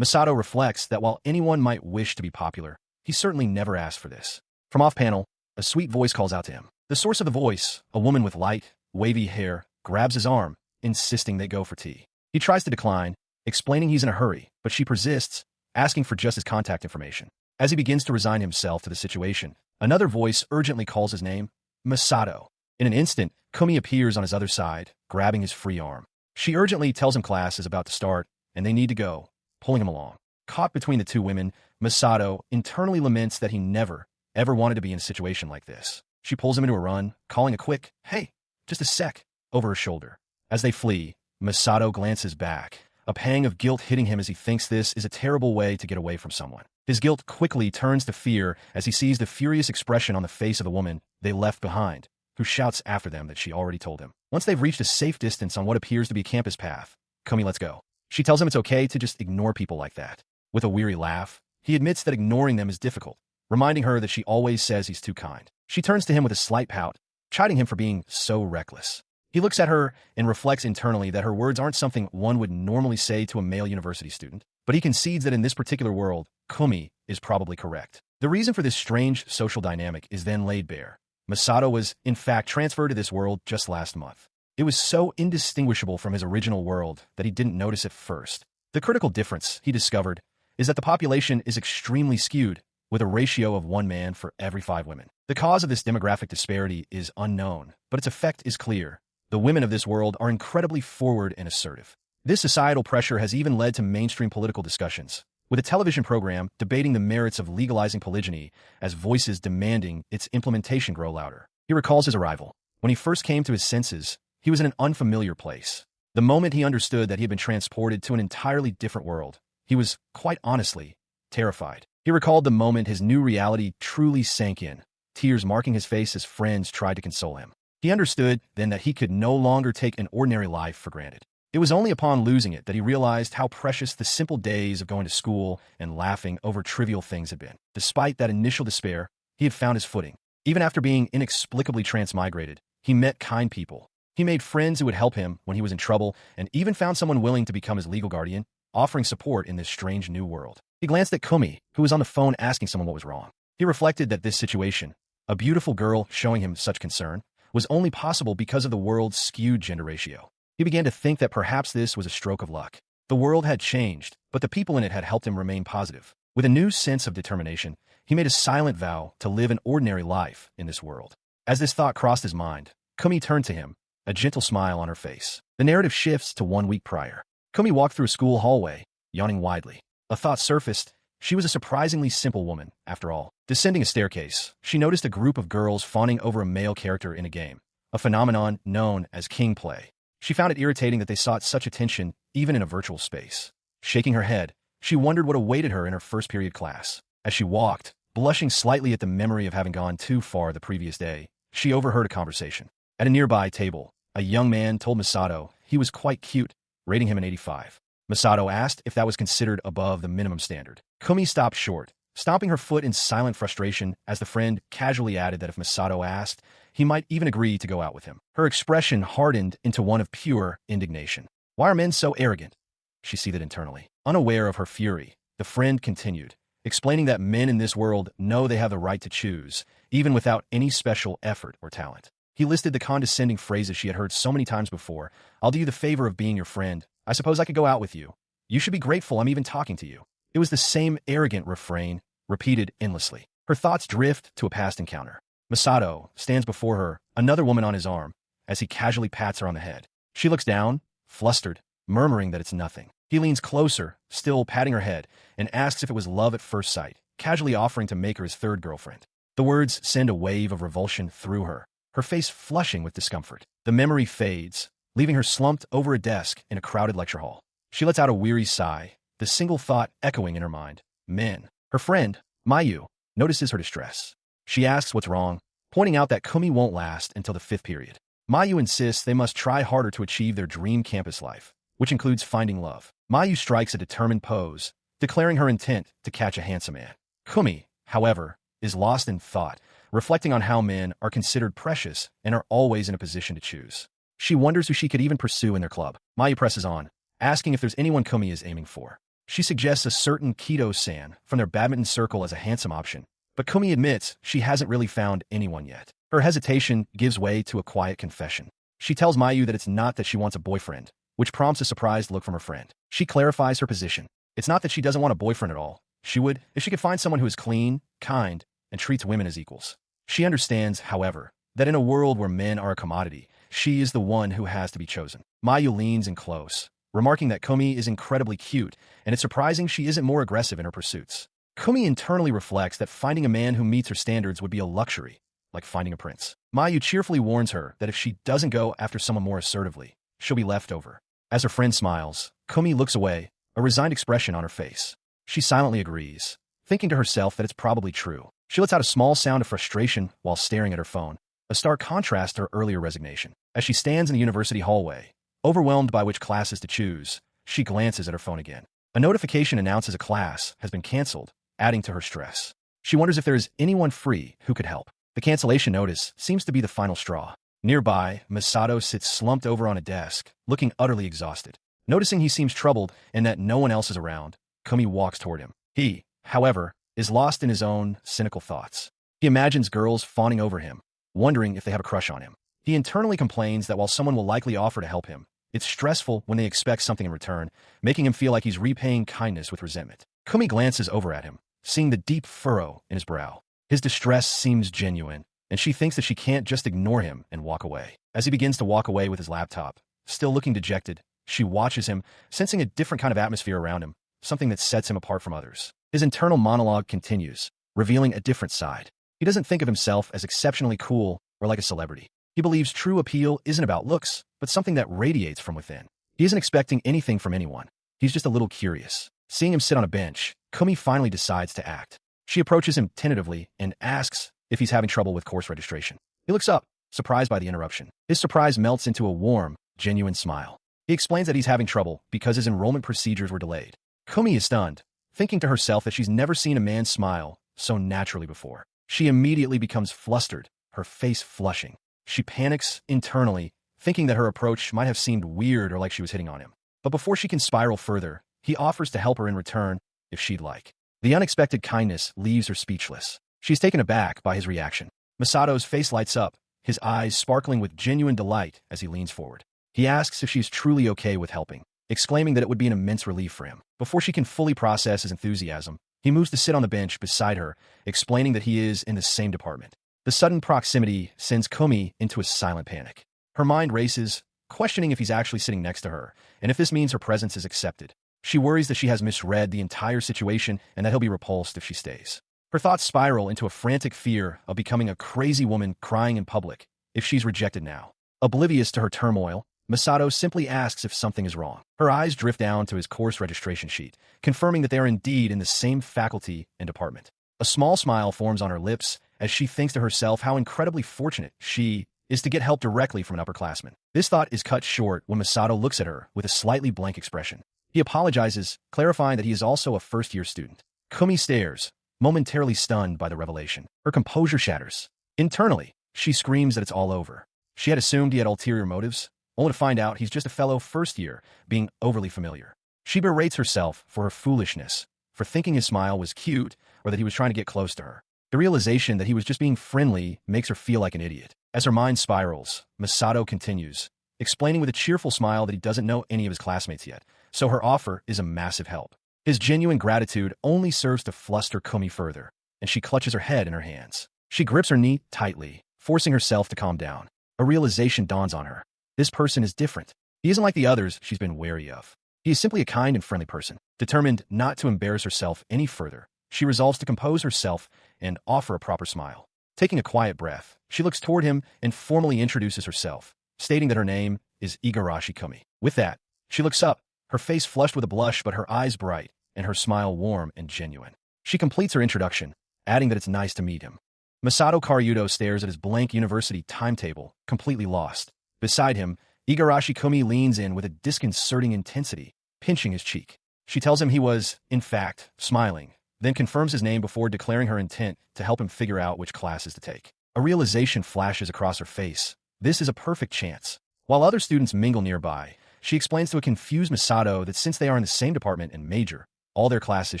Masato reflects that while anyone might wish to be popular, he certainly never asked for this. From off-panel, a sweet voice calls out to him. The source of the voice, a woman with light, wavy hair, grabs his arm, insisting they go for tea. He tries to decline, explaining he's in a hurry, but she persists, asking for just his contact information. As he begins to resign himself to the situation, another voice urgently calls his name, Masato. In an instant, Kumi appears on his other side, grabbing his free arm. She urgently tells him class is about to start, and they need to go, pulling him along. Caught between the two women, Masato internally laments that he never, ever wanted to be in a situation like this. She pulls him into a run, calling a quick, "Hey, just a sec," over her shoulder. As they flee, Masato glances back, a pang of guilt hitting him as he thinks this is a terrible way to get away from someone. His guilt quickly turns to fear as he sees the furious expression on the face of the woman they left behind, who shouts after them that she already told him. Once they've reached a safe distance on what appears to be a campus path, Kumi lets go. She tells him it's okay to just ignore people like that. With a weary laugh, he admits that ignoring them is difficult, reminding her that she always says he's too kind. She turns to him with a slight pout, chiding him for being so reckless. He looks at her and reflects internally that her words aren't something one would normally say to a male university student, but he concedes that in this particular world, Kumi is probably correct. The reason for this strange social dynamic is then laid bare. Masato was, in fact, transferred to this world just last month. It was so indistinguishable from his original world that he didn't notice at first. The critical difference, he discovered, is that the population is extremely skewed, with a ratio of 1 man for every 5 women. The cause of this demographic disparity is unknown, but its effect is clear. The women of this world are incredibly forward and assertive. This societal pressure has even led to mainstream political discussions, with a television program debating the merits of legalizing polygyny as voices demanding its implementation grow louder. He recalls his arrival. When he first came to his senses, he was in an unfamiliar place. The moment he understood that he had been transported to an entirely different world, he was, quite honestly, terrified. He recalled the moment his new reality truly sank in, tears marking his face as friends tried to console him. He understood then that he could no longer take an ordinary life for granted. It was only upon losing it that he realized how precious the simple days of going to school and laughing over trivial things had been. Despite that initial despair, he had found his footing. Even after being inexplicably transmigrated, he met kind people. He made friends who would help him when he was in trouble and even found someone willing to become his legal guardian, offering support in this strange new world. He glanced at Kumi, who was on the phone asking someone what was wrong. He reflected that this situation, a beautiful girl showing him such concern, was only possible because of the world's skewed gender ratio. He began to think that perhaps this was a stroke of luck. The world had changed, but the people in it had helped him remain positive. With a new sense of determination, he made a silent vow to live an ordinary life in this world. As this thought crossed his mind, Kumi turned to him, a gentle smile on her face. The narrative shifts to 1 week prior. Kumi walked through a school hallway, yawning widely. A thought surfaced. She was a surprisingly simple woman, after all. Descending a staircase, she noticed a group of girls fawning over a male character in a game, a phenomenon known as king play. She found it irritating that they sought such attention even in a virtual space. Shaking her head, she wondered what awaited her in her first period class. As she walked, blushing slightly at the memory of having gone too far the previous day, she overheard a conversation. At a nearby table, a young man told Masato he was quite cute, rating him an 85. Masato asked if that was considered above the minimum standard. Kumi stopped short, stomping her foot in silent frustration as the friend casually added that if Masato asked, he might even agree to go out with him. Her expression hardened into one of pure indignation. "Why are men so arrogant?" she seethed internally. Unaware of her fury, the friend continued, explaining that men in this world know they have the right to choose, even without any special effort or talent. He listed the condescending phrases she had heard so many times before. "I'll do you the favor of being your friend. I suppose I could go out with you. You should be grateful I'm even talking to you." It was the same arrogant refrain, repeated endlessly. Her thoughts drift to a past encounter. Masato stands before her, another woman on his arm, as he casually pats her on the head. She looks down, flustered, murmuring that it's nothing. He leans closer, still patting her head, and asks if it was love at first sight, casually offering to make her his third girlfriend. The words send a wave of revulsion through her, her face flushing with discomfort. The memory fades, leaving her slumped over a desk in a crowded lecture hall. She lets out a weary sigh, the single thought echoing in her mind. Men. Her friend, Mayu, notices her distress. She asks what's wrong, pointing out that Kumi won't last until the 5th period. Mayu insists they must try harder to achieve their dream campus life, which includes finding love. Mayu strikes a determined pose, declaring her intent to catch a handsome man. Kumi, however, is lost in thought, reflecting on how men are considered precious and are always in a position to choose. She wonders who she could even pursue in their club. Mayu presses on, asking if there's anyone Kumi is aiming for. She suggests a certain Kido-san from their badminton circle as a handsome option, but Kumi admits she hasn't really found anyone yet. Her hesitation gives way to a quiet confession. She tells Mayu that it's not that she wants a boyfriend, which prompts a surprised look from her friend. She clarifies her position. It's not that she doesn't want a boyfriend at all. She would if she could find someone who is clean, kind, and treats women as equals. She understands, however, that in a world where men are a commodity, she is the one who has to be chosen. Mayu leans in close, remarking that Kumi is incredibly cute, and it's surprising she isn't more aggressive in her pursuits. Kumi internally reflects that finding a man who meets her standards would be a luxury, like finding a prince. Mayu cheerfully warns her that if she doesn't go after someone more assertively, she'll be left over. As her friend smiles, Kumi looks away, a resigned expression on her face. She silently agrees, thinking to herself that it's probably true. She lets out a small sound of frustration while staring at her phone, a stark contrast to her earlier resignation. As she stands in the university hallway, overwhelmed by which classes to choose, she glances at her phone again. A notification announces a class has been canceled, adding to her stress. She wonders if there is anyone free who could help. The cancellation notice seems to be the final straw. Nearby, Masato sits slumped over on a desk, looking utterly exhausted. Noticing he seems troubled and that no one else is around, Kumi walks toward him. He, however, is lost in his own cynical thoughts. He imagines girls fawning over him, wondering if they have a crush on him. He internally complains that while someone will likely offer to help him, it's stressful when they expect something in return, making him feel like he's repaying kindness with resentment. Kumi glances over at him, seeing the deep furrow in his brow. His distress seems genuine, and she thinks that she can't just ignore him and walk away. As he begins to walk away with his laptop, still looking dejected, she watches him, sensing a different kind of atmosphere around him, something that sets him apart from others. His internal monologue continues, revealing a different side. He doesn't think of himself as exceptionally cool or like a celebrity. He believes true appeal isn't about looks, but something that radiates from within. He isn't expecting anything from anyone. He's just a little curious. Seeing him sit on a bench, Kumi finally decides to act. She approaches him tentatively and asks if he's having trouble with course registration. He looks up, surprised by the interruption. His surprise melts into a warm, genuine smile. He explains that he's having trouble because his enrollment procedures were delayed. Kumi is stunned, thinking to herself that she's never seen a man smile so naturally before. She immediately becomes flustered, her face flushing. She panics internally, thinking that her approach might have seemed weird or like she was hitting on him. But before she can spiral further, he offers to help her in return if she'd like. The unexpected kindness leaves her speechless. She's taken aback by his reaction. Masato's face lights up, his eyes sparkling with genuine delight as he leans forward. He asks if she's truly okay with helping, exclaiming that it would be an immense relief for him. Before she can fully process his enthusiasm, he moves to sit on the bench beside her, explaining that he is in the same department. The sudden proximity sends Kumi into a silent panic. Her mind races, questioning if he's actually sitting next to her, and if this means her presence is accepted. She worries that she has misread the entire situation and that he'll be repulsed if she stays. Her thoughts spiral into a frantic fear of becoming a crazy woman crying in public if she's rejected now. Oblivious to her turmoil, Masato simply asks if something is wrong. Her eyes drift down to his course registration sheet, confirming that they are indeed in the same faculty and department. A small smile forms on her lips as she thinks to herself how incredibly fortunate she is to get help directly from an upperclassman. This thought is cut short when Masato looks at her with a slightly blank expression. He apologizes, clarifying that he is also a first-year student. Kumi stares, momentarily stunned by the revelation. Her composure shatters. Internally, she screams that it's all over. She had assumed he had ulterior motives, only to find out he's just a fellow first-year being overly familiar. She berates herself for her foolishness, for thinking his smile was cute or that he was trying to get close to her. The realization that he was just being friendly makes her feel like an idiot. As her mind spirals, Masato continues, explaining with a cheerful smile that he doesn't know any of his classmates yet, so her offer is a massive help. His genuine gratitude only serves to fluster Kumi further, and she clutches her head in her hands. She grips her knee tightly, forcing herself to calm down. A realization dawns on her. This person is different. He isn't like the others she's been wary of. He is simply a kind and friendly person. Determined not to embarrass herself any further, she resolves to compose herself and offer a proper smile. Taking a quiet breath, she looks toward him and formally introduces herself, stating that her name is Igarashi Kumi. With that, she looks up, her face flushed with a blush but her eyes bright, and her smile warm and genuine. She completes her introduction, adding that it's nice to meet him. Masato Karyudo stares at his blank university timetable, completely lost. Beside him, Igarashi Kumi leans in with a disconcerting intensity, pinching his cheek. She tells him he was, in fact, smiling, then confirms his name before declaring her intent to help him figure out which classes to take. A realization flashes across her face. This is a perfect chance. While other students mingle nearby, she explains to a confused Masato that since they are in the same department and major, all their classes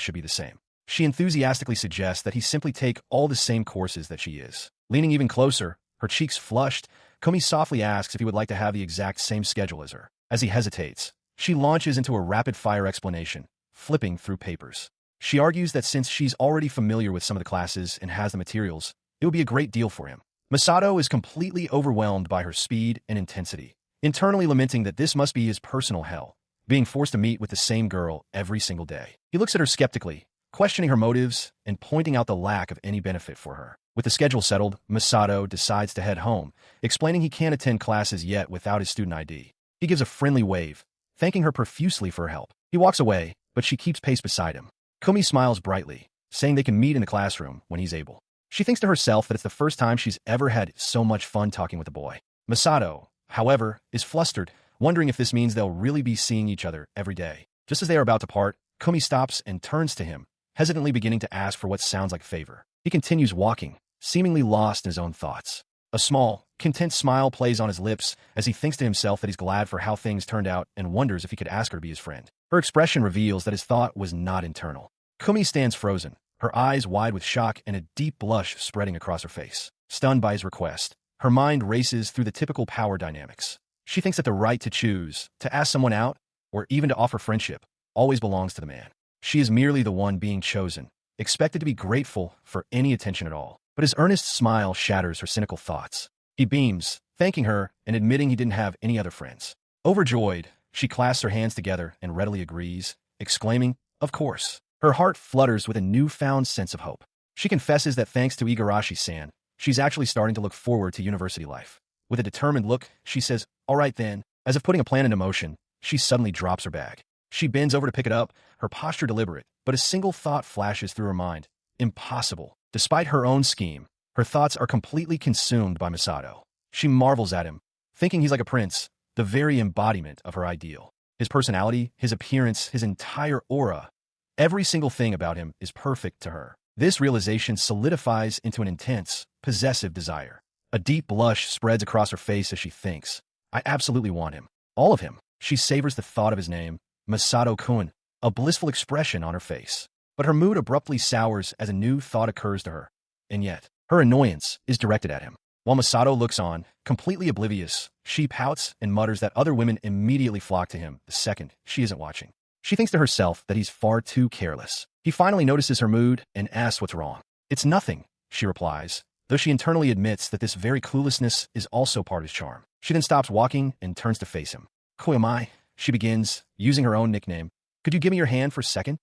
should be the same. She enthusiastically suggests that he simply take all the same courses that she is. Leaning even closer, her cheeks flushed, Komi softly asks if he would like to have the exact same schedule as her. As he hesitates, she launches into a rapid-fire explanation, flipping through papers. She argues that since she's already familiar with some of the classes and has the materials, it would be a great deal for him. Masato is completely overwhelmed by her speed and intensity, internally lamenting that this must be his personal hell, being forced to meet with the same girl every single day. He looks at her skeptically, questioning her motives and pointing out the lack of any benefit for her. With the schedule settled, Masato decides to head home, explaining he can't attend classes yet without his student ID. He gives a friendly wave, thanking her profusely for her help. He walks away, but she keeps pace beside him. Komi smiles brightly, saying they can meet in the classroom when he's able. She thinks to herself that it's the first time she's ever had so much fun talking with a boy. Masato, however, is flustered, wondering if this means they'll really be seeing each other every day. Just as they are about to part, Komi stops and turns to him, hesitantly beginning to ask for what sounds like favor. He continues walking, seemingly lost in his own thoughts. A small, content smile plays on his lips as he thinks to himself that he's glad for how things turned out and wonders if he could ask her to be his friend. Her expression reveals that his thought was not internal. Komi stands frozen, her eyes wide with shock and a deep blush spreading across her face. Stunned by his request, her mind races through the typical power dynamics. She thinks that the right to choose, to ask someone out, or even to offer friendship, always belongs to the man. She is merely the one being chosen, expected to be grateful for any attention at all. But his earnest smile shatters her cynical thoughts. He beams, thanking her and admitting he didn't have any other friends. Overjoyed, she clasps her hands together and readily agrees, exclaiming, "Of course." Her heart flutters with a newfound sense of hope. She confesses that thanks to Igarashi-san, she's actually starting to look forward to university life. With a determined look, she says, "All right then." As if putting a plan into motion, she suddenly drops her bag. She bends over to pick it up, her posture deliberate, but a single thought flashes through her mind. Impossible. Despite her own scheme, her thoughts are completely consumed by Masato. She marvels at him, thinking he's like a prince, the very embodiment of her ideal. His personality, his appearance, his entire aura, every single thing about him is perfect to her. This realization solidifies into an intense, possessive desire. A deep blush spreads across her face as she thinks, "I absolutely want him. All of him." She savors the thought of his name, Masato-kun, a blissful expression on her face. But her mood abruptly sours as a new thought occurs to her. And yet, her annoyance is directed at him. While Masato looks on, completely oblivious, she pouts and mutters that other women immediately flock to him the second she isn't watching. She thinks to herself that he's far too careless. He finally notices her mood and asks what's wrong. "It's nothing," she replies, though she internally admits that this very cluelessness is also part of his charm. She then stops walking and turns to face him. "Koyamai," she begins, using her own nickname. "Could you give me your hand for a second?"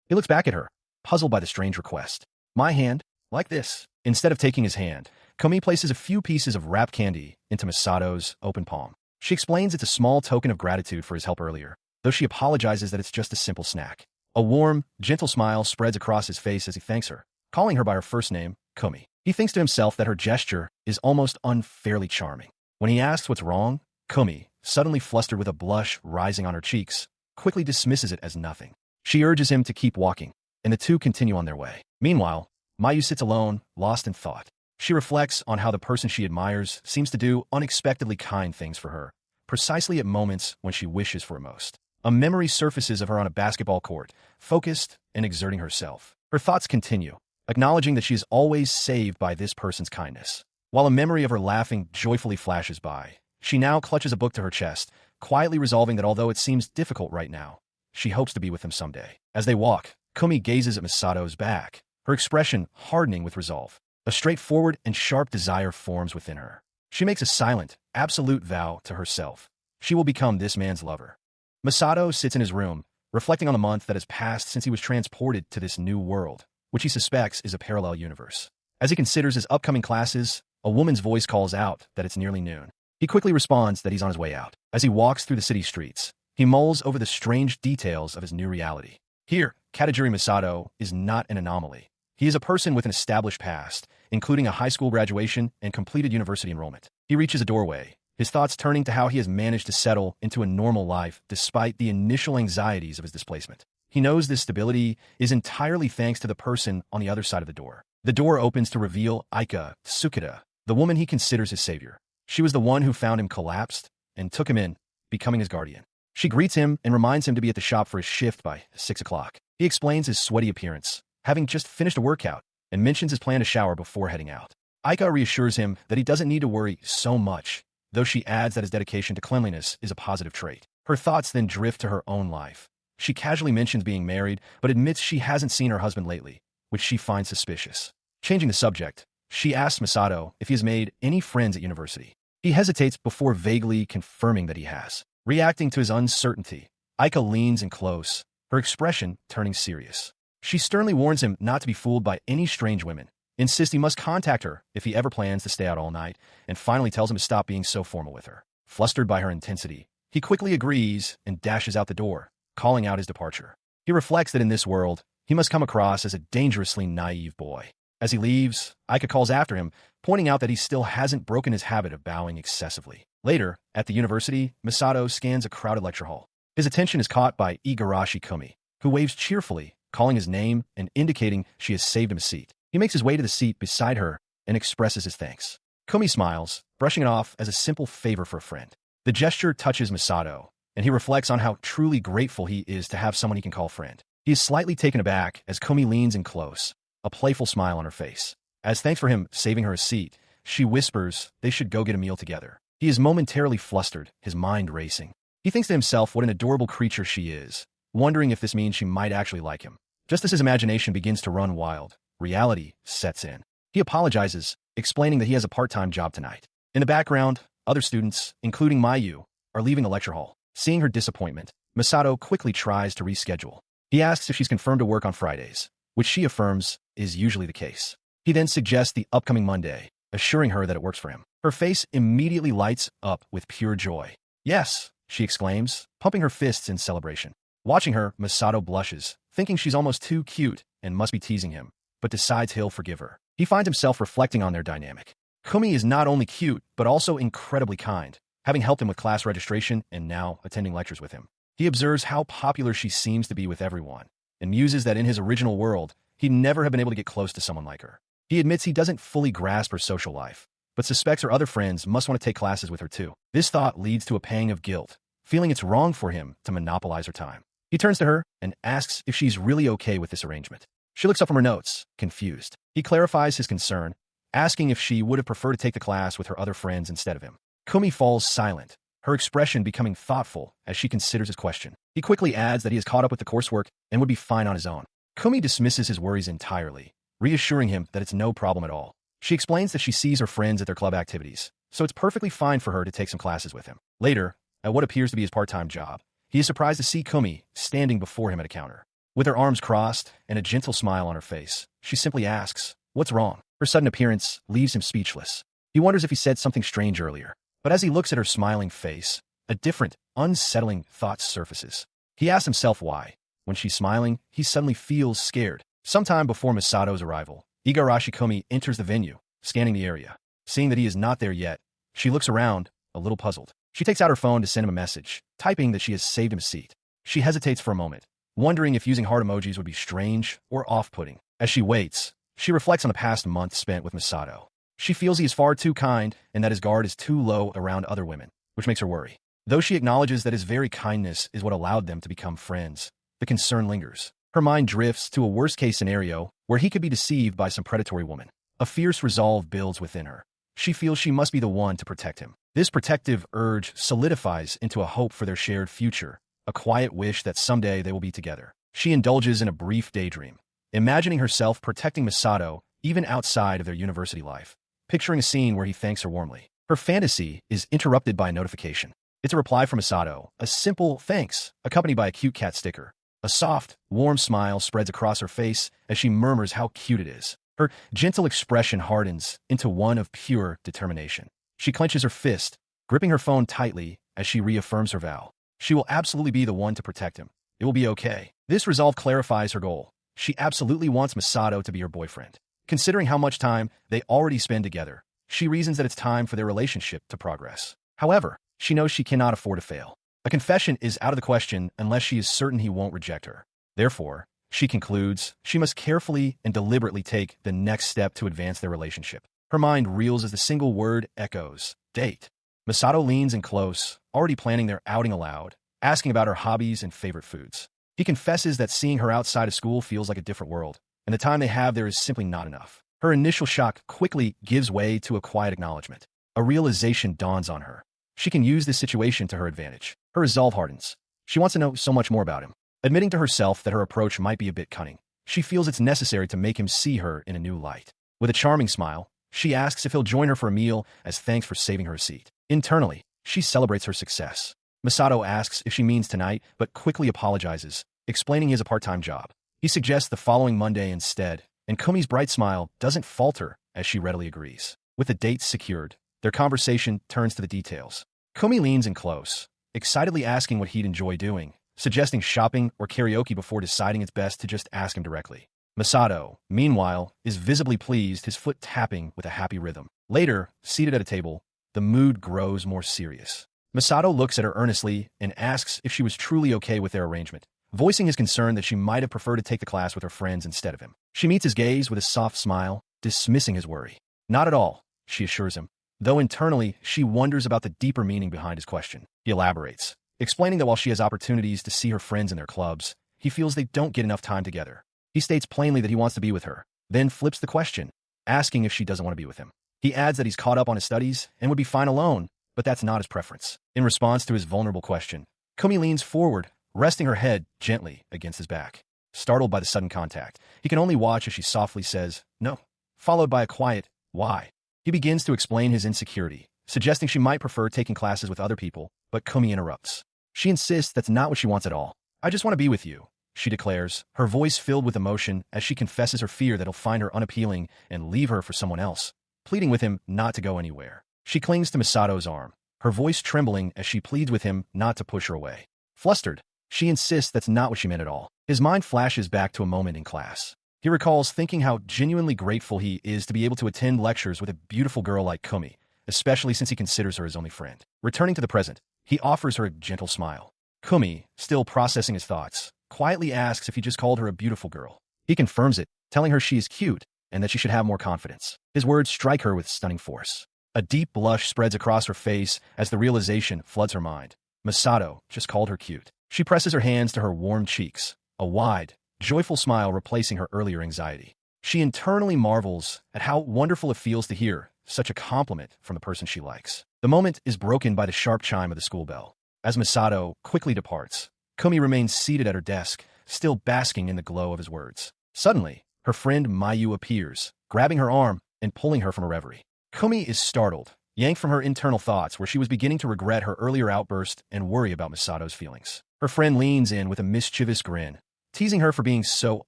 He looks back at her, puzzled by the strange request. "My hand? Like this?" Instead of taking his hand, Komi places a few pieces of wrapped candy into Masato's open palm. She explains it's a small token of gratitude for his help earlier, though she apologizes that it's just a simple snack. A warm, gentle smile spreads across his face as he thanks her, calling her by her first name, Komi. He thinks to himself that her gesture is almost unfairly charming. When he asks what's wrong, Komi, suddenly flustered with a blush rising on her cheeks, quickly dismisses it as nothing. She urges him to keep walking, and the two continue on their way. Meanwhile, Mayu sits alone, lost in thought. She reflects on how the person she admires seems to do unexpectedly kind things for her, precisely at moments when she wishes for it most. A memory surfaces of her on a basketball court, focused and exerting herself. Her thoughts continue, acknowledging that she is always saved by this person's kindness. While a memory of her laughing joyfully flashes by, she now clutches a book to her chest, quietly resolving that although it seems difficult right now, she hopes to be with him someday. As they walk, Komi gazes at Masato's back, her expression hardening with resolve. A straightforward and sharp desire forms within her. She makes a silent, absolute vow to herself. She will become this man's lover. Masato sits in his room, reflecting on the month that has passed since he was transported to this new world, which he suspects is a parallel universe. As he considers his upcoming classes, a woman's voice calls out that it's nearly noon. He quickly responds that he's on his way out. As he walks through the city streets, he mulls over the strange details of his new reality. Here, Katajiri Masato is not an anomaly. He is a person with an established past, including a high school graduation and completed university enrollment. He reaches a doorway, his thoughts turning to how he has managed to settle into a normal life despite the initial anxieties of his displacement. He knows this stability is entirely thanks to the person on the other side of the door. The door opens to reveal Aika Tsukida, the woman he considers his savior. She was the one who found him collapsed and took him in, becoming his guardian. She greets him and reminds him to be at the shop for his shift by 6 o'clock. He explains his sweaty appearance, having just finished a workout, and mentions his plan to shower before heading out. Aika reassures him that he doesn't need to worry so much, though she adds that his dedication to cleanliness is a positive trait. Her thoughts then drift to her own life. She casually mentions being married, but admits she hasn't seen her husband lately, which she finds suspicious. Changing the subject, she asks Masato if he has made any friends at university. He hesitates before vaguely confirming that he has. Reacting to his uncertainty, Aika leans in close, her expression turning serious. She sternly warns him not to be fooled by any strange women, insists he must contact her if he ever plans to stay out all night, and finally tells him to stop being so formal with her. Flustered by her intensity, he quickly agrees and dashes out the door, calling out his departure. He reflects that in this world, he must come across as a dangerously naive boy. As he leaves, Aika calls after him, pointing out that he still hasn't broken his habit of bowing excessively. Later, at the university, Masato scans a crowded lecture hall. His attention is caught by Igarashi Kumi, who waves cheerfully, calling his name and indicating she has saved him a seat. He makes his way to the seat beside her and expresses his thanks. Kumi smiles, brushing it off as a simple favor for a friend. The gesture touches Masato, and he reflects on how truly grateful he is to have someone he can call friend. He is slightly taken aback as Kumi leans in close, a playful smile on her face. As thanks for him saving her a seat, she whispers they should go get a meal together. He is momentarily flustered, his mind racing. He thinks to himself what an adorable creature she is, wondering if this means she might actually like him. Just as his imagination begins to run wild, reality sets in. He apologizes, explaining that he has a part-time job tonight. In the background, other students, including Mayu, are leaving the lecture hall. Seeing her disappointment, Masato quickly tries to reschedule. He asks if she's confirmed to work on Fridays, which she affirms is usually the case. He then suggests the upcoming Monday, assuring her that it works for him. Her face immediately lights up with pure joy. Yes, she exclaims, pumping her fists in celebration. Watching her, Masato blushes, thinking she's almost too cute and must be teasing him, but decides he'll forgive her. He finds himself reflecting on their dynamic. Kumi is not only cute, but also incredibly kind, having helped him with class registration and now attending lectures with him. He observes how popular she seems to be with everyone, and muses that in his original world, he'd never have been able to get close to someone like her. He admits he doesn't fully grasp her social life, but suspects her other friends must want to take classes with her too. This thought leads to a pang of guilt, feeling it's wrong for him to monopolize her time. He turns to her and asks if she's really okay with this arrangement. She looks up from her notes, confused. He clarifies his concern, asking if she would have preferred to take the class with her other friends instead of him. Kumi falls silent, her expression becoming thoughtful as she considers his question. He quickly adds that he is caught up with the coursework and would be fine on his own. Kumi dismisses his worries entirely, reassuring him that it's no problem at all. She explains that she sees her friends at their club activities, so it's perfectly fine for her to take some classes with him. Later, at what appears to be his part-time job, he is surprised to see Kumi standing before him at a counter. With her arms crossed and a gentle smile on her face, she simply asks, "What's wrong?" Her sudden appearance leaves him speechless. He wonders if he said something strange earlier, but as he looks at her smiling face, a different, unsettling thought surfaces. He asks himself why. When she's smiling, he suddenly feels scared. Sometime before Masato's arrival, Igarashi Kumi enters the venue, scanning the area. Seeing that he is not there yet, she looks around, a little puzzled. She takes out her phone to send him a message, typing that she has saved him a seat. She hesitates for a moment, wondering if using heart emojis would be strange or off-putting. As she waits, she reflects on the past month spent with Masato. She feels he is far too kind and that his guard is too low around other women, which makes her worry. Though she acknowledges that his very kindness is what allowed them to become friends, the concern lingers. Her mind drifts to a worst-case scenario where he could be deceived by some predatory woman. A fierce resolve builds within her. She feels she must be the one to protect him. This protective urge solidifies into a hope for their shared future, a quiet wish that someday they will be together. She indulges in a brief daydream, imagining herself protecting Masato even outside of their university life, picturing a scene where he thanks her warmly. Her fantasy is interrupted by a notification. It's a reply from Masato, a simple thanks, accompanied by a cute cat sticker. A soft, warm smile spreads across her face as she murmurs how cute it is. Her gentle expression hardens into one of pure determination. She clenches her fist, gripping her phone tightly as she reaffirms her vow. She will absolutely be the one to protect him. It will be okay. This resolve clarifies her goal. She absolutely wants Masato to be her boyfriend. Considering how much time they already spend together, she reasons that it's time for their relationship to progress. However, she knows she cannot afford to fail. A confession is out of the question unless she is certain he won't reject her. Therefore, she concludes she must carefully and deliberately take the next step to advance their relationship. Her mind reels as the single word echoes, date. Masato leans in close, already planning their outing aloud, asking about her hobbies and favorite foods. He confesses that seeing her outside of school feels like a different world, and the time they have there is simply not enough. Her initial shock quickly gives way to a quiet acknowledgement. A realization dawns on her. She can use this situation to her advantage. Her resolve hardens. She wants to know so much more about him. Admitting to herself that her approach might be a bit cunning, she feels it's necessary to make him see her in a new light. With a charming smile, she asks if he'll join her for a meal as thanks for saving her a seat. Internally, she celebrates her success. Masato asks if she means tonight, but quickly apologizes, explaining he has a part-time job. He suggests the following Monday instead, and Kumi's bright smile doesn't falter as she readily agrees. With the dates secured, their conversation turns to the details. Kumi leans in close, excitedly asking what he'd enjoy doing, suggesting shopping or karaoke before deciding it's best to just ask him directly. Masato, meanwhile, is visibly pleased, his foot tapping with a happy rhythm. Later, seated at a table, the mood grows more serious. Masato looks at her earnestly and asks if she was truly okay with their arrangement, voicing his concern that she might have preferred to take the class with her friends instead of him. She meets his gaze with a soft smile, dismissing his worry. Not at all, she assures him, though internally she wonders about the deeper meaning behind his question. He elaborates, explaining that while she has opportunities to see her friends in their clubs, he feels they don't get enough time together. He states plainly that he wants to be with her, then flips the question, asking if she doesn't want to be with him. He adds that he's caught up on his studies and would be fine alone, but that's not his preference. In response to his vulnerable question, Kumi leans forward, resting her head gently against his back. Startled by the sudden contact, he can only watch as she softly says, "No," followed by a quiet, "Why?" He begins to explain his insecurity, suggesting she might prefer taking classes with other people, but Kumi interrupts. She insists that's not what she wants at all. "I just want to be with you," she declares, her voice filled with emotion as she confesses her fear that he'll find her unappealing and leave her for someone else, pleading with him not to go anywhere. She clings to Misato's arm, her voice trembling as she pleads with him not to push her away. Flustered, she insists that's not what she meant at all. His mind flashes back to a moment in class. He recalls thinking how genuinely grateful he is to be able to attend lectures with a beautiful girl like Kumi, especially since he considers her his only friend. Returning to the present, he offers her a gentle smile. Kumi, still processing his thoughts, quietly asks if he just called her a beautiful girl. He confirms it, telling her she is cute and that she should have more confidence. His words strike her with stunning force. A deep blush spreads across her face as the realization floods her mind. Masato just called her cute. She presses her hands to her warm cheeks, a wide, joyful smile replacing her earlier anxiety. She internally marvels at how wonderful it feels to hear such a compliment from the person she likes. The moment is broken by the sharp chime of the school bell. As Masato quickly departs, Kumi remains seated at her desk, still basking in the glow of his words. Suddenly, her friend Mayu appears, grabbing her arm and pulling her from a reverie. Kumi is startled, yanked from her internal thoughts where she was beginning to regret her earlier outburst and worry about Misato's feelings. Her friend leans in with a mischievous grin, teasing her for being so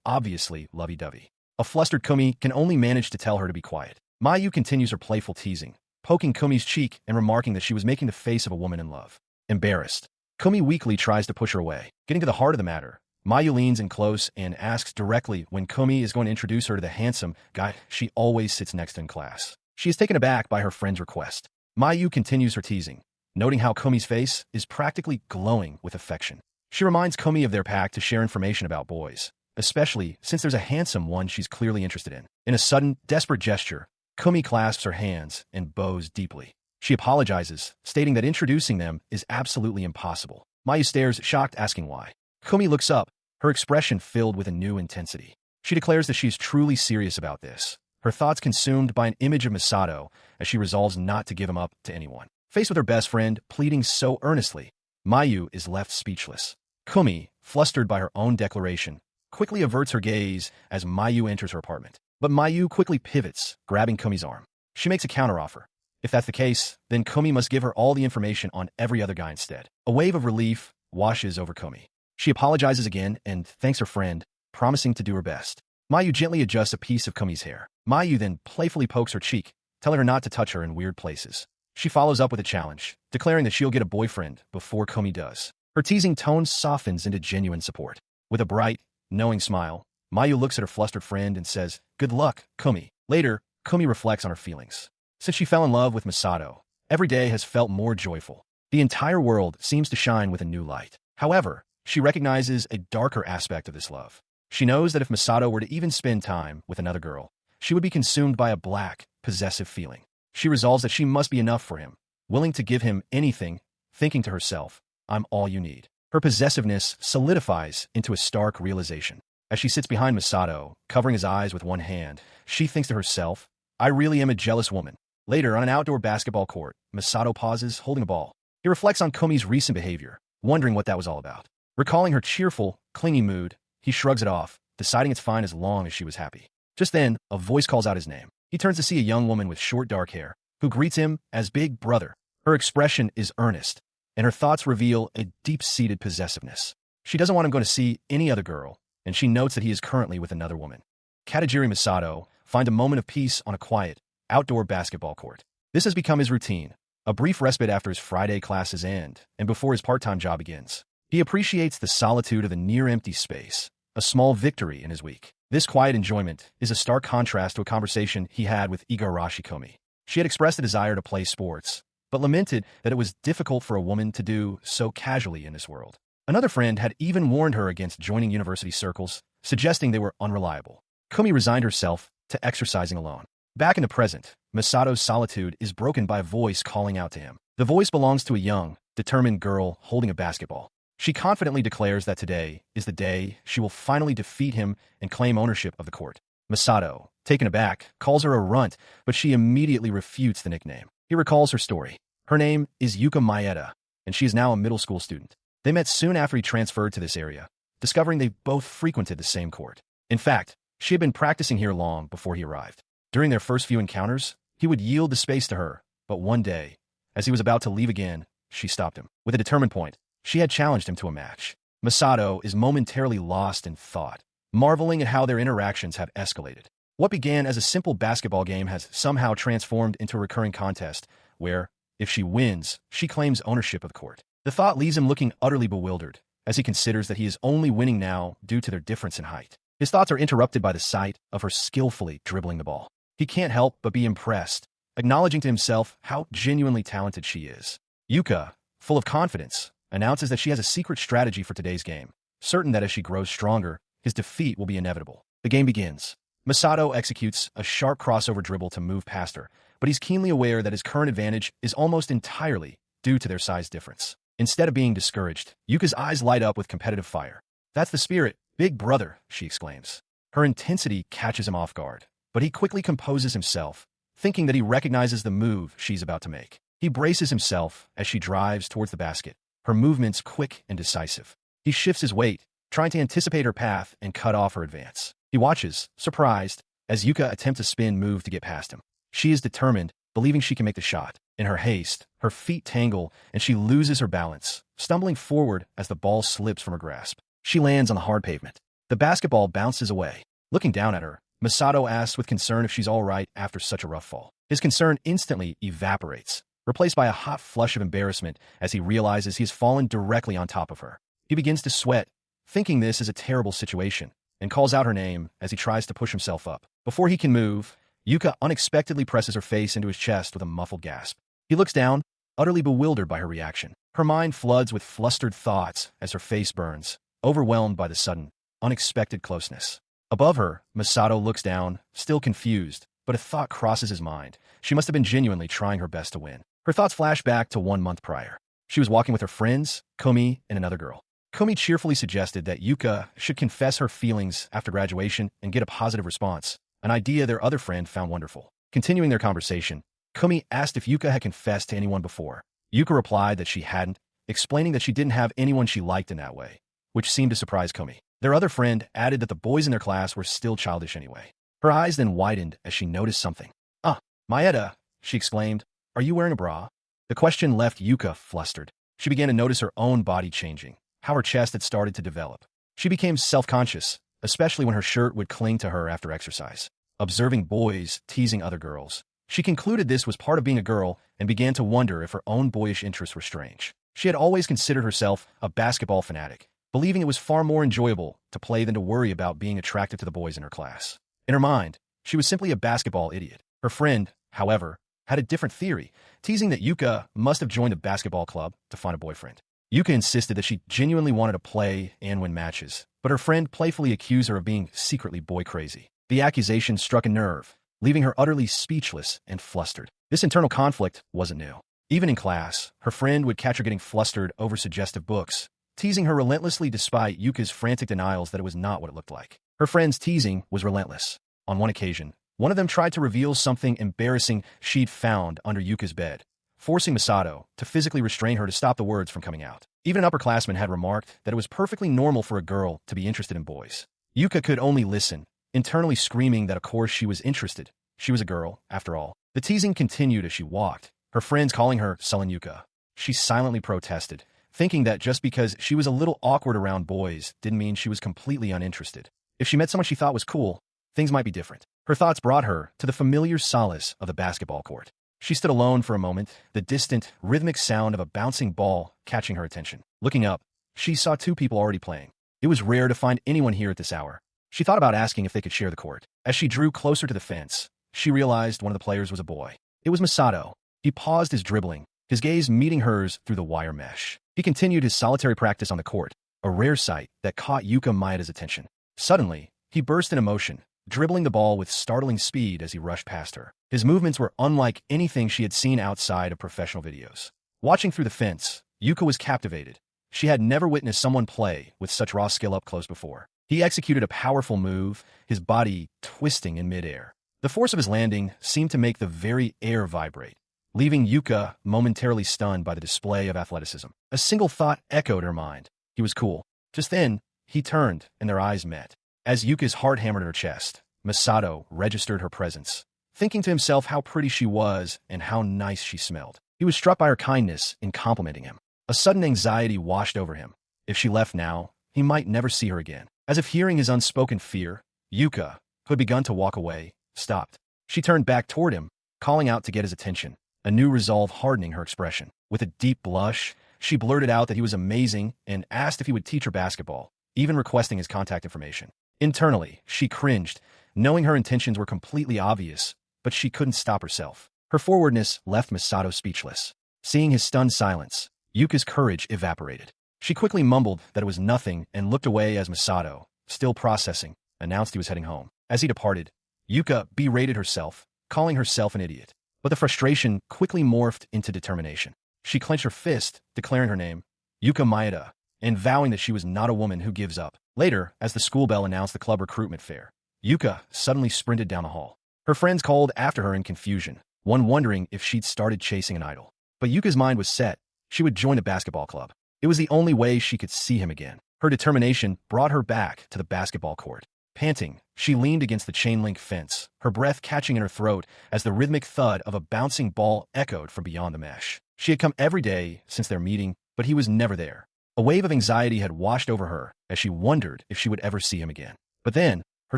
obviously lovey-dovey. A flustered Kumi can only manage to tell her to be quiet. Mayu continues her playful teasing, poking Kumi's cheek and remarking that she was making the face of a woman in love. Embarrassed, Kumi weakly tries to push her away. Getting to the heart of the matter, Mayu leans in close and asks directly when Kumi is going to introduce her to the handsome guy she always sits next to in class. She is taken aback by her friend's request. Mayu continues her teasing, noting how Kumi's face is practically glowing with affection. She reminds Kumi of their pact to share information about boys, especially since there's a handsome one she's clearly interested in. In a sudden, desperate gesture, Kumi clasps her hands and bows deeply. She apologizes, stating that introducing them is absolutely impossible. Mayu stares, shocked, asking why. Kumi looks up, her expression filled with a new intensity. She declares that she is truly serious about this, her thoughts consumed by an image of Misato as she resolves not to give him up to anyone. Faced with her best friend pleading so earnestly, Mayu is left speechless. Kumi, flustered by her own declaration, quickly averts her gaze as Mayu enters her apartment. But Mayu quickly pivots, grabbing Kumi's arm. She makes a counteroffer. If that's the case, then Kumi must give her all the information on every other guy instead. A wave of relief washes over Kumi. She apologizes again and thanks her friend, promising to do her best. Mayu gently adjusts a piece of Kumi's hair. Mayu then playfully pokes her cheek, telling her not to touch her in weird places. She follows up with a challenge, declaring that she'll get a boyfriend before Kumi does. Her teasing tone softens into genuine support. With a bright, knowing smile, Mayu looks at her flustered friend and says, "Good luck, Kumi." Later, Kumi reflects on her feelings. Since she fell in love with Misato, every day has felt more joyful. The entire world seems to shine with a new light. However, she recognizes a darker aspect of this love. She knows that if Misato were to even spend time with another girl, she would be consumed by a black, possessive feeling. She resolves that she must be enough for him, willing to give him anything, thinking to herself, "I'm all you need." Her possessiveness solidifies into a stark realization. As she sits behind Masato, covering his eyes with one hand, she thinks to herself, I really am a jealous woman. Later, on an outdoor basketball court, Masato pauses, holding a ball. He reflects on Komi's recent behavior, wondering what that was all about. Recalling her cheerful, clingy mood, he shrugs it off, deciding it's fine as long as she was happy. Just then, a voice calls out his name. He turns to see a young woman with short dark hair, who greets him as Big Brother. Her expression is earnest, and her thoughts reveal a deep-seated possessiveness. She doesn't want him going to see any other girl, and she notes that he is currently with another woman. Katajiri Masato finds a moment of peace on a quiet, outdoor basketball court. This has become his routine, a brief respite after his Friday classes end and before his part-time job begins. He appreciates the solitude of the near-empty space, a small victory in his week. This quiet enjoyment is a stark contrast to a conversation he had with Igarashi Komi. She had expressed a desire to play sports, but lamented that it was difficult for a woman to do so casually in this world. Another friend had even warned her against joining university circles, suggesting they were unreliable. Komi resigned herself to exercising alone. Back in the present, Masato's solitude is broken by a voice calling out to him. The voice belongs to a young, determined girl holding a basketball. She confidently declares that today is the day she will finally defeat him and claim ownership of the court. Masato, taken aback, calls her a runt, but she immediately refutes the nickname. He recalls her story. Her name is Yuka Maeda, and she is now a middle school student. They met soon after he transferred to this area, discovering they both frequented the same court. In fact, she had been practicing here long before he arrived. During their first few encounters, he would yield the space to her, but one day, as he was about to leave again, she stopped him. With a determined point, she had challenged him to a match. Masato is momentarily lost in thought, marveling at how their interactions have escalated. What began as a simple basketball game has somehow transformed into a recurring contest, where, if she wins, she claims ownership of the court. The thought leaves him looking utterly bewildered, as he considers that he is only winning now due to their difference in height. His thoughts are interrupted by the sight of her skillfully dribbling the ball. He can't help but be impressed, acknowledging to himself how genuinely talented she is. Yuka, full of confidence, announces that she has a secret strategy for today's game, certain that as she grows stronger, his defeat will be inevitable. The game begins. Masato executes a sharp crossover dribble to move past her, but he's keenly aware that his current advantage is almost entirely due to their size difference. Instead of being discouraged, Yuka's eyes light up with competitive fire. That's the spirit, Big Brother, she exclaims. Her intensity catches him off guard, but he quickly composes himself, thinking that he recognizes the move she's about to make. He braces himself as she drives towards the basket, her movements quick and decisive. He shifts his weight, trying to anticipate her path and cut off her advance. He watches, surprised, as Yuka attempts a spin move to get past him. She is determined, believing she can make the shot. In her haste, her feet tangle and she loses her balance, stumbling forward as the ball slips from her grasp. She lands on the hard pavement. The basketball bounces away. Looking down at her, Masato asks with concern if she's all right after such a rough fall. His concern instantly evaporates, replaced by a hot flush of embarrassment as he realizes he's fallen directly on top of her. He begins to sweat, thinking this is a terrible situation, and calls out her name as he tries to push himself up. Before he can move, Yuka unexpectedly presses her face into his chest with a muffled gasp. He looks down, utterly bewildered by her reaction. Her mind floods with flustered thoughts as her face burns, overwhelmed by the sudden, unexpected closeness. Above her, Masato looks down, still confused, but a thought crosses his mind. She must have been genuinely trying her best to win. Her thoughts flash back to 1 month prior. She was walking with her friends, Komi, and another girl. Komi cheerfully suggested that Yuka should confess her feelings after graduation and get a positive response, an idea their other friend found wonderful. Continuing their conversation, Komi asked if Yuka had confessed to anyone before. Yuka replied that she hadn't, explaining that she didn't have anyone she liked in that way, which seemed to surprise Komi. Their other friend added that the boys in their class were still childish anyway. Her eyes then widened as she noticed something. "Ah, Maeda," she exclaimed, "are you wearing a bra?" The question left Yuka flustered. She began to notice her own body changing, how her chest had started to develop. She became self-conscious, especially when her shirt would cling to her after exercise. Observing boys teasing other girls, she concluded this was part of being a girl and began to wonder if her own boyish interests were strange. She had always considered herself a basketball fanatic, believing it was far more enjoyable to play than to worry about being attracted to the boys in her class. In her mind, she was simply a basketball idiot. Her friend, however, had a different theory, teasing that Yuka must have joined a basketball club to find a boyfriend. Yuka insisted that she genuinely wanted to play and win matches, but her friend playfully accused her of being secretly boy-crazy. The accusation struck a nerve, leaving her utterly speechless and flustered. This internal conflict wasn't new. Even in class, her friend would catch her getting flustered over suggestive books, teasing her relentlessly despite Yuka's frantic denials that it was not what it looked like. Her friend's teasing was relentless. On one occasion, one of them tried to reveal something embarrassing she'd found under Yuka's bed, forcing Masato to physically restrain her to stop the words from coming out. Even an upperclassman had remarked that it was perfectly normal for a girl to be interested in boys. Yuka could only listen, internally screaming that of course she was interested. She was a girl, after all. The teasing continued as she walked, her friends calling her sullen Yuka. She silently protested, thinking that just because she was a little awkward around boys didn't mean she was completely uninterested. If she met someone she thought was cool, things might be different. Her thoughts brought her to the familiar solace of the basketball court. She stood alone for a moment, the distant, rhythmic sound of a bouncing ball catching her attention. Looking up, she saw two people already playing. It was rare to find anyone here at this hour. She thought about asking if they could share the court. As she drew closer to the fence, she realized one of the players was a boy. It was Masato. He paused his dribbling, his gaze meeting hers through the wire mesh. He continued his solitary practice on the court, a rare sight that caught Yuka Maeda's attention. Suddenly, he burst in emotion, dribbling the ball with startling speed as he rushed past her. His movements were unlike anything she had seen outside of professional videos. Watching through the fence, Yuka was captivated. She had never witnessed someone play with such raw skill up close before. He executed a powerful move, his body twisting in midair. The force of his landing seemed to make the very air vibrate, leaving Yuka momentarily stunned by the display of athleticism. A single thought echoed her mind. He was cool. Just then, he turned, and their eyes met. As Yuka's heart hammered at her chest, Masato registered her presence, thinking to himself how pretty she was and how nice she smelled. He was struck by her kindness in complimenting him. A sudden anxiety washed over him. If she left now, he might never see her again. As if hearing his unspoken fear, Yuka, who had begun to walk away, stopped. She turned back toward him, calling out to get his attention, a new resolve hardening her expression. With a deep blush, she blurted out that he was amazing and asked if he would teach her basketball, even requesting his contact information. Internally, she cringed, knowing her intentions were completely obvious, but she couldn't stop herself. Her forwardness left Masato speechless. Seeing his stunned silence, Yuka's courage evaporated. She quickly mumbled that it was nothing and looked away as Masato, still processing, announced he was heading home. As he departed, Yuka berated herself, calling herself an idiot. But the frustration quickly morphed into determination. She clenched her fist, declaring her name, Yuka Maeda, and vowing that she was not a woman who gives up. Later, as the school bell announced the club recruitment fair, Yuka suddenly sprinted down the hall. Her friends called after her in confusion, one wondering if she'd started chasing an idol. But Yuka's mind was set. She would join the basketball club. It was the only way she could see him again. Her determination brought her back to the basketball court. Panting, she leaned against the chain-link fence, her breath catching in her throat as the rhythmic thud of a bouncing ball echoed from beyond the mesh. She had come every day since their meeting, but he was never there. A wave of anxiety had washed over her as she wondered if she would ever see him again. But then, her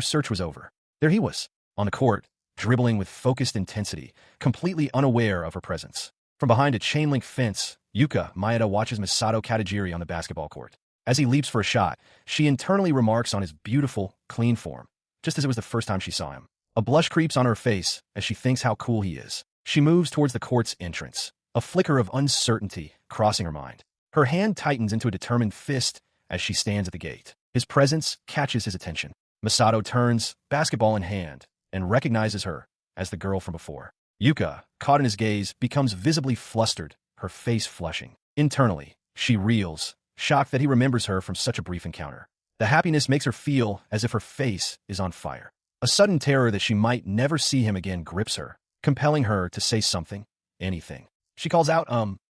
search was over. There he was, on the court, dribbling with focused intensity, completely unaware of her presence. From behind a chain-link fence, Yuka Maeda watches Masato Katajiri on the basketball court. As he leaps for a shot, she internally remarks on his beautiful, clean form, just as it was the first time she saw him. A blush creeps on her face as she thinks how cool he is. She moves towards the court's entrance, a flicker of uncertainty crossing her mind. Her hand tightens into a determined fist as she stands at the gate. His presence catches his attention. Masato turns, basketball in hand, and recognizes her as the girl from before. Yuka, caught in his gaze, becomes visibly flustered, her face flushing. Internally, she reels, shocked that he remembers her from such a brief encounter. The happiness makes her feel as if her face is on fire. A sudden terror that she might never see him again grips her, compelling her to say something, anything. She calls out,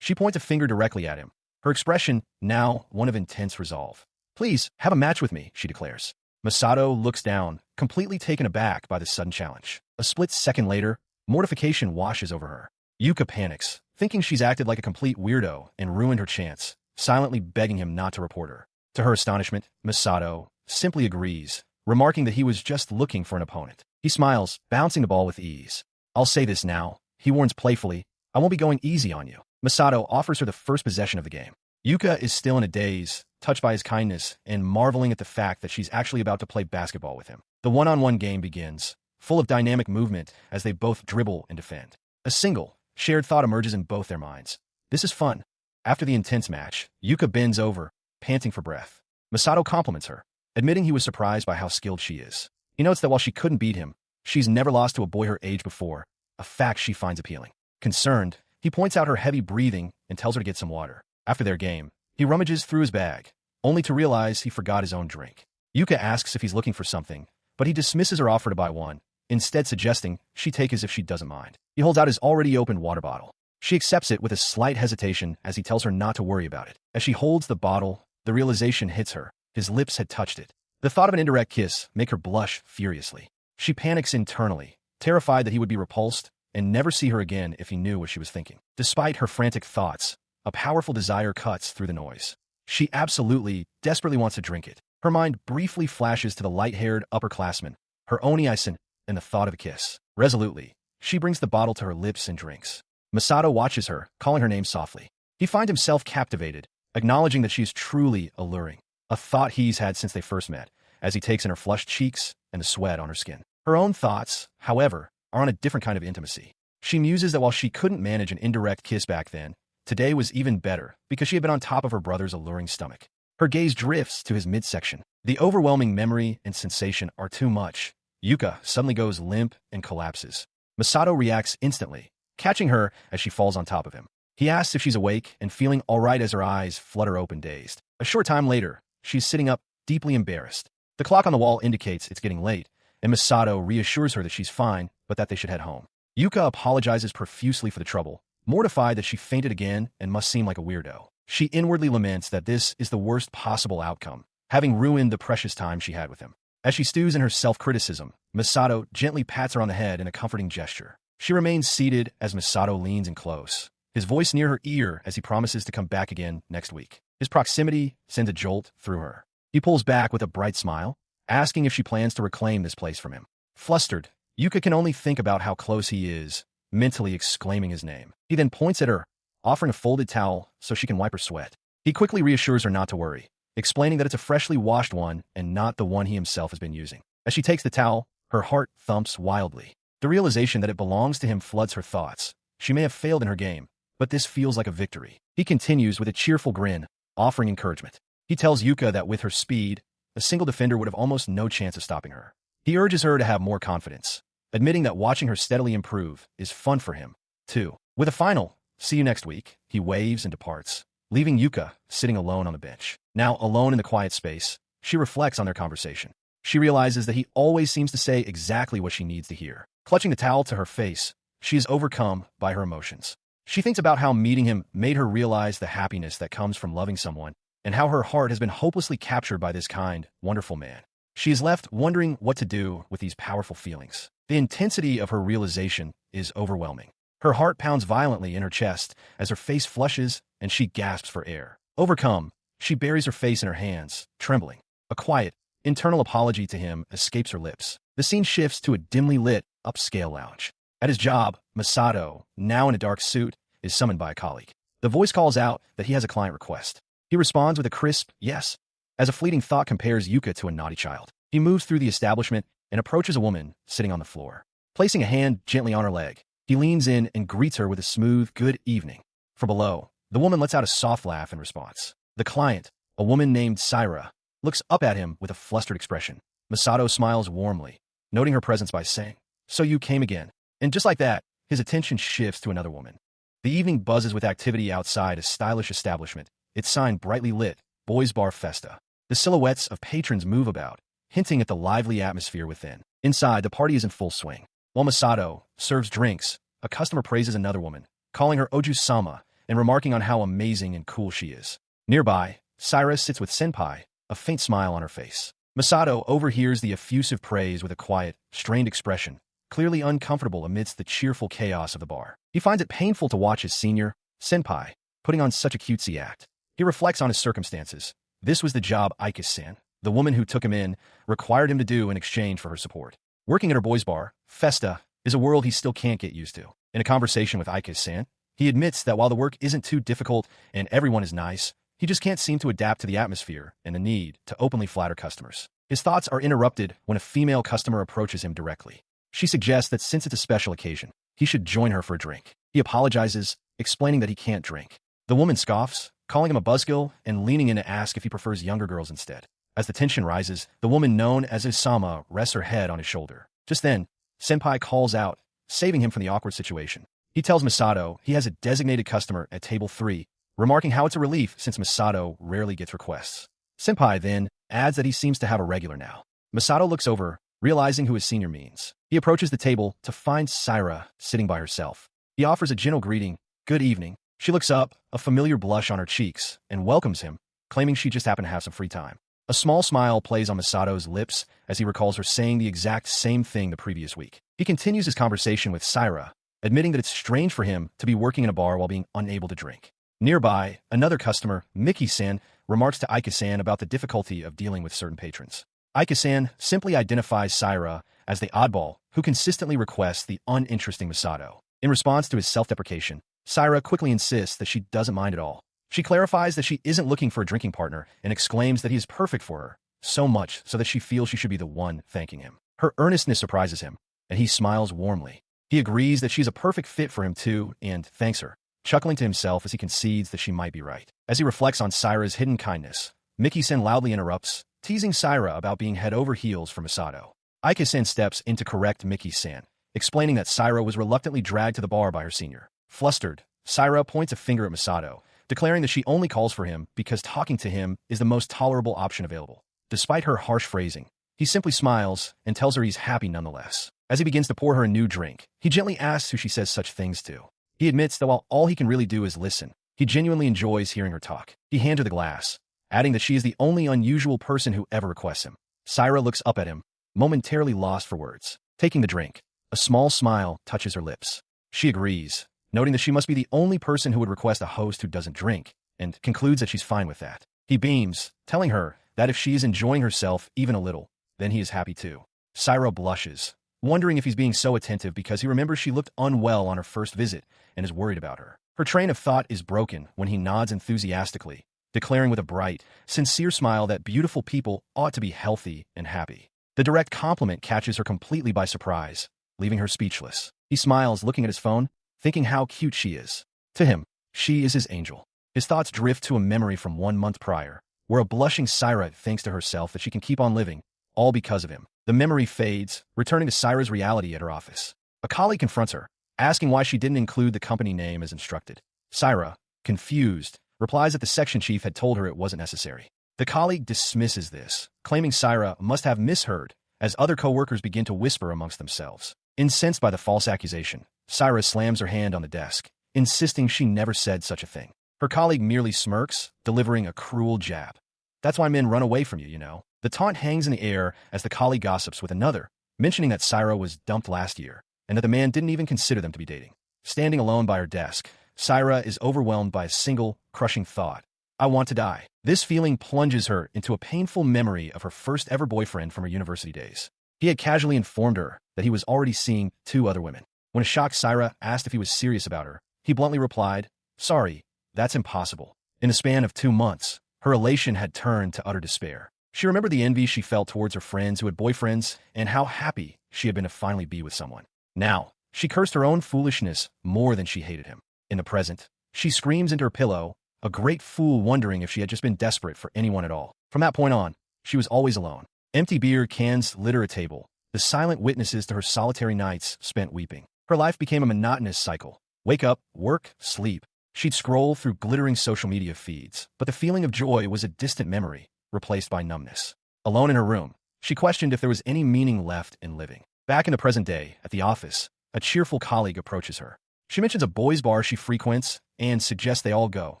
She points a finger directly at him, her expression now one of intense resolve. Please, have a match with me, she declares. Masato looks down, completely taken aback by this sudden challenge. A split second later, mortification washes over her. Yuka panics, thinking she's acted like a complete weirdo and ruined her chance, silently begging him not to report her. To her astonishment, Masato simply agrees, remarking that he was just looking for an opponent. He smiles, bouncing the ball with ease. I'll say this now, he warns playfully, I won't be going easy on you. Masato offers her the first possession of the game. Yuka is still in a daze, touched by his kindness and marveling at the fact that she's actually about to play basketball with him. The one-on-one game begins, full of dynamic movement as they both dribble and defend. A single, shared thought emerges in both their minds. This is fun. After the intense match, Yuka bends over, panting for breath. Masato compliments her, admitting he was surprised by how skilled she is. He notes that while she couldn't beat him, she's never lost to a boy her age before, a fact she finds appealing. Concerned, he points out her heavy breathing and tells her to get some water. After their game, He rummages through his bag, only to realize he forgot his own drink. Yuka asks if he's looking for something, but he dismisses her offer to buy one, instead suggesting she take as if she doesn't mind. He holds out his already opened water bottle. She accepts it with a slight hesitation as he tells her not to worry about it. As she holds the bottle, the realization hits her. His lips had touched it. The thought of an indirect kiss make her blush furiously. She panics internally, terrified that he would be repulsed and never see her again if he knew what she was thinking. Despite her frantic thoughts, a powerful desire cuts through the noise. She absolutely, desperately wants to drink it. Her mind briefly flashes to the light-haired upperclassman, her onii-san, and the thought of a kiss. Resolutely, she brings the bottle to her lips and drinks. Masato watches her, calling her name softly. He finds himself captivated, acknowledging that she is truly alluring, a thought he's had since they first met, as he takes in her flushed cheeks and the sweat on her skin. Her own thoughts, however, are on a different kind of intimacy. She muses that while she couldn't manage an indirect kiss back then, today was even better because she had been on top of her brother's alluring stomach. Her gaze drifts to his midsection. The overwhelming memory and sensation are too much. Yuka suddenly goes limp and collapses. Masato reacts instantly, catching her as she falls on top of him. He asks if she's awake and feeling all right as her eyes flutter open dazed. A short time later, she's sitting up, deeply embarrassed. The clock on the wall indicates it's getting late, and Masato reassures her that she's fine, but that they should head home. Yuka apologizes profusely for the trouble, mortified that she fainted again and must seem like a weirdo. She inwardly laments that this is the worst possible outcome, having ruined the precious time she had with him. As she stews in her self-criticism, Masato gently pats her on the head in a comforting gesture. She remains seated as Masato leans in close, his voice near her ear as he promises to come back again next week. His proximity sends a jolt through her. He pulls back with a bright smile, asking if she plans to reclaim this place from him. Flustered, Yuka can only think about how close he is, mentally exclaiming his name. He then points at her, offering a folded towel so she can wipe her sweat. He quickly reassures her not to worry, explaining that it's a freshly washed one and not the one he himself has been using. As she takes the towel, her heart thumps wildly. The realization that it belongs to him floods her thoughts. She may have failed in her game, but this feels like a victory. He continues with a cheerful grin, offering encouragement. He tells Yuka that with her speed, a single defender would have almost no chance of stopping her. He urges her to have more confidence, admitting that watching her steadily improve is fun for him, too. With a final, "See you next week," he waves and departs, leaving Yuka sitting alone on the bench. Now alone in the quiet space, she reflects on their conversation. She realizes that he always seems to say exactly what she needs to hear. Clutching the towel to her face, she is overcome by her emotions. She thinks about how meeting him made her realize the happiness that comes from loving someone, and how her heart has been hopelessly captured by this kind, wonderful man. She is left wondering what to do with these powerful feelings. The intensity of her realization is overwhelming. Her heart pounds violently in her chest as her face flushes and she gasps for air. Overcome, she buries her face in her hands, trembling. A quiet, internal apology to him escapes her lips. The scene shifts to a dimly lit, upscale lounge. At his job, Masato, now in a dark suit, is summoned by a colleague. The voice calls out that he has a client request. He responds with a crisp yes, as a fleeting thought compares Yuka to a naughty child. He moves through the establishment and approaches a woman sitting on the floor. Placing a hand gently on her leg, he leans in and greets her with a smooth good evening. From below, the woman lets out a soft laugh in response. The client, a woman named Saira, looks up at him with a flustered expression. Masato smiles warmly, noting her presence by saying, "So you came again." And just like that, his attention shifts to another woman. The evening buzzes with activity outside a stylish establishment, its sign brightly lit, Boys Bar Festa. The silhouettes of patrons move about, hinting at the lively atmosphere within. Inside, the party is in full swing. While Masato serves drinks, a customer praises another woman, calling her Oju-sama and remarking on how amazing and cool she is. Nearby, Saira sits with Senpai, a faint smile on her face. Masato overhears the effusive praise with a quiet, strained expression, clearly uncomfortable amidst the cheerful chaos of the bar. He finds it painful to watch his senior, Senpai, putting on such a cutesy act. He reflects on his circumstances. This was the job Ike-san, the woman who took him in, required him to do in exchange for her support. Working at her boys' bar, Festa, is a world he still can't get used to. In a conversation with Ike-san, he admits that while the work isn't too difficult and everyone is nice, he just can't seem to adapt to the atmosphere and the need to openly flatter customers. His thoughts are interrupted when a female customer approaches him directly. She suggests that since it's a special occasion, he should join her for a drink. He apologizes, explaining that he can't drink. The woman scoffs, calling him a buzzkill and leaning in to ask if he prefers younger girls instead. As the tension rises, the woman known as Isama rests her head on his shoulder. Just then, Senpai calls out, saving him from the awkward situation. He tells Masato he has a designated customer at table 3, remarking how it's a relief since Masato rarely gets requests. Senpai then adds that he seems to have a regular now. Masato looks over, realizing who his senior means. He approaches the table to find Saira sitting by herself. He offers a gentle greeting, "Good evening." She looks up, a familiar blush on her cheeks, and welcomes him, claiming she just happened to have some free time. A small smile plays on Masato's lips as he recalls her saying the exact same thing the previous week. He continues his conversation with Saira, admitting that it's strange for him to be working in a bar while being unable to drink. Nearby, another customer, Miki-san, remarks to Aika-san about the difficulty of dealing with certain patrons. Aika-san simply identifies Saira as the oddball who consistently requests the uninteresting Masato. In response to his self-deprecation, Saira quickly insists that she doesn't mind at all. She clarifies that she isn't looking for a drinking partner and exclaims that he is perfect for her, so much so that she feels she should be the one thanking him. Her earnestness surprises him, and he smiles warmly. He agrees that she's a perfect fit for him too and thanks her, chuckling to himself as he concedes that she might be right. As he reflects on Saira's hidden kindness, Miki-sen loudly interrupts, teasing Saira about being head over heels for Masato. Aika-sen steps in to correct Miki-san, explaining that Saira was reluctantly dragged to the bar by her senior. Flustered, Saira points a finger at Masato, declaring that she only calls for him because talking to him is the most tolerable option available. Despite her harsh phrasing, he simply smiles and tells her he's happy nonetheless. As he begins to pour her a new drink, he gently asks who she says such things to. He admits that while all he can really do is listen, he genuinely enjoys hearing her talk. He hands her the glass, adding that she is the only unusual person who ever requests him. Saira looks up at him, momentarily lost for words. Taking the drink, a small smile touches her lips. She agrees, noting that she must be the only person who would request a host who doesn't drink, and concludes that she's fine with that. He beams, telling her that if she is enjoying herself even a little, then he is happy too. Saira blushes, wondering if he's being so attentive because he remembers she looked unwell on her first visit and is worried about her. Her train of thought is broken when he nods enthusiastically, declaring with a bright, sincere smile that beautiful people ought to be healthy and happy. The direct compliment catches her completely by surprise, leaving her speechless. He smiles, looking at his phone, thinking how cute she is. To him, she is his angel. His thoughts drift to a memory from 1 month prior, where a blushing Saira thinks to herself that she can keep on living, all because of him. The memory fades, returning to Saira's reality at her office. A colleague confronts her, asking why she didn't include the company name as instructed. Saira, confused, replies that the section chief had told her it wasn't necessary. The colleague dismisses this, claiming Saira must have misheard, as other co-workers begin to whisper amongst themselves. Incensed by the false accusation, Saira slams her hand on the desk, insisting she never said such a thing. Her colleague merely smirks, delivering a cruel jab. "That's why men run away from you, you know." The taunt hangs in the air as the colleague gossips with another, mentioning that Saira was dumped last year, and that the man didn't even consider them to be dating. Standing alone by her desk, Saira is overwhelmed by a single, crushing thought. "I want to die." This feeling plunges her into a painful memory of her first ever boyfriend from her university days. He had casually informed her that he was already seeing 2 other women. When a shocked Saira asked if he was serious about her, he bluntly replied, "Sorry, that's impossible." In the span of 2 months, her elation had turned to utter despair. She remembered the envy she felt towards her friends who had boyfriends and how happy she had been to finally be with someone. Now, she cursed her own foolishness more than she hated him. In the present, she screams into her pillow, a great fool wondering if she had just been desperate for anyone at all. From that point on, she was always alone. Empty beer cans litter a table, the silent witnesses to her solitary nights spent weeping. Her life became a monotonous cycle. Wake up, work, sleep. She'd scroll through glittering social media feeds, but the feeling of joy was a distant memory, replaced by numbness. Alone in her room, she questioned if there was any meaning left in living. Back in the present day, at the office, a cheerful colleague approaches her. She mentions a boys' bar she frequents and suggests they all go,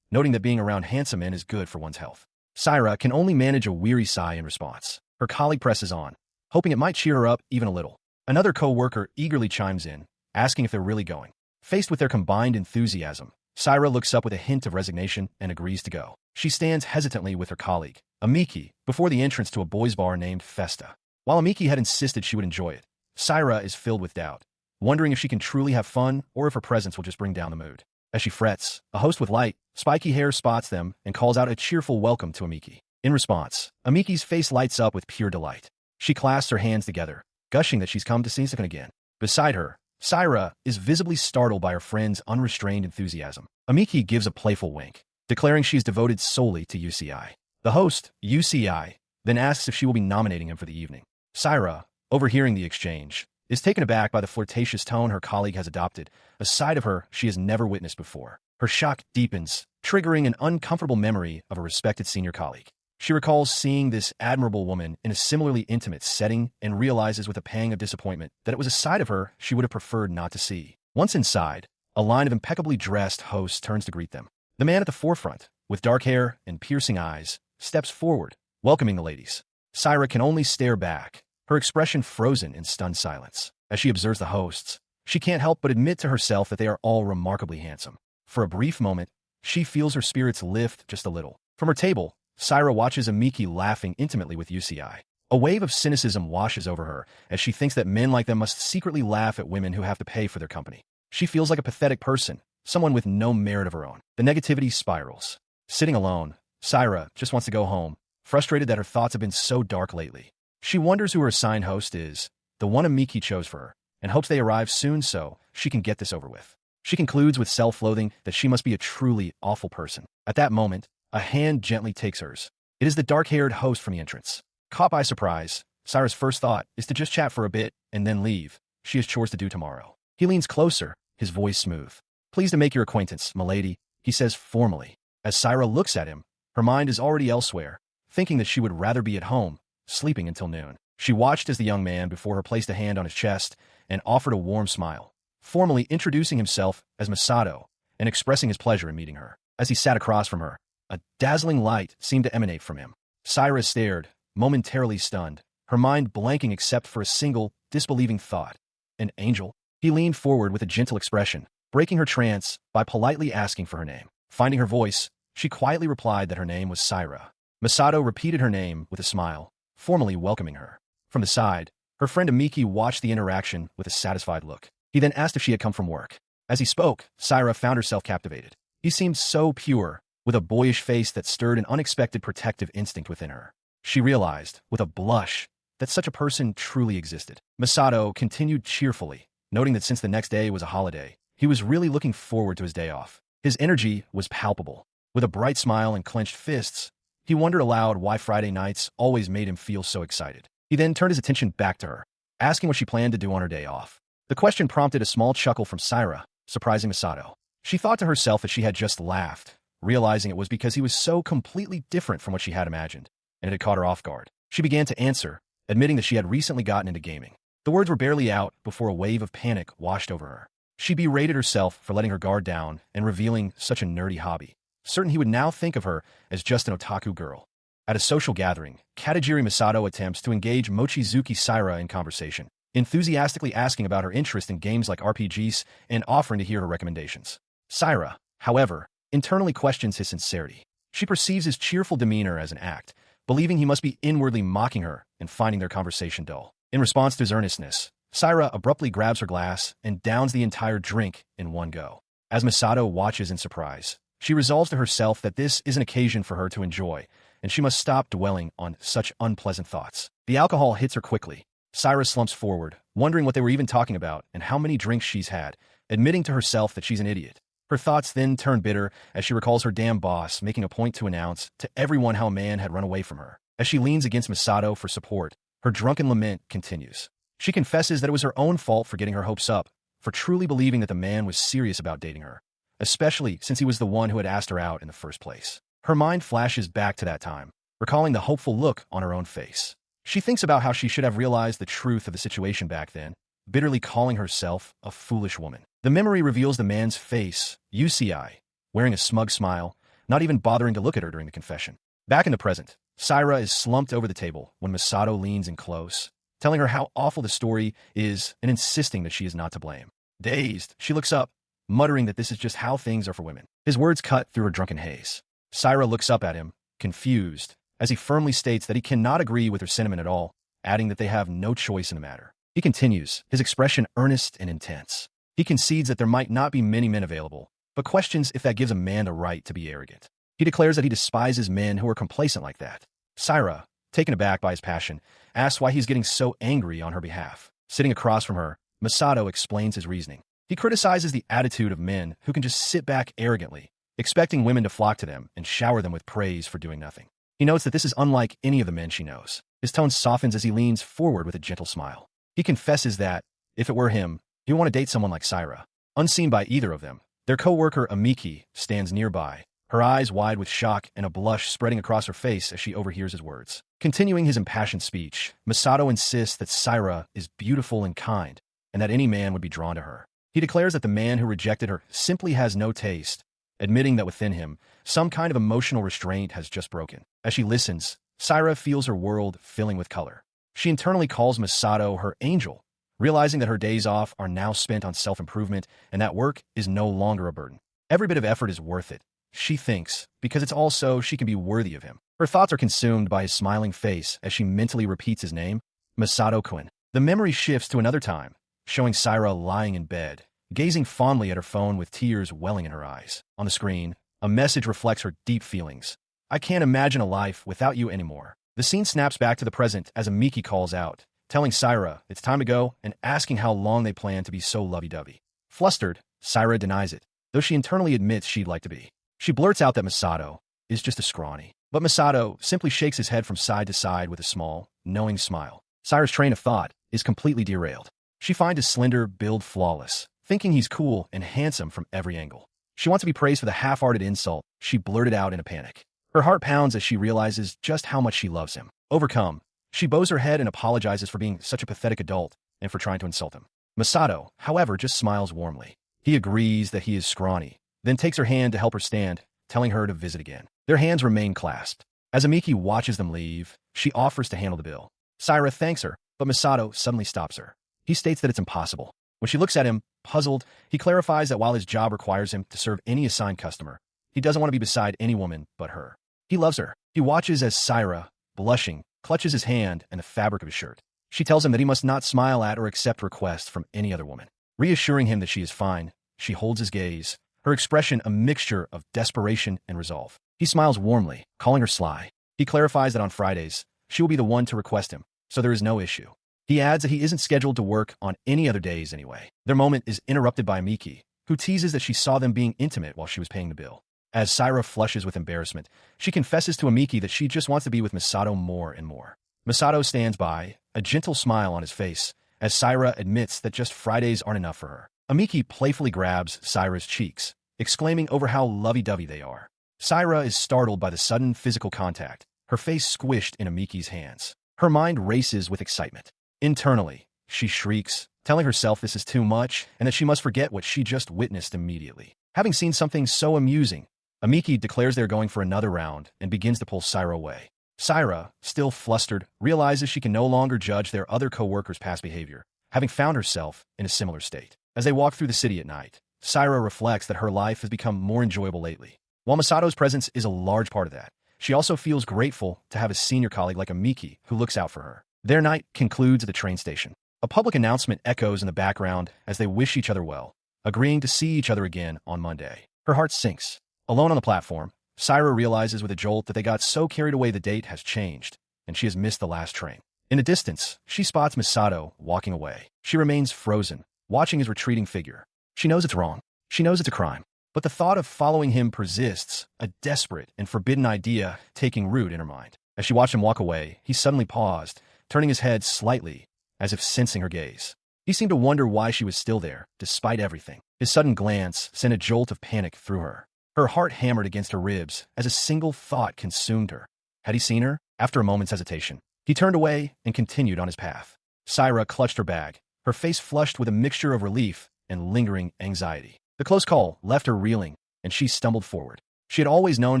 noting that being around handsome men is good for one's health. Saira can only manage a weary sigh in response. Her colleague presses on, hoping it might cheer her up even a little. Another co-worker eagerly chimes in, asking if they're really going. Faced with their combined enthusiasm, Saira looks up with a hint of resignation and agrees to go. She stands hesitantly with her colleague, Amiki, before the entrance to a boys' bar named Festa. While Amiki had insisted she would enjoy it, Saira is filled with doubt, wondering if she can truly have fun or if her presence will just bring down the mood. As she frets, a host with light, spiky hair spots them and calls out a cheerful welcome to Amiki. In response, Amiki's face lights up with pure delight. She clasps her hands together, gushing that she's come to see Sakun again. Beside her, Saira is visibly startled by her friend's unrestrained enthusiasm. Amiki gives a playful wink, declaring she's devoted solely to UCI. The host, UCI, then asks if she will be nominating him for the evening. Saira, overhearing the exchange, is taken aback by the flirtatious tone her colleague has adopted, a side of her she has never witnessed before. Her shock deepens, triggering an uncomfortable memory of a respected senior colleague. She recalls seeing this admirable woman in a similarly intimate setting and realizes with a pang of disappointment that it was a side of her she would have preferred not to see. Once inside, a line of impeccably dressed hosts turns to greet them. The man at the forefront, with dark hair and piercing eyes, steps forward, welcoming the ladies. Syra can only stare back, her expression frozen in stunned silence. As she observes the hosts, she can't help but admit to herself that they are all remarkably handsome. For a brief moment, she feels her spirits lift just a little. From her table, Syra watches Amiki laughing intimately with UCI. A wave of cynicism washes over her as she thinks that men like them must secretly laugh at women who have to pay for their company. She feels like a pathetic person, someone with no merit of her own. The negativity spirals. Sitting alone, Syra just wants to go home, frustrated that her thoughts have been so dark lately. She wonders who her assigned host is, the one Amiki chose for her, and hopes they arrive soon so she can get this over with. She concludes with self-loathing that she must be a truly awful person. At that moment, a hand gently takes hers. It is the dark-haired host from the entrance. Caught by surprise, Syra's first thought is to just chat for a bit and then leave. She has chores to do tomorrow. He leans closer, his voice smooth. "Pleased to make your acquaintance, milady," he says formally. As Syra looks at him, her mind is already elsewhere, thinking that she would rather be at home, sleeping until noon. She watched as the young man before her placed a hand on his chest and offered a warm smile, formally introducing himself as Masato and expressing his pleasure in meeting her. As he sat across from her, a dazzling light seemed to emanate from him. Syra stared, momentarily stunned, her mind blanking except for a single, disbelieving thought. An angel? He leaned forward with a gentle expression, breaking her trance by politely asking for her name. Finding her voice, she quietly replied that her name was Syra. Masato repeated her name with a smile, formally welcoming her. From the side, her friend Amiki watched the interaction with a satisfied look. He then asked if she had come from work. As he spoke, Syra found herself captivated. He seemed so pure, with a boyish face that stirred an unexpected protective instinct within her. She realized, with a blush, that such a person truly existed. Masato continued cheerfully, noting that since the next day was a holiday, he was really looking forward to his day off. His energy was palpable. With a bright smile and clenched fists, he wondered aloud why Friday nights always made him feel so excited. He then turned his attention back to her, asking what she planned to do on her day off. The question prompted a small chuckle from Syra, surprising Masato. She thought to herself that she had just laughed, realizing it was because he was so completely different from what she had imagined, and it had caught her off guard. She began to answer, admitting that she had recently gotten into gaming. The words were barely out before a wave of panic washed over her. She berated herself for letting her guard down and revealing such a nerdy hobby, certain he would now think of her as just an otaku girl. At a social gathering, Katajiri Masato attempts to engage Mochizuki Syra in conversation, enthusiastically asking about her interest in games like RPGs and offering to hear her recommendations. Syra, however, internally questions his sincerity. She perceives his cheerful demeanor as an act, believing he must be inwardly mocking her and finding their conversation dull. In response to his earnestness, Syra abruptly grabs her glass and downs the entire drink in one go. As Masato watches in surprise, she resolves to herself that this is an occasion for her to enjoy, and she must stop dwelling on such unpleasant thoughts. The alcohol hits her quickly. Syra slumps forward, wondering what they were even talking about and how many drinks she's had, admitting to herself that she's an idiot. Her thoughts then turn bitter as she recalls her damn boss making a point to announce to everyone how a man had run away from her. As she leans against Masato for support, her drunken lament continues. She confesses that it was her own fault for getting her hopes up, for truly believing that the man was serious about dating her, especially since he was the one who had asked her out in the first place. Her mind flashes back to that time, recalling the hopeful look on her own face. She thinks about how she should have realized the truth of the situation back then, bitterly calling herself a foolish woman. The memory reveals the man's face, UCI, wearing a smug smile, not even bothering to look at her during the confession. Back in the present, Syra is slumped over the table when Masato leans in close, telling her how awful the story is and insisting that she is not to blame. Dazed, she looks up, muttering that this is just how things are for women. His words cut through her drunken haze. Syra looks up at him, confused, as he firmly states that he cannot agree with her sentiment at all, adding that they have no choice in the matter. He continues, his expression earnest and intense. He concedes that there might not be many men available, but questions if that gives a man the right to be arrogant. He declares that he despises men who are complacent like that. Syra, taken aback by his passion, asks why he's getting so angry on her behalf. Sitting across from her, Masato explains his reasoning. He criticizes the attitude of men who can just sit back arrogantly, expecting women to flock to them and shower them with praise for doing nothing. He notes that this is unlike any of the men she knows. His tone softens as he leans forward with a gentle smile. He confesses that, if it were him, he would want to date someone like Syra. Unseen by either of them, Their co-worker Amiki stands nearby, her eyes wide with shock and a blush spreading across her face as she overhears his words. Continuing his impassioned speech, Masato insists that Saira is beautiful and kind, and that any man would be drawn to her. He declares that the man who rejected her simply has no taste, admitting that within him, some kind of emotional restraint has just broken. As she listens, Saira feels her world filling with color. She internally calls Masato her angel, realizing that her days off are now spent on self-improvement and that work is no longer a burden. Every bit of effort is worth it, she thinks, because it's also she can be worthy of him. Her thoughts are consumed by his smiling face as she mentally repeats his name, Masato-kun. The memory shifts to another time, showing Saira lying in bed, gazing fondly at her phone with tears welling in her eyes. On the screen, a message reflects her deep feelings. I can't imagine a life without you anymore. The scene snaps back to the present as Amiki calls out, telling Saira it's time to go and asking how long they plan to be so lovey-dovey. Flustered, Saira denies it, though she internally admits she'd like to be. She blurts out that Masato is just a scrawny. But Masato simply shakes his head from side to side with a small, knowing smile. Saira's train of thought is completely derailed. She finds his slender build flawless, thinking he's cool and handsome from every angle. She wants to be praised for the half-hearted insult she blurted out in a panic. Her heart pounds as she realizes just how much she loves him. Overcome, she bows her head and apologizes for being such a pathetic adult and for trying to insult him. Masato, however, just smiles warmly. He agrees that he is scrawny, then takes her hand to help her stand, telling her to visit again. Their hands remain clasped. As Amiki watches them leave, she offers to handle the bill. Saira thanks her, but Masato suddenly stops her. He states that it's impossible. When she looks at him, puzzled, he clarifies that while his job requires him to serve any assigned customer, he doesn't want to be beside any woman but her. He loves her. He watches as Saira, blushing, clutches his hand and the fabric of his shirt. She tells him that he must not smile at or accept requests from any other woman. Reassuring him that she is fine, she holds his gaze, her expression a mixture of desperation and resolve. He smiles warmly, calling her sly. He clarifies that on Fridays, she will be the one to request him, so there is no issue. He adds that he isn't scheduled to work on any other days anyway. Their moment is interrupted by Miki, who teases that she saw them being intimate while she was paying the bill. As Saira flushes with embarrassment, she confesses to Amiki that she just wants to be with Masato more and more. Masato stands by, a gentle smile on his face, as Saira admits that just Fridays aren't enough for her. Amiki playfully grabs Saira's cheeks, exclaiming over how lovey-dovey they are. Saira is startled by the sudden physical contact, her face squished in Amiki's hands. Her mind races with excitement. Internally, she shrieks, telling herself this is too much and that she must forget what she just witnessed immediately. Having seen something so amusing, Amiki declares they're going for another round and begins to pull Saira away. Saira, still flustered, realizes she can no longer judge their other co-workers' past behavior, having found herself in a similar state. As they walk through the city at night, Saira reflects that her life has become more enjoyable lately. While Masato's presence is a large part of that, she also feels grateful to have a senior colleague like Amiki who looks out for her. Their night concludes at the train station. A public announcement echoes in the background as they wish each other well, agreeing to see each other again on Monday. Her heart sinks. Alone on the platform, Saira realizes with a jolt that they got so carried away the date has changed, and she has missed the last train. In the distance, she spots Masato walking away. She remains frozen, watching his retreating figure. She knows it's wrong. She knows it's a crime. But the thought of following him persists, a desperate and forbidden idea taking root in her mind. As she watched him walk away, he suddenly paused, turning his head slightly, as if sensing her gaze. He seemed to wonder why she was still there, despite everything. His sudden glance sent a jolt of panic through her. Her heart hammered against her ribs as a single thought consumed her. Had he seen her? After a moment's hesitation, he turned away and continued on his path. Saira clutched her bag, her face flushed with a mixture of relief and lingering anxiety. The close call left her reeling, and she stumbled forward. She had always known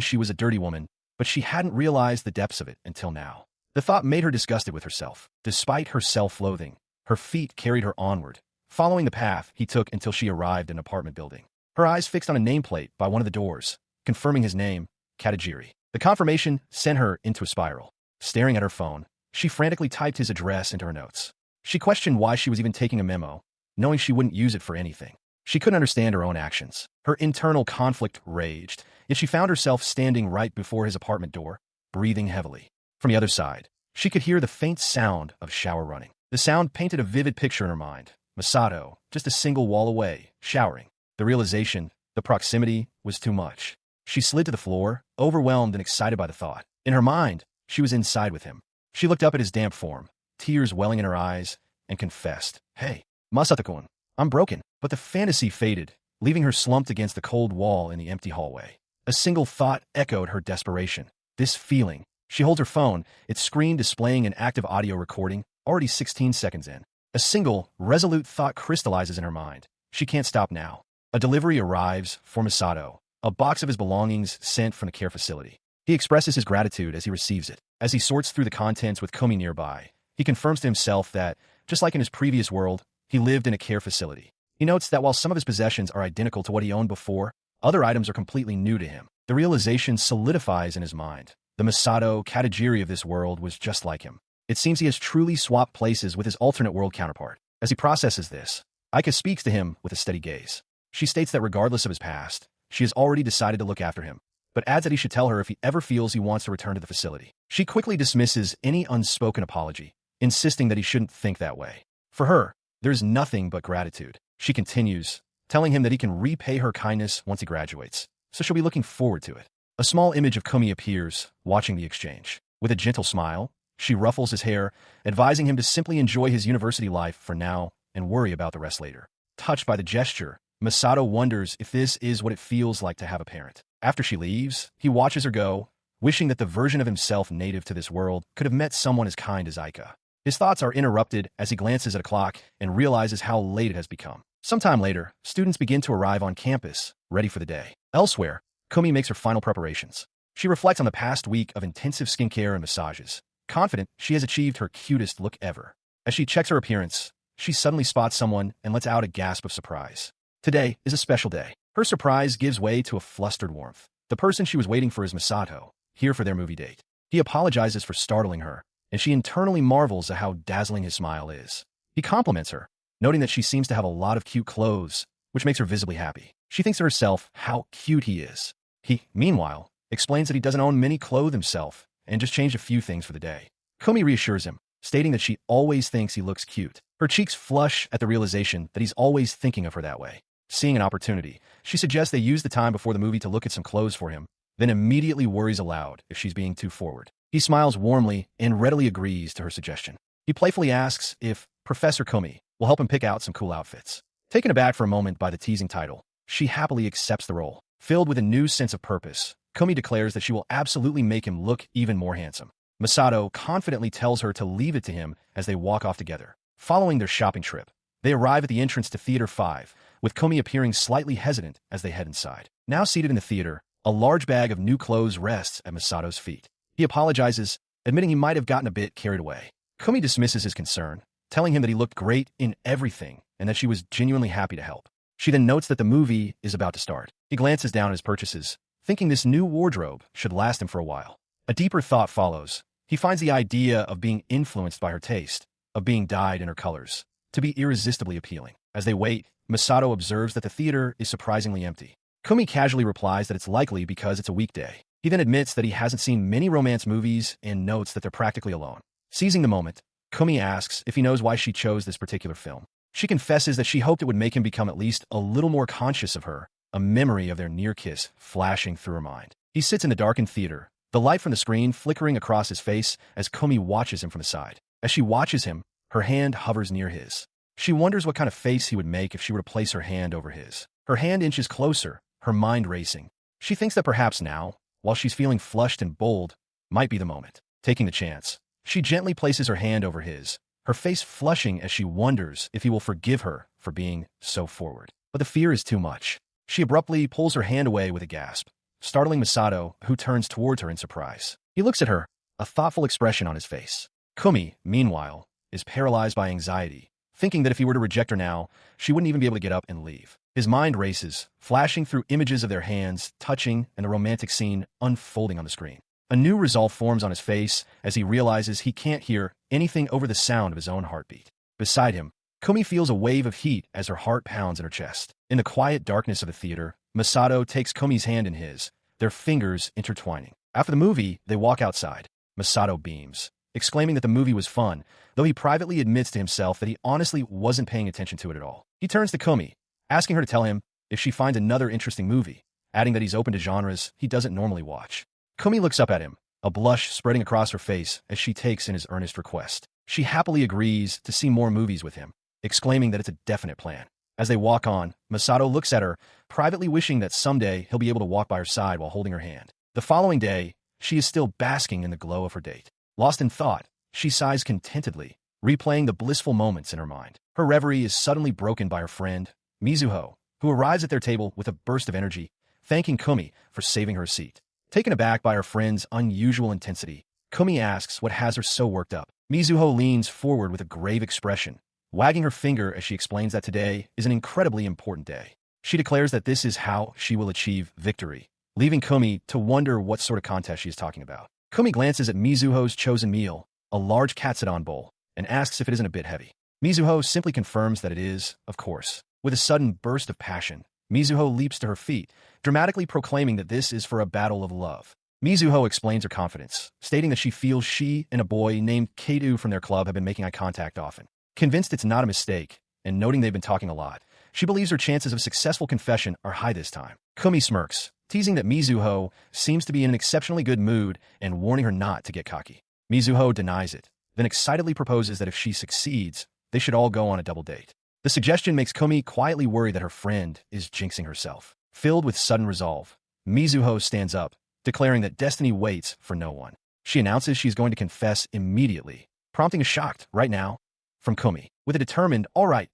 she was a dirty woman, but she hadn't realized the depths of it until now. The thought made her disgusted with herself. Despite her self-loathing, her feet carried her onward, following the path he took until she arrived in an apartment building. Her eyes fixed on a nameplate by one of the doors, confirming his name, Katajiri. The confirmation sent her into a spiral. Staring at her phone, she frantically typed his address into her notes. She questioned why she was even taking a memo, knowing she wouldn't use it for anything. She couldn't understand her own actions. Her internal conflict raged, yet she found herself standing right before his apartment door, breathing heavily. From the other side, she could hear the faint sound of shower running. The sound painted a vivid picture in her mind. Masato, just a single wall away, showering. The realization, the proximity, was too much. She slid to the floor, overwhelmed and excited by the thought. In her mind, she was inside with him. She looked up at his damp form, tears welling in her eyes, and confessed, "Hey, Masato-kun, I'm broken." But the fantasy faded, leaving her slumped against the cold wall in the empty hallway. A single thought echoed her desperation. This feeling. She holds her phone, its screen displaying an active audio recording, already 16 seconds in. A single, resolute thought crystallizes in her mind. She can't stop now. A delivery arrives for Masato, a box of his belongings sent from the care facility. He expresses his gratitude as he receives it. As he sorts through the contents with Komi nearby, he confirms to himself that, just like in his previous world, he lived in a care facility. He notes that while some of his possessions are identical to what he owned before, other items are completely new to him. The realization solidifies in his mind. The Masato Katajiri of this world was just like him. It seems he has truly swapped places with his alternate world counterpart. As he processes this, Aika speaks to him with a steady gaze. She states that regardless of his past, she has already decided to look after him, but adds that he should tell her if he ever feels he wants to return to the facility. She quickly dismisses any unspoken apology, insisting that he shouldn't think that way. For her, there is nothing but gratitude. She continues, telling him that he can repay her kindness once he graduates, so she'll be looking forward to it. A small image of Komi appears, watching the exchange. With a gentle smile, she ruffles his hair, advising him to simply enjoy his university life for now and worry about the rest later. Touched by the gesture, Masato wonders if this is what it feels like to have a parent. After she leaves, he watches her go, wishing that the version of himself native to this world could have met someone as kind as Aika. His thoughts are interrupted as he glances at a clock and realizes how late it has become. Sometime later, students begin to arrive on campus, ready for the day. Elsewhere, Komi makes her final preparations. She reflects on the past week of intensive skincare and massages, confident she has achieved her cutest look ever. As she checks her appearance, she suddenly spots someone and lets out a gasp of surprise. Today is a special day. Her surprise gives way to a flustered warmth. The person she was waiting for is Masato, here for their movie date. He apologizes for startling her, and she internally marvels at how dazzling his smile is. He compliments her, noting that she seems to have a lot of cute clothes, which makes her visibly happy. She thinks to herself how cute he is. He, meanwhile, explains that he doesn't own many clothes himself and just changed a few things for the day. Komi reassures him, stating that she always thinks he looks cute. Her cheeks flush at the realization that he's always thinking of her that way. Seeing an opportunity, she suggests they use the time before the movie to look at some clothes for him, then immediately worries aloud if she's being too forward. He smiles warmly and readily agrees to her suggestion. He playfully asks if Professor Komi will help him pick out some cool outfits. Taken aback for a moment by the teasing title, she happily accepts the role. Filled with a new sense of purpose, Komi declares that she will absolutely make him look even more handsome. Masato confidently tells her to leave it to him as they walk off together. Following their shopping trip, they arrive at the entrance to Theater 5, with Komi appearing slightly hesitant as they head inside. Now seated in the theater, a large bag of new clothes rests at Masato's feet. He apologizes, admitting he might have gotten a bit carried away. Komi dismisses his concern, telling him that he looked great in everything and that she was genuinely happy to help. She then notes that the movie is about to start. He glances down at his purchases, thinking this new wardrobe should last him for a while. A deeper thought follows. He finds the idea of being influenced by her taste, of being dyed in her colors, to be irresistibly appealing. As they wait, Masato observes that the theater is surprisingly empty. Komi casually replies that it's likely because it's a weekday. He then admits that he hasn't seen many romance movies and notes that they're practically alone. Seizing the moment, Komi asks if he knows why she chose this particular film. She confesses that she hoped it would make him become at least a little more conscious of her, a memory of their near kiss flashing through her mind. He sits in the darkened theater, the light from the screen flickering across his face as Komi watches him from the side. As she watches him, her hand hovers near his. She wonders what kind of face he would make if she were to place her hand over his. Her hand inches closer, her mind racing. She thinks that perhaps now, while she's feeling flushed and bold, might be the moment. Taking the chance, she gently places her hand over his, her face flushing as she wonders if he will forgive her for being so forward. But the fear is too much. She abruptly pulls her hand away with a gasp, startling Masato, who turns towards her in surprise. He looks at her, a thoughtful expression on his face. Komi, meanwhile, is paralyzed by anxiety, thinking that if he were to reject her now, she wouldn't even be able to get up and leave. His mind races, flashing through images of their hands touching and the romantic scene unfolding on the screen. A new resolve forms on his face as he realizes he can't hear anything over the sound of his own heartbeat. Beside him, Komi feels a wave of heat as her heart pounds in her chest. In the quiet darkness of the theater, Masato takes Komi's hand in his, their fingers intertwining. After the movie, they walk outside. Masato beams, exclaiming that the movie was fun, though he privately admits to himself that he honestly wasn't paying attention to it at all. He turns to Komi, asking her to tell him if she finds another interesting movie, adding that he's open to genres he doesn't normally watch. Komi looks up at him, a blush spreading across her face as she takes in his earnest request. She happily agrees to see more movies with him, exclaiming that it's a definite plan. As they walk on, Masato looks at her, privately wishing that someday he'll be able to walk by her side while holding her hand. The following day, she is still basking in the glow of her date. Lost in thought, she sighs contentedly, replaying the blissful moments in her mind. Her reverie is suddenly broken by her friend, Mizuho, who arrives at their table with a burst of energy, thanking Kumi for saving her seat. Taken aback by her friend's unusual intensity, Kumi asks what has her so worked up. Mizuho leans forward with a grave expression, wagging her finger as she explains that today is an incredibly important day. She declares that this is how she will achieve victory, leaving Kumi to wonder what sort of contest she is talking about. Kumi glances at Mizuho's chosen meal, a large katsudon bowl, and asks if it isn't a bit heavy. Mizuho simply confirms that it is, of course. With a sudden burst of passion, Mizuho leaps to her feet, dramatically proclaiming that this is for a battle of love. Mizuho explains her confidence, stating that she feels she and a boy named Keidu from their club have been making eye contact often. Convinced it's not a mistake, and noting they've been talking a lot, she believes her chances of successful confession are high this time. Kumi smirks, teasing that Mizuho seems to be in an exceptionally good mood and warning her not to get cocky. Mizuho denies it, then excitedly proposes that if she succeeds, they should all go on a double date. The suggestion makes Kumi quietly worry that her friend is jinxing herself. Filled with sudden resolve, Mizuho stands up, declaring that destiny waits for no one. She announces she's going to confess immediately, prompting a shocked, "Right now?" from Kumi. With a determined, "All right,"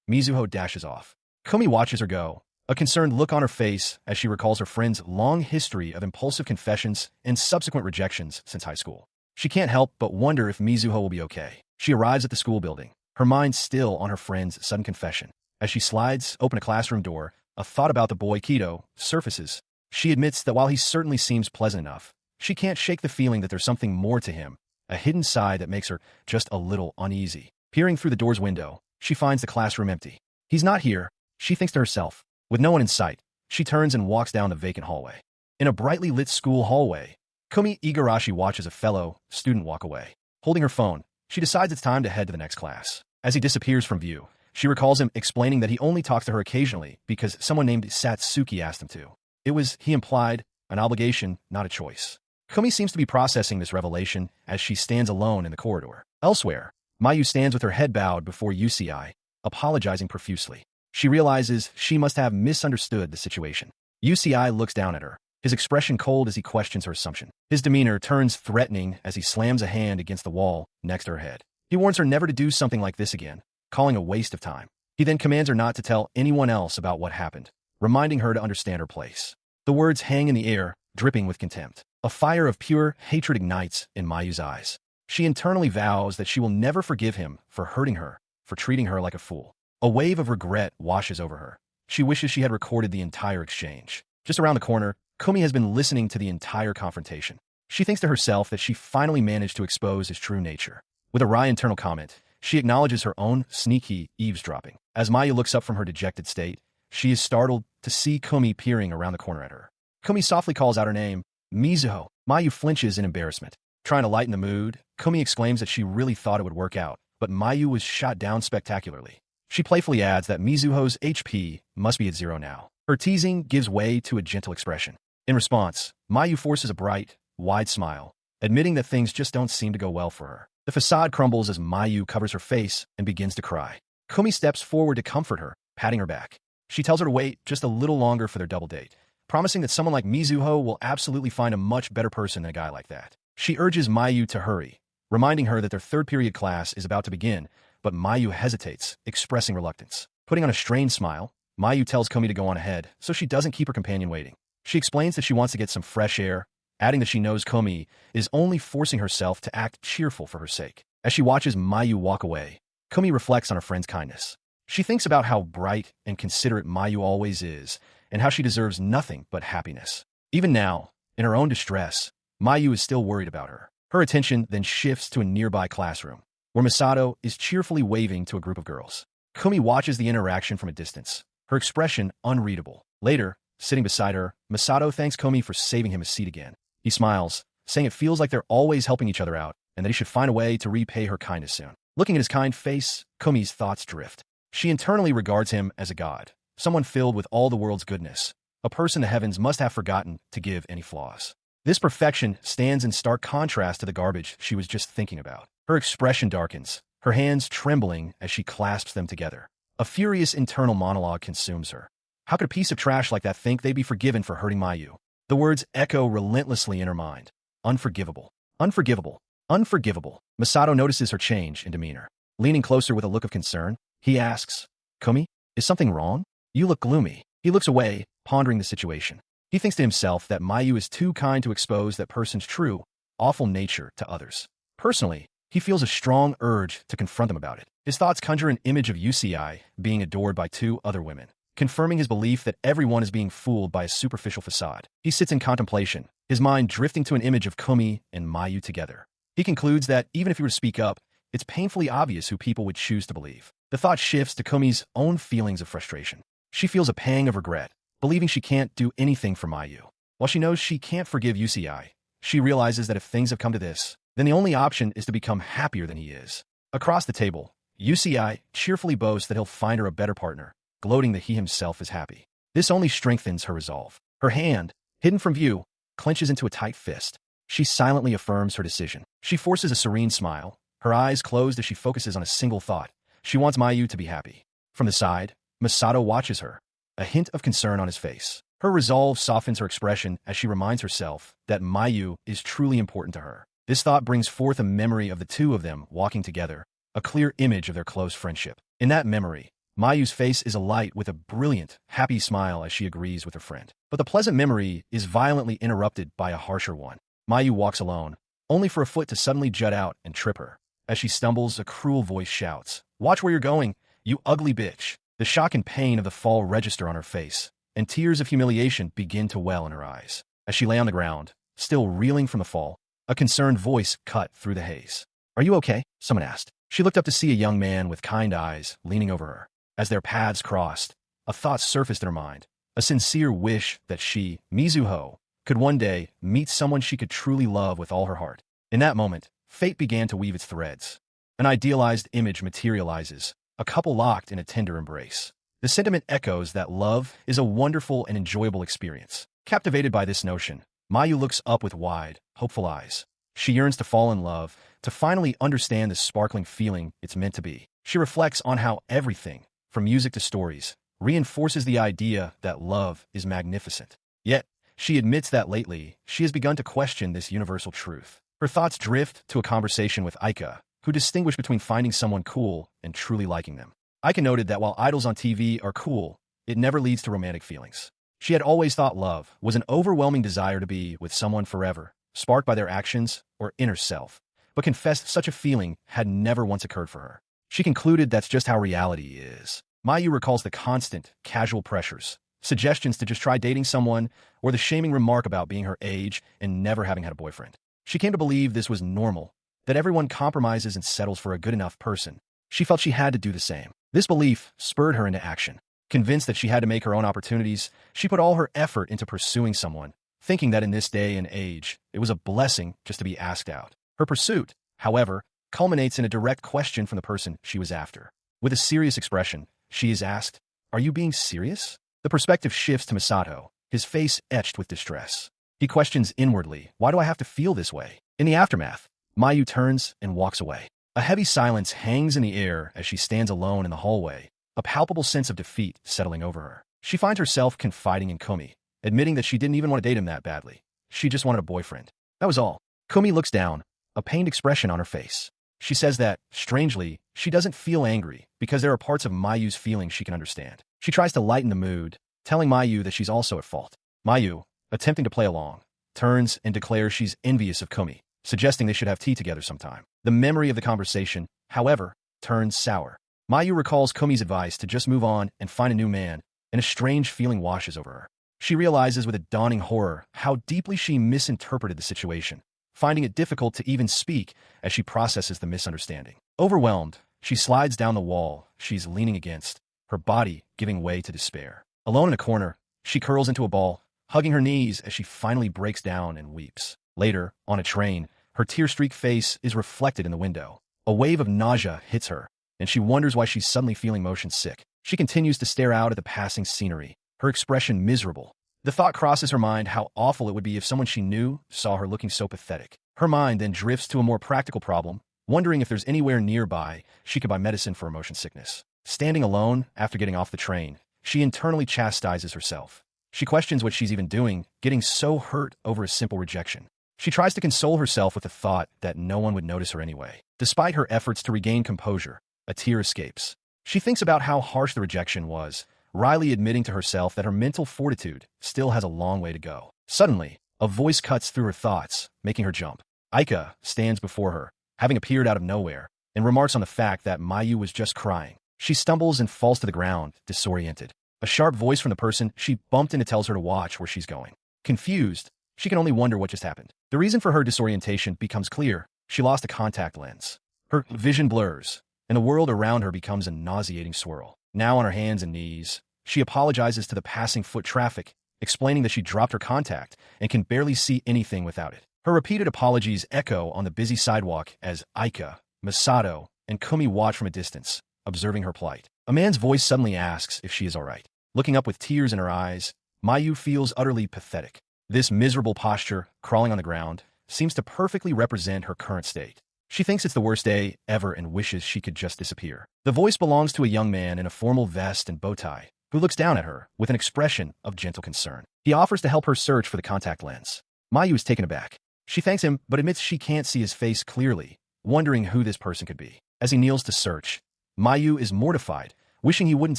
Mizuho dashes off. Kumi watches her go, a concerned look on her face as she recalls her friend's long history of impulsive confessions and subsequent rejections since high school. She can't help but wonder if Mizuho will be okay. She arrives at the school building, her mind still on her friend's sudden confession. As she slides open a classroom door, a thought about the boy Kido surfaces. She admits that while he certainly seems pleasant enough, she can't shake the feeling that there's something more to him, a hidden side that makes her just a little uneasy. Peering through the door's window, she finds the classroom empty. He's not here, she thinks to herself. With no one in sight, she turns and walks down the vacant hallway. In a brightly lit school hallway, Kumi Igarashi watches a fellow student walk away. Holding her phone, she decides it's time to head to the next class. As he disappears from view, she recalls him explaining that he only talks to her occasionally because someone named Satsuki asked him to. It was, he implied, an obligation, not a choice. Kumi seems to be processing this revelation as she stands alone in the corridor. Elsewhere, Mayu stands with her head bowed before UCI, apologizing profusely. She realizes she must have misunderstood the situation. UCI looks down at her, his expression cold as he questions her assumption. His demeanor turns threatening as he slams a hand against the wall next to her head. He warns her never to do something like this again, calling a waste of time. He then commands her not to tell anyone else about what happened, reminding her to understand her place. The words hang in the air, dripping with contempt. A fire of pure hatred ignites in Mayu's eyes. She internally vows that she will never forgive him for hurting her, for treating her like a fool. A wave of regret washes over her. She wishes she had recorded the entire exchange. Just around the corner, Kumi has been listening to the entire confrontation. She thinks to herself that she finally managed to expose his true nature. With a wry internal comment, she acknowledges her own sneaky eavesdropping. As Mayu looks up from her dejected state, she is startled to see Kumi peering around the corner at her. Kumi softly calls out her name, Mizuho. Mayu flinches in embarrassment. Trying to lighten the mood, Kumi exclaims that she really thought it would work out, but Mayu was shot down spectacularly. She playfully adds that Mizuho's HP must be at 0 now. Her teasing gives way to a gentle expression. In response, Mayu forces a bright, wide smile, admitting that things just don't seem to go well for her. The facade crumbles as Mayu covers her face and begins to cry. Kumi steps forward to comfort her, patting her back. She tells her to wait just a little longer for their double date, promising that someone like Mizuho will absolutely find a much better person than a guy like that. She urges Mayu to hurry, reminding her that their third period class is about to begin, but Mayu hesitates, expressing reluctance. Putting on a strained smile, Mayu tells Kumi to go on ahead so she doesn't keep her companion waiting. She explains that she wants to get some fresh air, adding that she knows Kumi is only forcing herself to act cheerful for her sake. As she watches Mayu walk away, Kumi reflects on her friend's kindness. She thinks about how bright and considerate Mayu always is, and how she deserves nothing but happiness. Even now, in her own distress, Mayu is still worried about her. Her attention then shifts to a nearby classroom, where Masato is cheerfully waving to a group of girls. Kumi watches the interaction from a distance, her expression unreadable. Later, sitting beside her, Masato thanks Kumi for saving him a seat again. He smiles, saying it feels like they're always helping each other out, and that he should find a way to repay her kindness soon. Looking at his kind face, Kumi's thoughts drift. She internally regards him as a god, someone filled with all the world's goodness, a person the heavens must have forgotten to give any flaws. This perfection stands in stark contrast to the garbage she was just thinking about. Her expression darkens, her hands trembling as she clasps them together. A furious internal monologue consumes her. How could a piece of trash like that think they'd be forgiven for hurting Mayu? The words echo relentlessly in her mind. Unforgivable. Unforgivable. Unforgivable. Masato notices her change in demeanor. Leaning closer with a look of concern, he asks, Kumi, is something wrong? You look gloomy. He looks away, pondering the situation. He thinks to himself that Mayu is too kind to expose that person's true, awful nature to others. Personally, he feels a strong urge to confront them about it. His thoughts conjure an image of UCI being adored by two other women, confirming his belief that everyone is being fooled by a superficial facade. He sits in contemplation, his mind drifting to an image of Kumi and Mayu together. He concludes that even if he were to speak up, it's painfully obvious who people would choose to believe. The thought shifts to Kumi's own feelings of frustration. She feels a pang of regret, believing she can't do anything for Mayu. While she knows she can't forgive UCI, she realizes that if things have come to this, then the only option is to become happier than he is. Across the table, UCI cheerfully boasts that he'll find her a better partner, gloating that he himself is happy. This only strengthens her resolve. Her hand, hidden from view, clenches into a tight fist. She silently affirms her decision. She forces a serene smile, her eyes closed as she focuses on a single thought. She wants Mayu to be happy. From the side, Masato watches her, a hint of concern on his face. Her resolve softens her expression as she reminds herself that Mayu is truly important to her. This thought brings forth a memory of the two of them walking together, a clear image of their close friendship. In that memory, Mayu's face is alight with a brilliant, happy smile as she agrees with her friend. But the pleasant memory is violently interrupted by a harsher one. Mayu walks alone, only for a foot to suddenly jut out and trip her. As she stumbles, a cruel voice shouts, "Watch where you're going, you ugly bitch." The shock and pain of the fall register on her face, and tears of humiliation begin to well in her eyes. As she lay on the ground, still reeling from the fall, a concerned voice cut through the haze. "Are you okay?" someone asked. She looked up to see a young man with kind eyes leaning over her. As their paths crossed, a thought surfaced in her mind, a sincere wish that she, Mizuho, could one day meet someone she could truly love with all her heart. In that moment, fate began to weave its threads. An idealized image materializes, a couple locked in a tender embrace. The sentiment echoes that love is a wonderful and enjoyable experience. Captivated by this notion, Mayu looks up with wide, hopeful eyes. She yearns to fall in love, to finally understand the sparkling feeling it's meant to be. She reflects on how everything, from music to stories, reinforces the idea that love is magnificent. Yet, she admits that lately, she has begun to question this universal truth. Her thoughts drift to a conversation with Aika, who distinguished between finding someone cool and truly liking them. Aika noted that while idols on TV are cool, it never leads to romantic feelings. She had always thought love was an overwhelming desire to be with someone forever, sparked by their actions or inner self, but confessed such a feeling had never once occurred for her. She concluded that's just how reality is. Mayu recalls the constant, casual pressures, suggestions to just try dating someone, or the shaming remark about being her age and never having had a boyfriend. She came to believe this was normal, that everyone compromises and settles for a good enough person. She felt she had to do the same. This belief spurred her into action. Convinced that she had to make her own opportunities, she put all her effort into pursuing someone, thinking that in this day and age, it was a blessing just to be asked out. Her pursuit, however, culminates in a direct question from the person she was after. With a serious expression, she is asked, "Are you being serious?" The perspective shifts to Masato, his face etched with distress. He questions inwardly, "Why do I have to feel this way?" In the aftermath, Mayu turns and walks away. A heavy silence hangs in the air as she stands alone in the hallway, a palpable sense of defeat settling over her. She finds herself confiding in Kumi, admitting that she didn't even want to date him that badly. She just wanted a boyfriend. That was all. Kumi looks down, a pained expression on her face. She says that, strangely, she doesn't feel angry because there are parts of Mayu's feelings she can understand. She tries to lighten the mood, telling Mayu that she's also at fault. Mayu, attempting to play along, turns and declares she's envious of Kumi, suggesting they should have tea together sometime. The memory of the conversation, however, turns sour. Mayu recalls Kumi's advice to just move on and find a new man, and a strange feeling washes over her. She realizes with a dawning horror how deeply she misinterpreted the situation, finding it difficult to even speak as she processes the misunderstanding. Overwhelmed, she slides down the wall she's leaning against, her body giving way to despair. Alone in a corner, she curls into a ball, hugging her knees as she finally breaks down and weeps. Later, on a train, her tear-streaked face is reflected in the window. A wave of nausea hits her, and she wonders why she's suddenly feeling motion sick. She continues to stare out at the passing scenery, her expression miserable. The thought crosses her mind how awful it would be if someone she knew saw her looking so pathetic. Her mind then drifts to a more practical problem, wondering if there's anywhere nearby she could buy medicine for her motion sickness. Standing alone after getting off the train, she internally chastises herself. She questions what she's even doing, getting so hurt over a simple rejection. She tries to console herself with the thought that no one would notice her anyway. Despite her efforts to regain composure, a tear escapes. She thinks about how harsh the rejection was, wryly admitting to herself that her mental fortitude still has a long way to go. Suddenly, a voice cuts through her thoughts, making her jump. Aika stands before her, having appeared out of nowhere, and remarks on the fact that Mayu was just crying. She stumbles and falls to the ground, disoriented. A sharp voice from the person she bumped into tells her to watch where she's going. Confused, she can only wonder what just happened. The reason for her disorientation becomes clear. She lost a contact lens. Her vision blurs, and the world around her becomes a nauseating swirl. Now on her hands and knees, she apologizes to the passing foot traffic, explaining that she dropped her contact and can barely see anything without it. Her repeated apologies echo on the busy sidewalk as Aika, Masato, and Kumi watch from a distance, observing her plight. A man's voice suddenly asks if she is all right. Looking up with tears in her eyes, Mayu feels utterly pathetic. This miserable posture, crawling on the ground, seems to perfectly represent her current state. She thinks it's the worst day ever and wishes she could just disappear. The voice belongs to a young man in a formal vest and bow tie, who looks down at her with an expression of gentle concern. He offers to help her search for the contact lens. Mayu is taken aback. She thanks him, but admits she can't see his face clearly, wondering who this person could be. As he kneels to search, Mayu is mortified, wishing he wouldn't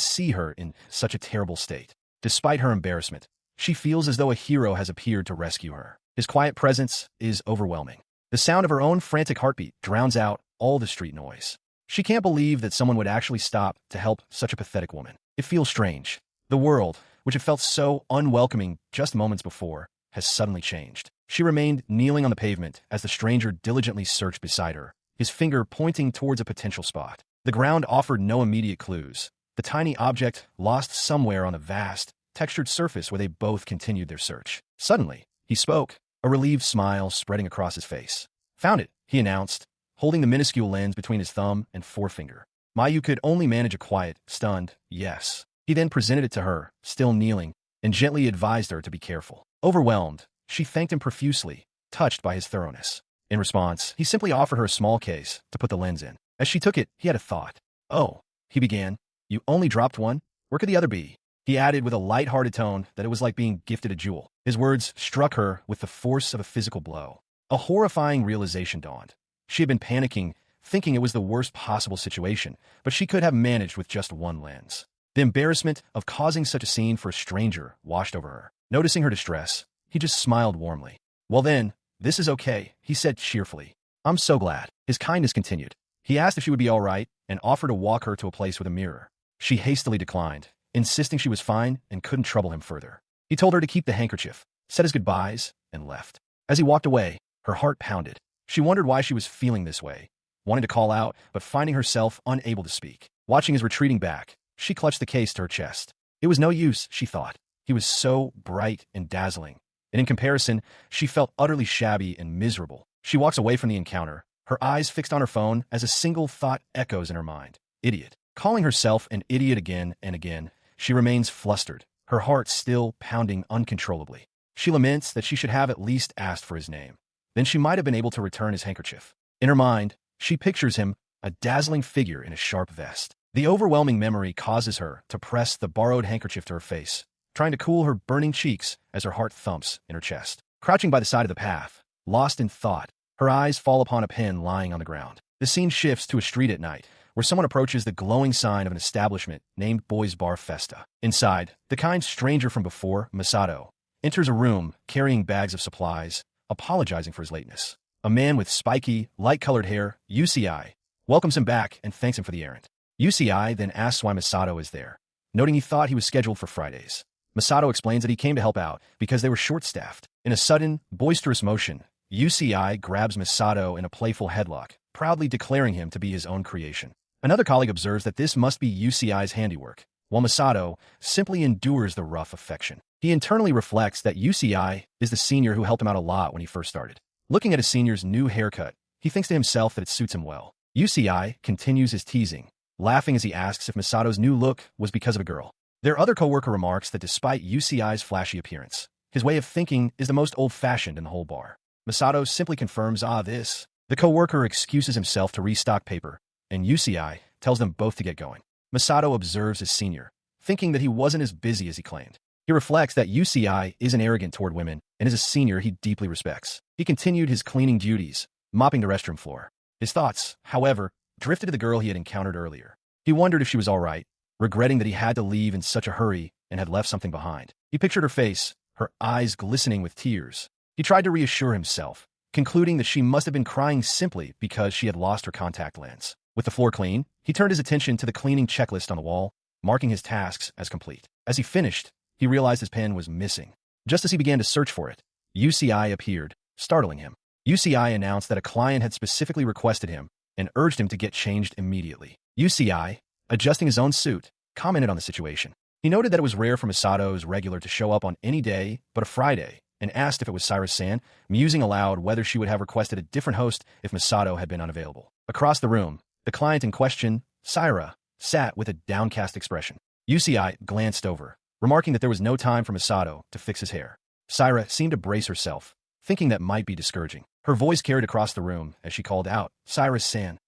see her in such a terrible state. Despite her embarrassment, she feels as though a hero has appeared to rescue her. His quiet presence is overwhelming. The sound of her own frantic heartbeat drowns out all the street noise. She can't believe that someone would actually stop to help such a pathetic woman. It feels strange. The world, which had felt so unwelcoming just moments before, has suddenly changed. She remained kneeling on the pavement as the stranger diligently searched beside her, his finger pointing towards a potential spot. The ground offered no immediate clues. The tiny object lost somewhere on a vast, textured surface where they both continued their search. Suddenly, he spoke, a relieved smile spreading across his face. "Found it," he announced, holding the minuscule lens between his thumb and forefinger. Mayu could only manage a quiet, stunned yes. He then presented it to her, still kneeling, and gently advised her to be careful. Overwhelmed, she thanked him profusely, touched by his thoroughness. In response, he simply offered her a small case to put the lens in. As she took it, he had a thought. "Oh," he began, "you only dropped one? Where could the other be?" He added with a light-hearted tone that it was like being gifted a jewel. His words struck her with the force of a physical blow. A horrifying realization dawned. She had been panicking, thinking it was the worst possible situation, but she could have managed with just one lens. The embarrassment of causing such a scene for a stranger washed over her. Noticing her distress, he just smiled warmly. "Well then, this is okay," he said cheerfully. "I'm so glad." His kindness continued. He asked if she would be all right and offered to walk her to a place with a mirror. She hastily declined, insisting she was fine and couldn't trouble him further. He told her to keep the handkerchief, said his goodbyes, and left. As he walked away, her heart pounded. She wondered why she was feeling this way, wanting to call out, but finding herself unable to speak. Watching his retreating back, she clutched the case to her chest. It was no use, she thought. He was so bright and dazzling, and in comparison, she felt utterly shabby and miserable. She walks away from the encounter, her eyes fixed on her phone as a single thought echoes in her mind. Idiot. Calling herself an idiot again and again, she remains flustered, her heart still pounding uncontrollably. She laments that she should have at least asked for his name. Then she might have been able to return his handkerchief. In her mind, she pictures him, a dazzling figure in a sharp vest. The overwhelming memory causes her to press the borrowed handkerchief to her face, trying to cool her burning cheeks as her heart thumps in her chest. Crouching by the side of the path, lost in thought, her eyes fall upon a pen lying on the ground. The scene shifts to a street at night, where someone approaches the glowing sign of an establishment named Boys Bar Festa. Inside, the kind stranger from before, Masato, enters a room carrying bags of supplies, apologizing for his lateness. A man with spiky, light-colored hair, UCI, welcomes him back and thanks him for the errand. UCI then asks why Masato is there, noting he thought he was scheduled for Fridays. Masato explains that he came to help out because they were short-staffed. In a sudden, boisterous motion, UCI grabs Masato in a playful headlock, proudly declaring him to be his own creation. Another colleague observes that this must be UCI's handiwork, while Masato simply endures the rough affection. He internally reflects that UCI is the senior who helped him out a lot when he first started. Looking at his senior's new haircut, he thinks to himself that it suits him well. UCI continues his teasing, laughing as he asks if Masato's new look was because of a girl. Their other coworker remarks that despite UCI's flashy appearance, his way of thinking is the most old-fashioned in the whole bar. Masato simply confirms, this. The coworker excuses himself to restock paper, and UCI tells them both to get going. Masato observes his senior, thinking that he wasn't as busy as he claimed. He reflects that UCI isn't arrogant toward women and is a senior he deeply respects. He continued his cleaning duties, mopping the restroom floor. His thoughts, however, drifted to the girl he had encountered earlier. He wondered if she was all right, regretting that he had to leave in such a hurry and had left something behind. He pictured her face, her eyes glistening with tears. He tried to reassure himself, concluding that she must have been crying simply because she had lost her contact lens. With the floor clean, he turned his attention to the cleaning checklist on the wall, marking his tasks as complete. As he finished, he realized his pen was missing. Just as he began to search for it, UCI appeared, startling him. UCI announced that a client had specifically requested him and urged him to get changed immediately. UCI, adjusting his own suit, commented on the situation. He noted that it was rare for Misato's regular to show up on any day but a Friday, and asked if it was Cyrus-san, musing aloud whether she would have requested a different host if Misato had been unavailable. Across the room, the client in question, Syra, sat with a downcast expression. UCI glanced over, remarking that there was no time for Misato to fix his hair. Syra seemed to brace herself, thinking that might be discouraging. Her voice carried across the room as she called out, Cyrus-san.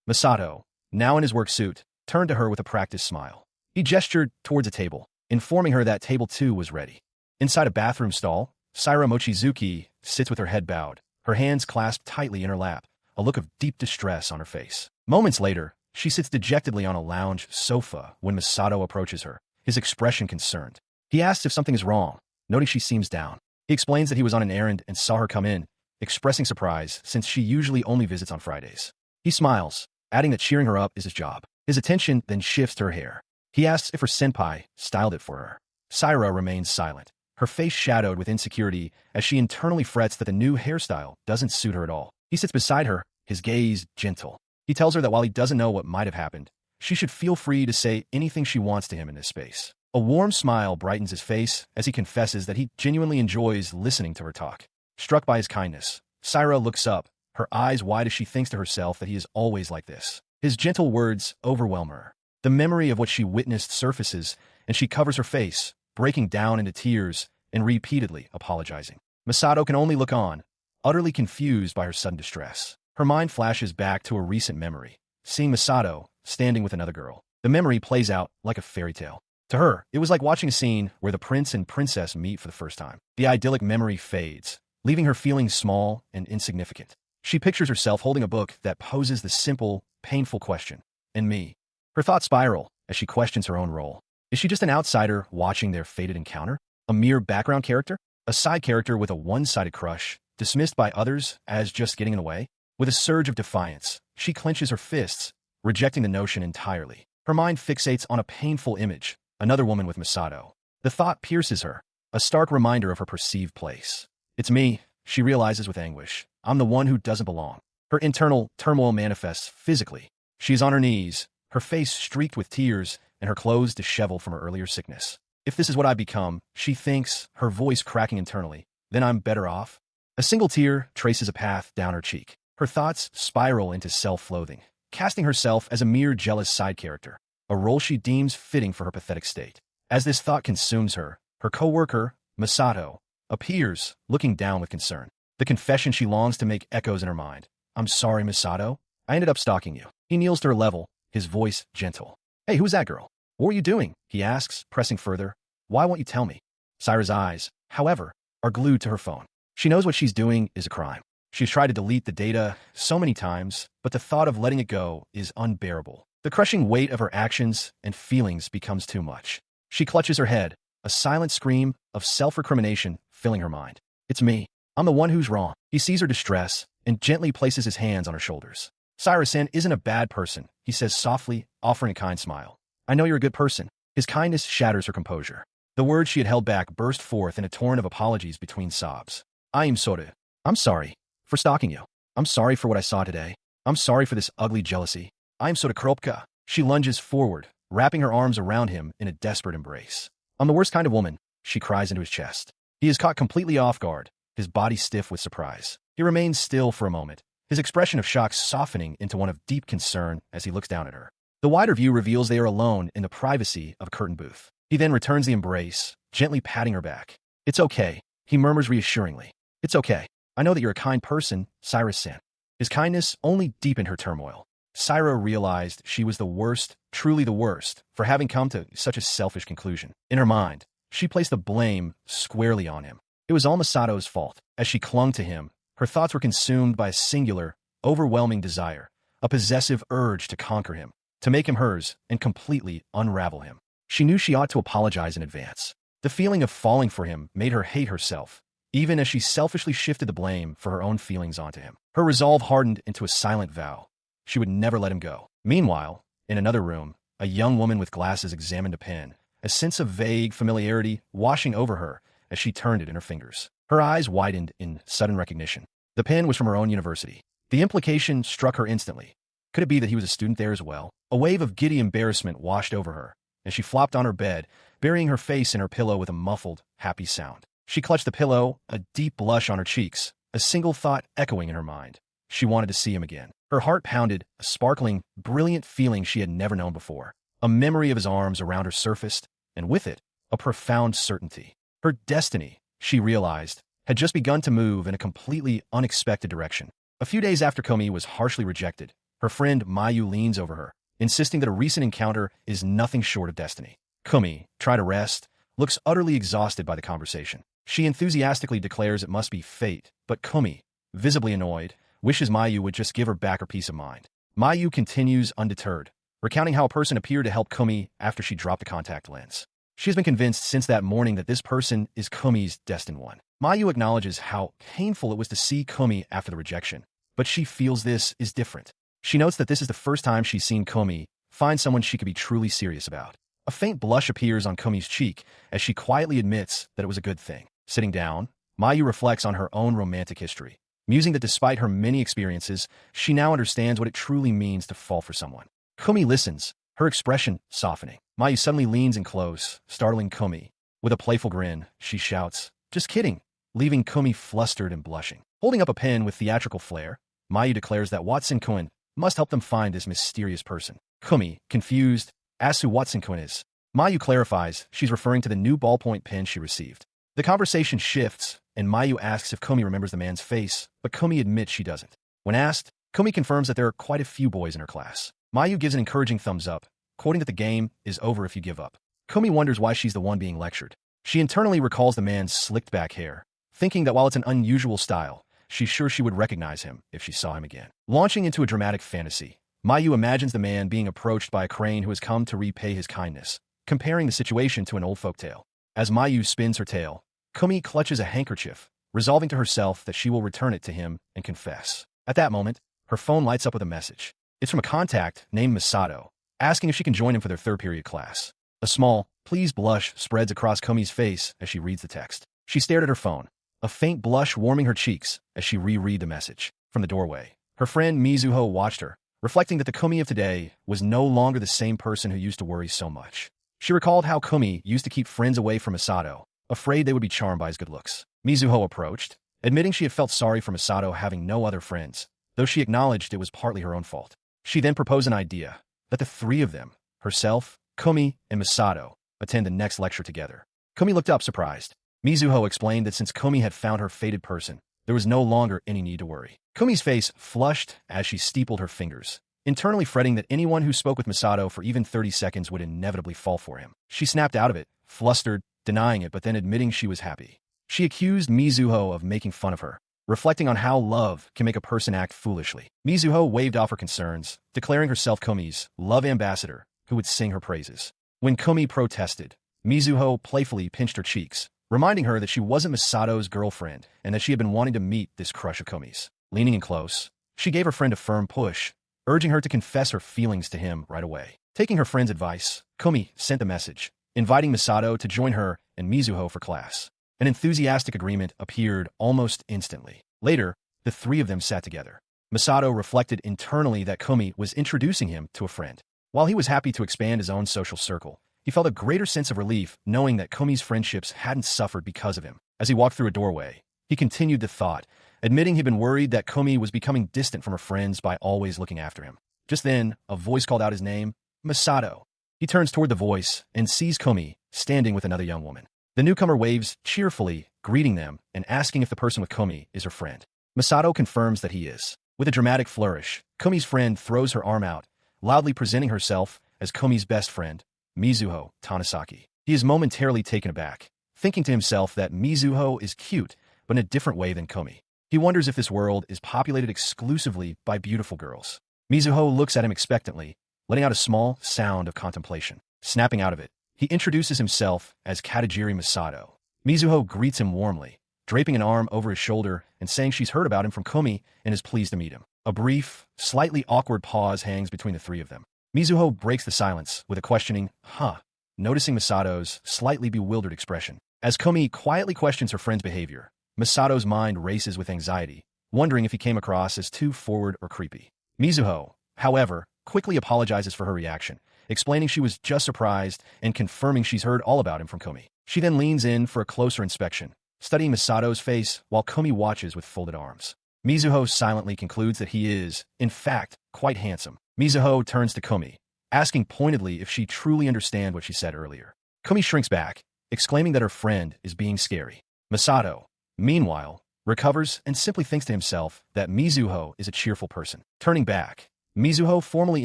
Misato, now in his work suit, turned to her with a practiced smile. He gestured towards a table, informing her that table 2 was ready. Inside a bathroom stall, Syra Mochizuki sits with her head bowed, her hands clasped tightly in her lap, a look of deep distress on her face. Moments later, she sits dejectedly on a lounge sofa when Misato approaches her, his expression concerned. He asks if something is wrong, noting she seems down. He explains that he was on an errand and saw her come in, expressing surprise since she usually only visits on Fridays. He smiles, adding that cheering her up is his job. His attention then shifts to her hair. He asks if her senpai styled it for her. Syra remains silent, her face shadowed with insecurity as she internally frets that the new hairstyle doesn't suit her at all. He sits beside her, his gaze gentle. He tells her that while he doesn't know what might have happened, she should feel free to say anything she wants to him in this space. A warm smile brightens his face as he confesses that he genuinely enjoys listening to her talk. Struck by his kindness, Syra looks up, her eyes wide as she thinks to herself that he is always like this. His gentle words overwhelm her. The memory of what she witnessed surfaces, and she covers her face, breaking down into tears and repeatedly apologizing. Misato can only look on, utterly confused by her sudden distress. Her mind flashes back to a recent memory, seeing Misato standing with another girl. The memory plays out like a fairy tale. To her, it was like watching a scene where the prince and princess meet for the first time. The idyllic memory fades, leaving her feeling small and insignificant. She pictures herself holding a book that poses the simple, painful question, and me. Her thoughts spiral as she questions her own role. Is she just an outsider watching their fated encounter? A mere background character? A side character with a one-sided crush, dismissed by others as just getting in the way? With a surge of defiance, she clenches her fists, rejecting the notion entirely. Her mind fixates on a painful image, another woman with Misato. The thought pierces her, a stark reminder of her perceived place. It's me, she realizes with anguish. I'm the one who doesn't belong. Her internal turmoil manifests physically. She's on her knees, her face streaked with tears and her clothes disheveled from her earlier sickness. If this is what I become, she thinks, her voice cracking internally, then I'm better off. A single tear traces a path down her cheek. Her thoughts spiral into self-loathing, casting herself as a mere jealous side character, a role she deems fitting for her pathetic state. As this thought consumes her, her co-worker, Misato, appears, looking down with concern. The confession she longs to make echoes in her mind. I'm sorry, Misato. I ended up stalking you. He kneels to her level, his voice gentle. Hey, who's that girl? What were you doing? He asks, pressing further. Why won't you tell me? Syra's eyes, however, are glued to her phone. She knows what she's doing is a crime. She's tried to delete the data so many times, but the thought of letting it go is unbearable. The crushing weight of her actions and feelings becomes too much. She clutches her head, a silent scream of self-recrimination filling her mind. It's me. I'm the one who's wrong. He sees her distress and gently places his hands on her shoulders. Cyrus-san isn't a bad person, he says softly, offering a kind smile. I know you're a good person. His kindness shatters her composure. The words she had held back burst forth in a torrent of apologies between sobs. I'm sorry for stalking you. I'm sorry for what I saw today. I'm sorry for this ugly jealousy. I'm Kropka. She lunges forward, wrapping her arms around him in a desperate embrace. I'm the worst kind of woman, she cries into his chest. He is caught completely off guard, his body stiff with surprise. He remains still for a moment, his expression of shock softening into one of deep concern as he looks down at her. The wider view reveals they are alone in the privacy of a curtain booth. He then returns the embrace, gently patting her back. It's okay, he murmurs reassuringly. It's okay. I know that you're a kind person, Cyrus-san. His kindness only deepened her turmoil. Sairo realized she was the worst, truly the worst, for having come to such a selfish conclusion. In her mind, she placed the blame squarely on him. It was all Misato's fault. As she clung to him, her thoughts were consumed by a singular, overwhelming desire, a possessive urge to conquer him, to make him hers, and completely unravel him. She knew she ought to apologize in advance. The feeling of falling for him made her hate herself, even as she selfishly shifted the blame for her own feelings onto him. Her resolve hardened into a silent vow. She would never let him go. Meanwhile, in another room, a young woman with glasses examined a pen, a sense of vague familiarity washing over her as she turned it in her fingers. Her eyes widened in sudden recognition. The pen was from her own university. The implication struck her instantly. Could it be that he was a student there as well? A wave of giddy embarrassment washed over her, and she flopped on her bed, burying her face in her pillow with a muffled, happy sound. She clutched the pillow, a deep blush on her cheeks, a single thought echoing in her mind. She wanted to see him again. Her heart pounded, a sparkling, brilliant feeling she had never known before. A memory of his arms around her surfaced, and with it, a profound certainty. Her destiny, she realized, had just begun to move in a completely unexpected direction. A few days after Komi was harshly rejected, her friend Mayu leans over her, insisting that a recent encounter is nothing short of destiny. Komi, trying to rest, looks utterly exhausted by the conversation. She enthusiastically declares it must be fate, but Komi, visibly annoyed, wishes Mayu would just give her back her peace of mind. Mayu continues undeterred, recounting how a person appeared to help Komi after she dropped the contact lens. She has been convinced since that morning that this person is Komi's destined one. Mayu acknowledges how painful it was to see Komi after the rejection, but she feels this is different. She notes that this is the first time she's seen Komi find someone she could be truly serious about. A faint blush appears on Komi's cheek as she quietly admits that it was a good thing. Sitting down, Mayu reflects on her own romantic history, musing that despite her many experiences, she now understands what it truly means to fall for someone. Komi listens, her expression softening. Mayu suddenly leans in close, startling Komi. With a playful grin, she shouts, "Just kidding," leaving Komi flustered and blushing. Holding up a pen with theatrical flair, Mayu declares that Watson-kun must help them find this mysterious person. Komi, confused, asks who Watson-kun is. Mayu clarifies she's referring to the new ballpoint pen she received. The conversation shifts, and Mayu asks if Komi remembers the man's face, but Komi admits she doesn't. When asked, Komi confirms that there are quite a few boys in her class. Mayu gives an encouraging thumbs up, quoting that the game is over if you give up. Komi wonders why she's the one being lectured. She internally recalls the man's slicked-back hair, thinking that while it's an unusual style, she's sure she would recognize him if she saw him again. Launching into a dramatic fantasy, Mayu imagines the man being approached by a crane who has come to repay his kindness, comparing the situation to an old folktale. As Mayu spins her tale, Komi clutches a handkerchief, resolving to herself that she will return it to him and confess. At that moment, her phone lights up with a message. It's from a contact named Misato, asking if she can join him for their third-period class. A small, pleased blush spreads across Komi's face as she reads the text. She stared at her phone, a faint blush warming her cheeks as she reread the message. From the doorway, her friend Mizuho watched her, reflecting that the Komi of today was no longer the same person who used to worry so much. She recalled how Komi used to keep friends away from Misato, afraid they would be charmed by his good looks. Mizuho approached, admitting she had felt sorry for Misato having no other friends, though she acknowledged it was partly her own fault. She then proposed an idea, that the three of them, herself, Komi, and Misato, attend the next lecture together. Komi looked up surprised. Mizuho explained that since Komi had found her fated person, there was no longer any need to worry. Komi's face flushed as she steepled her fingers, internally fretting that anyone who spoke with Misato for even 30 seconds would inevitably fall for him. She snapped out of it, flustered, denying it but then admitting she was happy. She accused Mizuho of making fun of her, reflecting on how love can make a person act foolishly. Mizuho waved off her concerns, declaring herself Komi's love ambassador who would sing her praises. When Komi protested, Mizuho playfully pinched her cheeks, reminding her that she wasn't Misato's girlfriend and that she had been wanting to meet this crush of Komi's. Leaning in close, she gave her friend a firm push, urging her to confess her feelings to him right away. Taking her friend's advice, Komi sent a message, inviting Misato to join her and Mizuho for class. An enthusiastic agreement appeared almost instantly. Later, the three of them sat together. Misato reflected internally that Komi was introducing him to a friend. While he was happy to expand his own social circle, he felt a greater sense of relief knowing that Komi's friendships hadn't suffered because of him. As he walked through a doorway, he continued the thought, admitting he'd been worried that Komi was becoming distant from her friends by always looking after him. Just then, a voice called out his name, Misato. He turns toward the voice and sees Komi standing with another young woman. The newcomer waves cheerfully, greeting them and asking if the person with Komi is her friend. Misato confirms that he is. With a dramatic flourish, Kumi's friend throws her arm out, loudly presenting herself as Kumi's best friend, Mizuho Tanasaki. He is momentarily taken aback, thinking to himself that Mizuho is cute, but in a different way than Kumi. He wonders if this world is populated exclusively by beautiful girls. Mizuho looks at him expectantly, letting out a small sound of contemplation. Snapping out of it, he introduces himself as Katajiri Masato. Mizuho greets him warmly, draping an arm over his shoulder and saying she's heard about him from Kumi and is pleased to meet him. A brief, slightly awkward pause hangs between the three of them. Mizuho breaks the silence with a questioning, huh, noticing Masato's slightly bewildered expression. As Kumi quietly questions her friend's behavior, Masato's mind races with anxiety, wondering if he came across as too forward or creepy. Mizuho, however, quickly apologizes for her reaction, explaining she was just surprised and confirming she's heard all about him from Kumi. She then leans in for a closer inspection, studying Masato's face while Kumi watches with folded arms. Mizuho silently concludes that he is, in fact, quite handsome. Mizuho turns to Kumi, asking pointedly if she truly understands what she said earlier. Kumi shrinks back, exclaiming that her friend is being scary. Masato, meanwhile, recovers and simply thinks to himself that Mizuho is a cheerful person. Turning back, Mizuho formally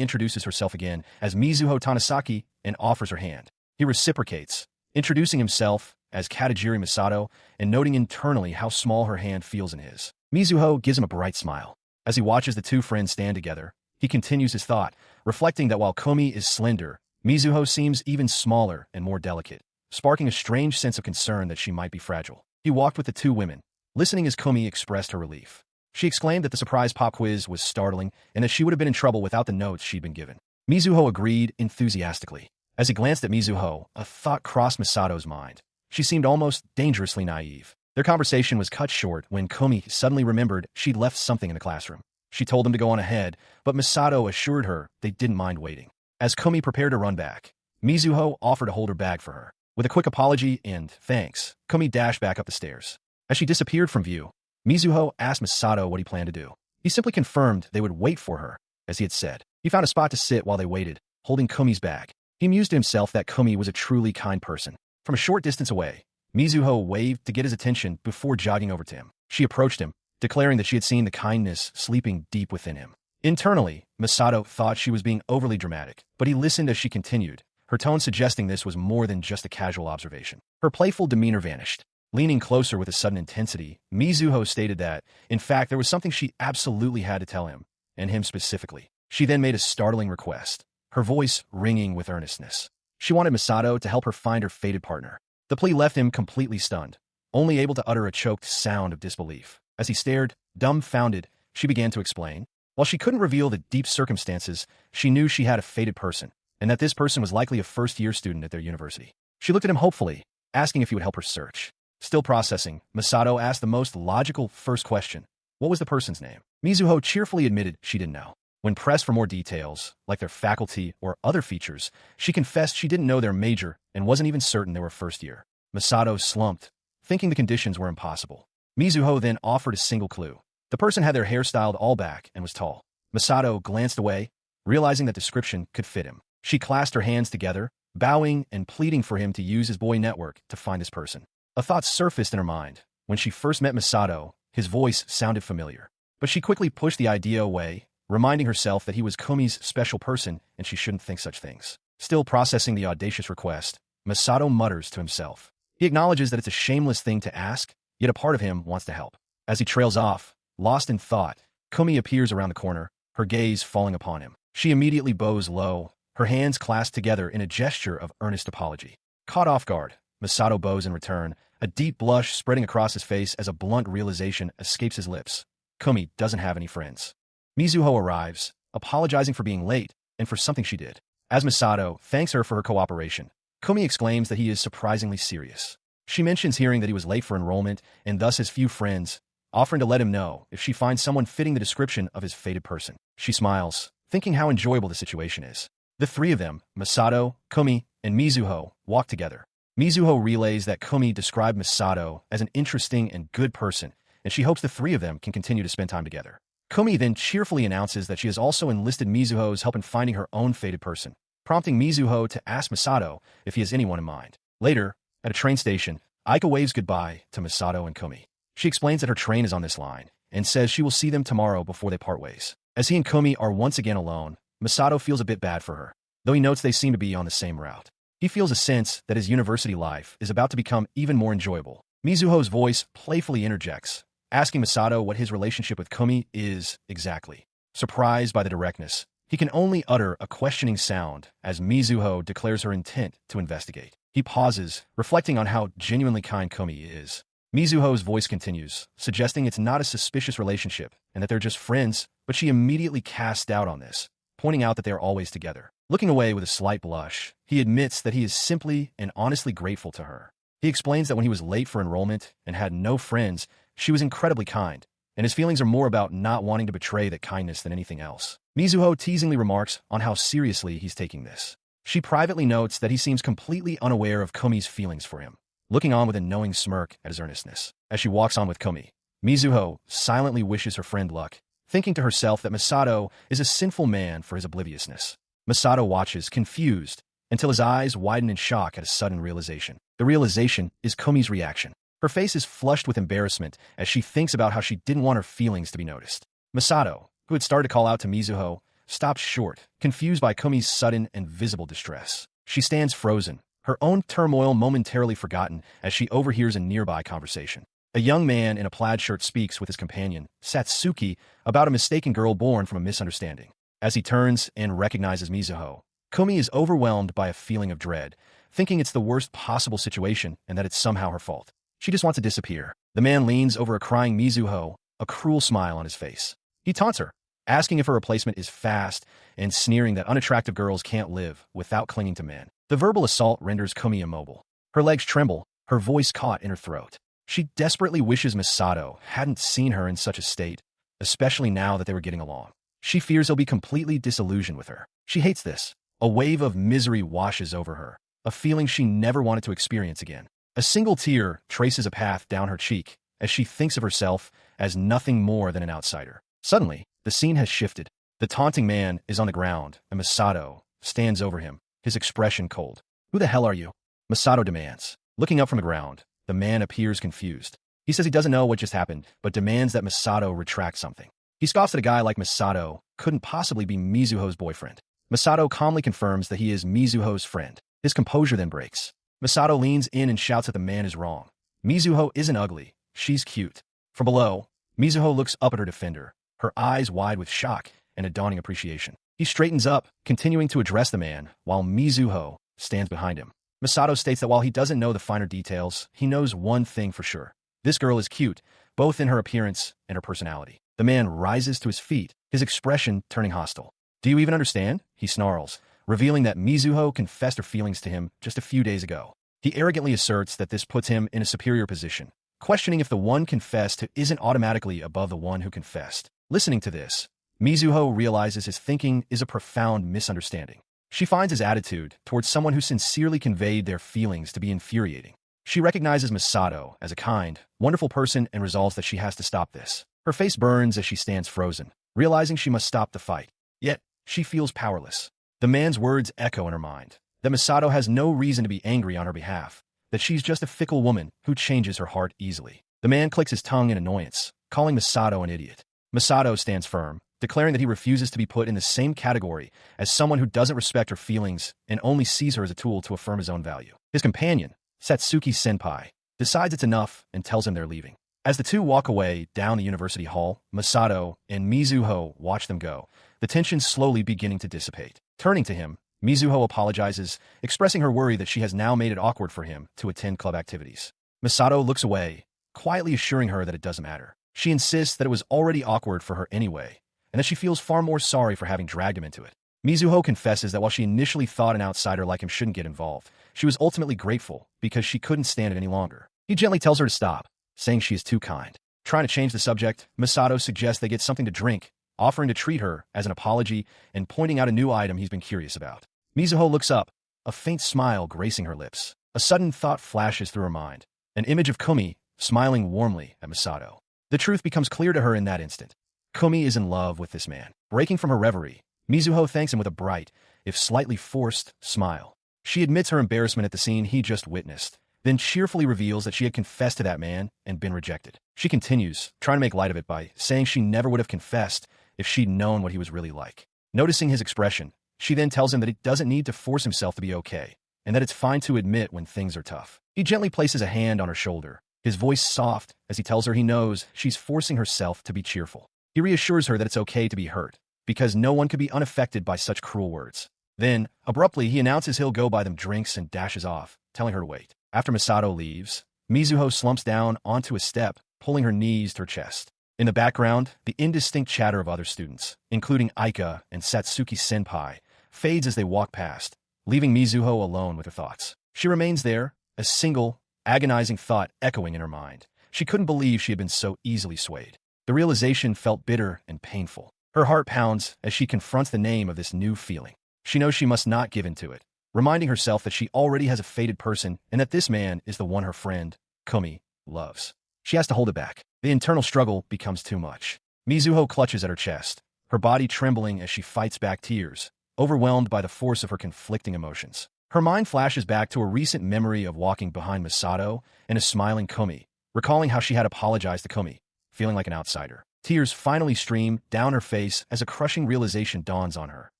introduces herself again as Mizuho Tanasaki and offers her hand. He reciprocates, introducing himself as Katajiri Masato and noting internally how small her hand feels in his. Mizuho gives him a bright smile. As he watches the two friends stand together, he continues his thought, reflecting that while Kumi is slender, Mizuho seems even smaller and more delicate, sparking a strange sense of concern that she might be fragile. He walked with the two women, listening as Kumi expressed her relief. She exclaimed that the surprise pop quiz was startling and that she would have been in trouble without the notes she'd been given. Mizuho agreed enthusiastically. As he glanced at Mizuho, a thought crossed Masato's mind. She seemed almost dangerously naive. Their conversation was cut short when Kumi suddenly remembered she'd left something in the classroom. She told them to go on ahead, but Masato assured her they didn't mind waiting. As Kumi prepared to run back, Mizuho offered to hold her bag for her. With a quick apology and thanks, Kumi dashed back up the stairs. As she disappeared from view, Mizuho asked Masato what he planned to do. He simply confirmed they would wait for her, as he had said. He found a spot to sit while they waited, holding Kumi's bag. He amused himself that Kumi was a truly kind person. From a short distance away, Mizuho waved to get his attention before jogging over to him. She approached him, declaring that she had seen the kindness sleeping deep within him. Internally, Masato thought she was being overly dramatic, but he listened as she continued, her tone suggesting this was more than just a casual observation. Her playful demeanor vanished. Leaning closer with a sudden intensity, Mizuho stated that, in fact, there was something she absolutely had to tell him, and him specifically. She then made a startling request, her voice ringing with earnestness. She wanted Masato to help her find her fated partner. The plea left him completely stunned, only able to utter a choked sound of disbelief. As he stared, dumbfounded, she began to explain. While she couldn't reveal the deep circumstances, she knew she had a fated person, and that this person was likely a first-year student at their university. She looked at him hopefully, asking if he would help her search. Still processing, Masato asked the most logical first question. What was the person's name? Mizuho cheerfully admitted she didn't know. When pressed for more details, like their faculty or other features, she confessed she didn't know their major and wasn't even certain they were first year. Masato slumped, thinking the conditions were impossible. Mizuho then offered a single clue. The person had their hair styled all back and was tall. Masato glanced away, realizing that description could fit him. She clasped her hands together, bowing and pleading for him to use his boy network to find this person. A thought surfaced in her mind. When she first met Masato, his voice sounded familiar. But she quickly pushed the idea away, reminding herself that he was Kumi's special person and she shouldn't think such things. Still processing the audacious request, Masato mutters to himself. He acknowledges that it's a shameless thing to ask, yet a part of him wants to help. As he trails off, lost in thought, Kumi appears around the corner, her gaze falling upon him. She immediately bows low, her hands clasped together in a gesture of earnest apology. Caught off guard, Masato bows in return, a deep blush spreading across his face as a blunt realization escapes his lips. Kumi doesn't have any friends. Mizuho arrives, apologizing for being late and for something she did. As Masato thanks her for her cooperation, Kumi exclaims that he is surprisingly serious. She mentions hearing that he was late for enrollment and thus has few friends, offering to let him know if she finds someone fitting the description of his fated person. She smiles, thinking how enjoyable the situation is. The three of them, Masato, Kumi, and Mizuho, walk together. Mizuho relays that Kumi described Masato as an interesting and good person, and she hopes the three of them can continue to spend time together. Kumi then cheerfully announces that she has also enlisted Mizuho's help in finding her own fated person, prompting Mizuho to ask Masato if he has anyone in mind. Later, at a train station, Aika waves goodbye to Masato and Kumi. She explains that her train is on this line, and says she will see them tomorrow before they part ways. As he and Kumi are once again alone, Masato feels a bit bad for her, though he notes they seem to be on the same route. He feels a sense that his university life is about to become even more enjoyable. Mizuho's voice playfully interjects, asking Masato what his relationship with Kumi is exactly. Surprised by the directness, he can only utter a questioning sound as Mizuho declares her intent to investigate. He pauses, reflecting on how genuinely kind Kumi is. Mizuho's voice continues, suggesting it's not a suspicious relationship and that they're just friends, but she immediately casts doubt on this, pointing out that they are always together. Looking away with a slight blush, he admits that he is simply and honestly grateful to her. He explains that when he was late for enrollment and had no friends, she was incredibly kind, and his feelings are more about not wanting to betray that kindness than anything else. Mizuho teasingly remarks on how seriously he's taking this. She privately notes that he seems completely unaware of Kumi's feelings for him, looking on with a knowing smirk at his earnestness. As she walks on with Kumi, Mizuho silently wishes her friend luck, thinking to herself that Masato is a sinful man for his obliviousness. Masato watches, confused, until his eyes widen in shock at a sudden realization. The realization is Kumi's reaction. Her face is flushed with embarrassment as she thinks about how she didn't want her feelings to be noticed. Masato, who had started to call out to Mizuho, stops short, confused by Kumi's sudden and visible distress. She stands frozen, her own turmoil momentarily forgotten as she overhears a nearby conversation. A young man in a plaid shirt speaks with his companion, Satsuki, about a mistaken girl born from a misunderstanding. As he turns and recognizes Mizuho, Kumi is overwhelmed by a feeling of dread, thinking it's the worst possible situation and that it's somehow her fault. She just wants to disappear. The man leans over a crying Mizuho, a cruel smile on his face. He taunts her, asking if her replacement is fast and sneering that unattractive girls can't live without clinging to men. The verbal assault renders Kumi immobile. Her legs tremble, her voice caught in her throat. She desperately wishes Masato hadn't seen her in such a state, especially now that they were getting along. She fears he'll be completely disillusioned with her. She hates this. A wave of misery washes over her, a feeling she never wanted to experience again. A single tear traces a path down her cheek as she thinks of herself as nothing more than an outsider. Suddenly, the scene has shifted. The taunting man is on the ground, and Masato stands over him, his expression cold. "Who the hell are you?" Masato demands. Looking up from the ground, the man appears confused. He says he doesn't know what just happened, but demands that Masato retract something. He scoffs at a guy like Masato couldn't possibly be Mizuho's boyfriend. Masato calmly confirms that he is Mizuho's friend. His composure then breaks. Masato leans in and shouts that the man is wrong. Mizuho isn't ugly. She's cute. From below, Mizuho looks up at her defender, her eyes wide with shock and a dawning appreciation. He straightens up, continuing to address the man, while Mizuho stands behind him. Masato states that while he doesn't know the finer details, he knows one thing for sure. This girl is cute, both in her appearance and her personality. The man rises to his feet, his expression turning hostile. "Do you even understand?" he snarls, revealing that Mizuho confessed her feelings to him just a few days ago. He arrogantly asserts that this puts him in a superior position, questioning if the one confessed to isn't automatically above the one who confessed. Listening to this, Mizuho realizes his thinking is a profound misunderstanding. She finds his attitude towards someone who sincerely conveyed their feelings to be infuriating. She recognizes Masato as a kind, wonderful person and resolves that she has to stop this. Her face burns as she stands frozen, realizing she must stop the fight. Yet, she feels powerless. The man's words echo in her mind, that Masato has no reason to be angry on her behalf, that she's just a fickle woman who changes her heart easily. The man clicks his tongue in annoyance, calling Masato an idiot. Masato stands firm, declaring that he refuses to be put in the same category as someone who doesn't respect her feelings and only sees her as a tool to affirm his own value. His companion, Satsuki Senpai, decides it's enough and tells him they're leaving. As the two walk away down the university hall, Masato and Mizuho watch them go, the tension slowly beginning to dissipate. Turning to him, Mizuho apologizes, expressing her worry that she has now made it awkward for him to attend club activities. Masato looks away, quietly assuring her that it doesn't matter. She insists that it was already awkward for her anyway, and that she feels far more sorry for having dragged him into it. Mizuho confesses that while she initially thought an outsider like him shouldn't get involved, she was ultimately grateful because she couldn't stand it any longer. He gently tells her to stop, saying she is too kind. Trying to change the subject, Masato suggests they get something to drink, offering to treat her as an apology and pointing out a new item he's been curious about. Mizuho looks up, a faint smile gracing her lips. A sudden thought flashes through her mind, an image of Kumi smiling warmly at Masato. The truth becomes clear to her in that instant. Kumi is in love with this man. Breaking from her reverie, Mizuho thanks him with a bright, if slightly forced, smile. She admits her embarrassment at the scene he just witnessed, then cheerfully reveals that she had confessed to that man and been rejected. She continues, trying to make light of it by saying she never would have confessed if she'd known what he was really like. Noticing his expression, she then tells him that he doesn't need to force himself to be okay, and that it's fine to admit when things are tough. He gently places a hand on her shoulder, his voice soft as he tells her he knows she's forcing herself to be cheerful. He reassures her that it's okay to be hurt, because no one could be unaffected by such cruel words. Then, abruptly, he announces he'll go buy them drinks and dashes off, telling her to wait. After Masato leaves, Mizuho slumps down onto a step, pulling her knees to her chest. In the background, the indistinct chatter of other students, including Aika and Satsuki Senpai, fades as they walk past, leaving Mizuho alone with her thoughts. She remains there, a single, agonizing thought echoing in her mind. She couldn't believe she had been so easily swayed. The realization felt bitter and painful. Her heart pounds as she confronts the name of this new feeling. She knows she must not give in to it, reminding herself that she already has a fated person and that this man is the one her friend, Kumi, loves. She has to hold it back. The internal struggle becomes too much. Mizuho clutches at her chest, her body trembling as she fights back tears, overwhelmed by the force of her conflicting emotions. Her mind flashes back to a recent memory of walking behind Masato and a smiling Kumi, recalling how she had apologized to Kumi, feeling like an outsider. Tears finally stream down her face as a crushing realization dawns on her.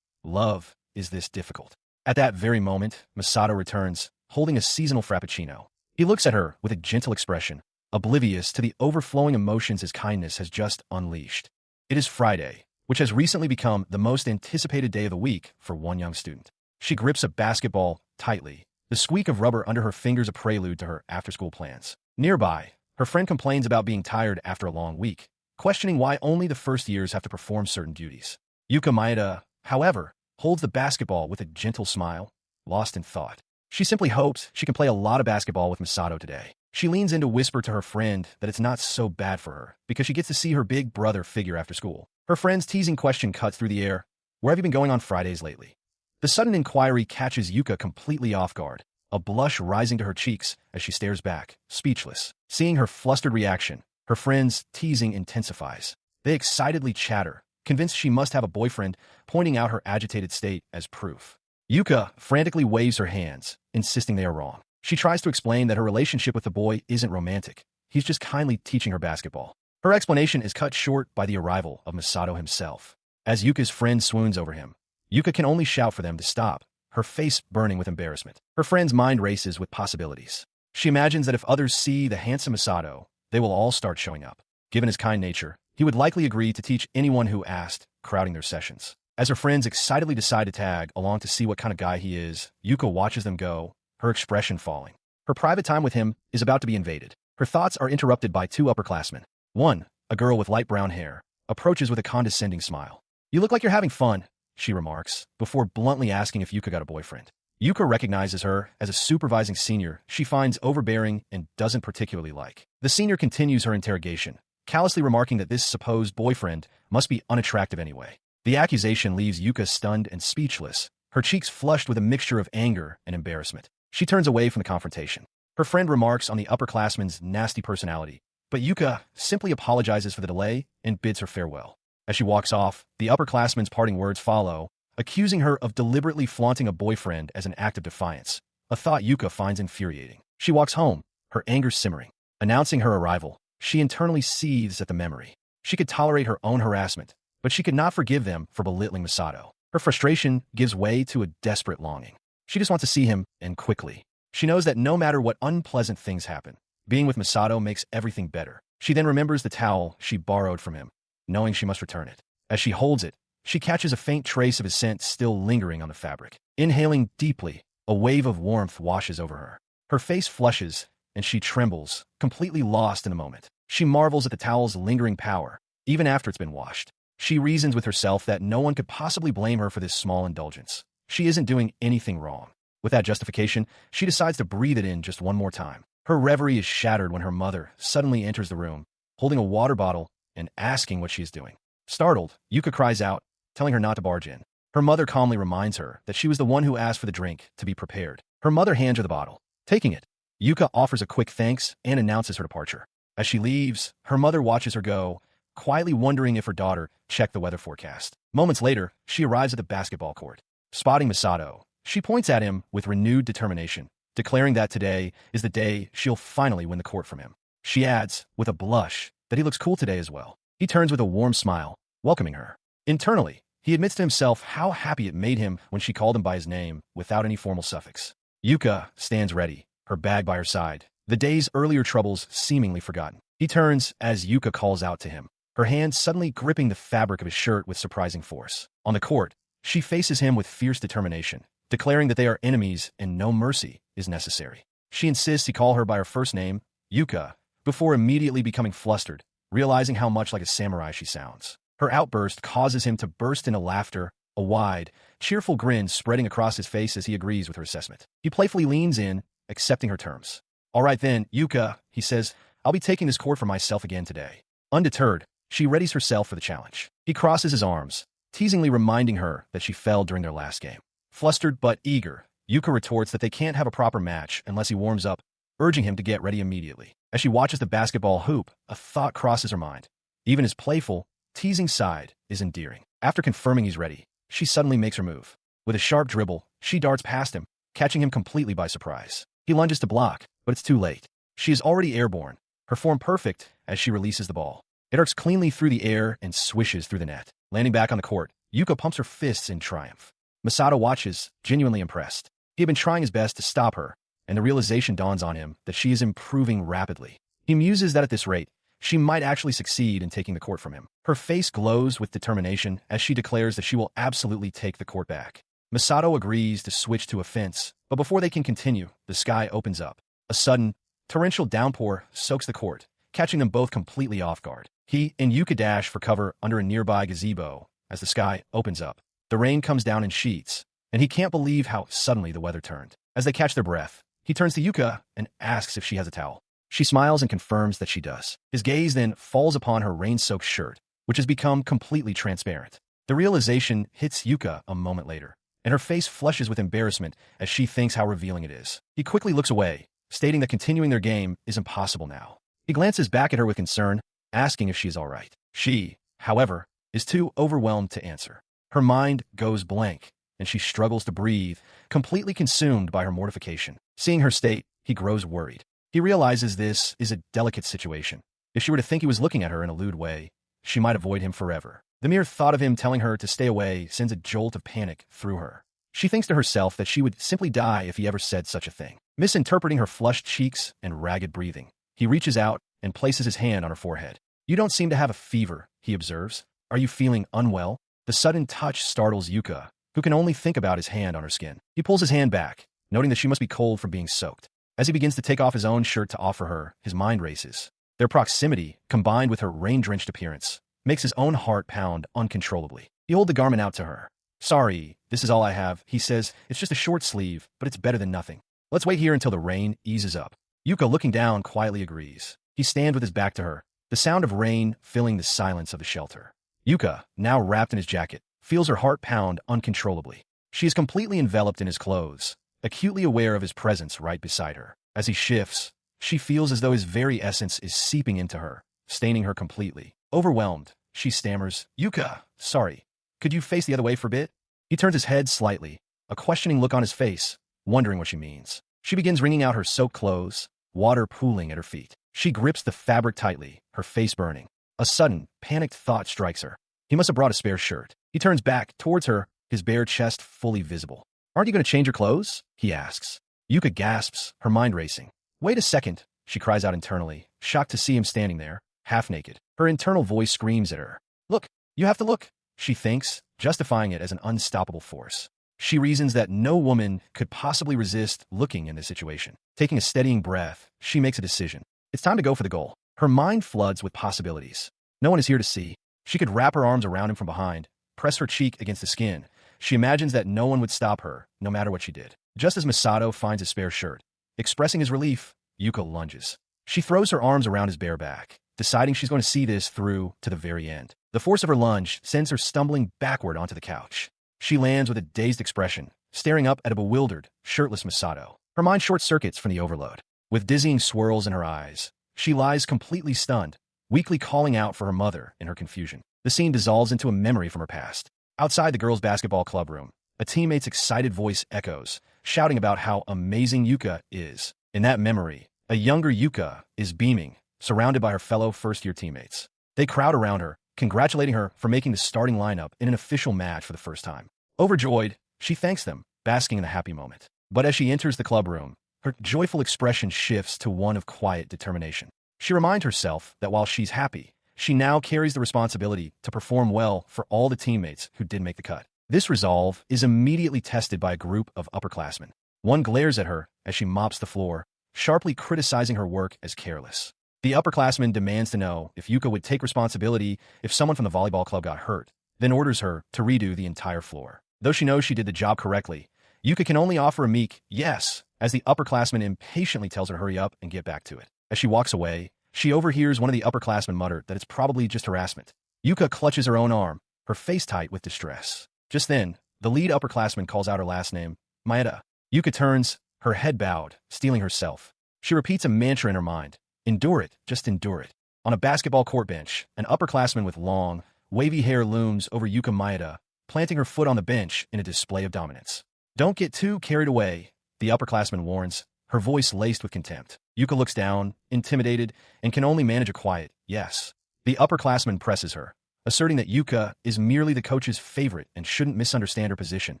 Love is this difficult. At that very moment, Masato returns, holding a seasonal frappuccino. He looks at her with a gentle expression, oblivious to the overflowing emotions his kindness has just unleashed. It is Friday, which has recently become the most anticipated day of the week for one young student. She grips a basketball tightly, the squeak of rubber under her fingers a prelude to her after-school plans. Nearby, her friend complains about being tired after a long week, questioning why only the first years have to perform certain duties. Yuka Maeda, however, holds the basketball with a gentle smile, lost in thought. She simply hopes she can play a lot of basketball with Masato today. She leans in to whisper to her friend that it's not so bad for her, because she gets to see her big brother figure after school. Her friend's teasing question cuts through the air. Where have you been going on Fridays lately? The sudden inquiry catches Yuka completely off guard, a blush rising to her cheeks as she stares back, speechless. Seeing her flustered reaction, her friend's teasing intensifies. They excitedly chatter, convinced she must have a boyfriend, pointing out her agitated state as proof. Yuka frantically waves her hands, insisting they are wrong. She tries to explain that her relationship with the boy isn't romantic. He's just kindly teaching her basketball. Her explanation is cut short by the arrival of Masato himself. As Yuka's friend swoons over him, Yuka can only shout for them to stop, her face burning with embarrassment. Her friend's mind races with possibilities. She imagines that if others see the handsome Masato, they will all start showing up. Given his kind nature, he would likely agree to teach anyone who asked, crowding their sessions. As her friends excitedly decide to tag along to see what kind of guy he is, Yuka watches them go, her expression falling. Her private time with him is about to be invaded. Her thoughts are interrupted by two upperclassmen. One, a girl with light brown hair, approaches with a condescending smile. You look like you're having fun, she remarks, before bluntly asking if Yuka got a boyfriend. Yuka recognizes her as a supervising senior she finds overbearing and doesn't particularly like. The senior continues her interrogation, callously remarking that this supposed boyfriend must be unattractive anyway. The accusation leaves Yuka stunned and speechless, her cheeks flushed with a mixture of anger and embarrassment. She turns away from the confrontation. Her friend remarks on the upperclassman's nasty personality, but Yuka simply apologizes for the delay and bids her farewell. As she walks off, the upperclassman's parting words follow, accusing her of deliberately flaunting a boyfriend as an act of defiance, a thought Yuka finds infuriating. She walks home, her anger simmering. Announcing her arrival, she internally seethes at the memory. She could tolerate her own harassment, but she could not forgive them for belittling Masato. Her frustration gives way to a desperate longing. She just wants to see him, and quickly. She knows that no matter what unpleasant things happen, being with Masato makes everything better. She then remembers the towel she borrowed from him, knowing she must return it. As she holds it, she catches a faint trace of his scent still lingering on the fabric. Inhaling deeply, a wave of warmth washes over her. Her face flushes, and she trembles, completely lost in the moment. She marvels at the towel's lingering power, even after it's been washed. She reasons with herself that no one could possibly blame her for this small indulgence. She isn't doing anything wrong. With that justification, she decides to breathe it in just one more time. Her reverie is shattered when her mother suddenly enters the room, holding a water bottle and asking what she is doing. Startled, Yuka cries out, telling her not to barge in. Her mother calmly reminds her that she was the one who asked for the drink to be prepared. Her mother hands her the bottle. Taking it, Yuka offers a quick thanks and announces her departure. As she leaves, her mother watches her go, quietly wondering if her daughter checked the weather forecast. Moments later, she arrives at the basketball court. Spotting Masato, she points at him with renewed determination, declaring that today is the day she'll finally win the court from him. She adds, with a blush, that he looks cool today as well. He turns with a warm smile, welcoming her. Internally, he admits to himself how happy it made him when she called him by his name without any formal suffix. Yuka stands ready, her bag by her side, the day's earlier troubles seemingly forgotten. He turns as Yuka calls out to him, her hand suddenly gripping the fabric of his shirt with surprising force. On the court, she faces him with fierce determination, declaring that they are enemies and no mercy is necessary. She insists he call her by her first name, Yuka, before immediately becoming flustered, realizing how much like a samurai she sounds. Her outburst causes him to burst into laughter, a wide, cheerful grin spreading across his face as he agrees with her assessment. He playfully leans in, accepting her terms. All right then, Yuka, he says, I'll be taking this court for myself again today. Undeterred, she readies herself for the challenge. He crosses his arms, teasingly reminding her that she fell during their last game. Flustered but eager, Yuka retorts that they can't have a proper match unless he warms up, urging him to get ready immediately. As she watches the basketball hoop, a thought crosses her mind. Even his playful, teasing side is endearing. After confirming he's ready, she suddenly makes her move. With a sharp dribble, she darts past him, catching him completely by surprise. He lunges to block, but it's too late. She is already airborne, her form perfect as she releases the ball. It arcs cleanly through the air and swishes through the net. Landing back on the court, Yuka pumps her fists in triumph. Masato watches, genuinely impressed. He had been trying his best to stop her, and the realization dawns on him that she is improving rapidly. He muses that at this rate, she might actually succeed in taking the court from him. Her face glows with determination as she declares that she will absolutely take the court back. Masato agrees to switch to offense, but before they can continue, the sky opens up. A sudden, torrential downpour soaks the court, catching them both completely off guard. He and Yuka dash for cover under a nearby gazebo as the sky opens up. The rain comes down in sheets, and he can't believe how suddenly the weather turned. As they catch their breath, he turns to Yuka and asks if she has a towel. She smiles and confirms that she does. His gaze then falls upon her rain-soaked shirt, which has become completely transparent. The realization hits Yuka a moment later, and her face flushes with embarrassment as she thinks how revealing it is. He quickly looks away, stating that continuing their game is impossible now. He glances back at her with concern, asking if she is all right. She, however, is too overwhelmed to answer. Her mind goes blank, and she struggles to breathe, completely consumed by her mortification. Seeing her state, he grows worried. He realizes this is a delicate situation. If she were to think he was looking at her in a lewd way, she might avoid him forever. The mere thought of him telling her to stay away sends a jolt of panic through her. She thinks to herself that she would simply die if he ever said such a thing. Misinterpreting her flushed cheeks and ragged breathing, he reaches out and places his hand on her forehead. You don't seem to have a fever, he observes. Are you feeling unwell? The sudden touch startles Yuka, who can only think about his hand on her skin. He pulls his hand back, noting that she must be cold from being soaked. As he begins to take off his own shirt to offer her, his mind races. Their proximity, combined with her rain-drenched appearance, makes his own heart pound uncontrollably. He holds the garment out to her. Sorry, this is all I have, he says. It's just a short sleeve, but it's better than nothing. Let's wait here until the rain eases up. Yuka, looking down, quietly agrees. He stands with his back to her, the sound of rain filling the silence of the shelter. Yuka, now wrapped in his jacket, feels her heart pound uncontrollably. She is completely enveloped in his clothes, acutely aware of his presence right beside her. As he shifts, she feels as though his very essence is seeping into her, staining her completely. Overwhelmed, she stammers, Yuka, sorry. Could you face the other way for a bit? He turns his head slightly, a questioning look on his face, wondering what she means. She begins wringing out her soaked clothes, water pooling at her feet. She grips the fabric tightly, her face burning. A sudden, panicked thought strikes her. He must have brought a spare shirt. He turns back towards her, his bare chest fully visible. Aren't you going to change your clothes? He asks. Yuka gasps, her mind racing. Wait a second, she cries out internally, shocked to see him standing there, half naked. Her internal voice screams at her. Look, you have to look, she thinks, justifying it as an unstoppable force. She reasons that no woman could possibly resist looking in this situation. Taking a steadying breath, she makes a decision. It's time to go for the goal. Her mind floods with possibilities. No one is here to see. She could wrap her arms around him from behind, press her cheek against the skin. She imagines that no one would stop her, no matter what she did. Just as Masato finds a spare shirt, expressing his relief, Yuka lunges. She throws her arms around his bare back, deciding she's going to see this through to the very end. The force of her lunge sends her stumbling backward onto the couch. She lands with a dazed expression, staring up at a bewildered, shirtless Masato. Her mind short-circuits from the overload. With dizzying swirls in her eyes, she lies completely stunned, weakly calling out for her mother in her confusion. The scene dissolves into a memory from her past. Outside the girls' basketball club room, a teammate's excited voice echoes, shouting about how amazing Yuka is. In that memory, a younger Yuka is beaming, surrounded by her fellow first-year teammates. They crowd around her, congratulating her for making the starting lineup in an official match for the first time. Overjoyed, she thanks them, basking in the happy moment. But as she enters the club room, her joyful expression shifts to one of quiet determination. She reminds herself that while she's happy, she now carries the responsibility to perform well for all the teammates who did make the cut. This resolve is immediately tested by a group of upperclassmen. One glares at her as she mops the floor, sharply criticizing her work as careless. The upperclassman demands to know if Yuka would take responsibility if someone from the volleyball club got hurt, then orders her to redo the entire floor. Though she knows she did the job correctly, Yuka can only offer a meek yes, as the upperclassman impatiently tells her to hurry up and get back to it. As she walks away, she overhears one of the upperclassmen mutter that it's probably just harassment. Yuka clutches her own arm, her face tight with distress. Just then, the lead upperclassman calls out her last name, Maeda. Yuka turns, her head bowed, steeling herself. She repeats a mantra in her mind. Endure it, just endure it. On a basketball court bench, an upperclassman with long, wavy hair looms over Yuka Maeda, planting her foot on the bench in a display of dominance. Don't get too carried away, the upperclassman warns, her voice laced with contempt. Yuka looks down, intimidated, and can only manage a quiet, yes. The upperclassman presses her, asserting that Yuka is merely the coach's favorite and shouldn't misunderstand her position,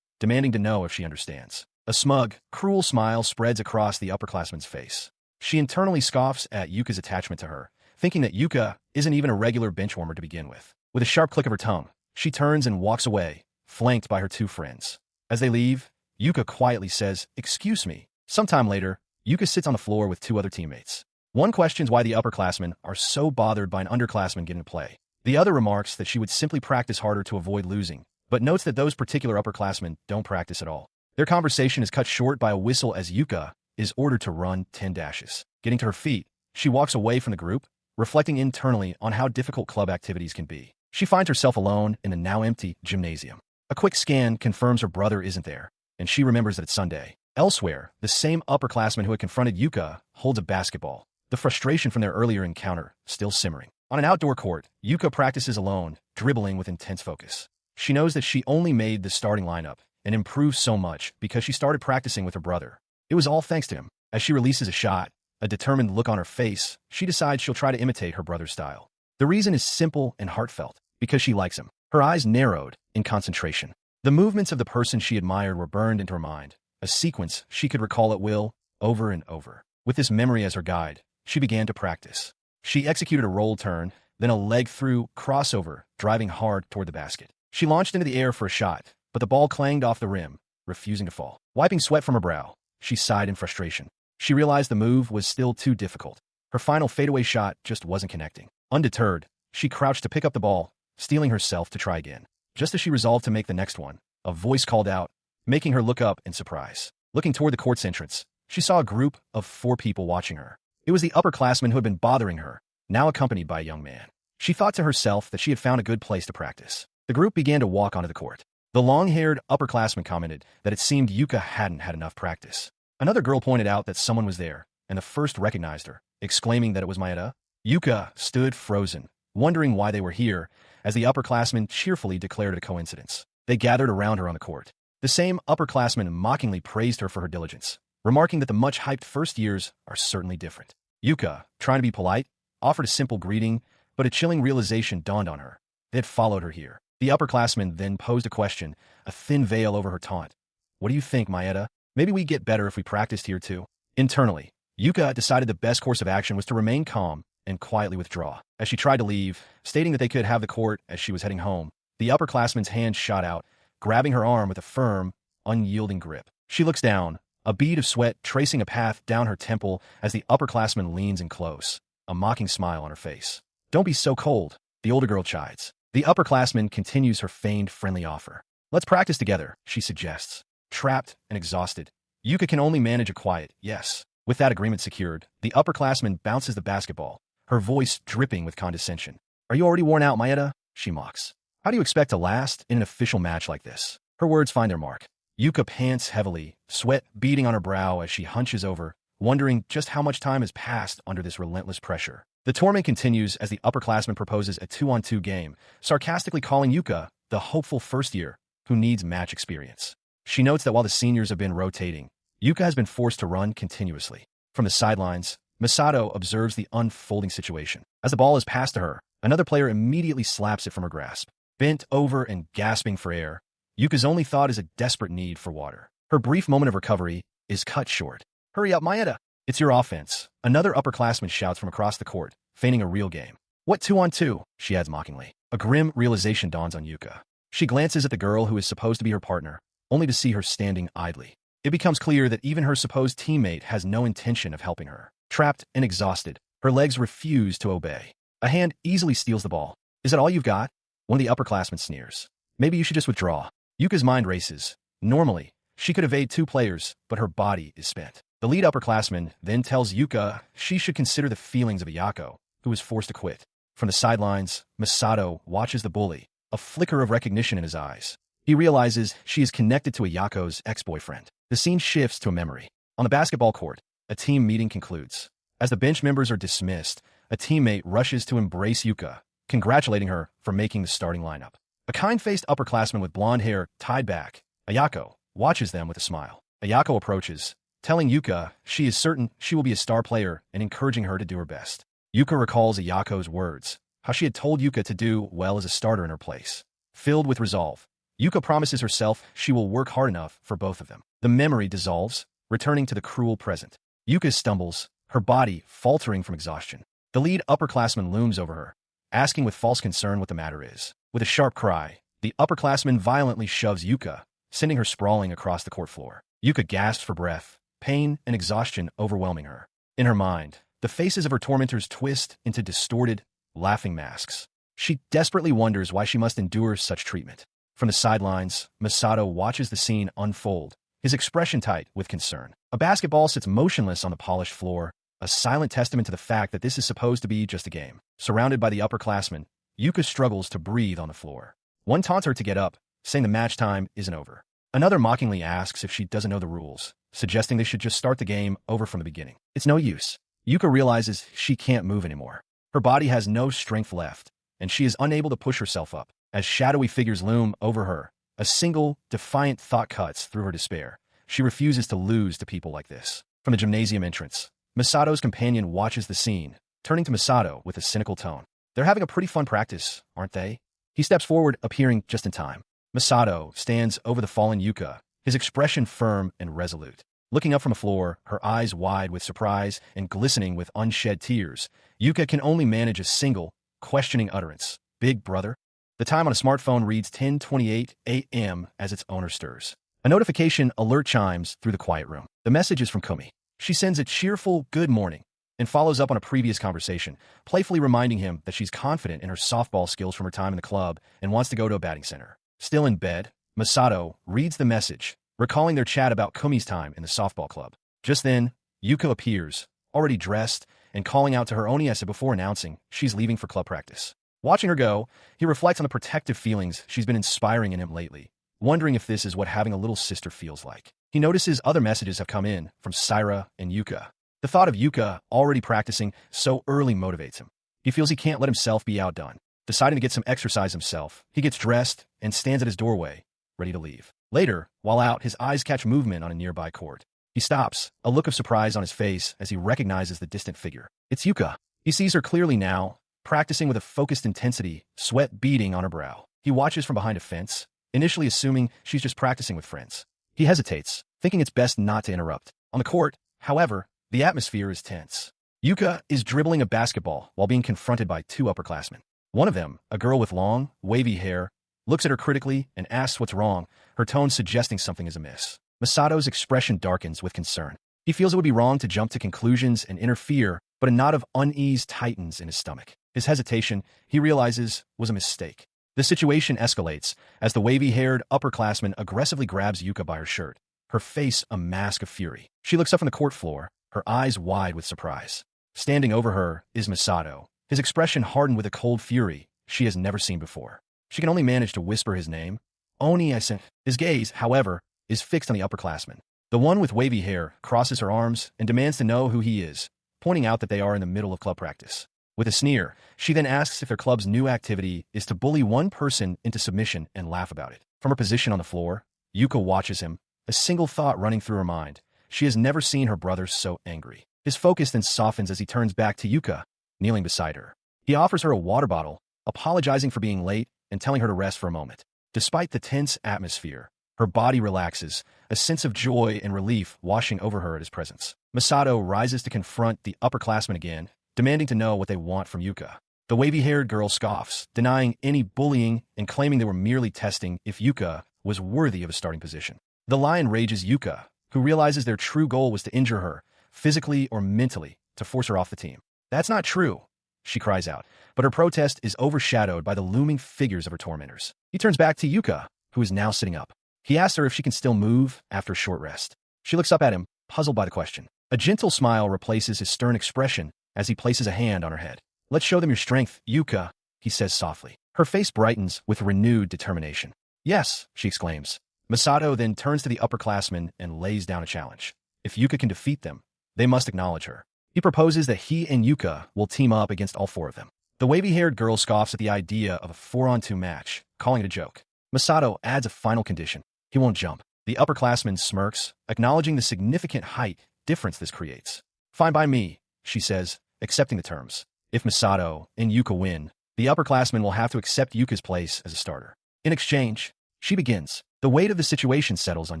demanding to know if she understands. A smug, cruel smile spreads across the upperclassman's face. She internally scoffs at Yuka's attachment to her, thinking that Yuka isn't even a regular benchwarmer to begin with. With a sharp click of her tongue, she turns and walks away, flanked by her two friends. As they leave, Yuka quietly says, "Excuse me." Sometime later, Yuka sits on the floor with two other teammates. One questions why the upperclassmen are so bothered by an underclassman getting to play. The other remarks that she would simply practice harder to avoid losing, but notes that those particular upperclassmen don't practice at all. Their conversation is cut short by a whistle as Yuka is ordered to run 10 dashes. Getting to her feet, she walks away from the group, reflecting internally on how difficult club activities can be. She finds herself alone in the now empty gymnasium. A quick scan confirms her brother isn't there, and she remembers that it's Sunday. Elsewhere, the same upperclassman who had confronted Yuka holds a basketball, the frustration from their earlier encounter still simmering. On an outdoor court, Yuka practices alone, dribbling with intense focus. She knows that she only made the starting lineup and improved so much because she started practicing with her brother. It was all thanks to him. As she releases a shot, a determined look on her face, she decides she'll try to imitate her brother's style. The reason is simple and heartfelt, because she likes him. Her eyes narrowed in concentration. The movements of the person she admired were burned into her mind, a sequence she could recall at will, over and over. With this memory as her guide, she began to practice. She executed a roll turn, then a leg-through crossover, driving hard toward the basket. She launched into the air for a shot, but the ball clanged off the rim, refusing to fall. Wiping sweat from her brow, she sighed in frustration. She realized the move was still too difficult. Her final fadeaway shot just wasn't connecting. Undeterred, she crouched to pick up the ball, steeling herself to try again. Just as she resolved to make the next one, a voice called out, making her look up in surprise. Looking toward the court's entrance, she saw a group of 4 people watching her. It was the upperclassman who had been bothering her, now accompanied by a young man. She thought to herself that she had found a good place to practice. The group began to walk onto the court. The long-haired upperclassman commented that it seemed Yuka hadn't had enough practice. Another girl pointed out that someone was there, and the first recognized her, exclaiming that it was Maeda. Yuka stood frozen, wondering why they were here, as the upperclassmen cheerfully declared it a coincidence. They gathered around her on the court. The same upperclassman mockingly praised her for her diligence, remarking that the much-hyped first years are certainly different. Yuka, trying to be polite, offered a simple greeting, but a chilling realization dawned on her. They had followed her here. The upperclassman then posed a question, a thin veil over her taunt. "What do you think, Maeda? Maybe we'd get better if we practiced here too." Internally, Yuka decided the best course of action was to remain calm and quietly withdraw. As she tried to leave, stating that they could have the court as she was heading home, the upperclassman's hand shot out, grabbing her arm with a firm, unyielding grip. She looks down, a bead of sweat tracing a path down her temple as the upperclassman leans in close, a mocking smile on her face. "Don't be so cold," the older girl chides. The upperclassman continues her feigned friendly offer. "Let's practice together," she suggests. Trapped and exhausted, Yuka can only manage a quiet yes. With that agreement secured, the upperclassman bounces the basketball, her voice dripping with condescension. "Are you already worn out, Maeda?" she mocks. "How do you expect to last in an official match like this?" Her words find their mark. Yuka pants heavily, sweat beading on her brow as she hunches over, wondering just how much time has passed under this relentless pressure. The torment continues as the upperclassman proposes a 2-on-2 game, sarcastically calling Yuka the hopeful first year who needs match experience. She notes that while the seniors have been rotating, Yuka has been forced to run continuously. From the sidelines, Masato observes the unfolding situation. As the ball is passed to her, another player immediately slaps it from her grasp. Bent over and gasping for air, Yuka's only thought is a desperate need for water. Her brief moment of recovery is cut short. "Hurry up, Maeda! It's your offense," another upperclassman shouts from across the court, feigning a real game. "What 2-on-2?" she adds mockingly. A grim realization dawns on Yuka. She glances at the girl who is supposed to be her partner, only to see her standing idly. It becomes clear that even her supposed teammate has no intention of helping her. Trapped and exhausted, her legs refuse to obey. A hand easily steals the ball. "Is that all you've got?" One of the upperclassmen sneers. "Maybe you should just withdraw." Yuka's mind races. Normally, she could evade 2 players, but her body is spent. The lead upperclassman then tells Yuka she should consider the feelings of Ayako, who is forced to quit. From the sidelines, Masato watches the bully, a flicker of recognition in his eyes. He realizes she is connected to Ayako's ex-boyfriend. The scene shifts to a memory. On the basketball court, a team meeting concludes. As the bench members are dismissed, a teammate rushes to embrace Yuka, congratulating her for making the starting lineup. A kind-faced upperclassman with blonde hair tied back, Ayako, watches them with a smile. Ayako approaches, telling Yuka she is certain she will be a star player and encouraging her to do her best. Yuka recalls Ayako's words, how she had told Yuka to do well as a starter in her place. Filled with resolve, Yuka promises herself she will work hard enough for both of them. The memory dissolves, returning to the cruel present. Yuka stumbles, her body faltering from exhaustion. The lead upperclassman looms over her, asking with false concern what the matter is. With a sharp cry, the upperclassman violently shoves Yuka, sending her sprawling across the court floor. Yuka gasps for breath, pain and exhaustion overwhelming her. In her mind, the faces of her tormentors twist into distorted, laughing masks. She desperately wonders why she must endure such treatment. From the sidelines, Masato watches the scene unfold, his expression tight with concern. A basketball sits motionless on the polished floor, a silent testament to the fact that this is supposed to be just a game. Surrounded by the upperclassmen, Yuka struggles to breathe on the floor. One taunts her to get up, saying the match time isn't over. Another mockingly asks if she doesn't know the rules, suggesting they should just start the game over from the beginning. It's no use. Yuka realizes she can't move anymore. Her body has no strength left, and she is unable to push herself up. As shadowy figures loom over her, a single, defiant thought cuts through her despair. She refuses to lose to people like this. From the gymnasium entrance, Masato's companion watches the scene, turning to Masato with a cynical tone. "They're having a pretty fun practice, aren't they?" He steps forward, appearing just in time. Masato stands over the fallen Yuka, his expression firm and resolute. Looking up from the floor, her eyes wide with surprise and glistening with unshed tears, Yuka can only manage a single, questioning utterance. "Big brother?" The time on a smartphone reads 10:28 a.m. as its owner stirs. A notification alert chimes through the quiet room. The message is from Kumi. She sends a cheerful good morning and follows up on a previous conversation, playfully reminding him that she's confident in her softball skills from her time in the club and wants to go to a batting center. Still in bed, Masato reads the message, recalling their chat about Kumi's time in the softball club. Just then, Yuka appears, already dressed, and calling out to her Oniesa before announcing she's leaving for club practice. Watching her go, he reflects on the protective feelings she's been inspiring in him lately, wondering if this is what having a little sister feels like. He notices other messages have come in from Saira and Yuka. The thought of Yuka already practicing so early motivates him. He feels he can't let himself be outdone. Deciding to get some exercise himself, he gets dressed and stands at his doorway, ready to leave. Later, while out, his eyes catch movement on a nearby court. He stops, a look of surprise on his face as he recognizes the distant figure. It's Yuka. He sees her clearly now, practicing with a focused intensity, sweat beading on her brow. He watches from behind a fence, initially assuming she's just practicing with friends. He hesitates, thinking it's best not to interrupt. On the court, however, the atmosphere is tense. Yuka is dribbling a basketball while being confronted by 2 upperclassmen. One of them, a girl with long, wavy hair, looks at her critically and asks what's wrong, her tone suggesting something is amiss. Masato's expression darkens with concern. He feels it would be wrong to jump to conclusions and interfere, but a knot of unease tightens in his stomach. His hesitation, he realizes, was a mistake. The situation escalates as the wavy-haired upperclassman aggressively grabs Yuka by her shirt, her face a mask of fury. She looks up from the court floor, her eyes wide with surprise. Standing over her is Masato, his expression hardened with a cold fury she has never seen before. She can only manage to whisper his name. Oni-san. His gaze, however, is fixed on the upperclassman. The one with wavy hair crosses her arms and demands to know who he is, pointing out that they are in the middle of club practice. With a sneer, she then asks if their club's new activity is to bully one person into submission and laugh about it. From her position on the floor, Yuka watches him, a single thought running through her mind. She has never seen her brother so angry. His focus then softens as he turns back to Yuka, kneeling beside her. He offers her a water bottle, apologizing for being late and telling her to rest for a moment. Despite the tense atmosphere, her body relaxes, a sense of joy and relief washing over her at his presence. Masato rises to confront the upperclassmen again, demanding to know what they want from Yuka. The wavy-haired girl scoffs, denying any bullying and claiming they were merely testing if Yuka was worthy of a starting position. The lie enrages Yuka, who realizes their true goal was to injure her, physically or mentally, to force her off the team. "That's not true," she cries out, but her protest is overshadowed by the looming figures of her tormentors. He turns back to Yuka, who is now sitting up. He asks her if she can still move after a short rest. She looks up at him, puzzled by the question. A gentle smile replaces his stern expression as he places a hand on her head. "Let's show them your strength, Yuka," he says softly. Her face brightens with renewed determination. "Yes," she exclaims. Masato then turns to the upperclassmen and lays down a challenge. If Yuka can defeat them, they must acknowledge her. He proposes that he and Yuka will team up against all four of them. The wavy-haired girl scoffs at the idea of a 4-on-2 match, calling it a joke. Masato adds a final condition. He won't jump. The upperclassman smirks, acknowledging the significant height difference this creates. "Fine by me," she says, accepting the terms. If Masato and Yuka win, the upperclassman will have to accept Yuka's place as a starter. In exchange, she begins. The weight of the situation settles on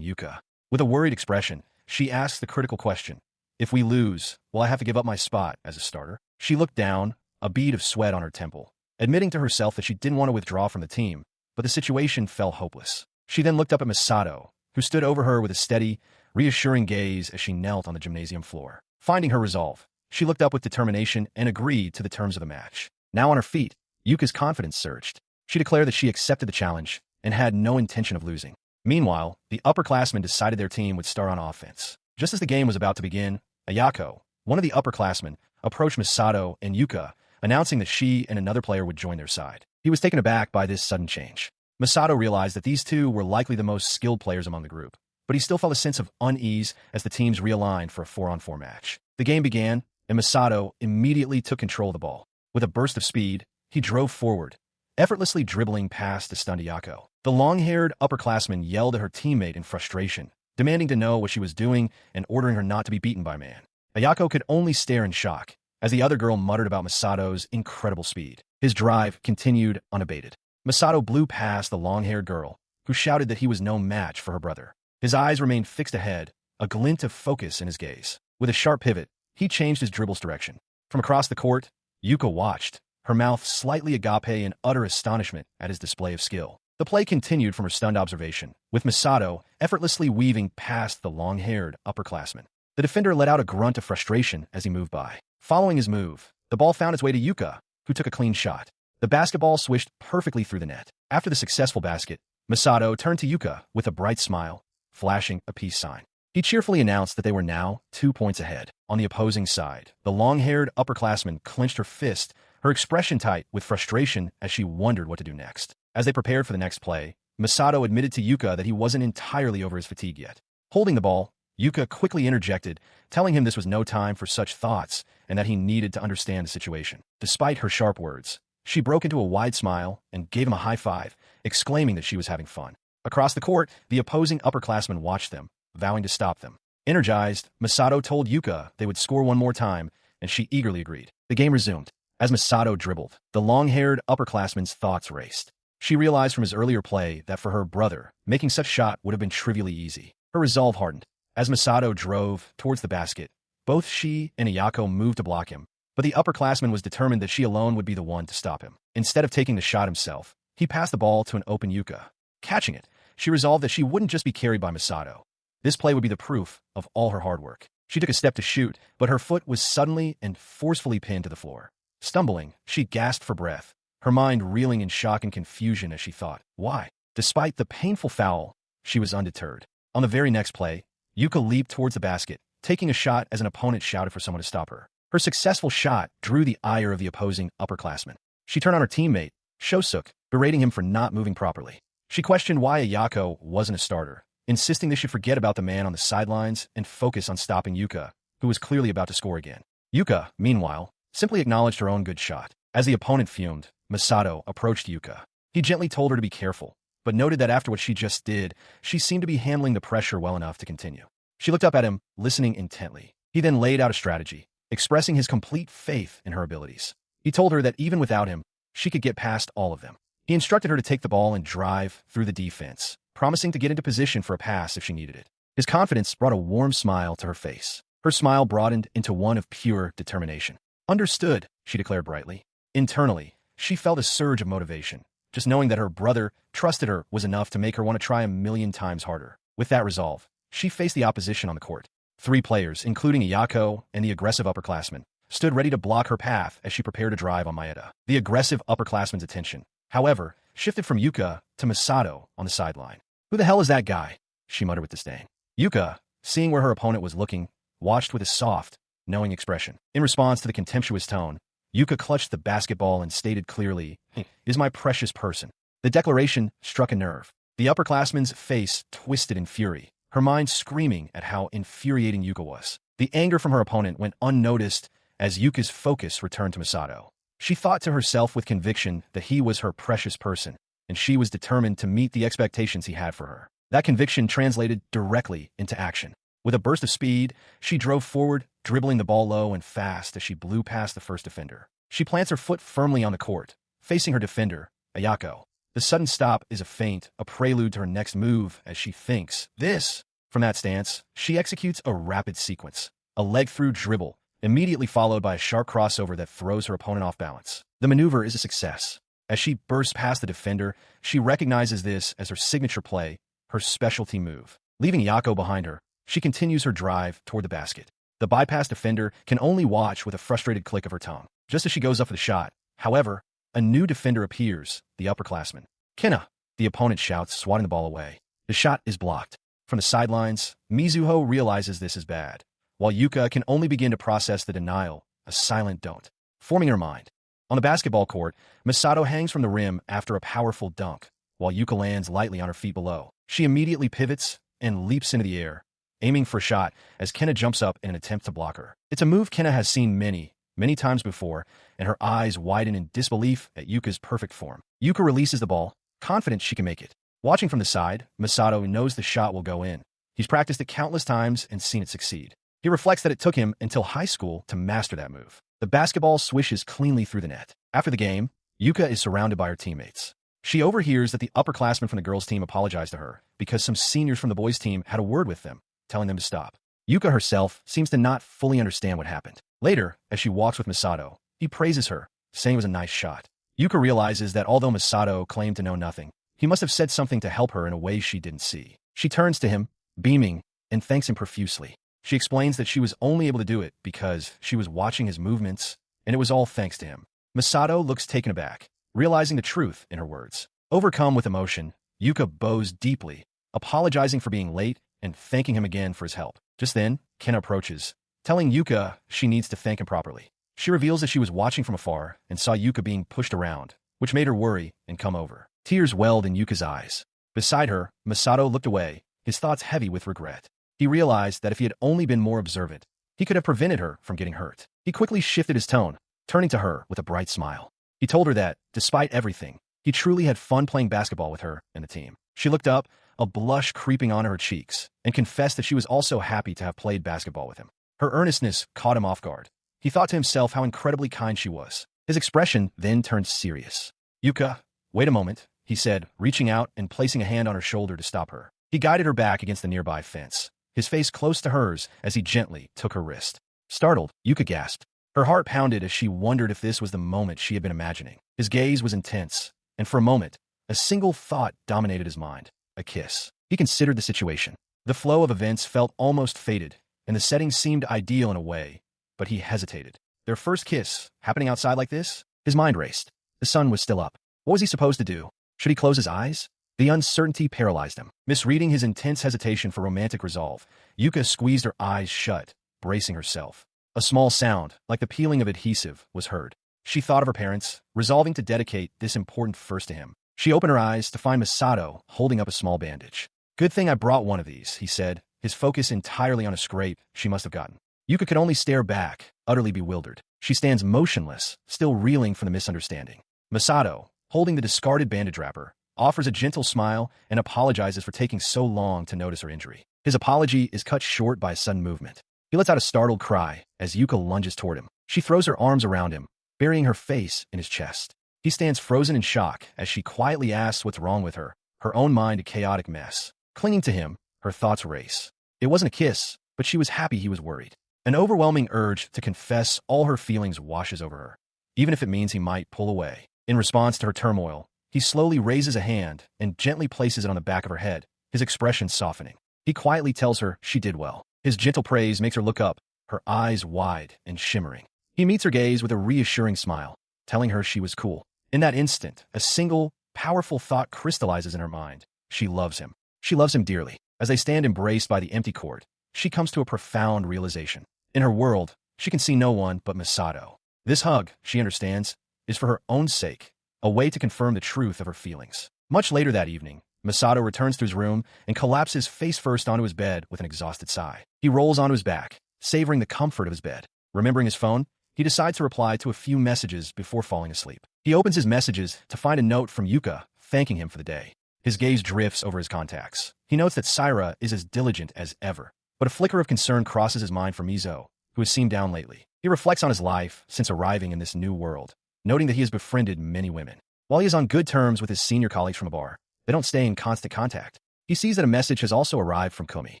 Yuka. With a worried expression, she asks the critical question. "If we lose, will I have to give up my spot as a starter?" She looked down, a bead of sweat on her temple, admitting to herself that she didn't want to withdraw from the team, but the situation felt hopeless. She then looked up at Masato, who stood over her with a steady, reassuring gaze as she knelt on the gymnasium floor. Finding her resolve, she looked up with determination and agreed to the terms of the match. Now on her feet, Yuka's confidence surged. She declared that she accepted the challenge and had no intention of losing. Meanwhile, the upperclassmen decided their team would start on offense. Just as the game was about to begin, Ayako, one of the upperclassmen, approached Masato and Yuka, announcing that she and another player would join their side. He was taken aback by this sudden change. Masato realized that these two were likely the most skilled players among the group, but he still felt a sense of unease as the teams realigned for a 4-on-4 match. The game began, and Masato immediately took control of the ball. With a burst of speed, he drove forward, effortlessly dribbling past the stunned Ayako. The long-haired upperclassman yelled at her teammate in frustration, demanding to know what she was doing and ordering her not to be beaten by man. Ayako could only stare in shock, as the other girl muttered about Masato's incredible speed. His drive continued unabated. Masato blew past the long-haired girl, who shouted that he was no match for her brother. His eyes remained fixed ahead, a glint of focus in his gaze. With a sharp pivot, he changed his dribble's direction. From across the court, Yuka watched, her mouth slightly agape in utter astonishment at his display of skill. The play continued from her stunned observation, with Masato effortlessly weaving past the long-haired upperclassman. The defender let out a grunt of frustration as he moved by. Following his move, the ball found its way to Yuka, who took a clean shot. The basketball swished perfectly through the net. After the successful basket, Masato turned to Yuka with a bright smile, flashing a peace sign. He cheerfully announced that they were now 2 points ahead. On the opposing side, the long-haired upperclassman clenched her fist, her expression tight with frustration as she wondered what to do next. As they prepared for the next play, Masato admitted to Yuka that he wasn't entirely over his fatigue yet. Holding the ball, Yuka quickly interjected, telling him this was no time for such thoughts and that he needed to understand the situation. Despite her sharp words, she broke into a wide smile and gave him a high five, exclaiming that she was having fun. Across the court, the opposing upperclassmen watched them, vowing to stop them. Energized, Masato told Yuka they would score one more time, and she eagerly agreed. The game resumed. As Masato dribbled, the long-haired upperclassman's thoughts raced. She realized from his earlier play that for her brother, making such shot would have been trivially easy. Her resolve hardened. As Masato drove towards the basket, both she and Ayako moved to block him, but the upperclassman was determined that she alone would be the one to stop him. Instead of taking the shot himself, he passed the ball to an open Yuka. Catching it, she resolved that she wouldn't just be carried by Masato. This play would be the proof of all her hard work. She took a step to shoot, but her foot was suddenly and forcefully pinned to the floor. Stumbling, she gasped for breath, her mind reeling in shock and confusion as she thought, why? Despite the painful foul, she was undeterred. On the very next play, Yuka leaped towards the basket, taking a shot as an opponent shouted for someone to stop her. Her successful shot drew the ire of the opposing upperclassman. She turned on her teammate, Shosuke, berating him for not moving properly. She questioned why Ayako wasn't a starter, insisting they should forget about the man on the sidelines and focus on stopping Yuka, who was clearly about to score again. Yuka, meanwhile, simply acknowledged her own good shot. As the opponent fumed, Masato approached Yuka. He gently told her to be careful, but noted that after what she just did, she seemed to be handling the pressure well enough to continue. She looked up at him, listening intently. He then laid out a strategy, expressing his complete faith in her abilities. He told her that even without him, she could get past all of them. He instructed her to take the ball and drive through the defense, promising to get into position for a pass if she needed it. His confidence brought a warm smile to her face. Her smile broadened into one of pure determination. Understood, she declared brightly. Internally, she felt a surge of motivation. Just knowing that her brother trusted her was enough to make her want to try 1,000,000 times harder. With that resolve, she faced the opposition on the court. 3 players, including Iyako and the aggressive upperclassman, stood ready to block her path as she prepared to drive on Maeda. The aggressive upperclassman's attention, however, shifted from Yuka to Masato on the sideline. Who the hell is that guy? She muttered with disdain. Yuka, seeing where her opponent was looking, watched with a soft, knowing expression. In response to the contemptuous tone, Yuka clutched the basketball and stated clearly, "Is my precious person." The declaration struck a nerve. The upperclassman's face twisted in fury, her mind screaming at how infuriating Yuka was. The anger from her opponent went unnoticed as Yuka's focus returned to Masato. She thought to herself with conviction that he was her precious person, and she was determined to meet the expectations he had for her. That conviction translated directly into action. With a burst of speed, she drove forward, dribbling the ball low and fast as she blew past the first defender. She plants her foot firmly on the court, facing her defender, Ayako. The sudden stop is a feint, a prelude to her next move as she thinks, this. From that stance, she executes a rapid sequence, a leg-through dribble, immediately followed by a sharp crossover that throws her opponent off balance. The maneuver is a success. As she bursts past the defender, she recognizes this as her signature play, her specialty move. Leaving Ayako behind her, she continues her drive toward the basket. The bypass defender can only watch with a frustrated click of her tongue. Just as she goes up for the shot, however, a new defender appears, the upperclassman. "Kina!" the opponent shouts, swatting the ball away. The shot is blocked. From the sidelines, Mizuho realizes this is bad, while Yuka can only begin to process the denial, a silent don't, forming her mind. On the basketball court, Masato hangs from the rim after a powerful dunk, while Yuka lands lightly on her feet below. She immediately pivots and leaps into the air, aiming for a shot as Kina jumps up in an attempt to block her. It's a move Kina has seen many times before, and her eyes widen in disbelief at Yuka's perfect form. Yuka releases the ball, confident she can make it. Watching from the side, Masato knows the shot will go in. He's practiced it countless times and seen it succeed. He reflects that it took him until high school to master that move. The basketball swishes cleanly through the net. After the game, Yuka is surrounded by her teammates. She overhears that the upperclassmen from the girls' team apologized to her because some seniors from the boys' team had a word with them, telling them to stop. Yuka herself seems to not fully understand what happened. Later, as she walks with Masato, he praises her, saying it was a nice shot. Yuka realizes that although Masato claimed to know nothing, he must have said something to help her in a way she didn't see. She turns to him, beaming, and thanks him profusely. She explains that she was only able to do it because she was watching his movements, and it was all thanks to him. Masato looks taken aback, realizing the truth in her words. Overcome with emotion, Yuka bows deeply, apologizing for being late and thanking him again for his help. Just then, Ken approaches, telling Yuka she needs to thank him properly. She reveals that she was watching from afar and saw Yuka being pushed around, which made her worry and come over. Tears welled in Yuka's eyes. Beside her, Masato looked away, his thoughts heavy with regret. He realized that if he had only been more observant, he could have prevented her from getting hurt. He quickly shifted his tone, turning to her with a bright smile. He told her that, despite everything, he truly had fun playing basketball with her and the team. She looked up, a blush creeping onto her cheeks, and confessed that she was also happy to have played basketball with him. Her earnestness caught him off guard. He thought to himself how incredibly kind she was. His expression then turned serious. "Yuka, wait a moment," he said, reaching out and placing a hand on her shoulder to stop her. He guided her back against the nearby fence, his face close to hers as he gently took her wrist. Startled, Yuka gasped. Her heart pounded as she wondered if this was the moment she had been imagining. His gaze was intense, and for a moment, a single thought dominated his mind: a kiss. He considered the situation. The flow of events felt almost fated, and the setting seemed ideal in a way, but he hesitated. Their first kiss, happening outside like this? His mind raced. The sun was still up. What was he supposed to do? Should he close his eyes? The uncertainty paralyzed him. Misreading his intense hesitation for romantic resolve, Yuka squeezed her eyes shut, bracing herself. A small sound, like the peeling of adhesive, was heard. She thought of her parents, resolving to dedicate this important first to him. She opened her eyes to find Masato holding up a small bandage. "Good thing I brought one of these," he said, his focus entirely on a scrape she must have gotten. Yuka could only stare back, utterly bewildered. She stands motionless, still reeling from the misunderstanding. Masato, holding the discarded bandage wrapper, offers a gentle smile and apologizes for taking so long to notice her injury. His apology is cut short by a sudden movement. He lets out a startled cry as Yuka lunges toward him. She throws her arms around him, burying her face in his chest. He stands frozen in shock as she quietly asks what's wrong with her, her own mind a chaotic mess. Clinging to him, her thoughts race. It wasn't a kiss, but she was happy he was worried. An overwhelming urge to confess all her feelings washes over her, even if it means he might pull away. In response to her turmoil, he slowly raises a hand and gently places it on the back of her head, his expression softening. He quietly tells her she did well. His gentle praise makes her look up, her eyes wide and shimmering. He meets her gaze with a reassuring smile, telling her she was cool. In that instant, a single, powerful thought crystallizes in her mind. She loves him. She loves him dearly. As they stand embraced by the empty court, she comes to a profound realization. In her world, she can see no one but Masato. This hug, she understands, is for her own sake, a way to confirm the truth of her feelings. Much later that evening, Masato returns to his room and collapses face first onto his bed with an exhausted sigh. He rolls onto his back, savoring the comfort of his bed. Remembering his phone, he decides to reply to a few messages before falling asleep. He opens his messages to find a note from Yuka thanking him for the day. His gaze drifts over his contacts. He notes that Saira is as diligent as ever, but a flicker of concern crosses his mind for Mizo, who has seemed down lately. He reflects on his life since arriving in this new world, noting that he has befriended many women. While he is on good terms with his senior colleagues from a bar, they don't stay in constant contact. He sees that a message has also arrived from Kumi.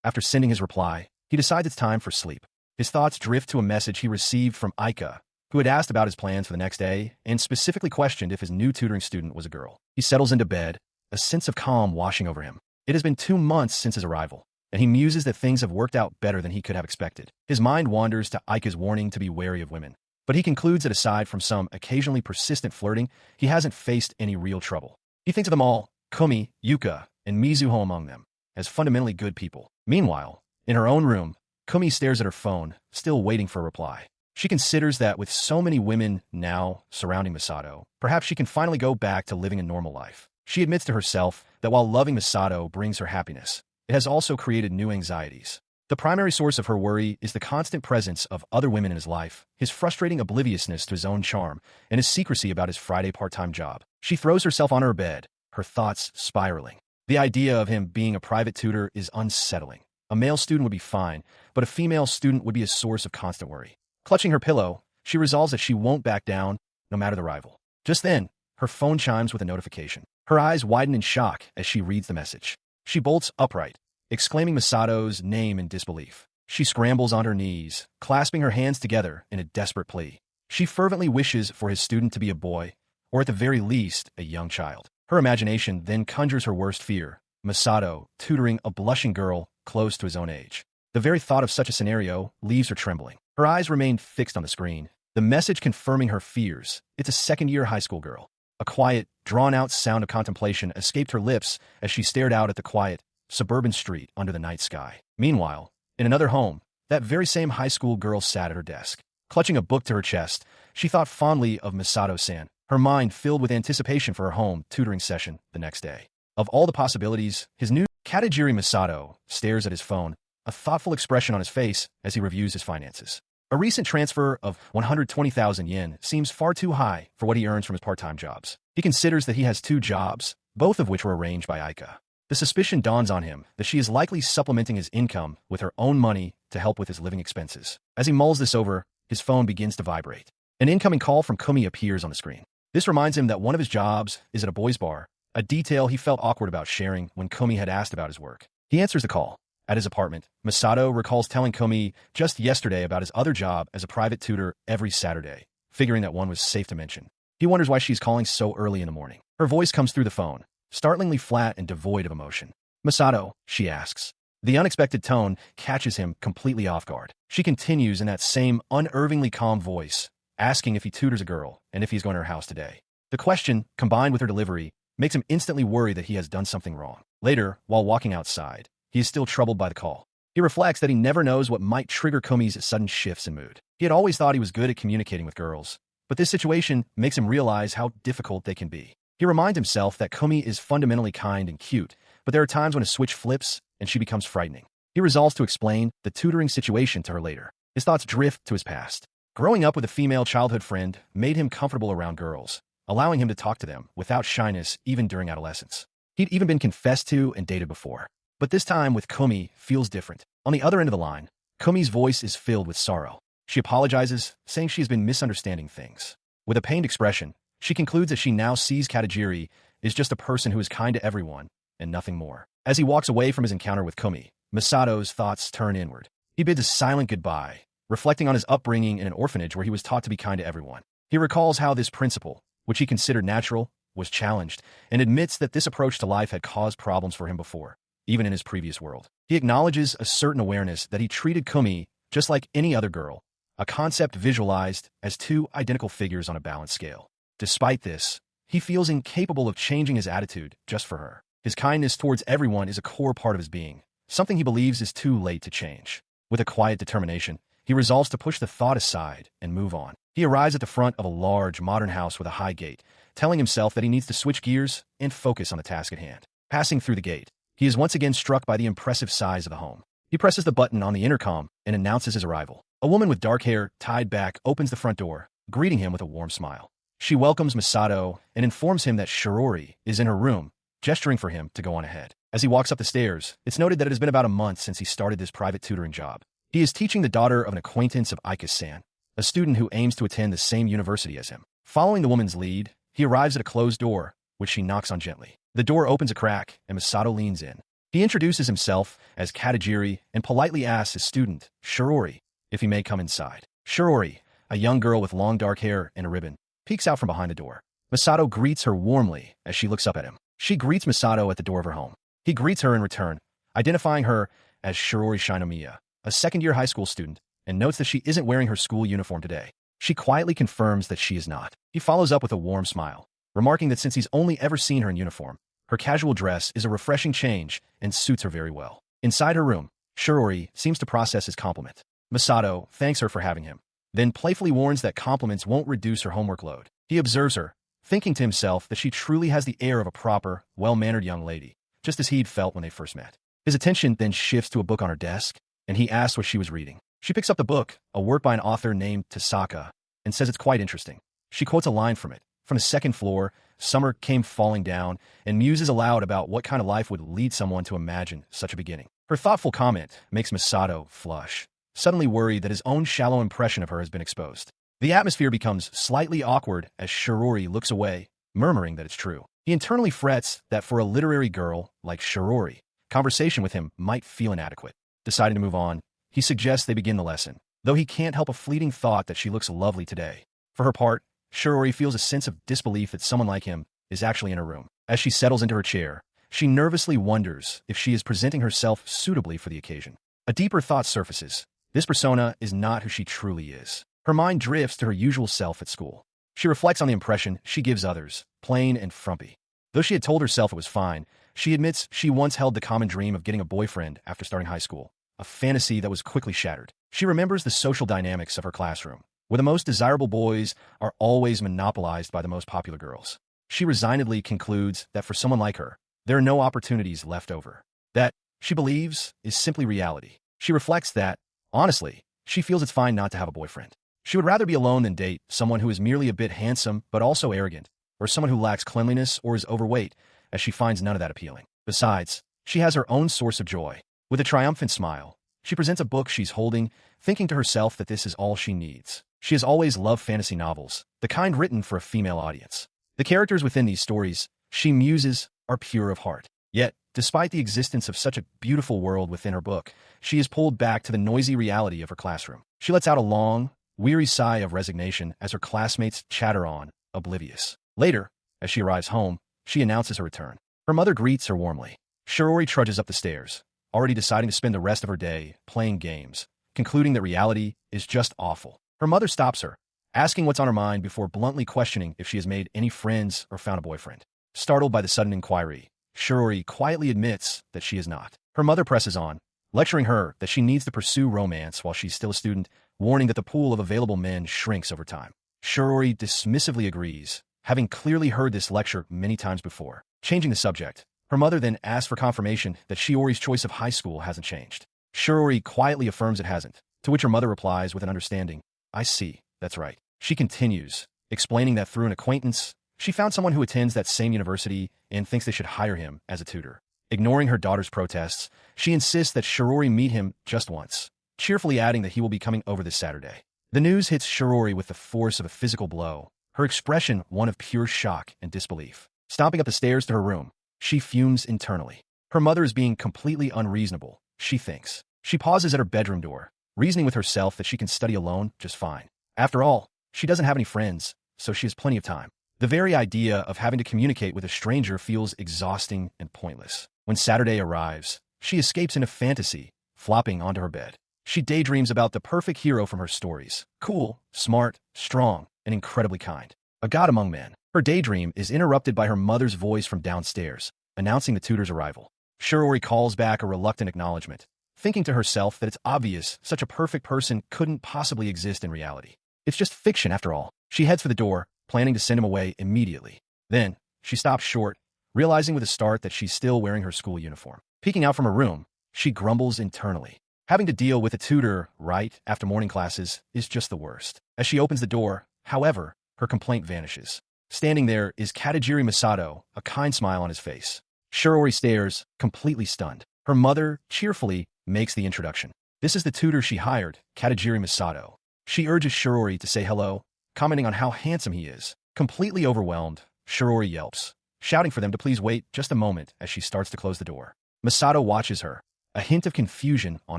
After sending his reply, he decides it's time for sleep. His thoughts drift to a message he received from Aika, who had asked about his plans for the next day and specifically questioned if his new tutoring student was a girl. He settles into bed, a sense of calm washing over him. It has been 2 months since his arrival, and he muses that things have worked out better than he could have expected. His mind wanders to Aika's warning to be wary of women, but he concludes that aside from some occasionally persistent flirting, he hasn't faced any real trouble. He thinks of them all, Kumi, Yuka, and Mizuho among them, as fundamentally good people. Meanwhile, in her own room, Kumi stares at her phone, still waiting for a reply. She considers that with so many women now surrounding Masato, perhaps she can finally go back to living a normal life. She admits to herself that while loving Masato brings her happiness, it has also created new anxieties. The primary source of her worry is the constant presence of other women in his life, his frustrating obliviousness to his own charm, and his secrecy about his Friday part-time job. She throws herself on her bed, her thoughts spiraling. The idea of him being a private tutor is unsettling. A male student would be fine, but a female student would be a source of constant worry. Clutching her pillow, she resolves that she won't back down, no matter the rival. Just then, her phone chimes with a notification. Her eyes widen in shock as she reads the message. She bolts upright, exclaiming Masato's name in disbelief. She scrambles on her knees, clasping her hands together in a desperate plea. She fervently wishes for his student to be a boy, or at the very least, a young child. Her imagination then conjures her worst fear, Masato tutoring a blushing girl close to his own age. The very thought of such a scenario leaves her trembling. Her eyes remain fixed on the screen, the message confirming her fears. It's a second-year high school girl. A quiet, drawn-out sound of contemplation escaped her lips as she stared out at the quiet, suburban street under the night sky. Meanwhile, in another home, that very same high school girl sat at her desk. Clutching a book to her chest, she thought fondly of Masato-san, her mind filled with anticipation for her home tutoring session the next day. Of all the possibilities, his new Katajiri Masato stares at his phone, a thoughtful expression on his face as he reviews his finances. A recent transfer of 120,000 yen seems far too high for what he earns from his part-time jobs. He considers that he has 2 jobs, both of which were arranged by Aika. The suspicion dawns on him that she is likely supplementing his income with her own money to help with his living expenses. As he mulls this over, his phone begins to vibrate. An incoming call from Kumi appears on the screen. This reminds him that one of his jobs is at a boys' bar, a detail he felt awkward about sharing when Kumi had asked about his work. He answers the call. At his apartment, Masato recalls telling Kumi just yesterday about his other job as a private tutor every Saturday, figuring that one was safe to mention. He wonders why she's calling so early in the morning. Her voice comes through the phone, startlingly flat and devoid of emotion. Masato, she asks. The unexpected tone catches him completely off guard. She continues in that same unnervingly calm voice, asking if he tutors a girl and if he's going to her house today. The question, combined with her delivery, makes him instantly worry that he has done something wrong. Later, while walking outside, he is still troubled by the call. He reflects that he never knows what might trigger Kumi's sudden shifts in mood. He had always thought he was good at communicating with girls, but this situation makes him realize how difficult they can be. He reminds himself that Kumi is fundamentally kind and cute, but there are times when a switch flips and she becomes frightening. He resolves to explain the tutoring situation to her later. His thoughts drift to his past. Growing up with a female childhood friend made him comfortable around girls, allowing him to talk to them without shyness even during adolescence. He'd even been confessed to and dated before. But this time with Kumi feels different. On the other end of the line, Kumi's voice is filled with sorrow. She apologizes, saying she has been misunderstanding things. With a pained expression, she concludes that she now sees Katajiri is just a person who is kind to everyone, and nothing more. As he walks away from his encounter with Kumi, Masato's thoughts turn inward. He bids a silent goodbye, reflecting on his upbringing in an orphanage where he was taught to be kind to everyone. He recalls how this principle, which he considered natural, was challenged, and admits that this approach to life had caused problems for him before, even in his previous world. He acknowledges a certain awareness that he treated Kumi just like any other girl, a concept visualized as two identical figures on a balanced scale. Despite this, he feels incapable of changing his attitude just for her. His kindness towards everyone is a core part of his being, something he believes is too late to change. With a quiet determination, he resolves to push the thought aside and move on. He arrives at the front of a large, modern house with a high gate, telling himself that he needs to switch gears and focus on the task at hand. Passing through the gate, he is once again struck by the impressive size of the home. He presses the button on the intercom and announces his arrival. A woman with dark hair tied back opens the front door, greeting him with a warm smile. She welcomes Masato and informs him that Shirori is in her room, gesturing for him to go on ahead. As he walks up the stairs, it's noted that it has been about a month since he started this private tutoring job. He is teaching the daughter of an acquaintance of Ika-san, a student who aims to attend the same university as him. Following the woman's lead, he arrives at a closed door, which she knocks on gently. The door opens a crack, and Masato leans in. He introduces himself as Katajiri and politely asks his student, Shirori, if he may come inside. Shirori, a young girl with long dark hair and a ribbon, peeks out from behind the door. Masato greets her warmly as she looks up at him. She greets Masato at the door of her home. He greets her in return, identifying her as Shirori Shinomiya, a second-year high school student, and notes that she isn't wearing her school uniform today. She quietly confirms that she is not. He follows up with a warm smile, remarking that since he's only ever seen her in uniform, her casual dress is a refreshing change and suits her very well. Inside her room, Shirori seems to process his compliment. Masato thanks her for having him, then playfully warns that compliments won't reduce her homework load. He observes her, thinking to himself that she truly has the air of a proper, well-mannered young lady, just as he'd felt when they first met. His attention then shifts to a book on her desk, and he asks what she was reading. She picks up the book, a work by an author named Tasaka, and says it's quite interesting. She quotes a line from it. From the second floor, summer came falling down, and muses aloud about what kind of life would lead someone to imagine such a beginning. Her thoughtful comment makes Masato flush, suddenly worried that his own shallow impression of her has been exposed. The atmosphere becomes slightly awkward as Shirori looks away, murmuring that it's true. He internally frets that for a literary girl like Shirori, conversation with him might feel inadequate. Deciding to move on, he suggests they begin the lesson, though he can't help a fleeting thought that she looks lovely today. For her part, Shirori feels a sense of disbelief that someone like him is actually in her room. As she settles into her chair, she nervously wonders if she is presenting herself suitably for the occasion. A deeper thought surfaces. This persona is not who she truly is. Her mind drifts to her usual self at school. She reflects on the impression she gives others, plain and frumpy. Though she had told herself it was fine, she admits she once held the common dream of getting a boyfriend after starting high school, a fantasy that was quickly shattered. She remembers the social dynamics of her classroom, where the most desirable boys are always monopolized by the most popular girls. She resignedly concludes that for someone like her, there are no opportunities left over. That, she believes, is simply reality. She reflects that, honestly, she feels it's fine not to have a boyfriend. She would rather be alone than date someone who is merely a bit handsome but also arrogant, or someone who lacks cleanliness or is overweight, as she finds none of that appealing. Besides, she has her own source of joy. With a triumphant smile, she presents a book she's holding, thinking to herself that this is all she needs. She has always loved fantasy novels, the kind written for a female audience. The characters within these stories, she muses, are pure of heart. Yet, despite the existence of such a beautiful world within her book, she is pulled back to the noisy reality of her classroom. She lets out a long, weary sigh of resignation as her classmates chatter on, oblivious. Later, as she arrives home, she announces her return. Her mother greets her warmly. Shirori trudges up the stairs, already deciding to spend the rest of her day playing games, concluding that reality is just awful. Her mother stops her, asking what's on her mind before bluntly questioning if she has made any friends or found a boyfriend. Startled by the sudden inquiry, Shirori quietly admits that she is not. Her mother presses on, lecturing her that she needs to pursue romance while she's still a student, warning that the pool of available men shrinks over time. Shirori dismissively agrees, having clearly heard this lecture many times before. Changing the subject, her mother then asks for confirmation that Shiori's choice of high school hasn't changed. Shirori quietly affirms it hasn't, to which her mother replies with an understanding, "I see, that's right." She continues, explaining that through an acquaintance, she found someone who attends that same university and thinks they should hire him as a tutor. Ignoring her daughter's protests, she insists that Shirori meet him just once, cheerfully adding that he will be coming over this Saturday. The news hits Shirori with the force of a physical blow, her expression one of pure shock and disbelief. Stomping up the stairs to her room, she fumes internally. Her mother is being completely unreasonable, she thinks. She pauses at her bedroom door, reasoning with herself that she can study alone just fine. After all, she doesn't have any friends, so she has plenty of time. The very idea of having to communicate with a stranger feels exhausting and pointless. When Saturday arrives, she escapes into fantasy, flopping onto her bed. She daydreams about the perfect hero from her stories. Cool, smart, strong, and incredibly kind. A god among men. Her daydream is interrupted by her mother's voice from downstairs, announcing the tutor's arrival. Shirori calls back a reluctant acknowledgement, thinking to herself that it's obvious such a perfect person couldn't possibly exist in reality. It's just fiction after all. She heads for the door, planning to send him away immediately. Then, she stops short, realizing with a start that she's still wearing her school uniform. Peeking out from her room, she grumbles internally. Having to deal with a tutor right after morning classes is just the worst. As she opens the door, however, her complaint vanishes. Standing there is Katajiri Masato, a kind smile on his face. Shirori stares, completely stunned. Her mother cheerfully makes the introduction. This is the tutor she hired, Katajiri Masato. She urges Shirori to say hello, commenting on how handsome he is. Completely overwhelmed, Shirori yelps, shouting for them to please wait just a moment as she starts to close the door. Masato watches her, a hint of confusion on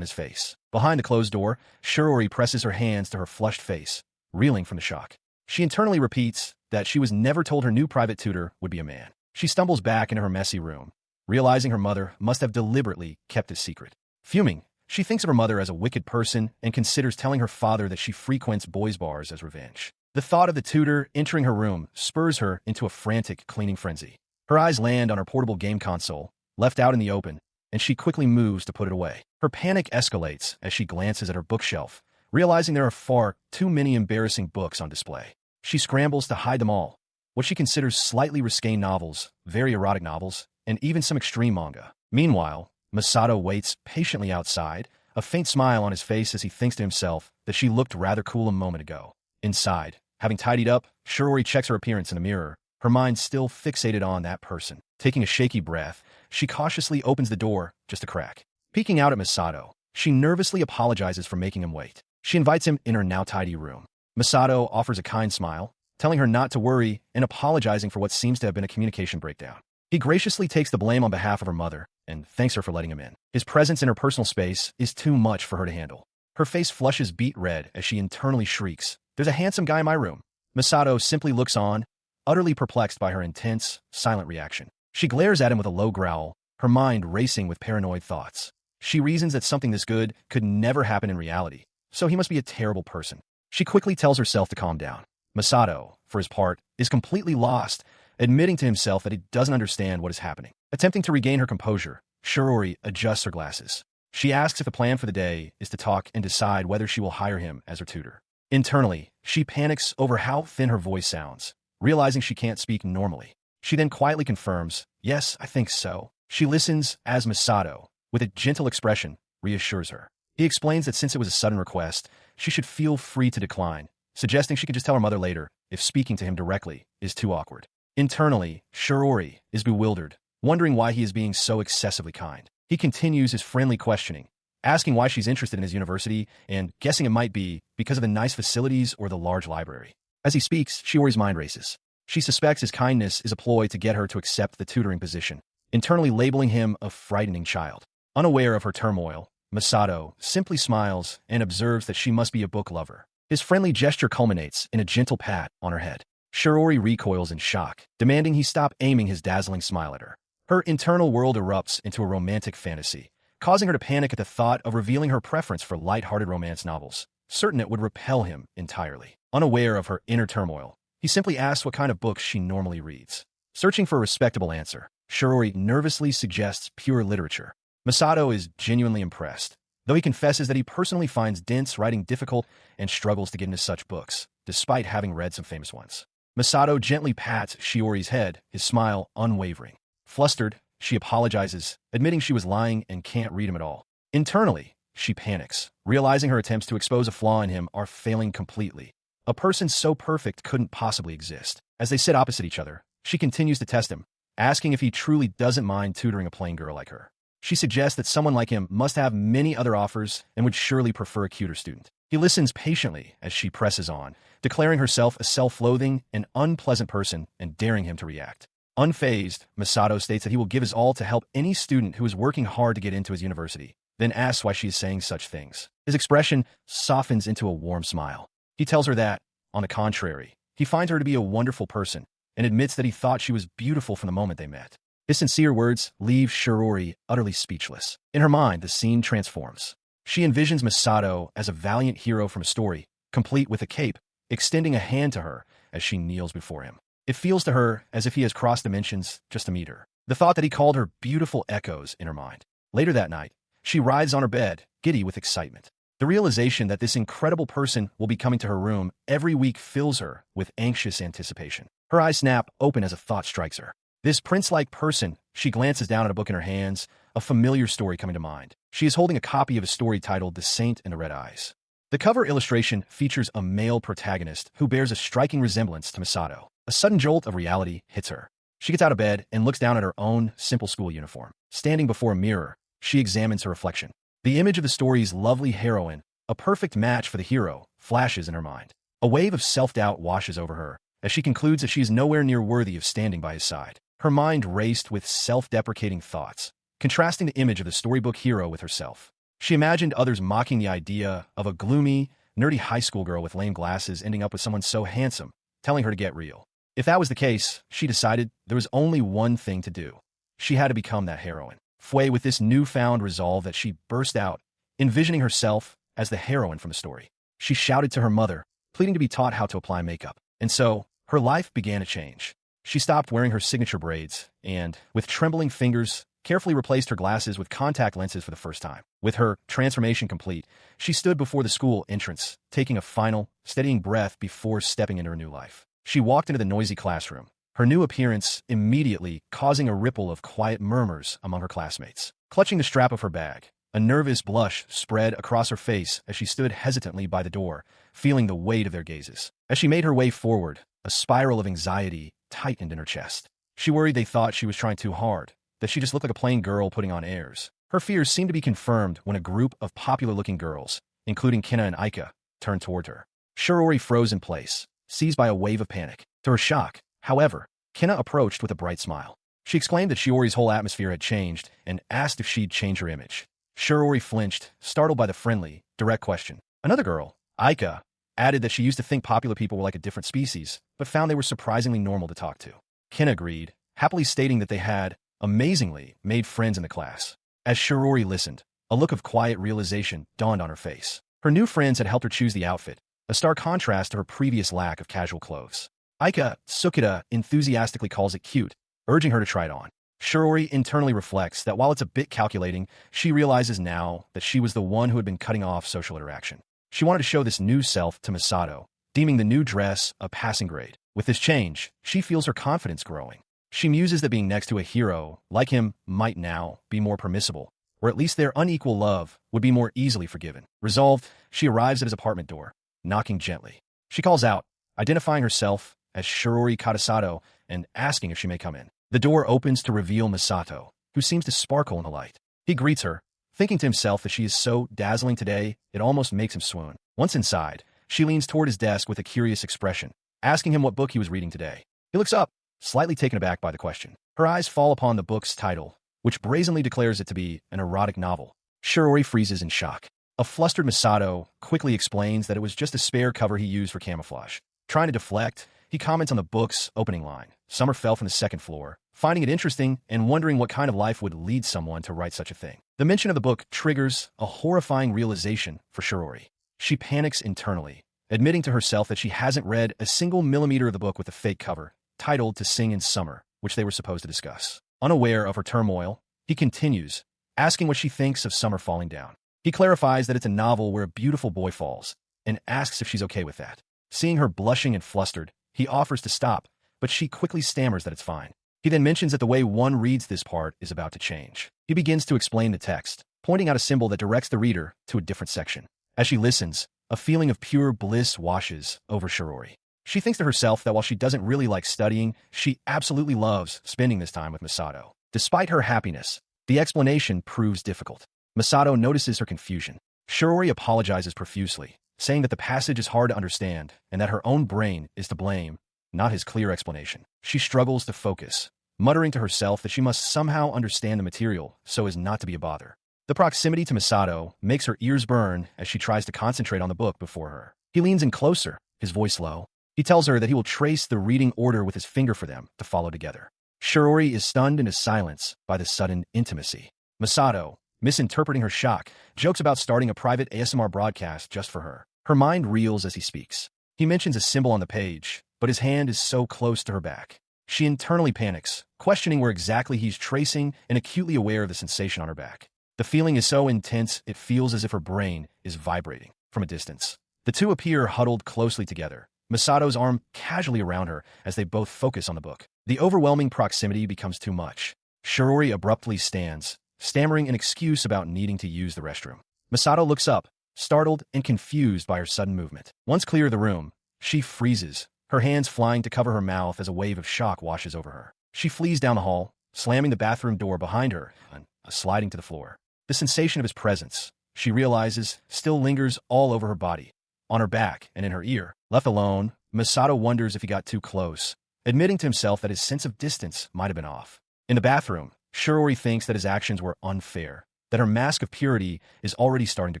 his face. Behind the closed door, Shirori presses her hands to her flushed face, reeling from the shock. She internally repeats that she was never told her new private tutor would be a man. She stumbles back into her messy room, realizing her mother must have deliberately kept a secret. Fuming, she thinks of her mother as a wicked person and considers telling her father that she frequents boys' bars as revenge. The thought of the tutor entering her room spurs her into a frantic cleaning frenzy. Her eyes land on her portable game console, left out in the open, and she quickly moves to put it away. Her panic escalates as she glances at her bookshelf, realizing there are far too many embarrassing books on display. She scrambles to hide them all, what she considers slightly risque novels, very erotic novels, and even some extreme manga. Meanwhile, Masato waits patiently outside, a faint smile on his face as he thinks to himself that she looked rather cool a moment ago. Inside, having tidied up, Shirori checks her appearance in the mirror, her mind still fixated on that person. Taking a shaky breath, she cautiously opens the door just a crack. Peeking out at Masato, she nervously apologizes for making him wait. She invites him in her now tidy room. Masato offers a kind smile, telling her not to worry and apologizing for what seems to have been a communication breakdown. He graciously takes the blame on behalf of her mother and thanks her for letting him in. His presence in her personal space is too much for her to handle. Her face flushes beet red as she internally shrieks, "There's a handsome guy in my room." Masato simply looks on, utterly perplexed by her intense, silent reaction. She glares at him with a low growl, her mind racing with paranoid thoughts. She reasons that something this good could never happen in reality, so he must be a terrible person. She quickly tells herself to calm down. Masato, for his part, is completely lost, admitting to himself that he doesn't understand what is happening. Attempting to regain her composure, Shirori adjusts her glasses. She asks if the plan for the day is to talk and decide whether she will hire him as her tutor. Internally, she panics over how thin her voice sounds, realizing she can't speak normally. She then quietly confirms, "Yes, I think so." She listens as Masato, with a gentle expression, reassures her. He explains that since it was a sudden request, she should feel free to decline, suggesting she could just tell her mother later if speaking to him directly is too awkward. Internally, Shirori is bewildered, wondering why he is being so excessively kind. He continues his friendly questioning, asking why she's interested in his university and guessing it might be because of the nice facilities or the large library. As he speaks, Shiori's mind races. She suspects his kindness is a ploy to get her to accept the tutoring position, internally labeling him a frightening child. Unaware of her turmoil, Masato simply smiles and observes that she must be a book lover. His friendly gesture culminates in a gentle pat on her head. Shirori recoils in shock, demanding he stop aiming his dazzling smile at her. Her internal world erupts into a romantic fantasy, causing her to panic at the thought of revealing her preference for light-hearted romance novels, certain it would repel him entirely. Unaware of her inner turmoil, he simply asks what kind of books she normally reads. Searching for a respectable answer, Shirori nervously suggests pure literature. Masato is genuinely impressed, though he confesses that he personally finds dense writing difficult and struggles to get into such books, despite having read some famous ones. Masato gently pats Shiori's head, his smile unwavering. Flustered, she apologizes, admitting she was lying and can't read him at all. Internally, she panics, realizing her attempts to expose a flaw in him are failing completely. A person so perfect couldn't possibly exist. As they sit opposite each other, she continues to test him, asking if he truly doesn't mind tutoring a plain girl like her. She suggests that someone like him must have many other offers and would surely prefer a cuter student. He listens patiently as she presses on, declaring herself a self-loathing and unpleasant person and daring him to react. Unfazed, Masato states that he will give his all to help any student who is working hard to get into his university, then asks why she is saying such things. His expression softens into a warm smile. He tells her that, on the contrary, he finds her to be a wonderful person and admits that he thought she was beautiful from the moment they met. His sincere words leave Shirori utterly speechless. In her mind, the scene transforms. She envisions Masato as a valiant hero from a story, complete with a cape, extending a hand to her as she kneels before him. It feels to her as if he has crossed dimensions just to meet her. The thought that he called her beautiful echoes in her mind. Later that night, she writhes on her bed, giddy with excitement. The realization that this incredible person will be coming to her room every week fills her with anxious anticipation. Her eyes snap open as a thought strikes her. This prince-like person, she glances down at a book in her hands, a familiar story coming to mind. She is holding a copy of a story titled The Saint and the Red Eyes. The cover illustration features a male protagonist who bears a striking resemblance to Masato. A sudden jolt of reality hits her. She gets out of bed and looks down at her own simple school uniform. Standing before a mirror, she examines her reflection. The image of the story's lovely heroine, a perfect match for the hero, flashes in her mind. A wave of self-doubt washes over her as she concludes that she is nowhere near worthy of standing by his side. Her mind raced with self-deprecating thoughts, contrasting the image of the storybook hero with herself. She imagined others mocking the idea of a gloomy, nerdy high school girl with lame glasses ending up with someone so handsome, telling her to get real. If that was the case, she decided there was only one thing to do. She had to become that heroine. With this newfound resolve that she burst out, envisioning herself as the heroine from the story. She shouted to her mother, pleading to be taught how to apply makeup. And so, her life began to change. She stopped wearing her signature braids and, with trembling fingers, carefully replaced her glasses with contact lenses for the first time. With her transformation complete, she stood before the school entrance, taking a final, steadying breath before stepping into her new life. She walked into the noisy classroom, her new appearance immediately causing a ripple of quiet murmurs among her classmates. Clutching the strap of her bag, a nervous blush spread across her face as she stood hesitantly by the door, feeling the weight of their gazes. As she made her way forward, a spiral of anxiety tightened in her chest. She worried they thought she was trying too hard, that she just looked like a plain girl putting on airs. Her fears seemed to be confirmed when a group of popular-looking girls, including Kina and Aika, turned toward her. Shirori froze in place, seized by a wave of panic. To her shock, however, Kina approached with a bright smile. She exclaimed that Shiori's whole atmosphere had changed and asked if she'd change her image. Shirori flinched, startled by the friendly, direct question. Another girl, Aika, added that she used to think popular people were like a different species, but found they were surprisingly normal to talk to. Kina agreed, happily stating that they had, amazingly, made friends in the class. As Shirori listened, a look of quiet realization dawned on her face. Her new friends had helped her choose the outfit, a stark contrast to her previous lack of casual clothes. Aika Tsukida enthusiastically calls it cute, urging her to try it on. Shirori internally reflects that while it's a bit calculating, she realizes now that she was the one who had been cutting off social interaction. She wanted to show this new self to Masato, deeming the new dress a passing grade. With this change, she feels her confidence growing. She muses that being next to a hero like him might now be more permissible, or at least their unequal love would be more easily forgiven. Resolved, she arrives at his apartment door, knocking gently. She calls out, identifying herself as Shirori Katasato and asking if she may come in. The door opens to reveal Masato, who seems to sparkle in the light. He greets her, thinking to himself that she is so dazzling today it almost makes him swoon. Once inside, she leans toward his desk with a curious expression, asking him what book he was reading today. He looks up, slightly taken aback by the question. Her eyes fall upon the book's title, which brazenly declares it to be an erotic novel. Shirori freezes in shock. A flustered Masato quickly explains that it was just a spare cover he used for camouflage. Trying to deflect, he comments on the book's opening line. Summer fell from the second floor, finding it interesting and wondering what kind of life would lead someone to write such a thing. The mention of the book triggers a horrifying realization for Shirori. She panics internally, admitting to herself that she hasn't read a single millimeter of the book with the fake cover, titled To Sing in Summer, which they were supposed to discuss. Unaware of her turmoil, he continues, asking what she thinks of summer falling down. He clarifies that it's a novel where a beautiful boy falls, and asks if she's okay with that. Seeing her blushing and flustered, he offers to stop, but she quickly stammers that it's fine. He then mentions that the way one reads this part is about to change. He begins to explain the text, pointing out a symbol that directs the reader to a different section. As she listens, a feeling of pure bliss washes over Shirori. She thinks to herself that while she doesn't really like studying, she absolutely loves spending this time with Masato. Despite her happiness, the explanation proves difficult. Masato notices her confusion. Shiori apologizes profusely, saying that the passage is hard to understand and that her own brain is to blame, not his clear explanation. She struggles to focus, muttering to herself that she must somehow understand the material so as not to be a bother. The proximity to Masato makes her ears burn as she tries to concentrate on the book before her. He leans in closer, his voice low. He tells her that he will trace the reading order with his finger for them to follow together. Shiori is stunned into silence by the sudden intimacy. Masato, misinterpreting her shock, jokes about starting a private ASMR broadcast just for her. Her mind reels as he speaks. He mentions a symbol on the page, but his hand is so close to her back. She internally panics, questioning where exactly he's tracing and acutely aware of the sensation on her back. The feeling is so intense it feels as if her brain is vibrating from a distance. The two appear huddled closely together, Masato's arm casually around her as they both focus on the book. The overwhelming proximity becomes too much. Shiori abruptly stands, stammering an excuse about needing to use the restroom. Masato looks up, startled and confused by her sudden movement. Once clear of the room, she freezes, her hands flying to cover her mouth as a wave of shock washes over her. She flees down the hall, slamming the bathroom door behind her and sliding to the floor. The sensation of his presence, she realizes, still lingers all over her body, on her back and in her ear. Left alone, Masato wonders if he got too close, admitting to himself that his sense of distance might have been off. In the bathroom, Shiori thinks that his actions were unfair, that her mask of purity is already starting to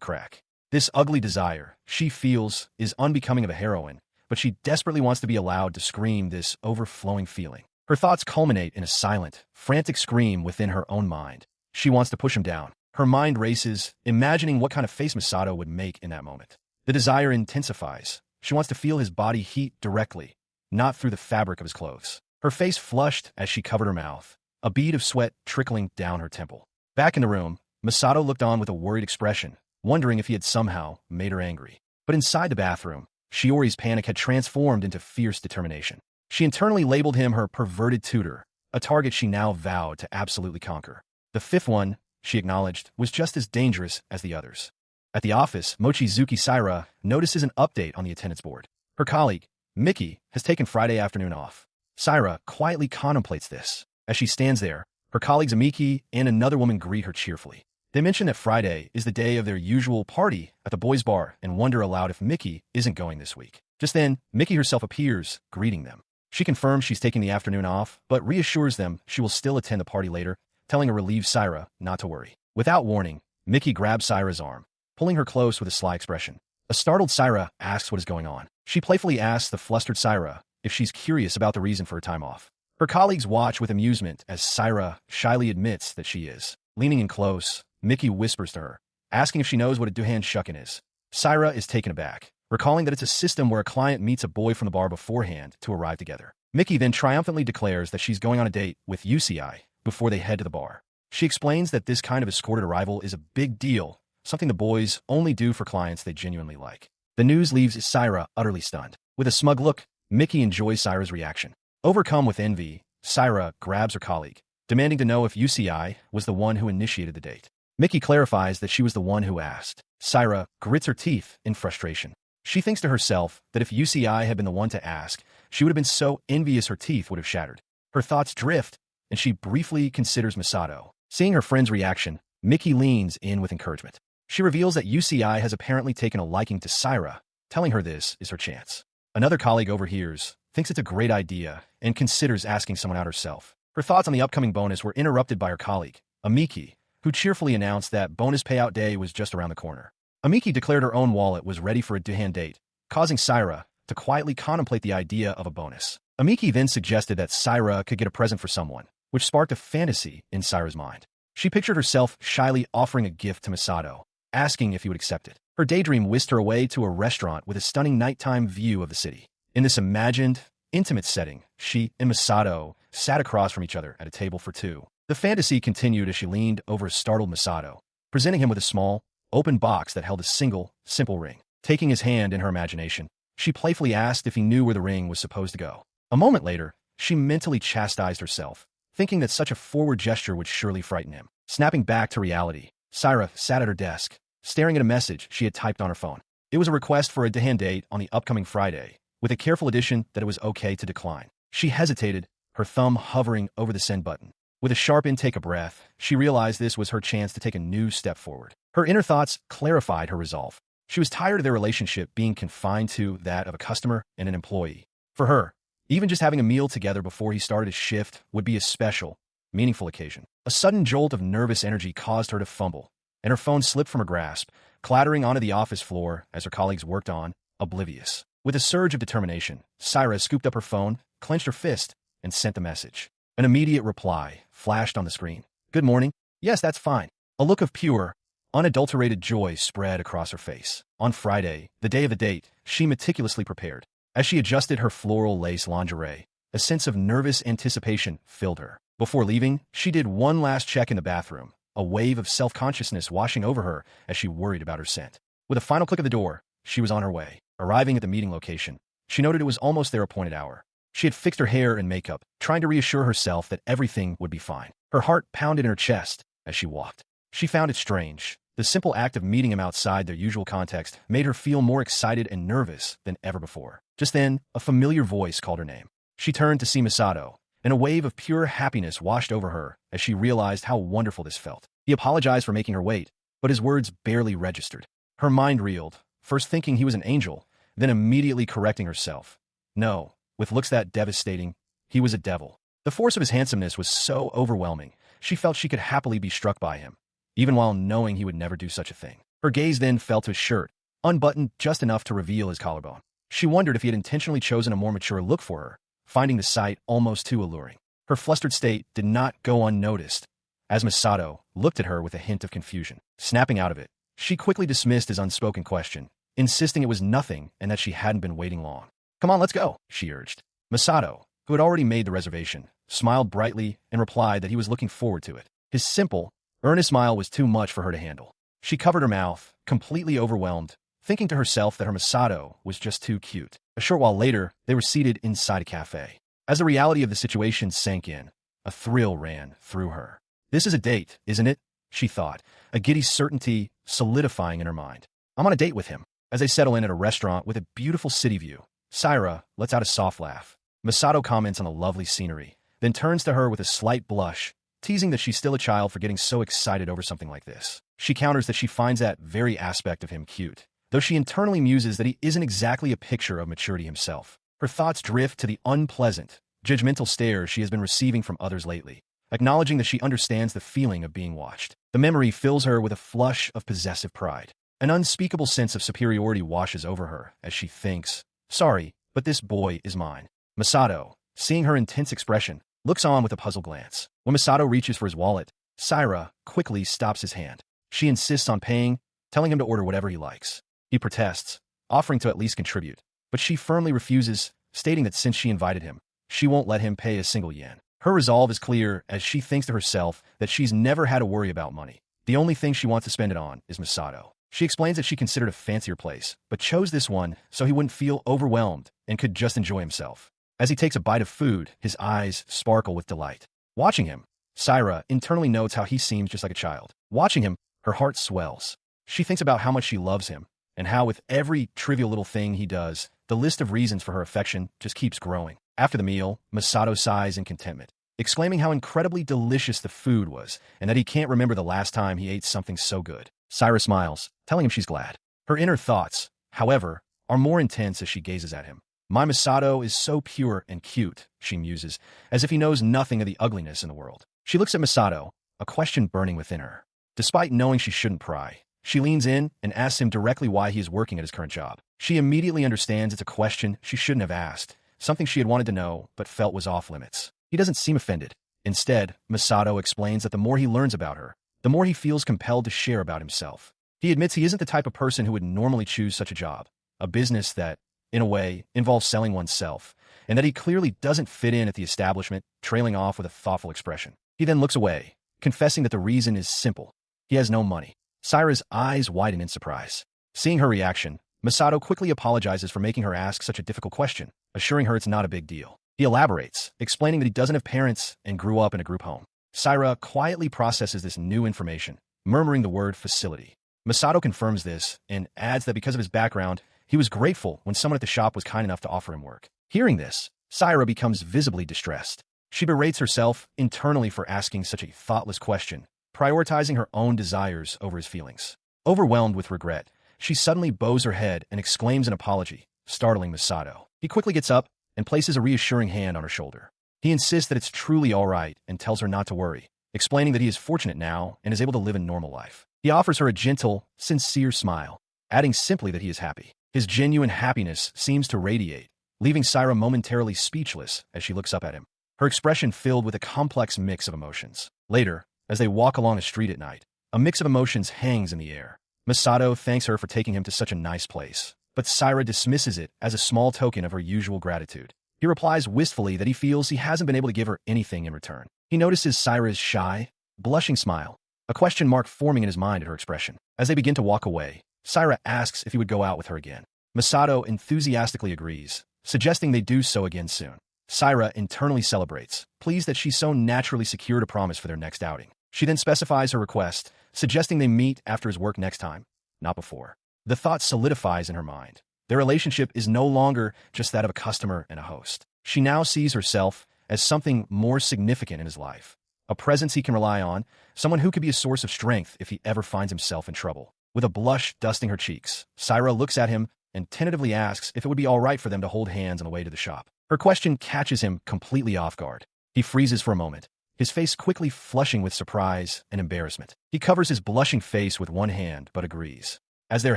crack. This ugly desire, she feels, is unbecoming of a heroine, but she desperately wants to be allowed to scream this overflowing feeling. Her thoughts culminate in a silent, frantic scream within her own mind. She wants to push him down. Her mind races, imagining what kind of face Masato would make in that moment. The desire intensifies. She wants to feel his body heat directly, not through the fabric of his clothes. Her face flushed as she covered her mouth, a bead of sweat trickling down her temple. Back in the room, Masato looked on with a worried expression, wondering if he had somehow made her angry. But inside the bathroom, Shiori's panic had transformed into fierce determination. She internally labeled him her perverted tutor, a target she now vowed to absolutely conquer. The fifth one, she acknowledged, was just as dangerous as the others. At the office, Mochizuki Saira notices an update on the attendance board. Her colleague, Miki, has taken Friday afternoon off. Saira quietly contemplates this. As she stands there, her colleagues Amiki and another woman greet her cheerfully. They mention that Friday is the day of their usual party at the boys' bar and wonder aloud if Miki isn't going this week. Just then, Miki herself appears, greeting them. She confirms she's taking the afternoon off, but reassures them she will still attend the party later, telling a relieved Saira not to worry. Without warning, Miki grabs Saira's arm, pulling her close with a sly expression. A startled Saira asks what is going on. She playfully asks the flustered Saira if she's curious about the reason for her time off. Her colleagues watch with amusement as Saira shyly admits that she is. Leaning in close, Miki whispers to her, asking if she knows what a duhan shukin is. Saira is taken aback, recalling that it's a system where a client meets a boy from the bar beforehand to arrive together. Miki then triumphantly declares that she's going on a date with UCI before they head to the bar. She explains that this kind of escorted arrival is a big deal, something the boys only do for clients they genuinely like. The news leaves Saira utterly stunned. With a smug look, Miki enjoys Saira's reaction. Overcome with envy, Saira grabs her colleague, demanding to know if UCI was the one who initiated the date. Miki clarifies that she was the one who asked. Saira grits her teeth in frustration. She thinks to herself that if UCI had been the one to ask, she would have been so envious her teeth would have shattered. Her thoughts drift, and she briefly considers Masato. Seeing her friend's reaction, Miki leans in with encouragement. She reveals that UCI has apparently taken a liking to Saira, telling her this is her chance. Another colleague overhears, thinks it's a great idea, and considers asking someone out herself. Her thoughts on the upcoming bonus were interrupted by her colleague, Amiki, who cheerfully announced that bonus payout day was just around the corner. Amiki declared her own wallet was ready for a duhan date, causing Saira to quietly contemplate the idea of a bonus. Amiki then suggested that Saira could get a present for someone, which sparked a fantasy in Saira's mind. She pictured herself shyly offering a gift to Masato, asking if he would accept it. Her daydream whisked her away to a restaurant with a stunning nighttime view of the city. In this imagined, intimate setting, she and Masato sat across from each other at a table for two. The fantasy continued as she leaned over a startled Masato, presenting him with a small, open box that held a single, simple ring. Taking his hand in her imagination, she playfully asked if he knew where the ring was supposed to go. A moment later, she mentally chastised herself, thinking that such a forward gesture would surely frighten him. Snapping back to reality, Saira sat at her desk, staring at a message she had typed on her phone. It was a request for a duhan date on the upcoming Friday, with a careful addition that it was okay to decline. She hesitated, her thumb hovering over the send button. With a sharp intake of breath, she realized this was her chance to take a new step forward. Her inner thoughts clarified her resolve. She was tired of their relationship being confined to that of a customer and an employee. For her, even just having a meal together before he started his shift would be a special, meaningful occasion. A sudden jolt of nervous energy caused her to fumble, and her phone slipped from her grasp, clattering onto the office floor as her colleagues worked on, oblivious. With a surge of determination, Syra scooped up her phone, clenched her fist, and sent the message. An immediate reply flashed on the screen. "Good morning. Yes, that's fine." A look of pure, unadulterated joy spread across her face. On Friday, the day of the date, she meticulously prepared. As she adjusted her floral lace lingerie, a sense of nervous anticipation filled her. Before leaving, she did one last check in the bathroom, a wave of self-consciousness washing over her as she worried about her scent. With a final click of the door, she was on her way. Arriving at the meeting location, she noted it was almost their appointed hour. She had fixed her hair and makeup, trying to reassure herself that everything would be fine. Her heart pounded in her chest as she walked. She found it strange. The simple act of meeting him outside their usual context made her feel more excited and nervous than ever before. Just then, a familiar voice called her name. She turned to see Masato, and a wave of pure happiness washed over her as she realized how wonderful this felt. He apologized for making her wait, but his words barely registered. Her mind reeled, first thinking he was an angel, then immediately correcting herself. No, with looks that devastating, he was a devil. The force of his handsomeness was so overwhelming, she felt she could happily be struck by him, even while knowing he would never do such a thing. Her gaze then fell to his shirt, unbuttoned just enough to reveal his collarbone. She wondered if he had intentionally chosen a more mature look for her, finding the sight almost too alluring. Her flustered state did not go unnoticed, as Masato looked at her with a hint of confusion. Snapping out of it, she quickly dismissed his unspoken question, insisting it was nothing and that she hadn't been waiting long. "Come on, let's go," she urged. Masato, who had already made the reservation, smiled brightly and replied that he was looking forward to it. His simple, earnest smile was too much for her to handle. She covered her mouth, completely overwhelmed, thinking to herself that her Masato was just too cute. A short while later, they were seated inside a cafe. As the reality of the situation sank in, a thrill ran through her. "This is a date, isn't it?" she thought, a giddy certainty solidifying in her mind. "I'm on a date with him." As they settle in at a restaurant with a beautiful city view, Syra lets out a soft laugh. Masato comments on the lovely scenery, then turns to her with a slight blush, teasing that she's still a child for getting so excited over something like this. She counters that she finds that very aspect of him cute, though she internally muses that he isn't exactly a picture of maturity himself. Her thoughts drift to the unpleasant, judgmental stares she has been receiving from others lately, acknowledging that she understands the feeling of being watched. The memory fills her with a flush of possessive pride. An unspeakable sense of superiority washes over her as she thinks, "Sorry, but this boy is mine." Masato, seeing her intense expression, looks on with a puzzled glance. When Masato reaches for his wallet, Syra quickly stops his hand. She insists on paying, telling him to order whatever he likes. He protests, offering to at least contribute, but she firmly refuses, stating that since she invited him, she won't let him pay a single yen. Her resolve is clear as she thinks to herself that she's never had to worry about money. The only thing she wants to spend it on is Masato. She explains that she considered a fancier place, but chose this one so he wouldn't feel overwhelmed and could just enjoy himself. As he takes a bite of food, his eyes sparkle with delight. Watching him, Syra internally notes how he seems just like a child. Watching him, her heart swells. She thinks about how much she loves him, and how with every trivial little thing he does, the list of reasons for her affection just keeps growing. After the meal, Masato sighs in contentment, exclaiming how incredibly delicious the food was, and that he can't remember the last time he ate something so good. Syra smiles, telling him she's glad. Her inner thoughts, however, are more intense as she gazes at him. "My Masato is so pure and cute," she muses, as if he knows nothing of the ugliness in the world. She looks at Masato, a question burning within her. Despite knowing she shouldn't pry, she leans in and asks him directly why he is working at his current job. She immediately understands it's a question she shouldn't have asked, something she had wanted to know but felt was off limits. He doesn't seem offended. Instead, Masato explains that the more he learns about her, the more he feels compelled to share about himself. He admits he isn't the type of person who would normally choose such a job, a business that, in a way, involves selling oneself, and that he clearly doesn't fit in at the establishment, trailing off with a thoughtful expression. He then looks away, confessing that the reason is simple. He has no money. Syra's eyes widen in surprise. Seeing her reaction, Masato quickly apologizes for making her ask such a difficult question, assuring her it's not a big deal. He elaborates, explaining that he doesn't have parents and grew up in a group home. Syra quietly processes this new information, murmuring the word facility. Masato confirms this and adds that because of his background, He was grateful when someone at the shop was kind enough to offer him work. Hearing this, Saira becomes visibly distressed. She berates herself internally for asking such a thoughtless question, prioritizing her own desires over his feelings. Overwhelmed with regret, she suddenly bows her head and exclaims an apology, startling Masato. He quickly gets up and places a reassuring hand on her shoulder. He insists that it's truly all right and tells her not to worry, explaining that he is fortunate now and is able to live a normal life. He offers her a gentle, sincere smile, adding simply that he is happy. His genuine happiness seems to radiate, leaving Saira momentarily speechless as she looks up at him, her expression filled with a complex mix of emotions. Later, as they walk along a street at night, a mix of emotions hangs in the air. Masato thanks her for taking him to such a nice place, but Saira dismisses it as a small token of her usual gratitude. He replies wistfully that he feels he hasn't been able to give her anything in return. He notices Saira's shy, blushing smile, a question mark forming in his mind at her expression. As they begin to walk away, Saira asks if he would go out with her again. Masato enthusiastically agrees, suggesting they do so again soon. Saira internally celebrates, pleased that she's so naturally secured a promise for their next outing. She then specifies her request, suggesting they meet after his work next time, not before. The thought solidifies in her mind. Their relationship is no longer just that of a customer and a host. She now sees herself as something more significant in his life, a presence he can rely on, someone who could be a source of strength if he ever finds himself in trouble. With a blush dusting her cheeks, Saira looks at him and tentatively asks if it would be all right for them to hold hands on the way to the shop. Her question catches him completely off guard. He freezes for a moment, his face quickly flushing with surprise and embarrassment. He covers his blushing face with one hand, but agrees. As their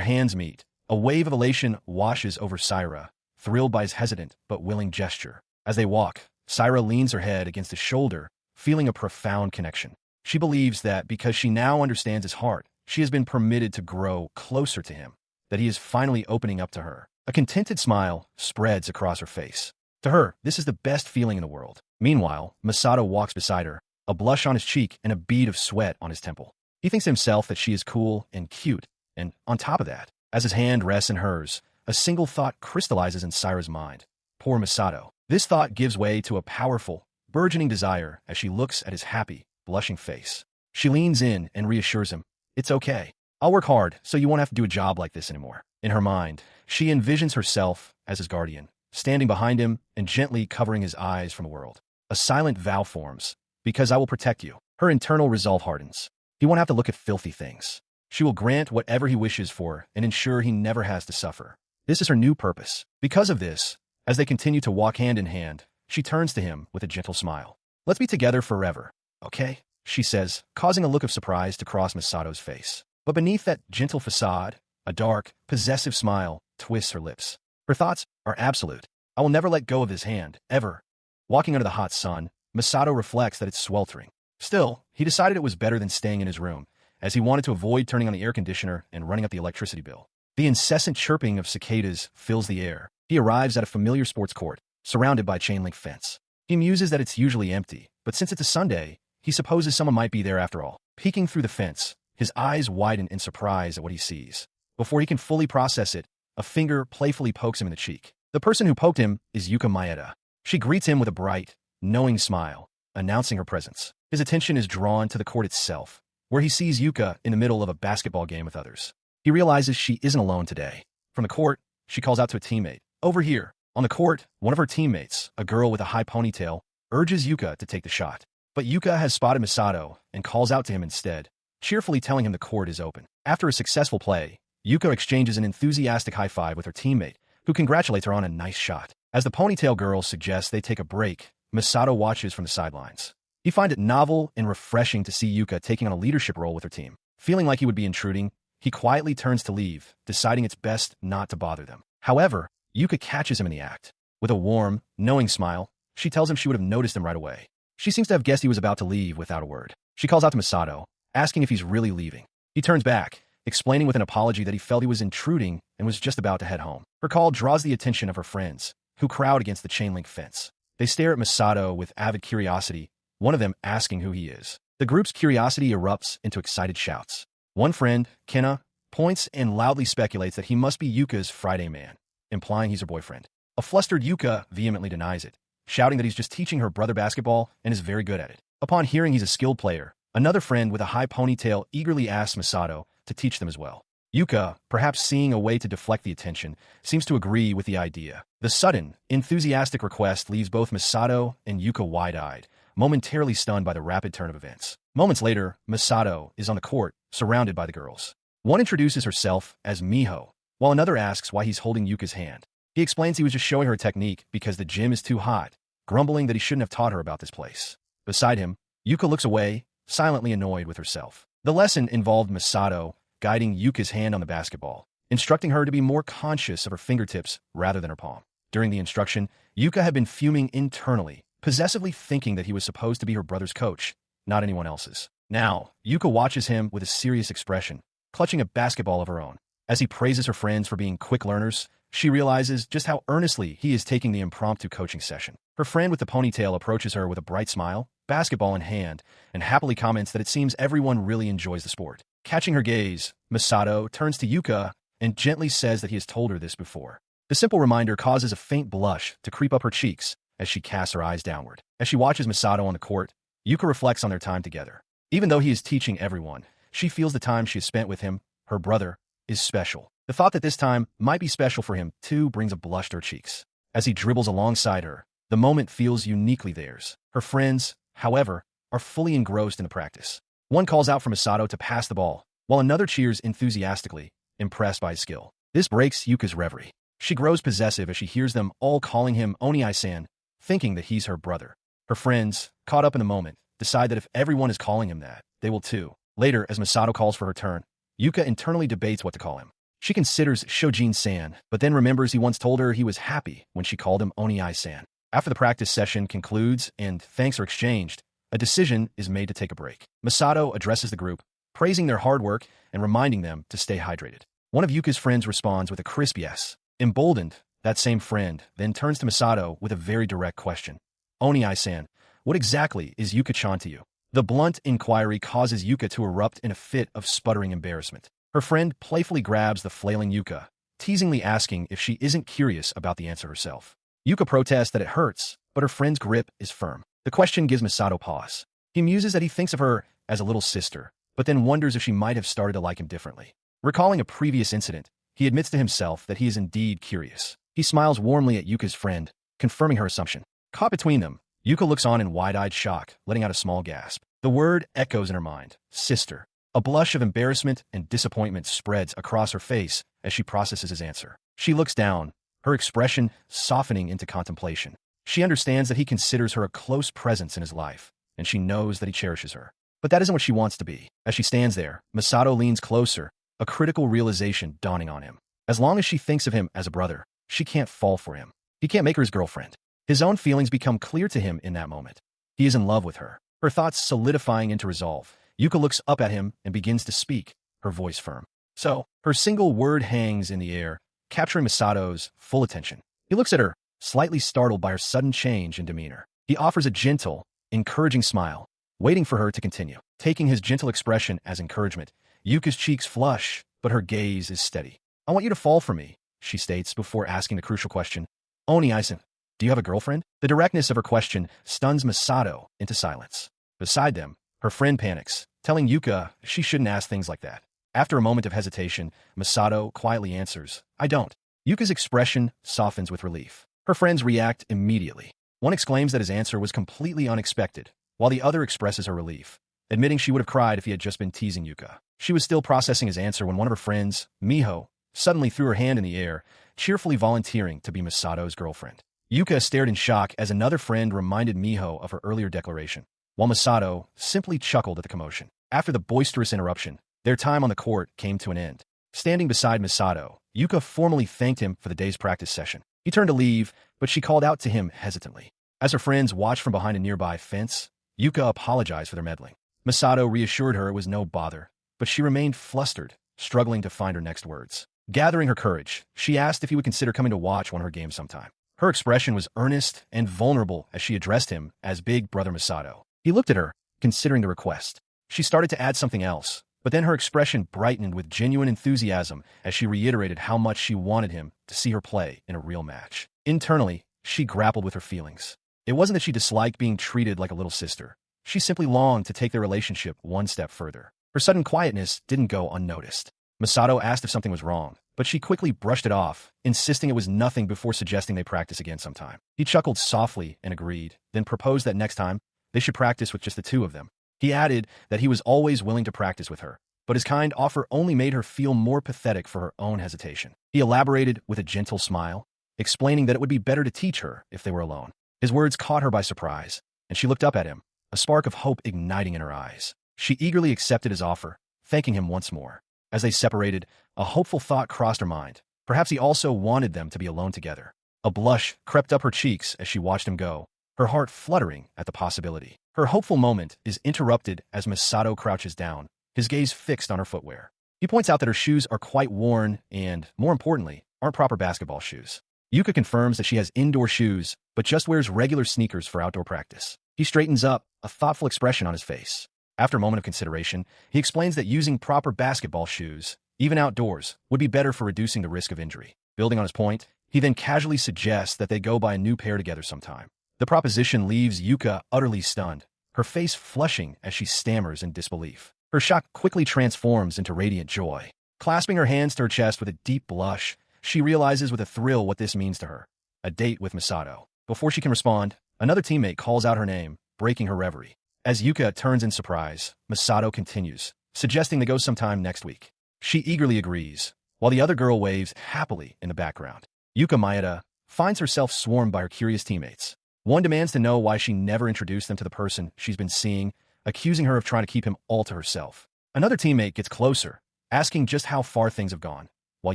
hands meet, a wave of elation washes over Saira, thrilled by his hesitant but willing gesture. As they walk, Saira leans her head against his shoulder, feeling a profound connection. She believes that because she now understands his heart, she has been permitted to grow closer to him, that he is finally opening up to her. A contented smile spreads across her face. To her, this is the best feeling in the world. Meanwhile, Masato walks beside her, a blush on his cheek and a bead of sweat on his temple. He thinks to himself that she is cool and cute, and on top of that, as his hand rests in hers, a single thought crystallizes in Saira's mind. Poor Masato. This thought gives way to a powerful, burgeoning desire as she looks at his happy, blushing face. She leans in and reassures him, "It's okay. I'll work hard so you won't have to do a job like this anymore." In her mind, she envisions herself as his guardian, standing behind him and gently covering his eyes from the world. A silent vow forms, "Because I will protect you." Her internal resolve hardens. He won't have to look at filthy things. She will grant whatever he wishes for and ensure he never has to suffer. This is her new purpose. Because of this, as they continue to walk hand in hand, she turns to him with a gentle smile. "Let's be together forever, okay?" she says, causing a look of surprise to cross Masato's face. But beneath that gentle facade, a dark, possessive smile twists her lips. Her thoughts are absolute. "I will never let go of his hand, ever." Walking under the hot sun, Masato reflects that it's sweltering. Still, he decided it was better than staying in his room, as he wanted to avoid turning on the air conditioner and running up the electricity bill. The incessant chirping of cicadas fills the air. He arrives at a familiar sports court, surrounded by chain-link fence. He muses that it's usually empty, but since it's a Sunday, he supposes someone might be there after all. Peeking through the fence, his eyes widen in surprise at what he sees. Before he can fully process it, a finger playfully pokes him in the cheek. The person who poked him is Yuka Maeda. She greets him with a bright, knowing smile, announcing her presence. His attention is drawn to the court itself, where he sees Yuka in the middle of a basketball game with others. He realizes she isn't alone today. From the court, she calls out to a teammate. "Over here." On the court, one of her teammates, a girl with a high ponytail, urges Yuka to take the shot. But Yuka has spotted Masato and calls out to him instead, cheerfully telling him the court is open. After a successful play, Yuka exchanges an enthusiastic high five with her teammate, who congratulates her on a nice shot. As the ponytail girl suggests they take a break, Masato watches from the sidelines. He finds it novel and refreshing to see Yuka taking on a leadership role with her team. Feeling like he would be intruding, he quietly turns to leave, deciding it's best not to bother them. However, Yuka catches him in the act. With a warm, knowing smile, she tells him she would have noticed him right away. She seems to have guessed he was about to leave without a word. She calls out to Masato, asking if he's really leaving. He turns back, explaining with an apology that he felt he was intruding and was just about to head home. Her call draws the attention of her friends, who crowd against the chain-link fence. They stare at Masato with avid curiosity, one of them asking who he is. The group's curiosity erupts into excited shouts. One friend, Kenna, points and loudly speculates that he must be Yuka's Friday man, implying he's her boyfriend. A flustered Yuka vehemently denies it, shouting that he's just teaching her brother basketball and is very good at it. Upon hearing he's a skilled player, another friend with a high ponytail eagerly asks Masato to teach them as well. Yuka, perhaps seeing a way to deflect the attention, seems to agree with the idea. The sudden, enthusiastic request leaves both Masato and Yuka wide-eyed, momentarily stunned by the rapid turn of events. Moments later, Masato is on the court, surrounded by the girls. One introduces herself as Miho, while another asks why he's holding Yuka's hand. He explains he was just showing her a technique because the gym is too hot, grumbling that he shouldn't have taught her about this place. Beside him, Yuka looks away, silently annoyed with herself. The lesson involved Masato guiding Yuka's hand on the basketball, instructing her to be more conscious of her fingertips rather than her palm. During the instruction, Yuka had been fuming internally, possessively thinking that he was supposed to be her brother's coach, not anyone else's. Now, Yuka watches him with a serious expression, clutching a basketball of her own. As he praises her friends for being quick learners, she realizes just how earnestly he is taking the impromptu coaching session. Her friend with the ponytail approaches her with a bright smile, basketball in hand, and happily comments that it seems everyone really enjoys the sport. Catching her gaze, Masato turns to Yuka and gently says that he has told her this before. The simple reminder causes a faint blush to creep up her cheeks as she casts her eyes downward. As she watches Masato on the court, Yuka reflects on their time together. Even though he is teaching everyone, she feels the time she has spent with him, her brother, is special. The thought that this time might be special for him, too, brings a blush to her cheeks. As he dribbles alongside her, the moment feels uniquely theirs. Her friends, however, are fully engrossed in the practice. One calls out for Masato to pass the ball, while another cheers enthusiastically, impressed by his skill. This breaks Yuka's reverie. She grows possessive as she hears them all calling him Oni-san, thinking that he's her brother. Her friends, caught up in the moment, decide that if everyone is calling him that, they will too. Later, as Masato calls for her turn, Yuka internally debates what to call him. She considers Shojin-san, but then remembers he once told her he was happy when she called him Oni-san. After the practice session concludes and thanks are exchanged, a decision is made to take a break. Masato addresses the group, praising their hard work and reminding them to stay hydrated. One of Yuka's friends responds with a crisp yes. Emboldened, that same friend then turns to Masato with a very direct question. Oni-san, what exactly is Yuka-chan to you? The blunt inquiry causes Yuka to erupt in a fit of sputtering embarrassment. Her friend playfully grabs the flailing Yuka, teasingly asking if she isn't curious about the answer herself. Yuka protests that it hurts, but her friend's grip is firm. The question gives Masato pause. He muses that he thinks of her as a little sister, but then wonders if she might have started to like him differently. Recalling a previous incident, he admits to himself that he is indeed curious. He smiles warmly at Yuka's friend, confirming her assumption. Caught between them, Yuka looks on in wide-eyed shock, letting out a small gasp. The word echoes in her mind, sister. A blush of embarrassment and disappointment spreads across her face as she processes his answer. She looks down, her expression softening into contemplation. She understands that he considers her a close presence in his life, and she knows that he cherishes her. But that isn't what she wants to be. As she stands there, Masato leans closer, a critical realization dawning on him. As long as she thinks of him as a brother, she can't fall for him. He can't make her his girlfriend. His own feelings become clear to him in that moment. He is in love with her. Her thoughts solidifying into resolve, Yuka looks up at him and begins to speak, her voice firm. So, her single word hangs in the air, capturing Masato's full attention. He looks at her, slightly startled by her sudden change in demeanor. He offers a gentle, encouraging smile, waiting for her to continue. Taking his gentle expression as encouragement, Yuka's cheeks flush, but her gaze is steady. I want you to fall for me, she states before asking the crucial question. Oni-san, do you have a girlfriend? The directness of her question stuns Masato into silence. Beside them, her friend panics, telling Yuka she shouldn't ask things like that. After a moment of hesitation, Masato quietly answers, I don't. Yuka's expression softens with relief. Her friends react immediately. One exclaims that his answer was completely unexpected, while the other expresses her relief, admitting she would have cried if he had just been teasing Yuka. She was still processing his answer when one of her friends, Miho, suddenly threw her hand in the air, cheerfully volunteering to be Masato's girlfriend. Yuka stared in shock as another friend reminded Miho of her earlier declaration, while Masato simply chuckled at the commotion. After the boisterous interruption, their time on the court came to an end. Standing beside Masato, Yuka formally thanked him for the day's practice session. He turned to leave, but she called out to him hesitantly. As her friends watched from behind a nearby fence, Yuka apologized for their meddling. Masato reassured her it was no bother, but she remained flustered, struggling to find her next words. Gathering her courage, she asked if he would consider coming to watch one of her games sometime. Her expression was earnest and vulnerable as she addressed him as Big Brother Masato. He looked at her, considering the request. She started to add something else, but then her expression brightened with genuine enthusiasm as she reiterated how much she wanted him to see her play in a real match. Internally, she grappled with her feelings. It wasn't that she disliked being treated like a little sister. She simply longed to take their relationship one step further. Her sudden quietness didn't go unnoticed. Masato asked if something was wrong, but she quickly brushed it off, insisting it was nothing before suggesting they practice again sometime. He chuckled softly and agreed, then proposed that next time, they should practice with just the two of them. He added that he was always willing to practice with her, but his kind offer only made her feel more pathetic for her own hesitation. He elaborated with a gentle smile, explaining that it would be better to teach her if they were alone. His words caught her by surprise, and she looked up at him, a spark of hope igniting in her eyes. She eagerly accepted his offer, thanking him once more. As they separated, a hopeful thought crossed her mind. Perhaps he also wanted them to be alone together. A blush crept up her cheeks as she watched him go, her heart fluttering at the possibility. Her hopeful moment is interrupted as Masato crouches down, his gaze fixed on her footwear. He points out that her shoes are quite worn and, more importantly, aren't proper basketball shoes. Yuka confirms that she has indoor shoes, but just wears regular sneakers for outdoor practice. He straightens up, a thoughtful expression on his face. After a moment of consideration, he explains that using proper basketball shoes, even outdoors, would be better for reducing the risk of injury. Building on his point, he then casually suggests that they go buy a new pair together sometime. The proposition leaves Yuka utterly stunned, her face flushing as she stammers in disbelief. Her shock quickly transforms into radiant joy. Clasping her hands to her chest with a deep blush, she realizes with a thrill what this means to her. A date with Masato. Before she can respond, another teammate calls out her name, breaking her reverie. As Yuka turns in surprise, Masato continues, suggesting they go sometime next week. She eagerly agrees, while the other girl waves happily in the background. Yuka Maeda finds herself swarmed by her curious teammates. One demands to know why she never introduced them to the person she's been seeing, accusing her of trying to keep him all to herself. Another teammate gets closer, asking just how far things have gone, while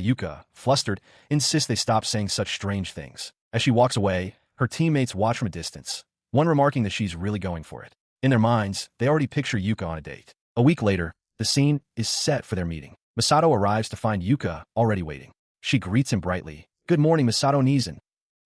Yuka, flustered, insists they stop saying such strange things. As she walks away, her teammates watch from a distance, one remarking that she's really going for it. In their minds, they already picture Yuka on a date. A week later, the scene is set for their meeting. Masato arrives to find Yuka already waiting. She greets him brightly. "Good morning, Masato Nizan."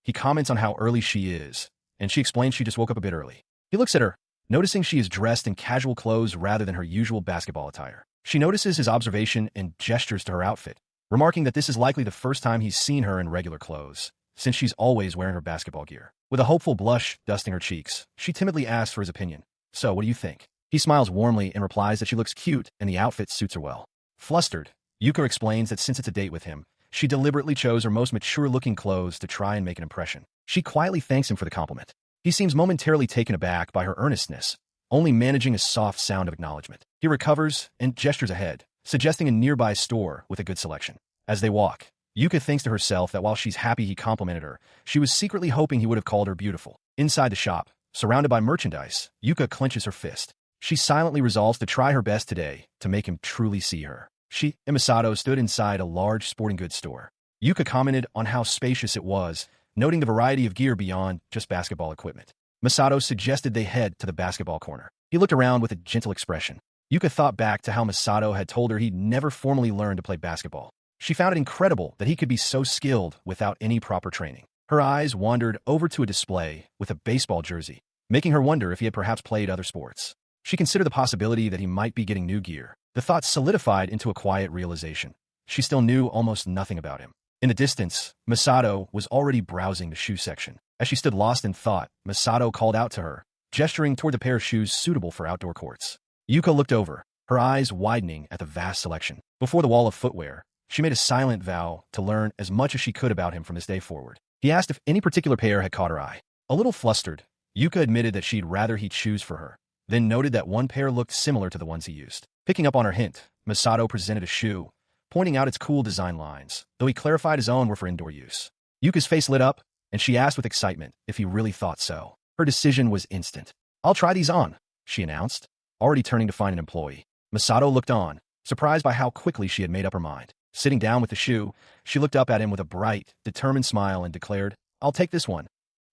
He comments on how early she is, and she explains she just woke up a bit early. He looks at her, noticing she is dressed in casual clothes rather than her usual basketball attire. She notices his observation and gestures to her outfit, remarking that this is likely the first time he's seen her in regular clothes, since she's always wearing her basketball gear. With a hopeful blush dusting her cheeks, she timidly asks for his opinion. "So, what do you think?" He smiles warmly and replies that she looks cute and the outfit suits her well. Flustered, Yuka explains that since it's a date with him, she deliberately chose her most mature-looking clothes to try and make an impression. She quietly thanks him for the compliment. He seems momentarily taken aback by her earnestness, only managing a soft sound of acknowledgement. He recovers and gestures ahead, suggesting a nearby store with a good selection. As they walk, Yuka thinks to herself that while she's happy he complimented her, she was secretly hoping he would have called her beautiful. Inside the shop, surrounded by merchandise, Yuka clenches her fist. She silently resolves to try her best today to make him truly see her. She and Masato stood inside a large sporting goods store. Yuka commented on how spacious it was, noting the variety of gear beyond just basketball equipment. Masato suggested they head to the basketball corner. He looked around with a gentle expression. Yuka thought back to how Masato had told her he'd never formally learned to play basketball. She found it incredible that he could be so skilled without any proper training. Her eyes wandered over to a display with a baseball jersey, making her wonder if he had perhaps played other sports. She considered the possibility that he might be getting new gear. The thought solidified into a quiet realization. She still knew almost nothing about him. In the distance, Masato was already browsing the shoe section. As she stood lost in thought, Masato called out to her, gesturing toward the pair of shoes suitable for outdoor courts. Yuka looked over, her eyes widening at the vast selection. Before the wall of footwear, she made a silent vow to learn as much as she could about him from this day forward. He asked if any particular pair had caught her eye. A little flustered, Yuka admitted that she'd rather he choose for her, then noted that one pair looked similar to the ones he used. Picking up on her hint, Masato presented a shoe, pointing out its cool design lines, though he clarified his own were for indoor use. Yuka's face lit up, and she asked with excitement if he really thought so. Her decision was instant. "I'll try these on," she announced, already turning to find an employee. Masato looked on, surprised by how quickly she had made up her mind. Sitting down with the shoe, she looked up at him with a bright, determined smile and declared, "I'll take this one."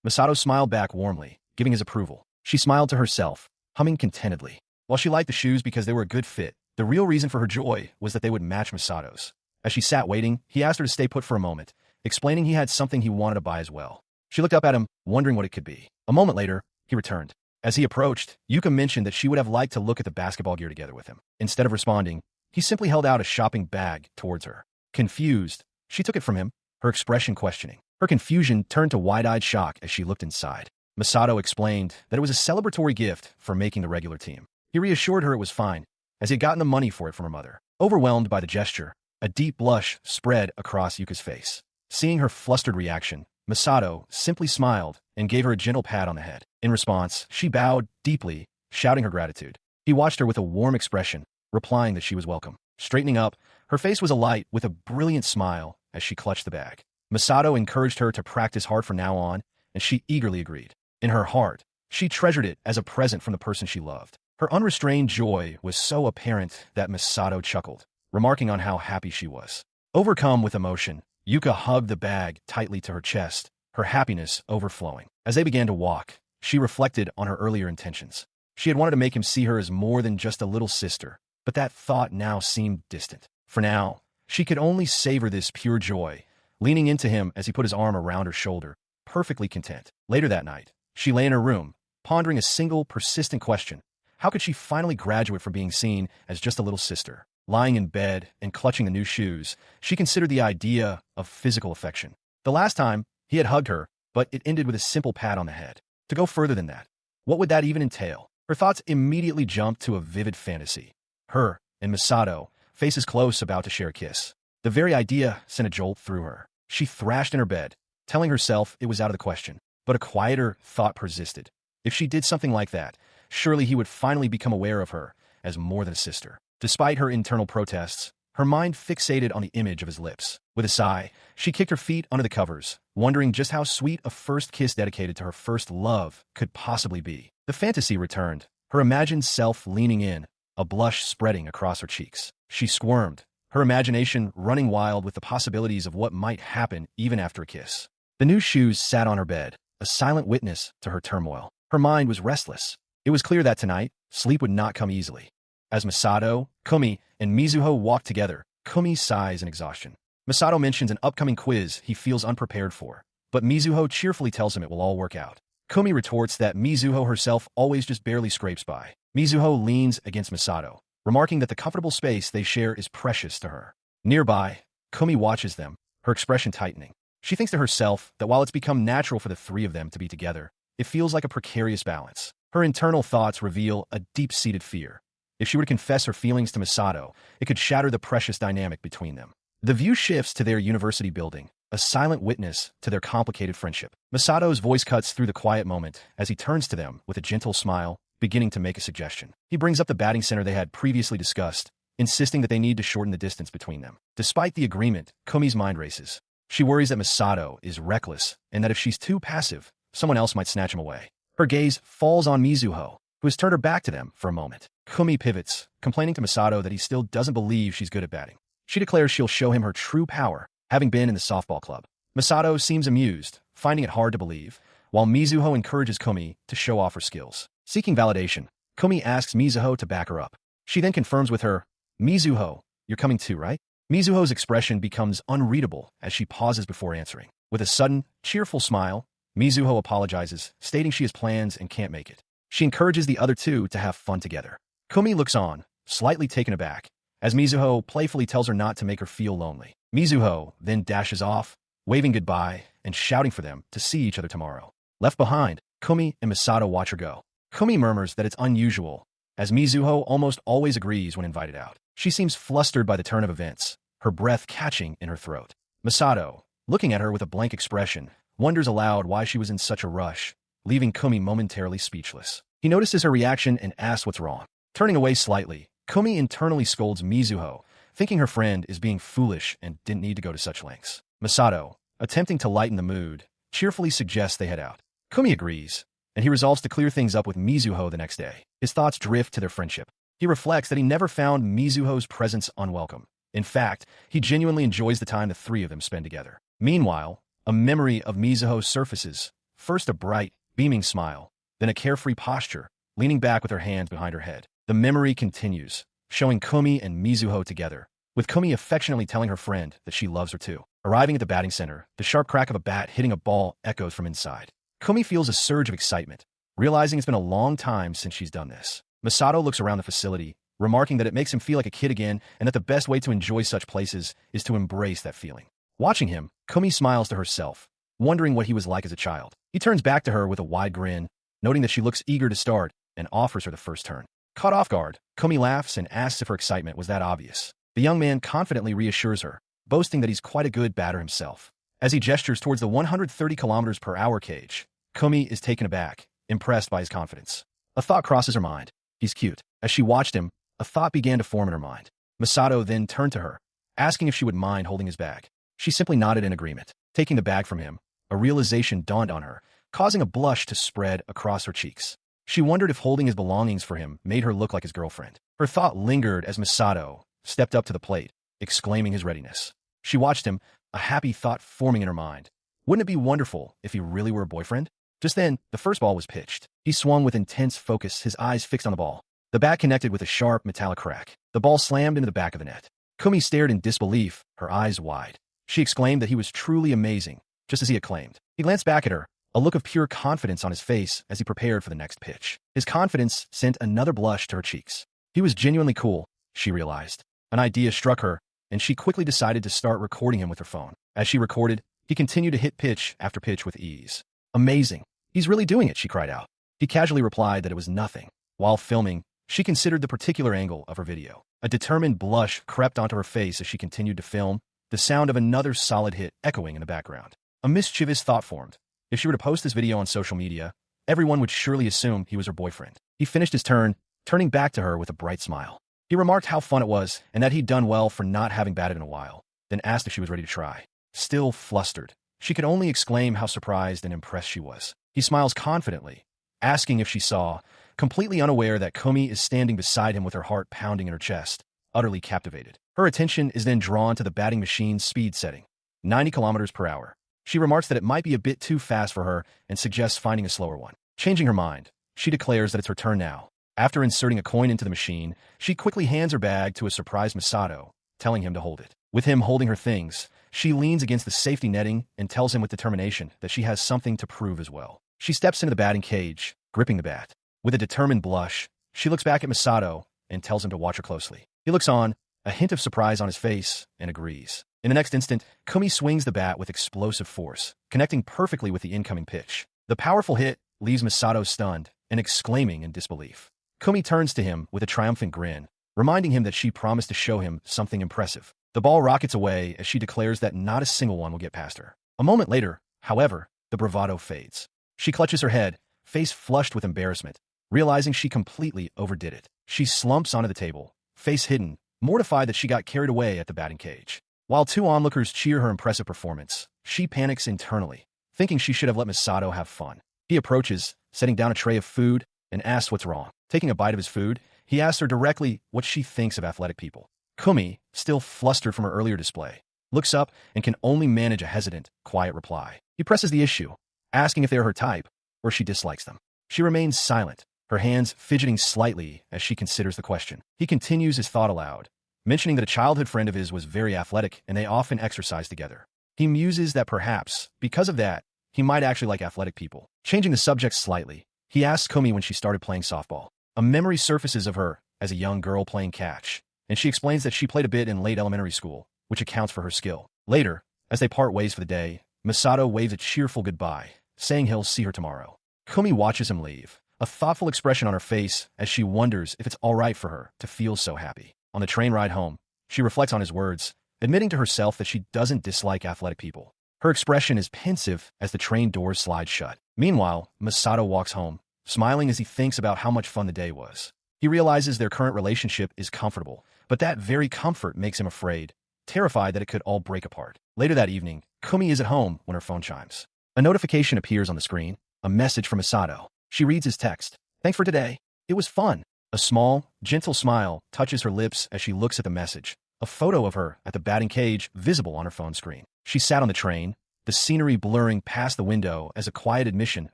Masato smiled back warmly, giving his approval. She smiled to herself, humming contentedly. While she liked the shoes because they were a good fit, the real reason for her joy was that they would match Masato's. As she sat waiting, he asked her to stay put for a moment, explaining he had something he wanted to buy as well. She looked up at him, wondering what it could be. A moment later, he returned. As he approached, Yuka mentioned that she would have liked to look at the basketball gear together with him. Instead of responding, he simply held out a shopping bag towards her. Confused, she took it from him, her expression questioning. Her confusion turned to wide-eyed shock as she looked inside. Masato explained that it was a celebratory gift for making the regular team. He reassured her it was fine, as he had gotten the money for it from her mother. Overwhelmed by the gesture, A deep blush spread across Yuka's face. Seeing her flustered reaction, Masato simply smiled and gave her a gentle pat on the head. In response, she bowed deeply, shouting her gratitude. He watched her with a warm expression, replying that she was welcome. Straightening up, her face was alight with a brilliant smile as she clutched the bag. Masato encouraged her to practice hard from now on, and she eagerly agreed. In her heart, she treasured it as a present from the person she loved. Her unrestrained joy was so apparent that Masato chuckled, remarking on how happy she was. Overcome with emotion, Yuka hugged the bag tightly to her chest, her happiness overflowing. As they began to walk, she reflected on her earlier intentions. She had wanted to make him see her as more than just a little sister, but that thought now seemed distant. For now, she could only savor this pure joy, leaning into him as he put his arm around her shoulder, perfectly content. Later that night, she lay in her room, pondering a single persistent question. How could she finally graduate from being seen as just a little sister? Lying in bed and clutching the new shoes, she considered the idea of physical affection. The last time, he had hugged her, but it ended with a simple pat on the head. To go further than that, what would that even entail? Her thoughts immediately jumped to a vivid fantasy. Her and Masato, faces close, about to share a kiss. The very idea sent a jolt through her. She thrashed in her bed, telling herself it was out of the question. But a quieter thought persisted. If she did something like that, surely he would finally become aware of her as more than a sister. Despite her internal protests, her mind fixated on the image of his lips. With a sigh, she kicked her feet under the covers, wondering just how sweet a first kiss dedicated to her first love could possibly be. The fantasy returned, her imagined self leaning in, a blush spreading across her cheeks. She squirmed, her imagination running wild with the possibilities of what might happen even after a kiss. The new shoes sat on her bed, a silent witness to her turmoil. Her mind was restless. It was clear that tonight, sleep would not come easily. As Masato, Kumi, and Mizuho walked together, Kumi sighs in exhaustion. Masato mentions an upcoming quiz he feels unprepared for, but Mizuho cheerfully tells him it will all work out. Kumi retorts that Mizuho herself always just barely scrapes by. Mizuho leans against Masato, remarking that the comfortable space they share is precious to her. Nearby, Kumi watches them, her expression tightening. She thinks to herself that while it's become natural for the three of them to be together, it feels like a precarious balance. Her internal thoughts reveal a deep-seated fear. If she were to confess her feelings to Masato, it could shatter the precious dynamic between them. The view shifts to their university building, a silent witness to their complicated friendship. Masato's voice cuts through the quiet moment as he turns to them with a gentle smile, beginning to make a suggestion. He brings up the batting center they had previously discussed, insisting that they need to shorten the distance between them. Despite the agreement, Kumi's mind races. She worries that Masato is reckless and that if she's too passive, someone else might snatch him away. Her gaze falls on Mizuho, who has turned her back to them for a moment. Kumi pivots, complaining to Masato that he still doesn't believe she's good at batting. She declares she'll show him her true power, having been in the softball club. Masato seems amused, finding it hard to believe, while Mizuho encourages Kumi to show off her skills. Seeking validation, Kumi asks Mizuho to back her up. She then confirms with her, "Mizuho, you're coming too, right?" Mizuho's expression becomes unreadable as she pauses before answering. With a sudden, cheerful smile, Mizuho apologizes, stating she has plans and can't make it. She encourages the other two to have fun together. Kumi looks on, slightly taken aback, as Mizuho playfully tells her not to make her feel lonely. Mizuho then dashes off, waving goodbye and shouting for them to see each other tomorrow. Left behind, Kumi and Masato watch her go. Kumi murmurs that it's unusual, as Mizuho almost always agrees when invited out. She seems flustered by the turn of events, her breath catching in her throat. Masato, looking at her with a blank expression, wonders aloud why she was in such a rush, leaving Kumi momentarily speechless. He notices her reaction and asks what's wrong. Turning away slightly, Kumi internally scolds Mizuho, thinking her friend is being foolish and didn't need to go to such lengths. Masato, attempting to lighten the mood, cheerfully suggests they head out. Kumi agrees, and he resolves to clear things up with Mizuho the next day. His thoughts drift to their friendship. He reflects that he never found Mizuho's presence unwelcome. In fact, he genuinely enjoys the time the three of them spend together. Meanwhile, a memory of Mizuho surfaces, first a bright, beaming smile, then a carefree posture, leaning back with her hands behind her head. The memory continues, showing Kumi and Mizuho together, with Kumi affectionately telling her friend that she loves her too. Arriving at the batting center, the sharp crack of a bat hitting a ball echoes from inside. Kumi feels a surge of excitement, realizing it's been a long time since she's done this. Masato looks around the facility, remarking that it makes him feel like a kid again and that the best way to enjoy such places is to embrace that feeling. Watching him, Kumi smiles to herself, wondering what he was like as a child. He turns back to her with a wide grin, noting that she looks eager to start and offers her the first turn. Caught off guard, Kumi laughs and asks if her excitement was that obvious. The young man confidently reassures her, boasting that he's quite a good batter himself. As he gestures towards the 130 kilometers per hour cage, Kumi is taken aback, impressed by his confidence. A thought crosses her mind. He's cute. As she watched him, a thought began to form in her mind. Masato then turned to her, asking if she would mind holding his bag. She simply nodded in agreement. Taking the bag from him, a realization dawned on her, causing a blush to spread across her cheeks. She wondered if holding his belongings for him made her look like his girlfriend. Her thought lingered as Masato stepped up to the plate, exclaiming his readiness. She watched him, a happy thought forming in her mind. Wouldn't it be wonderful if he really were a boyfriend? Just then, the first ball was pitched. He swung with intense focus, his eyes fixed on the ball. The bat connected with a sharp metallic crack. The ball slammed into the back of the net. Kumi stared in disbelief, her eyes wide. She exclaimed that he was truly amazing, just as he had claimed. He glanced back at her, a look of pure confidence on his face as he prepared for the next pitch. His confidence sent another blush to her cheeks. He was genuinely cool, she realized. An idea struck her, and she quickly decided to start recording him with her phone. As she recorded, he continued to hit pitch after pitch with ease. Amazing. He's really doing it, she cried out. He casually replied that it was nothing. While filming, she considered the particular angle of her video. A determined blush crept onto her face as she continued to film, the sound of another solid hit echoing in the background. A mischievous thought formed. If she were to post this video on social media, everyone would surely assume he was her boyfriend. He finished his turn, turning back to her with a bright smile. He remarked how fun it was and that he'd done well for not having batted in a while, then asked if she was ready to try. Still flustered, she could only exclaim how surprised and impressed she was. He smiles confidently, asking if she saw, completely unaware that Kumi is standing beside him with her heart pounding in her chest, utterly captivated. Her attention is then drawn to the batting machine's speed setting, 90 kilometers per hour. She remarks that it might be a bit too fast for her and suggests finding a slower one. Changing her mind, she declares that it's her turn now. After inserting a coin into the machine, she quickly hands her bag to a surprised Masato, telling him to hold it. With him holding her things, she leans against the safety netting and tells him with determination that she has something to prove as well. She steps into the batting cage, gripping the bat. With a determined blush, she looks back at Masato and tells him to watch her closely. He looks on, a hint of surprise on his face, and agrees. In the next instant, Kumi swings the bat with explosive force, connecting perfectly with the incoming pitch. The powerful hit leaves Masato stunned and exclaiming in disbelief. Kumi turns to him with a triumphant grin, reminding him that she promised to show him something impressive. The ball rockets away as she declares that not a single one will get past her. A moment later, however, the bravado fades. She clutches her head, face flushed with embarrassment, realizing she completely overdid it. She slumps onto the table, face hidden, mortified that she got carried away at the batting cage. While two onlookers cheer her impressive performance, she panics internally, thinking she should have let Masato have fun. He approaches, setting down a tray of food, and asks what's wrong. Taking a bite of his food, he asks her directly what she thinks of athletic people. Kumi, still flustered from her earlier display, looks up and can only manage a hesitant, quiet reply. He presses the issue, asking if they are her type, or she dislikes them. She remains silent, her hands fidgeting slightly as she considers the question. He continues his thought aloud, mentioning that a childhood friend of his was very athletic and they often exercised together. He muses that perhaps, because of that, he might actually like athletic people. Changing the subject slightly, he asks Kumi when she started playing softball. A memory surfaces of her as a young girl playing catch, and she explains that she played a bit in late elementary school, which accounts for her skill. Later, as they part ways for the day, Masato waves a cheerful goodbye, saying he'll see her tomorrow. Kumi watches him leave, a thoughtful expression on her face as she wonders if it's all right for her to feel so happy. On the train ride home, she reflects on his words, admitting to herself that she doesn't dislike athletic people. Her expression is pensive as the train doors slide shut. Meanwhile, Masato walks home, smiling as he thinks about how much fun the day was. He realizes their current relationship is comfortable, but that very comfort makes him afraid, terrified that it could all break apart. Later that evening, Kumi is at home when her phone chimes. A notification appears on the screen, a message from Masato. She reads his text. "Thanks for today. It was fun." A small, gentle smile touches her lips as she looks at the message, a photo of her at the batting cage visible on her phone screen. She sat on the train, the scenery blurring past the window as a quiet admission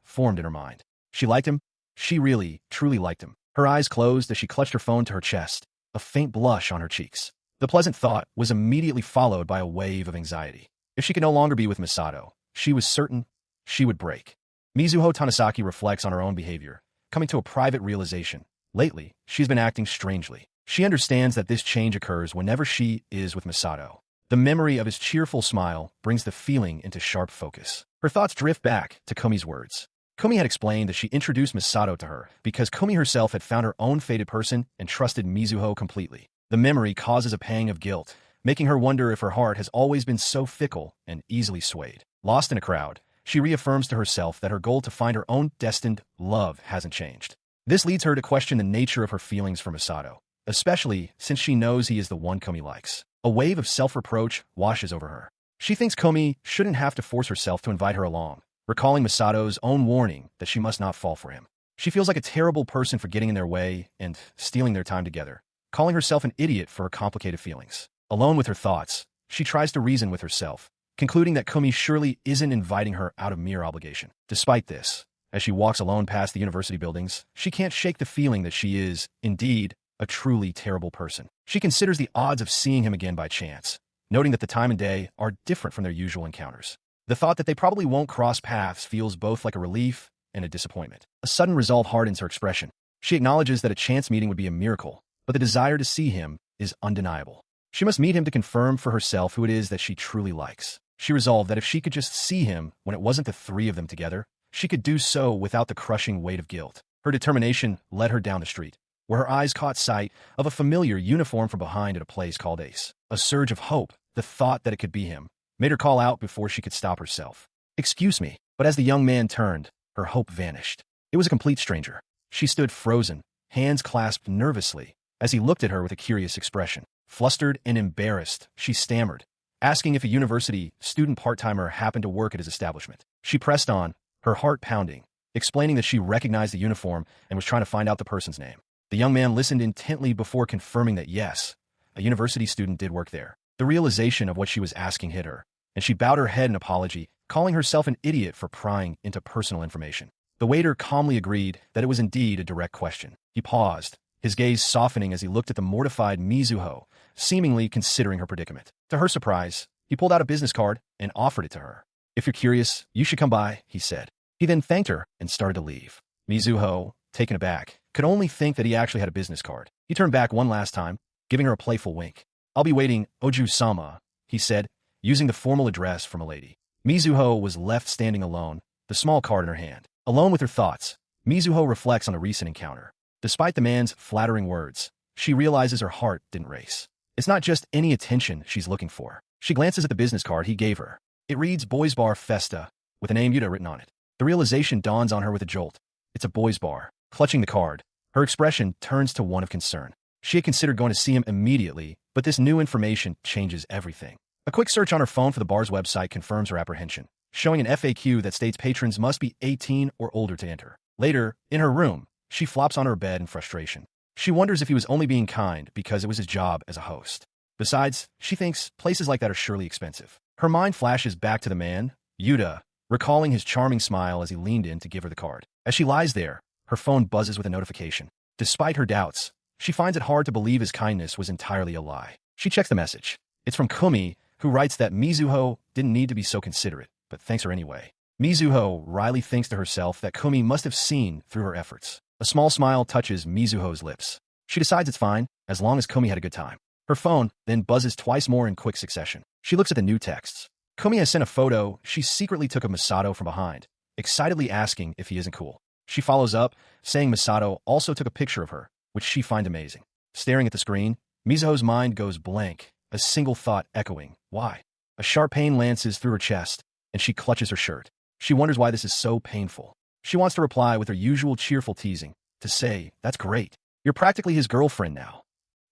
formed in her mind. She liked him. She really, truly liked him. Her eyes closed as she clutched her phone to her chest, a faint blush on her cheeks. The pleasant thought was immediately followed by a wave of anxiety. If she could no longer be with Masato, she was certain she would break. Mizuho Tanasaki reflects on her own behavior, coming to a private realization. Lately, she's been acting strangely. She understands that this change occurs whenever she is with Masato. The memory of his cheerful smile brings the feeling into sharp focus. Her thoughts drift back to Kumi's words. Kumi had explained that she introduced Masato to her because Kumi herself had found her own fated person and trusted Mizuho completely. The memory causes a pang of guilt, making her wonder if her heart has always been so fickle and easily swayed. Lost in a crowd, she reaffirms to herself that her goal to find her own destined love hasn't changed. This leads her to question the nature of her feelings for Masato, especially since she knows he is the one Komi likes. A wave of self-reproach washes over her. She thinks Komi shouldn't have to force herself to invite her along, recalling Masato's own warning that she must not fall for him. She feels like a terrible person for getting in their way and stealing their time together, calling herself an idiot for her complicated feelings. Alone with her thoughts, she tries to reason with herself, concluding that Komi surely isn't inviting her out of mere obligation. Despite this, as she walks alone past the university buildings, she can't shake the feeling that she is, indeed, a truly terrible person. She considers the odds of seeing him again by chance, noting that the time and day are different from their usual encounters. The thought that they probably won't cross paths feels both like a relief and a disappointment. A sudden resolve hardens her expression. She acknowledges that a chance meeting would be a miracle, but the desire to see him is undeniable. She must meet him to confirm for herself who it is that she truly likes. She resolved that if she could just see him when it wasn't the three of them together, she could do so without the crushing weight of guilt. Her determination led her down the street, where her eyes caught sight of a familiar uniform from behind at a place called Ace. A surge of hope, the thought that it could be him, made her call out before she could stop herself. "Excuse me," but as the young man turned, her hope vanished. It was a complete stranger. She stood frozen, hands clasped nervously, as he looked at her with a curious expression. Flustered and embarrassed, she stammered, asking if a university student part-timer happened to work at his establishment. She pressed on, her heart pounding, explaining that she recognized the uniform and was trying to find out the person's name. The young man listened intently before confirming that yes, a university student did work there. The realization of what she was asking hit her, and she bowed her head in apology, calling herself an idiot for prying into personal information. The waiter calmly agreed that it was indeed a direct question. He paused, his gaze softening as he looked at the mortified Mizuho, seemingly considering her predicament. To her surprise, he pulled out a business card and offered it to her. "If you're curious, you should come by," he said. He then thanked her and started to leave. Mizuho, taken aback, could only think that he actually had a business card. He turned back one last time, giving her a playful wink. "I'll be waiting, Oju-sama," he said, using the formal address from a lady. Mizuho was left standing alone, the small card in her hand. Alone with her thoughts, Mizuho reflects on a recent encounter. Despite the man's flattering words, she realizes her heart didn't race. It's not just any attention she's looking for. She glances at the business card he gave her. It reads Boys Bar Festa, with the name Yuta written on it. The realization dawns on her with a jolt. It's a boys' bar. Clutching the card, her expression turns to one of concern. She had considered going to see him immediately, but this new information changes everything. A quick search on her phone for the bar's website confirms her apprehension, showing an FAQ that states patrons must be 18 or older to enter. Later, in her room, she flops on her bed in frustration. She wonders if he was only being kind because it was his job as a host. Besides, she thinks places like that are surely expensive. Her mind flashes back to the man, Yuta, recalling his charming smile as he leaned in to give her the card. As she lies there, her phone buzzes with a notification. Despite her doubts, she finds it hard to believe his kindness was entirely a lie. She checks the message. It's from Komi, who writes that Mizuho didn't need to be so considerate, but thanks her anyway. Mizuho wryly thinks to herself that Komi must have seen through her efforts. A small smile touches Mizuho's lips. She decides it's fine, as long as Komi had a good time. Her phone then buzzes twice more in quick succession. She looks at the new texts. Komi has sent a photo she secretly took of Masato from behind, excitedly asking if he isn't cool. She follows up, saying Masato also took a picture of her, which she finds amazing. Staring at the screen, Mizuho's mind goes blank, a single thought echoing, why? A sharp pain lances through her chest, and she clutches her shirt. She wonders why this is so painful. She wants to reply with her usual cheerful teasing, to say, "That's great. You're practically his girlfriend now."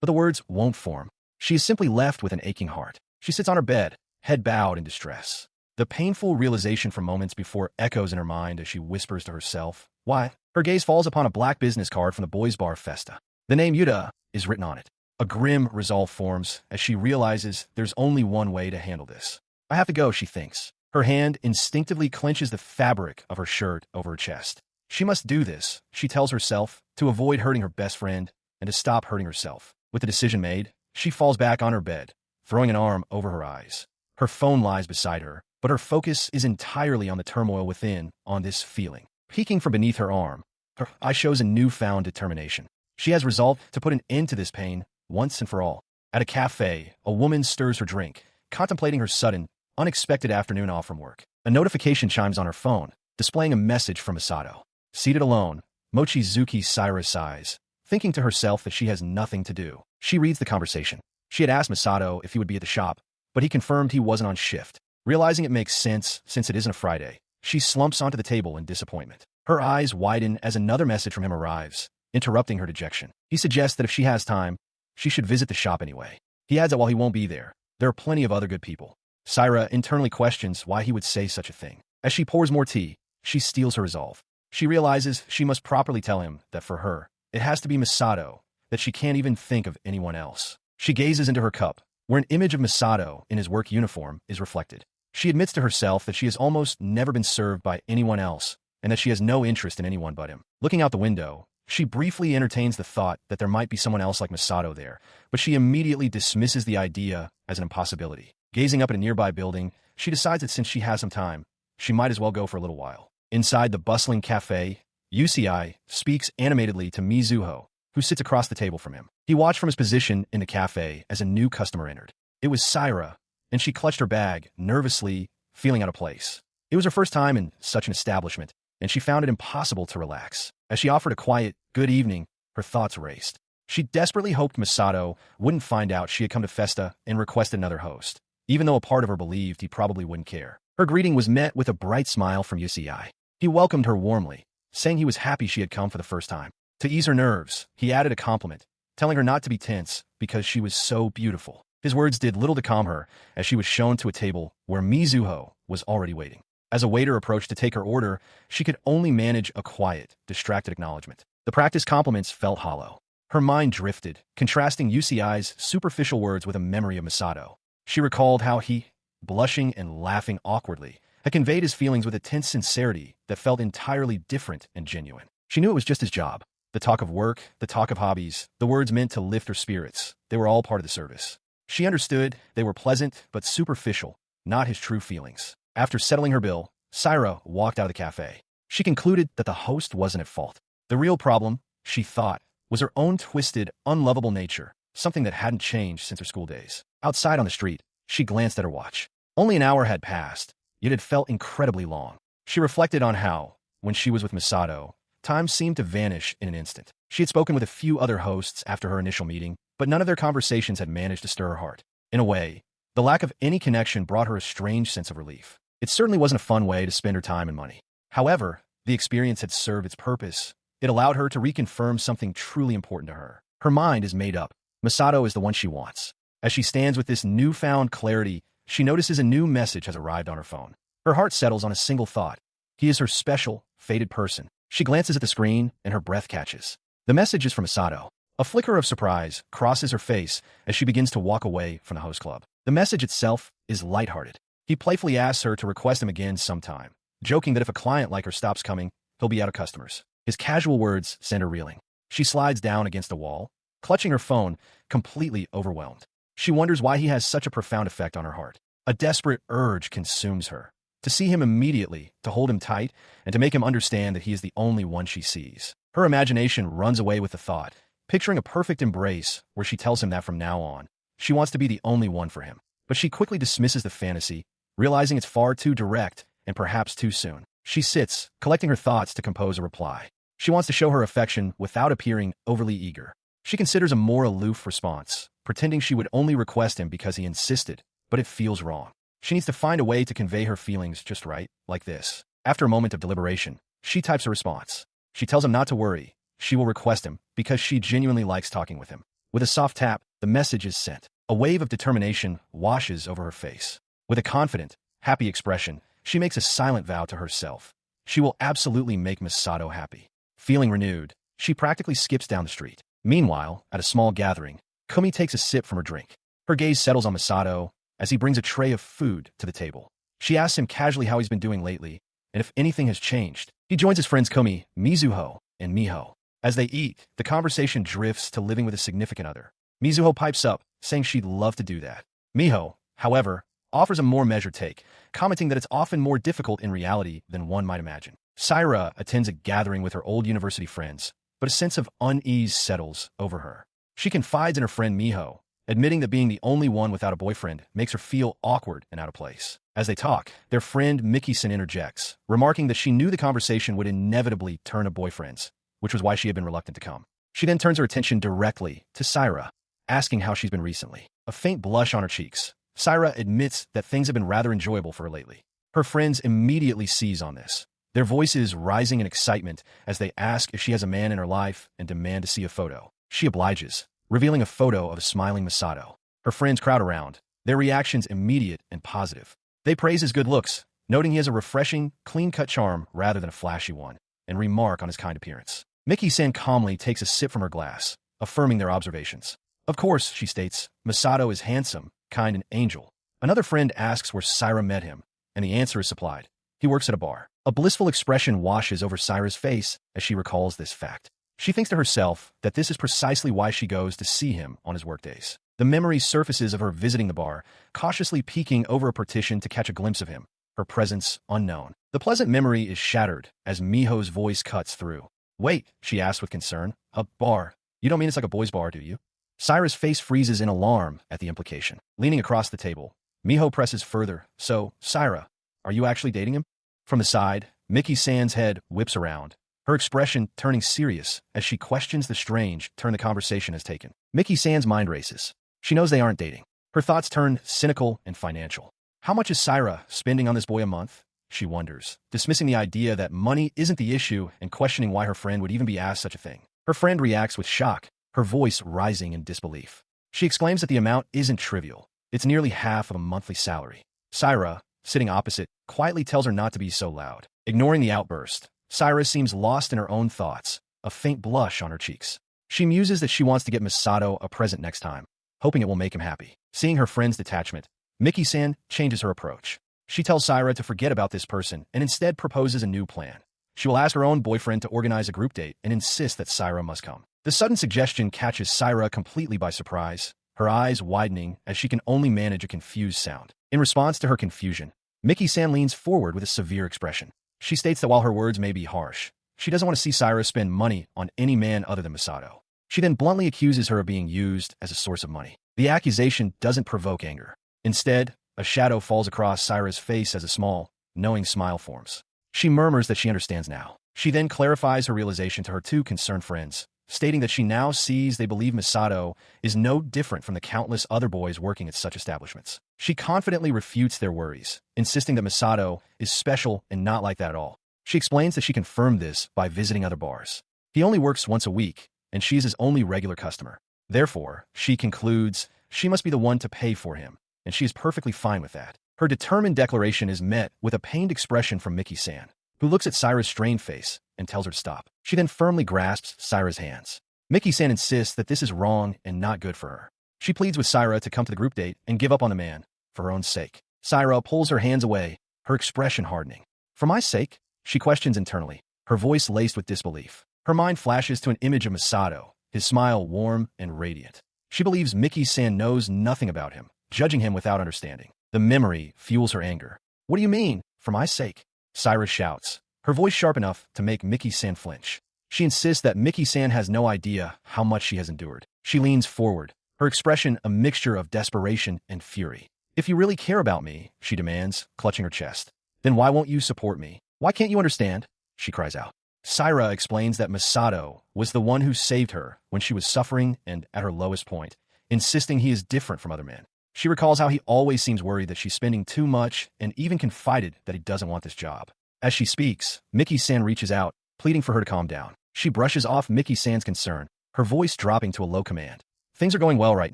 But the words won't form. She is simply left with an aching heart. She sits on her bed, head bowed in distress. The painful realization from moments before echoes in her mind as she whispers to herself, "Why?" Her gaze falls upon a black business card from the Boys Bar Festa. The name Yuta is written on it. A grim resolve forms as she realizes there's only one way to handle this. "I have to go," she thinks. Her hand instinctively clenches the fabric of her shirt over her chest. She must do this, she tells herself, to avoid hurting her best friend and to stop hurting herself. With the decision made, she falls back on her bed, throwing an arm over her eyes. Her phone lies beside her, but her focus is entirely on the turmoil within, on this feeling. Peeking from beneath her arm, her eye shows a newfound determination. She has resolved to put an end to this pain once and for all. At a cafe, a woman stirs her drink, contemplating her sudden, unexpected afternoon off from work. A notification chimes on her phone, displaying a message from Masato. Seated alone, Mochizuki Saira sighs, thinking to herself that she has nothing to do. She reads the conversation. She had asked Masato if he would be at the shop, but he confirmed he wasn't on shift. Realizing it makes sense since it isn't a Friday, she slumps onto the table in disappointment. Her eyes widen as another message from him arrives, interrupting her dejection. He suggests that if she has time, she should visit the shop anyway. He adds that while he won't be there are plenty of other good people. Saira internally questions why he would say such a thing. As she pours more tea, she steals her resolve. She realizes she must properly tell him that for her, it has to be Masato, that she can't even think of anyone else. She gazes into her cup, where an image of Masato in his work uniform is reflected. She admits to herself that she has almost never been served by anyone else, and that she has no interest in anyone but him. Looking out the window, she briefly entertains the thought that there might be someone else like Masato there, but she immediately dismisses the idea as an impossibility. Gazing up at a nearby building, she decides that since she has some time, she might as well go for a little while. Inside the bustling cafe, UCI speaks animatedly to Mizuho, who sits across the table from him. He watched from his position in the cafe as a new customer entered. It was Saira, and she clutched her bag, nervously, feeling out of place. It was her first time in such an establishment, and she found it impossible to relax. As she offered a quiet, good evening, her thoughts raced. She desperately hoped Masato wouldn't find out she had come to Festa and requested another host, even though a part of her believed he probably wouldn't care. Her greeting was met with a bright smile from UCI. He welcomed her warmly, saying he was happy she had come for the first time. To ease her nerves, he added a compliment, telling her not to be tense because she was so beautiful. His words did little to calm her as she was shown to a table where Mizuho was already waiting. As a waiter approached to take her order, she could only manage a quiet, distracted acknowledgement. The practiced compliments felt hollow. Her mind drifted, contrasting UCI's superficial words with a memory of Masato. She recalled how he, blushing and laughing awkwardly, had conveyed his feelings with a tense sincerity that felt entirely different and genuine. She knew it was just his job. The talk of work, the talk of hobbies, the words meant to lift her spirits, they were all part of the service. She understood they were pleasant but superficial, not his true feelings. After settling her bill, Saira walked out of the cafe. She concluded that the host wasn't at fault. The real problem, she thought, was her own twisted, unlovable nature, something that hadn't changed since her school days. Outside on the street, she glanced at her watch. Only an hour had passed, yet it felt incredibly long. She reflected on how, when she was with Masato, time seemed to vanish in an instant. She had spoken with a few other hosts after her initial meeting, but none of their conversations had managed to stir her heart. In a way, the lack of any connection brought her a strange sense of relief. It certainly wasn't a fun way to spend her time and money. However, the experience had served its purpose. It allowed her to reconfirm something truly important to her. Her mind is made up. Masato is the one she wants. As she stands with this newfound clarity, she notices a new message has arrived on her phone. Her heart settles on a single thought. He is her special, fated person. She glances at the screen, and her breath catches. The message is from Masato. A flicker of surprise crosses her face as she begins to walk away from the host club. The message itself is lighthearted. He playfully asks her to request him again sometime, joking that if a client like her stops coming, he'll be out of customers. His casual words send her reeling. She slides down against a wall, clutching her phone, completely overwhelmed. She wonders why he has such a profound effect on her heart. A desperate urge consumes her. To see him immediately, to hold him tight, and to make him understand that he is the only one she sees. Her imagination runs away with the thought, picturing a perfect embrace where she tells him that from now on, she wants to be the only one for him. But she quickly dismisses the fantasy, realizing it's far too direct and perhaps too soon. She sits, collecting her thoughts to compose a reply. She wants to show her affection without appearing overly eager. She considers a more aloof response, pretending she would only request him because he insisted, but it feels wrong. She needs to find a way to convey her feelings just right, like this. After a moment of deliberation, she types a response. She tells him not to worry. She will request him because she genuinely likes talking with him. With a soft tap, the message is sent. A wave of determination washes over her face. With a confident, happy expression, she makes a silent vow to herself. She will absolutely make Masato happy. Feeling renewed, she practically skips down the street. Meanwhile, at a small gathering, Kumi takes a sip from her drink. Her gaze settles on Masato as he brings a tray of food to the table. She asks him casually how he's been doing lately, and if anything has changed. He joins his friends Kumi, Mizuho, and Miho. As they eat, the conversation drifts to living with a significant other. Mizuho pipes up, saying she'd love to do that. Miho, however, offers a more measured take, commenting that it's often more difficult in reality than one might imagine. Saira attends a gathering with her old university friends, but a sense of unease settles over her. She confides in her friend Miho, admitting that being the only one without a boyfriend makes her feel awkward and out of place. As they talk, their friend Miki-san interjects, remarking that she knew the conversation would inevitably turn to boyfriends, which was why she had been reluctant to come. She then turns her attention directly to Saira, asking how she's been recently. A faint blush on her cheeks, Saira admits that things have been rather enjoyable for her lately. Her friends immediately seize on this, their voices rising in excitement as they ask if she has a man in her life and demand to see a photo. She obliges, revealing a photo of a smiling Masato. Her friends crowd around, their reactions immediate and positive. They praise his good looks, noting he has a refreshing, clean-cut charm rather than a flashy one, and remark on his kind appearance. Miki-san calmly takes a sip from her glass, affirming their observations. Of course, she states, Masato is handsome, kind, and angel. Another friend asks where Saira met him, and the answer is supplied. He works at a bar. A blissful expression washes over Saira's face as she recalls this fact. She thinks to herself that this is precisely why she goes to see him on his workdays. The memory surfaces of her visiting the bar, cautiously peeking over a partition to catch a glimpse of him, her presence unknown. The pleasant memory is shattered as Miho's voice cuts through. Wait, she asks with concern. A bar? You don't mean it's like a boys' bar, do you? Saira's face freezes in alarm at the implication. Leaning across the table, Miho presses further. So, Saira, are you actually dating him? From the side, Miki-san's head whips around, her expression turning serious as she questions the strange turn the conversation has taken. Miki-san's mind races. She knows they aren't dating. Her thoughts turn cynical and financial. How much is Saira spending on this boy a month? She wonders, dismissing the idea that money isn't the issue and questioning why her friend would even be asked such a thing. Her friend reacts with shock, her voice rising in disbelief. She exclaims that the amount isn't trivial. It's nearly half of a monthly salary. Saira, sitting opposite, quietly tells her not to be so loud. Ignoring the outburst, Saira seems lost in her own thoughts, a faint blush on her cheeks. She muses that she wants to get Masato a present next time, hoping it will make him happy. Seeing her friend's detachment, Miki-san changes her approach. She tells Saira to forget about this person and instead proposes a new plan. She will ask her own boyfriend to organize a group date and insist that Saira must come. The sudden suggestion catches Saira completely by surprise, her eyes widening as she can only manage a confused sound. In response to her confusion, Miki-san leans forward with a severe expression. She states that while her words may be harsh, she doesn't want to see Saira spend money on any man other than Masato. She then bluntly accuses her of being used as a source of money. The accusation doesn't provoke anger. Instead, a shadow falls across Saira's face as a small, knowing smile forms. She murmurs that she understands now. She then clarifies her realization to her two concerned friends, stating that she now sees they believe Masato is no different from the countless other boys working at such establishments. She confidently refutes their worries, insisting that Masato is special and not like that at all. She explains that she confirmed this by visiting other bars. He only works once a week, and she's his only regular customer. Therefore, she concludes she must be the one to pay for him, and she is perfectly fine with that. Her determined declaration is met with a pained expression from Miki-san, who looks at Saira's strained face and tells her to stop. She then firmly grasps Saira's hands. Miki-san insists that this is wrong and not good for her. She pleads with Saira to come to the group date and give up on the man, for her own sake. Saira pulls her hands away, her expression hardening. For my sake? She questions internally, her voice laced with disbelief. Her mind flashes to an image of Masato, his smile warm and radiant. She believes Miki-san knows nothing about him, judging him without understanding. The memory fuels her anger. What do you mean, for my sake? Saira shouts, her voice sharp enough to make Miki-san flinch. She insists that Miki-san has no idea how much she has endured. She leans forward, her expression a mixture of desperation and fury. If you really care about me, she demands, clutching her chest, then why won't you support me? Why can't you understand? She cries out. Saira explains that Masato was the one who saved her when she was suffering and at her lowest point, insisting he is different from other men. She recalls how he always seems worried that she's spending too much and even confided that he doesn't want this job. As she speaks, Miki-san reaches out, pleading for her to calm down. She brushes off Miki-san's concern, her voice dropping to a low command. Things are going well right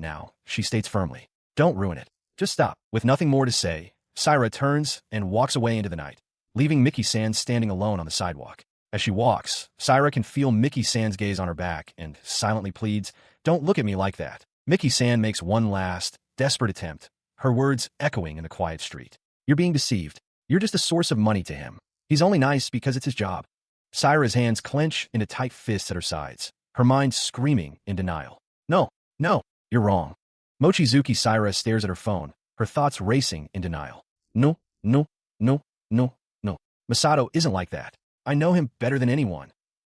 now, she states firmly. Don't ruin it. Just stop. With nothing more to say, Saira turns and walks away into the night, leaving Miki-san standing alone on the sidewalk. As she walks, Saira can feel Miki-san's gaze on her back and silently pleads, "Don't look at me like that." Miki-san makes one last, desperate attempt, her words echoing in the quiet street. You're being deceived. You're just a source of money to him. He's only nice because it's his job. Saira's hands clench into tight fists at her sides, her mind screaming in denial. No, you're wrong. Mochizuki Saira stares at her phone, her thoughts racing in denial. No. Masato isn't like that. I know him better than anyone.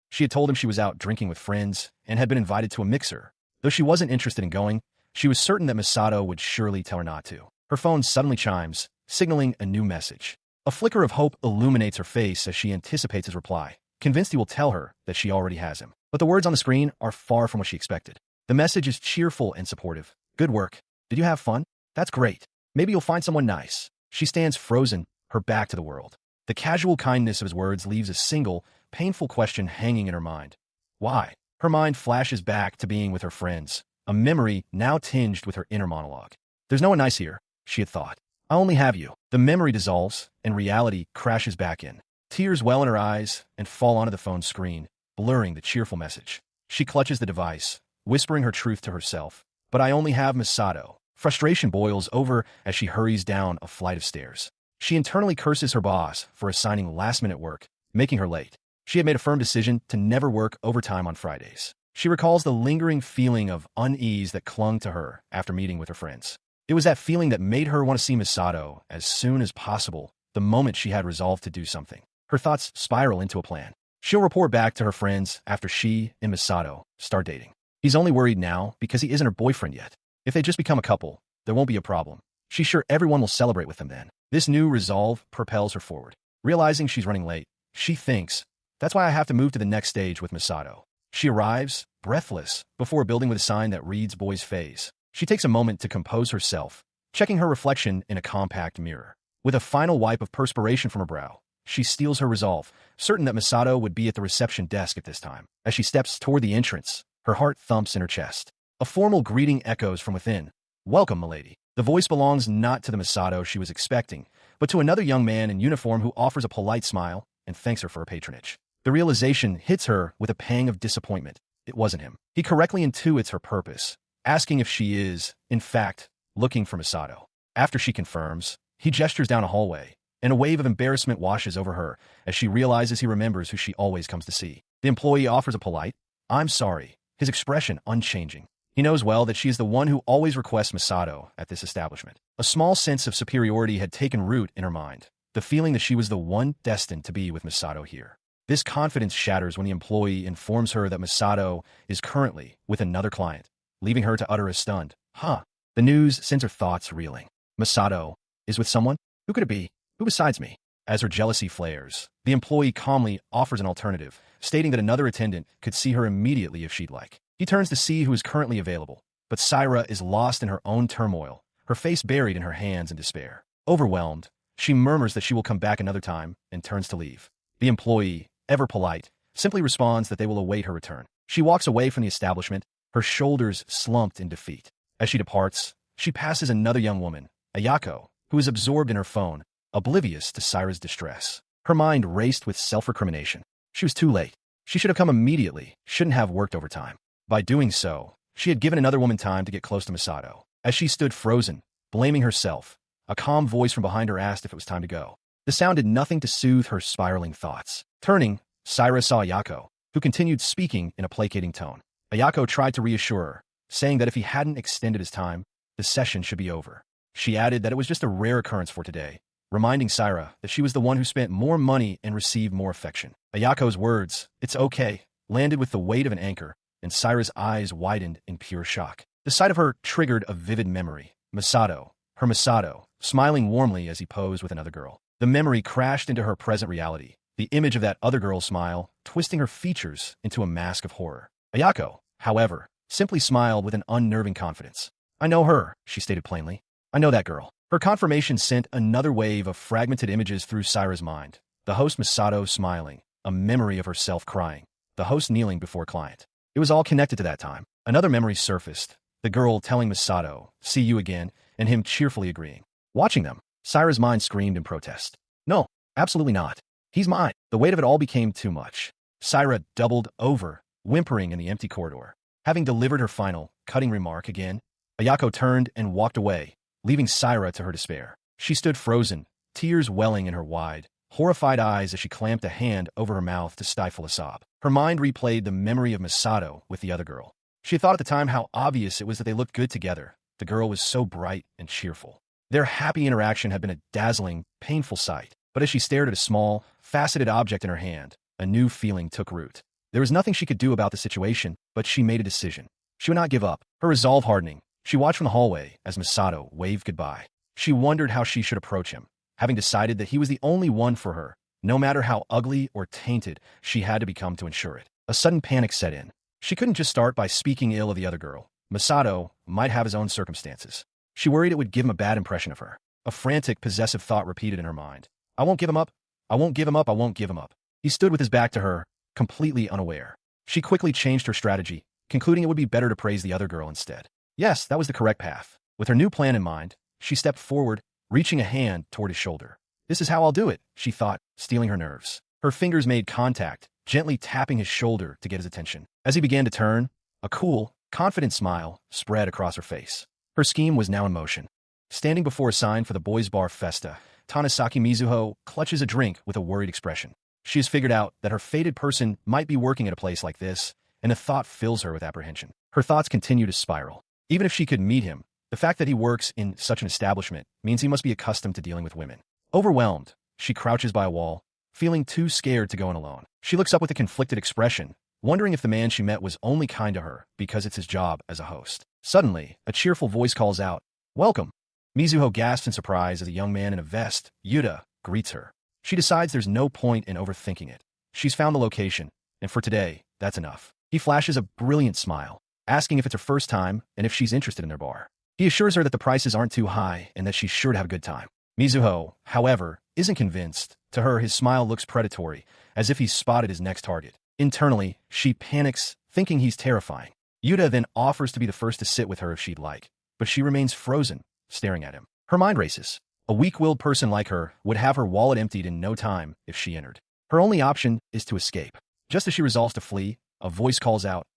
She had told him she was out drinking with friends and had been invited to a mixer. Though she wasn't interested in going, she was certain that Masato would surely tell her not to. Her phone suddenly chimes, signaling a new message. A flicker of hope illuminates her face as she anticipates his reply, convinced he will tell her that she already has him. But the words on the screen are far from what she expected. The message is cheerful and supportive. Good work. Did you have fun? That's great. Maybe you'll find someone nice. She stands frozen, her back to the world. The casual kindness of his words leaves a single, painful question hanging in her mind. Why? Her mind flashes back to being with her friends, a memory now tinged with her inner monologue. There's no one nice here, she had thought. I only have you. The memory dissolves, and reality crashes back in. Tears well in her eyes and fall onto the phone screen, blurring the cheerful message. She clutches the device, whispering her truth to herself. But I only have Masato. Frustration boils over as she hurries down a flight of stairs. She internally curses her boss for assigning last-minute work, making her late. She had made a firm decision to never work overtime on Fridays. She recalls the lingering feeling of unease that clung to her after meeting with her friends. It was that feeling that made her want to see Masato as soon as possible, the moment she had resolved to do something. Her thoughts spiral into a plan. She'll report back to her friends after she and Masato start dating. He's only worried now because he isn't her boyfriend yet. If they just become a couple, there won't be a problem. She's sure everyone will celebrate with them then. This new resolve propels her forward. Realizing she's running late, she thinks, that's why I have to move to the next stage with Masato. She arrives, breathless, before a building with a sign that reads Boys Phase. She takes a moment to compose herself, checking her reflection in a compact mirror. With a final wipe of perspiration from her brow, she steels her resolve, certain that Masato would be at the reception desk at this time. As she steps toward the entrance, her heart thumps in her chest. A formal greeting echoes from within. Welcome, milady. The voice belongs not to the Masato she was expecting, but to another young man in uniform who offers a polite smile and thanks her for her patronage. The realization hits her with a pang of disappointment. It wasn't him. He correctly intuits her purpose, asking if she is, in fact, looking for Masato. After she confirms, he gestures down a hallway, and a wave of embarrassment washes over her as she realizes he remembers who she always comes to see. The employee offers a polite, I'm sorry, his expression unchanging. He knows well that she is the one who always requests Masato at this establishment. A small sense of superiority had taken root in her mind, the feeling that she was the one destined to be with Masato here. This confidence shatters when the employee informs her that Masato is currently with another client, leaving her to utter a stunned, huh? The news sends her thoughts reeling. Masato is with someone? Who could it be? Who besides me? As her jealousy flares, the employee calmly offers an alternative, stating that another attendant could see her immediately if she'd like. He turns to see who is currently available, but Saira is lost in her own turmoil, her face buried in her hands in despair. Overwhelmed, she murmurs that she will come back another time and turns to leave. The employee, ever polite, simply responds that they will await her return. She walks away from the establishment, her shoulders slumped in defeat. As she departs, she passes another young woman, Ayako, who is absorbed in her phone, oblivious to Saira's distress. Her mind raced with self-recrimination. She was too late. She should have come immediately, shouldn't have worked overtime. By doing so, she had given another woman time to get close to Masato. As she stood frozen, blaming herself, a calm voice from behind her asked if it was time to go. The sound did nothing to soothe her spiraling thoughts. Turning, Saira saw Ayako, who continued speaking in a placating tone. Ayako tried to reassure her, saying that if he hadn't extended his time, the session should be over. She added that it was just a rare occurrence for today, reminding Saira that she was the one who spent more money and received more affection. Ayako's words, "It's okay," landed with the weight of an anchor, and Saira's eyes widened in pure shock. The sight of her triggered a vivid memory. Masato, her Masato, smiling warmly as he posed with another girl. The memory crashed into her present reality, the image of that other girl's smile, twisting her features into a mask of horror. Ayako, however, simply smiled with an unnerving confidence. I know her, she stated plainly. I know that girl. Her confirmation sent another wave of fragmented images through Saira's mind. The host Masato smiling, a memory of herself crying, the host kneeling before client. It was all connected to that time. Another memory surfaced, the girl telling Masato, see you again, and him cheerfully agreeing. Watching them, Saira's mind screamed in protest. No, absolutely not. He's mine. The weight of it all became too much. Saira doubled over, whimpering in the empty corridor. Having delivered her final, cutting remark again, Ayako turned and walked away, leaving Saira to her despair. She stood frozen, tears welling in her wide, horrified eyes as she clamped a hand over her mouth to stifle a sob. Her mind replayed the memory of Masato with the other girl. She had thought at the time how obvious it was that they looked good together. The girl was so bright and cheerful. Their happy interaction had been a dazzling, painful sight. But as she stared at a small, faceted object in her hand, a new feeling took root. There was nothing she could do about the situation, but she made a decision. She would not give up. Her resolve hardening, she watched from the hallway as Masato waved goodbye. She wondered how she should approach him. Having decided that he was the only one for her, no matter how ugly or tainted she had to become to ensure it. A sudden panic set in. She couldn't just start by speaking ill of the other girl. Masato might have his own circumstances. She worried it would give him a bad impression of her. A frantic, possessive thought repeated in her mind. I won't give him up. I won't give him up. I won't give him up. He stood with his back to her, completely unaware. She quickly changed her strategy, concluding it would be better to praise the other girl instead. Yes, that was the correct path. With her new plan in mind, she stepped forward, reaching a hand toward his shoulder. This is how I'll do it, she thought, steeling her nerves. Her fingers made contact, gently tapping his shoulder to get his attention. As he began to turn, a cool, confident smile spread across her face. Her scheme was now in motion. Standing before a sign for the boys' bar Festa, Tanasaki Mizuho clutches a drink with a worried expression. She has figured out that her fated person might be working at a place like this, and the thought fills her with apprehension. Her thoughts continue to spiral. Even if she could meet him, the fact that he works in such an establishment means he must be accustomed to dealing with women. Overwhelmed, she crouches by a wall, feeling too scared to go in alone. She looks up with a conflicted expression, wondering if the man she met was only kind to her because it's his job as a host. Suddenly, a cheerful voice calls out, "Welcome." Mizuho gasps in surprise as a young man in a vest, Yuta, greets her. She decides there's no point in overthinking it. She's found the location, and for today, that's enough. He flashes a brilliant smile, asking if it's her first time and if she's interested in their bar. He assures her that the prices aren't too high and that she's sure to have a good time. Mizuho, however, isn't convinced. To her, his smile looks predatory, as if he's spotted his next target. Internally, she panics, thinking he's terrifying. Yuta then offers to be the first to sit with her if she'd like, but she remains frozen, staring at him. Her mind races. A weak-willed person like her would have her wallet emptied in no time if she entered. Her only option is to escape. Just as she resolves to flee, a voice calls out,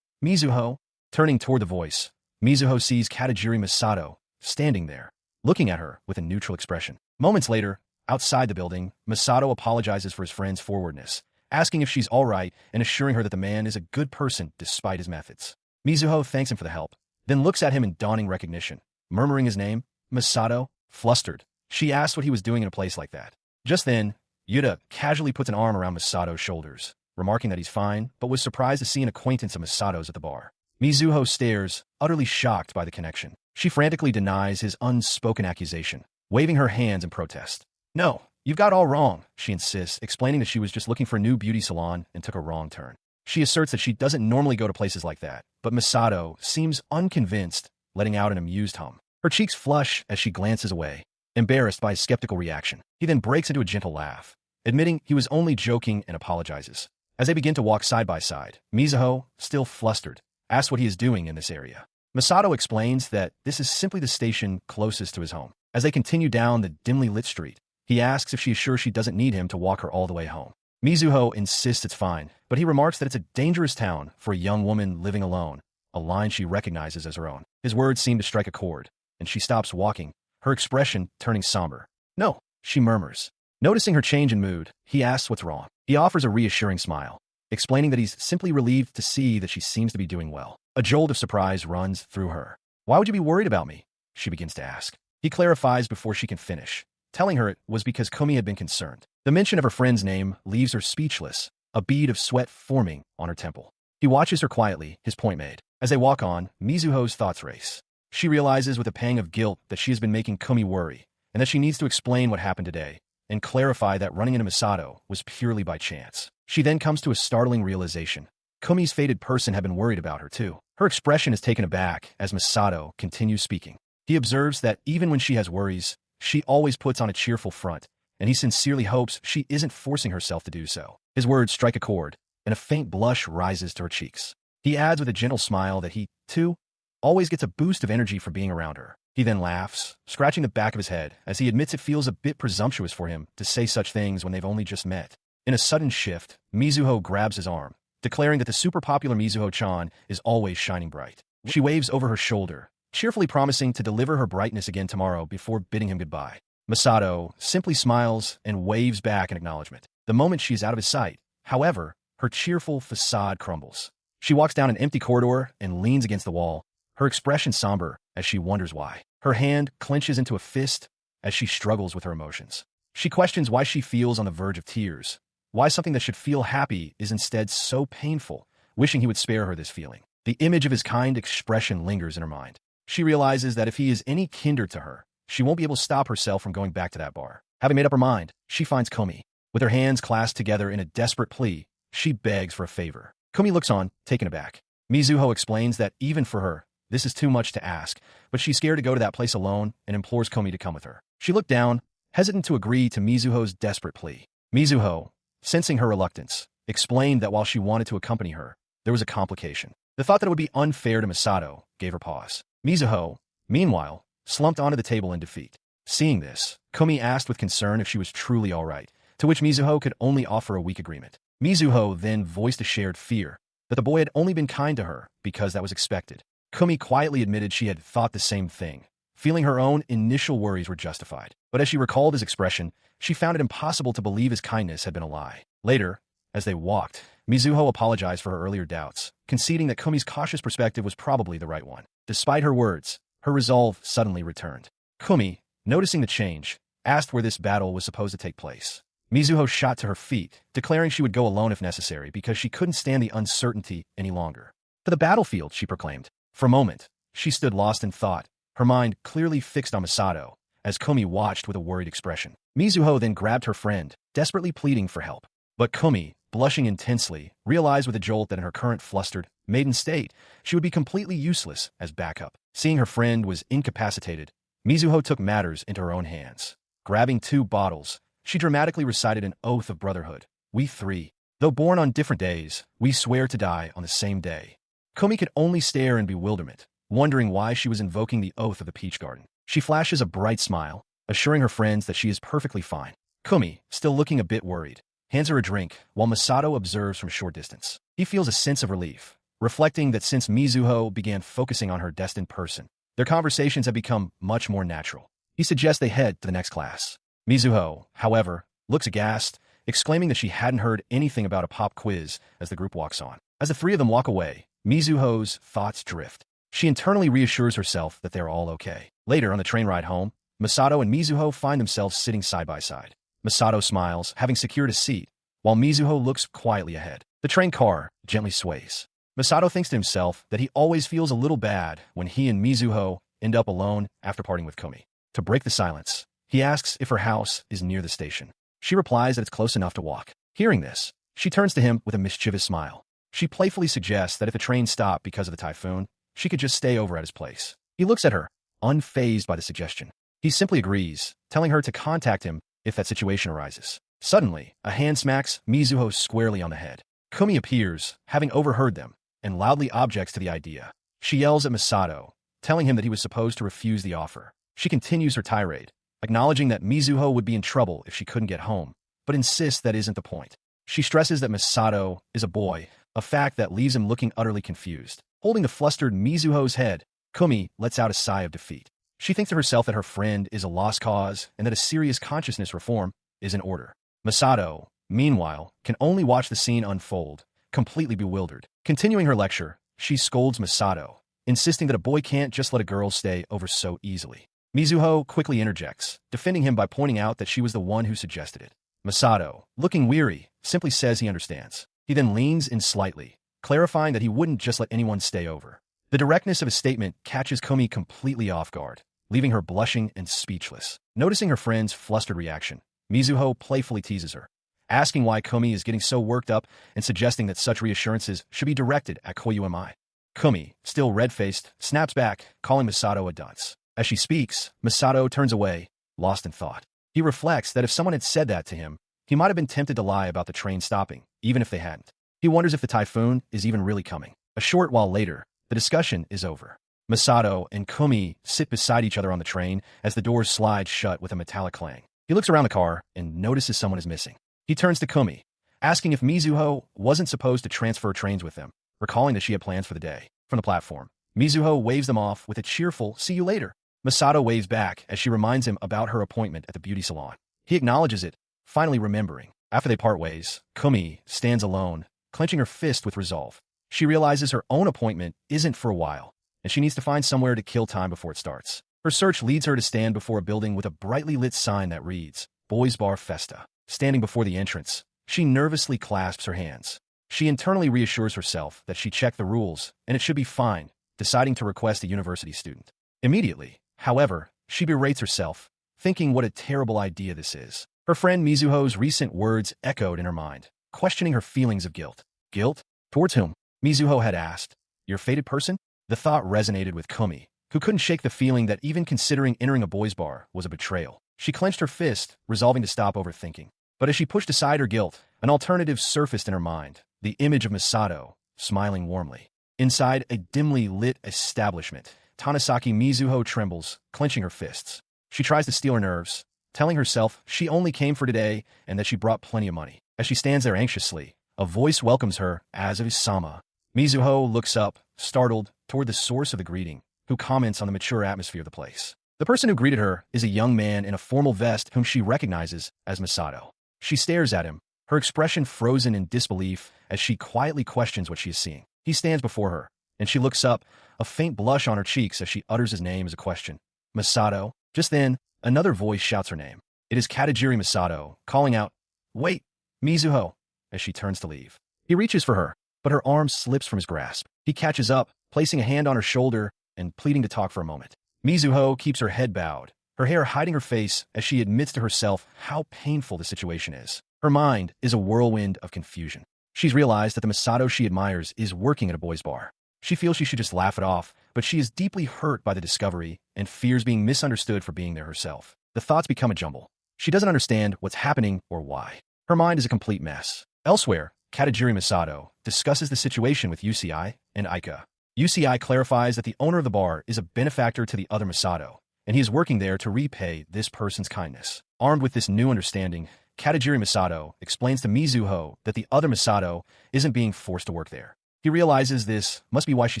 "Mizuho." Turning toward the voice, Mizuho sees Katajiri Masato standing there, looking at her with a neutral expression. Moments later, outside the building, Masato apologizes for his friend's forwardness, asking if she's all right and assuring her that the man is a good person despite his methods. Mizuho thanks him for the help, then looks at him in dawning recognition, murmuring his name, Masato. Flustered, she asks what he was doing in a place like that. Just then, Yuta casually puts an arm around Masato's shoulders, remarking that he's fine, but was surprised to see an acquaintance of Masato's at the bar. Mizuho stares, utterly shocked by the connection. She frantically denies his unspoken accusation, waving her hands in protest. "No, you've got all wrong," she insists, explaining that she was just looking for a new beauty salon and took a wrong turn. She asserts that she doesn't normally go to places like that, but Masato seems unconvinced, letting out an amused hum. Her cheeks flush as she glances away, embarrassed by his skeptical reaction. He then breaks into a gentle laugh, admitting he was only joking and apologizes. As they begin to walk side by side, Mizuho, still flustered, asks what he is doing in this area. Masato explains that this is simply the station closest to his home. As they continue down the dimly lit street, he asks if she is sure she doesn't need him to walk her all the way home. Mizuho insists it's fine, but he remarks that it's a dangerous town for a young woman living alone, a line she recognizes as her own. His words seem to strike a chord, and she stops walking, her expression turning somber. "No," she murmurs. Noticing her change in mood, he asks what's wrong. He offers a reassuring smile, explaining that he's simply relieved to see that she seems to be doing well. A jolt of surprise runs through her. "Why would you be worried about me?" she begins to ask. He clarifies before she can finish, telling her it was because Komi had been concerned. The mention of her friend's name leaves her speechless, a bead of sweat forming on her temple. He watches her quietly, his point made. As they walk on, Mizuho's thoughts race. She realizes with a pang of guilt that she has been making Komi worry, and that she needs to explain what happened today, and clarify that running into Masato was purely by chance. She then comes to a startling realization. Komi's fated person had been worried about her too. Her expression is taken aback as Masato continues speaking. He observes that even when she has worries, she always puts on a cheerful front, and he sincerely hopes she isn't forcing herself to do so. His words strike a chord, and a faint blush rises to her cheeks. He adds with a gentle smile that he, too, always gets a boost of energy from being around her. He then laughs, scratching the back of his head, as he admits it feels a bit presumptuous for him to say such things when they've only just met. In a sudden shift, Mizuho grabs his arm, declaring that the super popular Mizuho-chan is always shining bright. She waves over her shoulder, cheerfully promising to deliver her brightness again tomorrow before bidding him goodbye. Masato simply smiles and waves back in acknowledgement. The moment she is out of his sight, however, her cheerful facade crumbles. She walks down an empty corridor and leans against the wall, her expression somber as she wonders why. Her hand clenches into a fist as she struggles with her emotions. She questions why she feels on the verge of tears, why something that should feel happy is instead so painful, wishing he would spare her this feeling. The image of his kind expression lingers in her mind. She realizes that if he is any kinder to her, she won't be able to stop herself from going back to that bar. Having made up her mind, she finds Komi. With her hands clasped together in a desperate plea, she begs for a favor. Komi looks on, taken aback. Mizuho explains that even for her, this is too much to ask, but she's scared to go to that place alone and implores Komi to come with her. She looked down, hesitant to agree to Mizuho's desperate plea. Mizuho, sensing her reluctance, explained that while she wanted to accompany her, there was a complication. The thought that it would be unfair to Masato gave her pause. Mizuho, meanwhile, slumped onto the table in defeat. Seeing this, Komi asked with concern if she was truly all right, to which Mizuho could only offer a weak agreement. Mizuho then voiced a shared fear that the boy had only been kind to her because that was expected. Komi quietly admitted she had thought the same thing, feeling her own initial worries were justified. But as she recalled his expression, she found it impossible to believe his kindness had been a lie. Later, as they walked, Mizuho apologized for her earlier doubts, conceding that Komi's cautious perspective was probably the right one. Despite her words, her resolve suddenly returned. Komi, noticing the change, asked where this battle was supposed to take place. Mizuho shot to her feet, declaring she would go alone if necessary because she couldn't stand the uncertainty any longer. "To the battlefield," she proclaimed. For a moment, she stood lost in thought, her mind clearly fixed on Masato, as Komi watched with a worried expression. Mizuho then grabbed her friend, desperately pleading for help. But Komi, blushing intensely, realized with a jolt that in her current flustered, maiden state, she would be completely useless as backup. Seeing her friend was incapacitated, Mizuho took matters into her own hands. Grabbing 2 bottles, she dramatically recited an oath of brotherhood. "We 3, though born on different days, we swear to die on the same day." Komi could only stare in bewilderment, wondering why she was invoking the oath of the Peach Garden. She flashes a bright smile, assuring her friends that she is perfectly fine. Komi, still looking a bit worried, hands her a drink, while Masato observes from a short distance. He feels a sense of relief, reflecting that since Mizuho began focusing on her destined person, their conversations have become much more natural. He suggests they head to the next class. Mizuho, however, looks aghast, exclaiming that she hadn't heard anything about a pop quiz as the group walks on. As the 3 of them walk away, Mizuho's thoughts drift. She internally reassures herself that they're all okay. Later, on the train ride home, Masato and Mizuho find themselves sitting side by side. Masato smiles, having secured a seat, while Mizuho looks quietly ahead. The train car gently sways. Masato thinks to himself that he always feels a little bad when he and Mizuho end up alone after parting with Komi. To break the silence, he asks if her house is near the station. She replies that it's close enough to walk. Hearing this, she turns to him with a mischievous smile. She playfully suggests that if the train stopped because of the typhoon, she could just stay over at his place. He looks at her, unfazed by the suggestion. He simply agrees, telling her to contact him if that situation arises. Suddenly, a hand smacks Mizuho squarely on the head. Komi appears, having overheard them, and loudly objects to the idea. She yells at Masato, telling him that he was supposed to refuse the offer. She continues her tirade, acknowledging that Mizuho would be in trouble if she couldn't get home, but insists that isn't the point. She stresses that Masato is a boy, a fact that leaves him looking utterly confused. Holding the flustered Mizuho's head, Komi lets out a sigh of defeat. She thinks to herself that her friend is a lost cause and that a serious consciousness reform is in order. Masato, meanwhile, can only watch the scene unfold, completely bewildered. Continuing her lecture, she scolds Masato, insisting that a boy can't just let a girl stay over so easily. Mizuho quickly interjects, defending him by pointing out that she was the one who suggested it. Masato, looking weary, simply says he understands. He then leans in slightly, clarifying that he wouldn't just let anyone stay over. The directness of his statement catches Komi completely off guard, leaving her blushing and speechless. Noticing her friend's flustered reaction, Mizuho playfully teases her, asking why Komi is getting so worked up and suggesting that such reassurances should be directed at Koyuami. Komi, still red-faced, snaps back, calling Masato a dunce. As she speaks, Masato turns away, lost in thought. He reflects that if someone had said that to him, he might have been tempted to lie about the train stopping, even if they hadn't. He wonders if the typhoon is even really coming. A short while later, the discussion is over. Masato and Komi sit beside each other on the train as the doors slide shut with a metallic clang. He looks around the car and notices someone is missing. He turns to Komi, asking if Mizuho wasn't supposed to transfer trains with them, recalling that she had plans for the day. From the platform, Mizuho waves them off with a cheerful, "See you later." Masato waves back as she reminds him about her appointment at the beauty salon. He acknowledges it, finally remembering. After they part ways, Komi stands alone, clenching her fist with resolve. She realizes her own appointment isn't for a while, and she needs to find somewhere to kill time before it starts. Her search leads her to stand before a building with a brightly lit sign that reads, Boys Bar Festa. Standing before the entrance, she nervously clasps her hands. She internally reassures herself that she checked the rules, and it should be fine, deciding to request a university student. Immediately, however, she berates herself, thinking what a terrible idea this is. Her friend Mizuho's recent words echoed in her mind, questioning her feelings of guilt. Guilt? Towards whom? Mizuho had asked, Your fated person? The thought resonated with Kumi, who couldn't shake the feeling that even considering entering a boys' bar was a betrayal. She clenched her fist, resolving to stop overthinking. But as she pushed aside her guilt, an alternative surfaced in her mind, the image of Masato, smiling warmly. Inside a dimly lit establishment, Tanasaki Mizuho trembles, clenching her fists. She tries to steel her nerves, telling herself she only came for today and that she brought plenty of money. As she stands there anxiously, a voice welcomes her as of Isama. Mizuho looks up, startled, toward the source of the greeting, who comments on the mature atmosphere of the place. The person who greeted her is a young man in a formal vest whom she recognizes as Masato. She stares at him, her expression frozen in disbelief as she quietly questions what she is seeing. He stands before her, and she looks up, a faint blush on her cheeks as she utters his name as a question. Masato. Just then, another voice shouts her name. It is Katajiri Masato, calling out, "Wait, Mizuho," as she turns to leave. He reaches for her, but her arm slips from his grasp. He catches up, placing a hand on her shoulder and pleading to talk for a moment. Mizuho keeps her head bowed, her hair hiding her face as she admits to herself how painful the situation is. Her mind is a whirlwind of confusion. She's realized that the Masato she admires is working at a boys' bar. She feels she should just laugh it off, but she is deeply hurt by the discovery and fears being misunderstood for being there herself. The thoughts become a jumble. She doesn't understand what's happening or why. Her mind is a complete mess. Elsewhere, Katajiri Masato discusses the situation with UCI and Aika. UCI clarifies that the owner of the bar is a benefactor to the other Masato, and he is working there to repay this person's kindness. Armed with this new understanding, Katajiri Masato explains to Mizuho that the other Masato isn't being forced to work there. He realizes this must be why she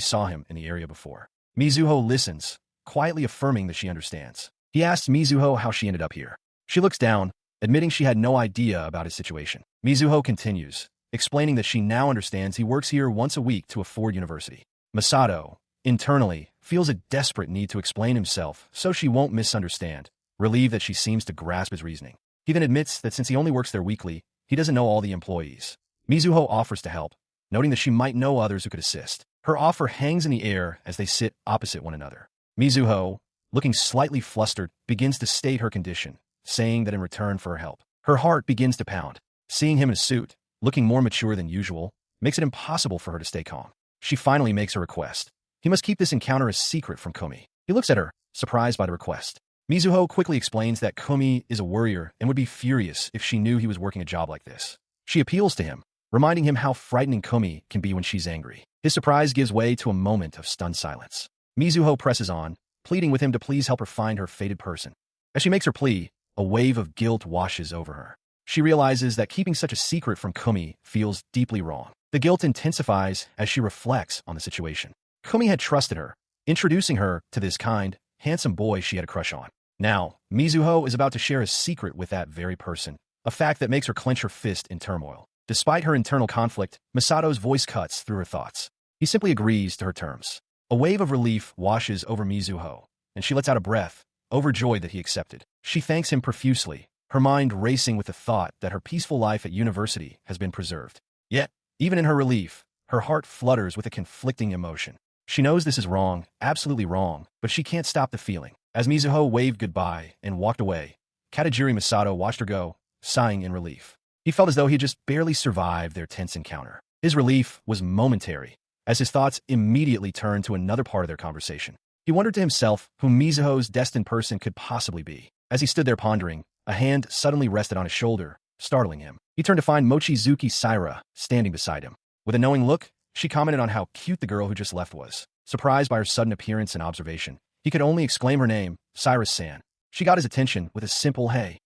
saw him in the area before. Mizuho listens, quietly affirming that she understands. He asks Mizuho how she ended up here. She looks down, admitting she had no idea about his situation. Mizuho continues, explaining that she now understands he works here once a week to afford university. Masato, internally, feels a desperate need to explain himself so she won't misunderstand, relieved that she seems to grasp his reasoning. He then admits that since he only works there weekly, he doesn't know all the employees. Mizuho offers to help, noting that she might know others who could assist. Her offer hangs in the air as they sit opposite one another. Mizuho, looking slightly flustered, begins to state her condition, saying that in return for her help, her heart begins to pound. Seeing him in a suit, looking more mature than usual, makes it impossible for her to stay calm. She finally makes her request. He must keep this encounter a secret from Kumi. He looks at her, surprised by the request. Mizuho quickly explains that Kumi is a worrier and would be furious if she knew he was working a job like this. She appeals to him, reminding him how frightening Kumi can be when she's angry. His surprise gives way to a moment of stunned silence. Mizuho presses on, pleading with him to please help her find her fated person. As she makes her plea, a wave of guilt washes over her. She realizes that keeping such a secret from Kumi feels deeply wrong. The guilt intensifies as she reflects on the situation. Kumi had trusted her, introducing her to this kind, handsome boy she had a crush on. Now, Mizuho is about to share a secret with that very person, a fact that makes her clench her fist in turmoil. Despite her internal conflict, Masato's voice cuts through her thoughts. He simply agrees to her terms. A wave of relief washes over Mizuho, and she lets out a breath, overjoyed that he accepted. She thanks him profusely, her mind racing with the thought that her peaceful life at university has been preserved. Yet, even in her relief, her heart flutters with a conflicting emotion. She knows this is wrong, absolutely wrong, but she can't stop the feeling. As Mizuho waved goodbye and walked away, Katajiri Masato watched her go, sighing in relief. He felt as though he had just barely survived their tense encounter. His relief was momentary, as his thoughts immediately turned to another part of their conversation. He wondered to himself who Mizuho's destined person could possibly be. As he stood there pondering, a hand suddenly rested on his shoulder, startling him. He turned to find Mochizuki Saira standing beside him. With a knowing look, she commented on how cute the girl who just left was. Surprised by her sudden appearance and observation, he could only exclaim her name, Saira-san. She got his attention with a simple hey,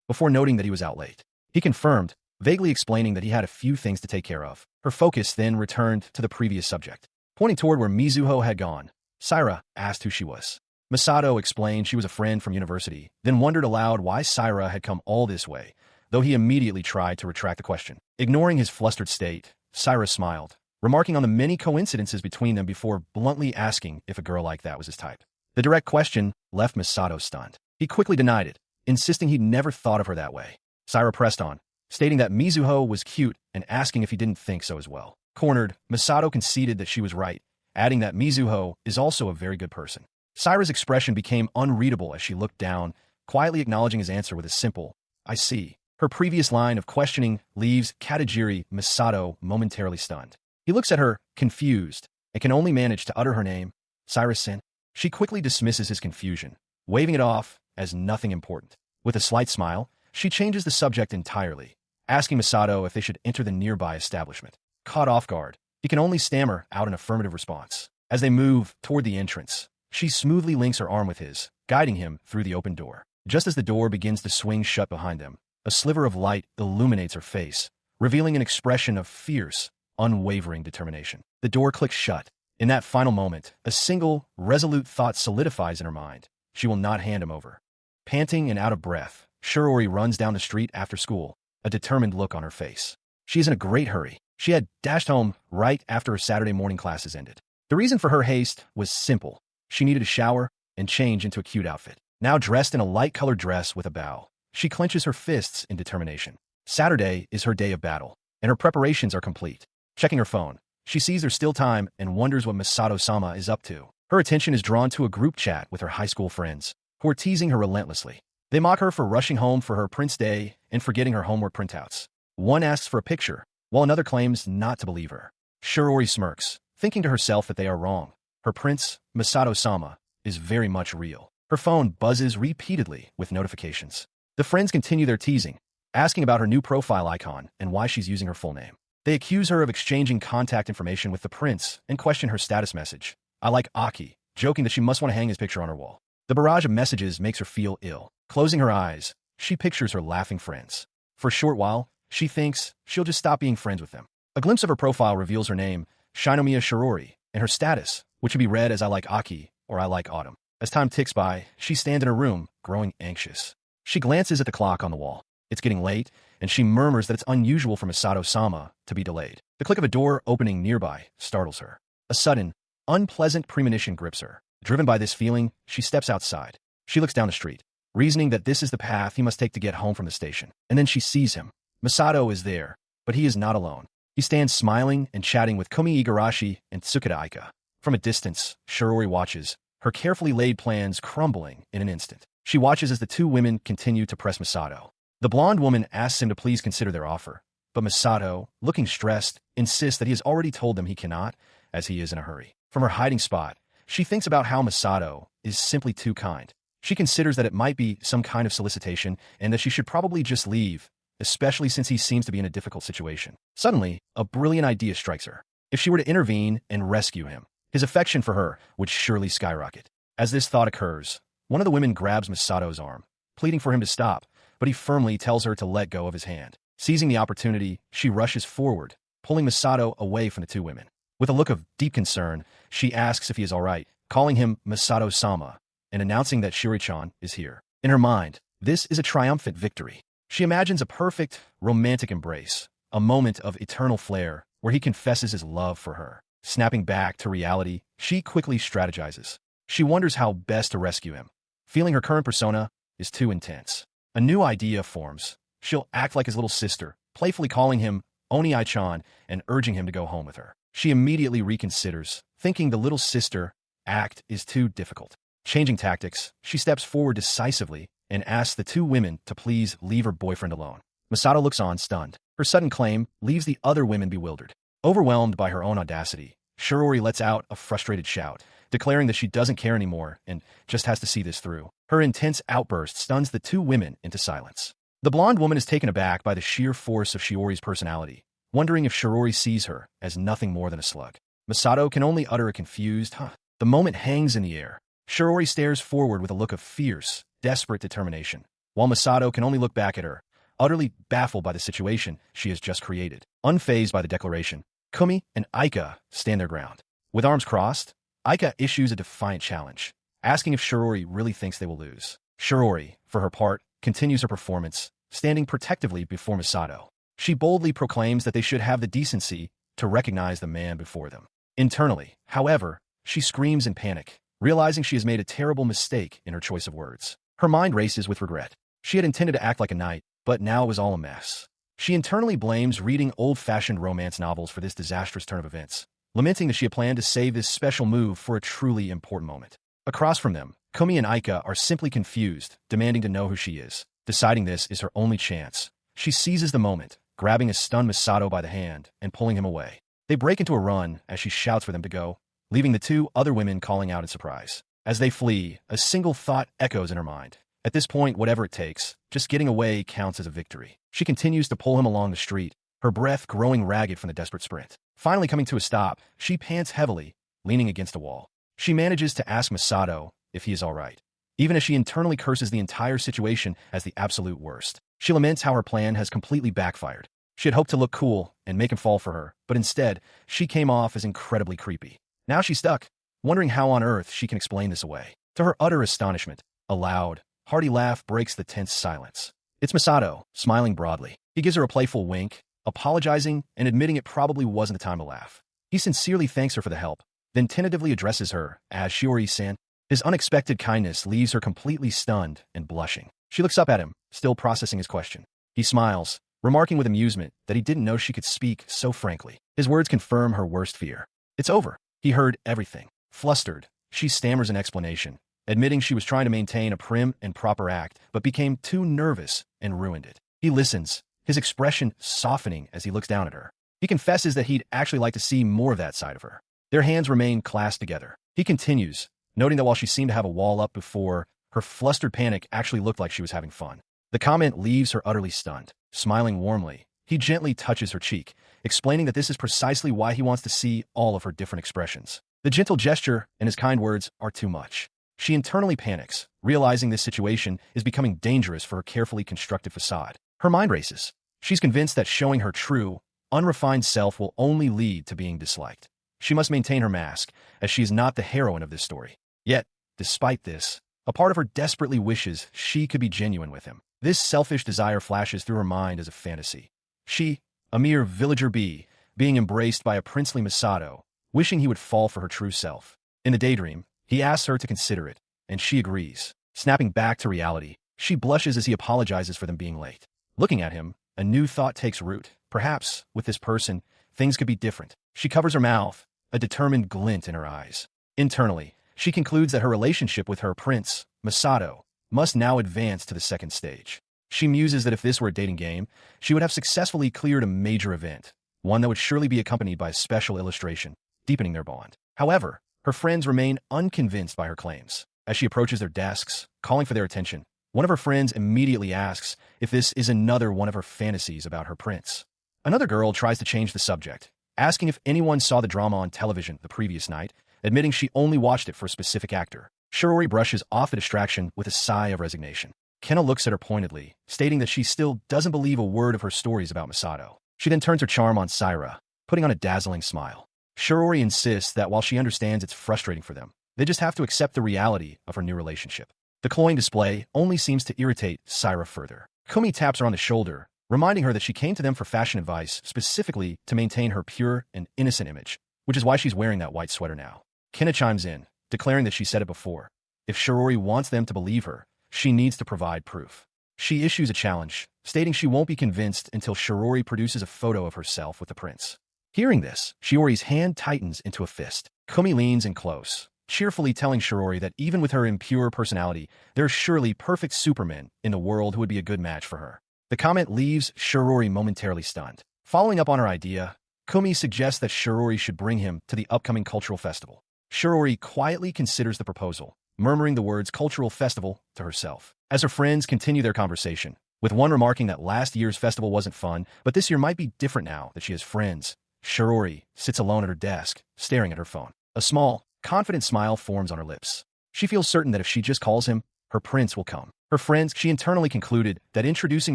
before noting that he was out late. He confirmed, vaguely explaining that he had a few things to take care of. Her focus then returned to the previous subject. Pointing toward where Mizuho had gone, Saira asked who she was. Masato explained she was a friend from university, then wondered aloud why Saira had come all this way, though he immediately tried to retract the question. Ignoring his flustered state, Saira smiled, remarking on the many coincidences between them before bluntly asking if a girl like that was his type. The direct question left Masato stunned. He quickly denied it, insisting he'd never thought of her that way. Saira pressed on, stating that Mizuho was cute and asking if he didn't think so as well. Cornered, Masato conceded that she was right, adding that Mizuho is also a very good person. Saira's expression became unreadable as she looked down, quietly acknowledging his answer with a simple, "I see." Her previous line of questioning leaves Katajiri Masato momentarily stunned. He looks at her, confused, and can only manage to utter her name, Cyrus-san. She quickly dismisses his confusion, waving it off as nothing important. With a slight smile, she changes the subject entirely, asking Masato if they should enter the nearby establishment. Caught off guard, he can only stammer out an affirmative response. As they move toward the entrance, she smoothly links her arm with his, guiding him through the open door. Just as the door begins to swing shut behind them, a sliver of light illuminates her face, revealing an expression of fierce, unwavering determination. The door clicks shut. In that final moment, a single, resolute thought solidifies in her mind. She will not hand him over. Panting and out of breath, Shiori runs down the street after school, a determined look on her face. She is in a great hurry. She had dashed home right after her Saturday morning classes ended. The reason for her haste was simple. She needed a shower and change into a cute outfit. Now dressed in a light-colored dress with a bow, she clenches her fists in determination. Saturday is her day of battle, and her preparations are complete. Checking her phone, she sees there's still time and wonders what Masato-sama is up to. Her attention is drawn to a group chat with her high school friends, who are teasing her relentlessly. They mock her for rushing home for her Prince Day and forgetting her homework printouts. One asks for a picture, while another claims not to believe her. Shiori smirks, thinking to herself that they are wrong. Her prince, Masato-sama, is very much real. Her phone buzzes repeatedly with notifications. The friends continue their teasing, asking about her new profile icon and why she's using her full name. They accuse her of exchanging contact information with the prince and question her status message. I like Aki, joking that she must want to hang his picture on her wall. The barrage of messages makes her feel ill. Closing her eyes, she pictures her laughing friends. For a short while, she thinks she'll just stop being friends with them. A glimpse of her profile reveals her name, Shinomiya Shirori, and her status, which can be read as I like Aki or I like autumn. As time ticks by, she stands in her room, growing anxious. She glances at the clock on the wall. It's getting late, and she murmurs that it's unusual for Masato-sama to be delayed. The click of a door opening nearby startles her. A sudden, unpleasant premonition grips her. Driven by this feeling, she steps outside. She looks down the street, reasoning that this is the path he must take to get home from the station. And then she sees him. Masato is there, but he is not alone. He stands smiling and chatting with Kumi Igarashi and Tsukada Aika. From a distance, Shirori watches, her carefully laid plans crumbling in an instant. She watches as the two women continue to press Masato. The blonde woman asks him to please consider their offer, but Masato, looking stressed, insists that he has already told them he cannot, as he is in a hurry. From her hiding spot, she thinks about how Masato is simply too kind. She considers that it might be some kind of solicitation and that she should probably just leave, especially since he seems to be in a difficult situation. Suddenly, a brilliant idea strikes her. If she were to intervene and rescue him, his affection for her would surely skyrocket. As this thought occurs, one of the women grabs Masato's arm, pleading for him to stop, but he firmly tells her to let go of his hand. Seizing the opportunity, she rushes forward, pulling Masato away from the two women. With a look of deep concern, she asks if he is all right, calling him Masato-sama, and announcing that Shiri-chan is here. In her mind, this is a triumphant victory. She imagines a perfect, romantic embrace, a moment of eternal flair where he confesses his love for her. Snapping back to reality, she quickly strategizes. She wonders how best to rescue him. Feeling her current persona is too intense. A new idea forms. She'll act like his little sister, playfully calling him Oni-chan and urging him to go home with her. She immediately reconsiders, thinking the little sister act is too difficult. Changing tactics, she steps forward decisively and asks the two women to please leave her boyfriend alone. Masato looks on, stunned. Her sudden claim leaves the other women bewildered. Overwhelmed by her own audacity, Shirori lets out a frustrated shout, declaring that she doesn't care anymore and just has to see this through. Her intense outburst stuns the two women into silence. The blonde woman is taken aback by the sheer force of Shiori's personality, wondering if Shirori sees her as nothing more than a slug. Masato can only utter a confused, huh. The moment hangs in the air. Shirori stares forward with a look of fierce, desperate determination, while Masato can only look back at her, utterly baffled by the situation she has just created. Unfazed by the declaration, Kumi and Aika stand their ground. With arms crossed, Aika issues a defiant challenge, asking if Shirori really thinks they will lose. Shirori, for her part, continues her performance, standing protectively before Masato. She boldly proclaims that they should have the decency to recognize the man before them. Internally, however, she screams in panic, realizing she has made a terrible mistake in her choice of words. Her mind races with regret. She had intended to act like a knight, but now it was all a mess. She internally blames reading old-fashioned romance novels for this disastrous turn of events, lamenting that she had planned to save this special move for a truly important moment. Across from them, Kumi and Aika are simply confused, demanding to know who she is. Deciding this is her only chance, she seizes the moment, grabbing a stunned Masato by the hand and pulling him away. They break into a run as she shouts for them to go, leaving the two other women calling out in surprise. As they flee, a single thought echoes in her mind. At this point, whatever it takes, just getting away counts as a victory. She continues to pull him along the street, her breath growing ragged from the desperate sprint. Finally coming to a stop, she pants heavily, leaning against a wall. She manages to ask Masato if he is all right, even as she internally curses the entire situation as the absolute worst. She laments how her plan has completely backfired. She had hoped to look cool and make him fall for her, but instead, she came off as incredibly creepy. Now she's stuck, wondering how on earth she can explain this away. To her utter astonishment, a loud, hearty laugh breaks the tense silence. It's Masato, smiling broadly. He gives her a playful wink, apologizing and admitting it probably wasn't the time to laugh. He sincerely thanks her for the help, then tentatively addresses her as Shiori-san. His unexpected kindness leaves her completely stunned and blushing. She looks up at him, still processing his question. He smiles, remarking with amusement that he didn't know she could speak so frankly. His words confirm her worst fear. It's over. He heard everything. Flustered, she stammers an explanation, admitting she was trying to maintain a prim and proper act, but became too nervous and ruined it. He listens, his expression softening as he looks down at her. He confesses that he'd actually like to see more of that side of her. Their hands remain clasped together. He continues, noting that while she seemed to have a wall up before, her flustered panic actually looked like she was having fun. The comment leaves her utterly stunned. Smiling warmly, he gently touches her cheek, explaining that this is precisely why he wants to see all of her different expressions. The gentle gesture and his kind words are too much. She internally panics, realizing this situation is becoming dangerous for her carefully constructed facade. Her mind races. She's convinced that showing her true, unrefined self will only lead to being disliked. She must maintain her mask, as she is not the heroine of this story. Yet, despite this, a part of her desperately wishes she could be genuine with him. This selfish desire flashes through her mind as a fantasy. She, a mere villager bee, being embraced by a princely Masato, wishing he would fall for her true self. In the daydream, he asks her to consider it, and she agrees. Snapping back to reality, she blushes as he apologizes for them being late. Looking at him, a new thought takes root. Perhaps, with this person, things could be different. She covers her mouth, a determined glint in her eyes. Internally, she concludes that her relationship with her prince, Masato, must now advance to the second stage. She muses that if this were a dating game, she would have successfully cleared a major event, one that would surely be accompanied by a special illustration, deepening their bond. However, her friends remain unconvinced by her claims. As she approaches their desks, calling for their attention, one of her friends immediately asks if this is another one of her fantasies about her prince. Another girl tries to change the subject, asking if anyone saw the drama on television the previous night, admitting she only watched it for a specific actor. Shiori brushes off the distraction with a sigh of resignation. Kenna looks at her pointedly, stating that she still doesn't believe a word of her stories about Masato. She then turns her charm on Saira, putting on a dazzling smile. Shiori insists that while she understands it's frustrating for them, they just have to accept the reality of her new relationship. The cloying display only seems to irritate Saira further. Kumi taps her on the shoulder, reminding her that she came to them for fashion advice specifically to maintain her pure and innocent image, which is why she's wearing that white sweater now. Kenna chimes in, declaring that she said it before. If Shiori wants them to believe her, she needs to provide proof. She issues a challenge, stating she won't be convinced until Shiori produces a photo of herself with the prince. Hearing this, Shiori's hand tightens into a fist. Kumi leans in close, cheerfully telling Shiori that even with her impure personality, there are surely perfect supermen in the world who would be a good match for her. The comment leaves Shiori momentarily stunned. Following up on her idea, Kumi suggests that Shiori should bring him to the upcoming cultural festival. Shiori quietly considers the proposal, murmuring the words cultural festival to herself. As her friends continue their conversation, with one remarking that last year's festival wasn't fun, but this year might be different now that she has friends, Shiori sits alone at her desk, staring at her phone. A small, confident smile forms on her lips. She feels certain that if she just calls him, her prince will come. Her friends, she internally concluded that introducing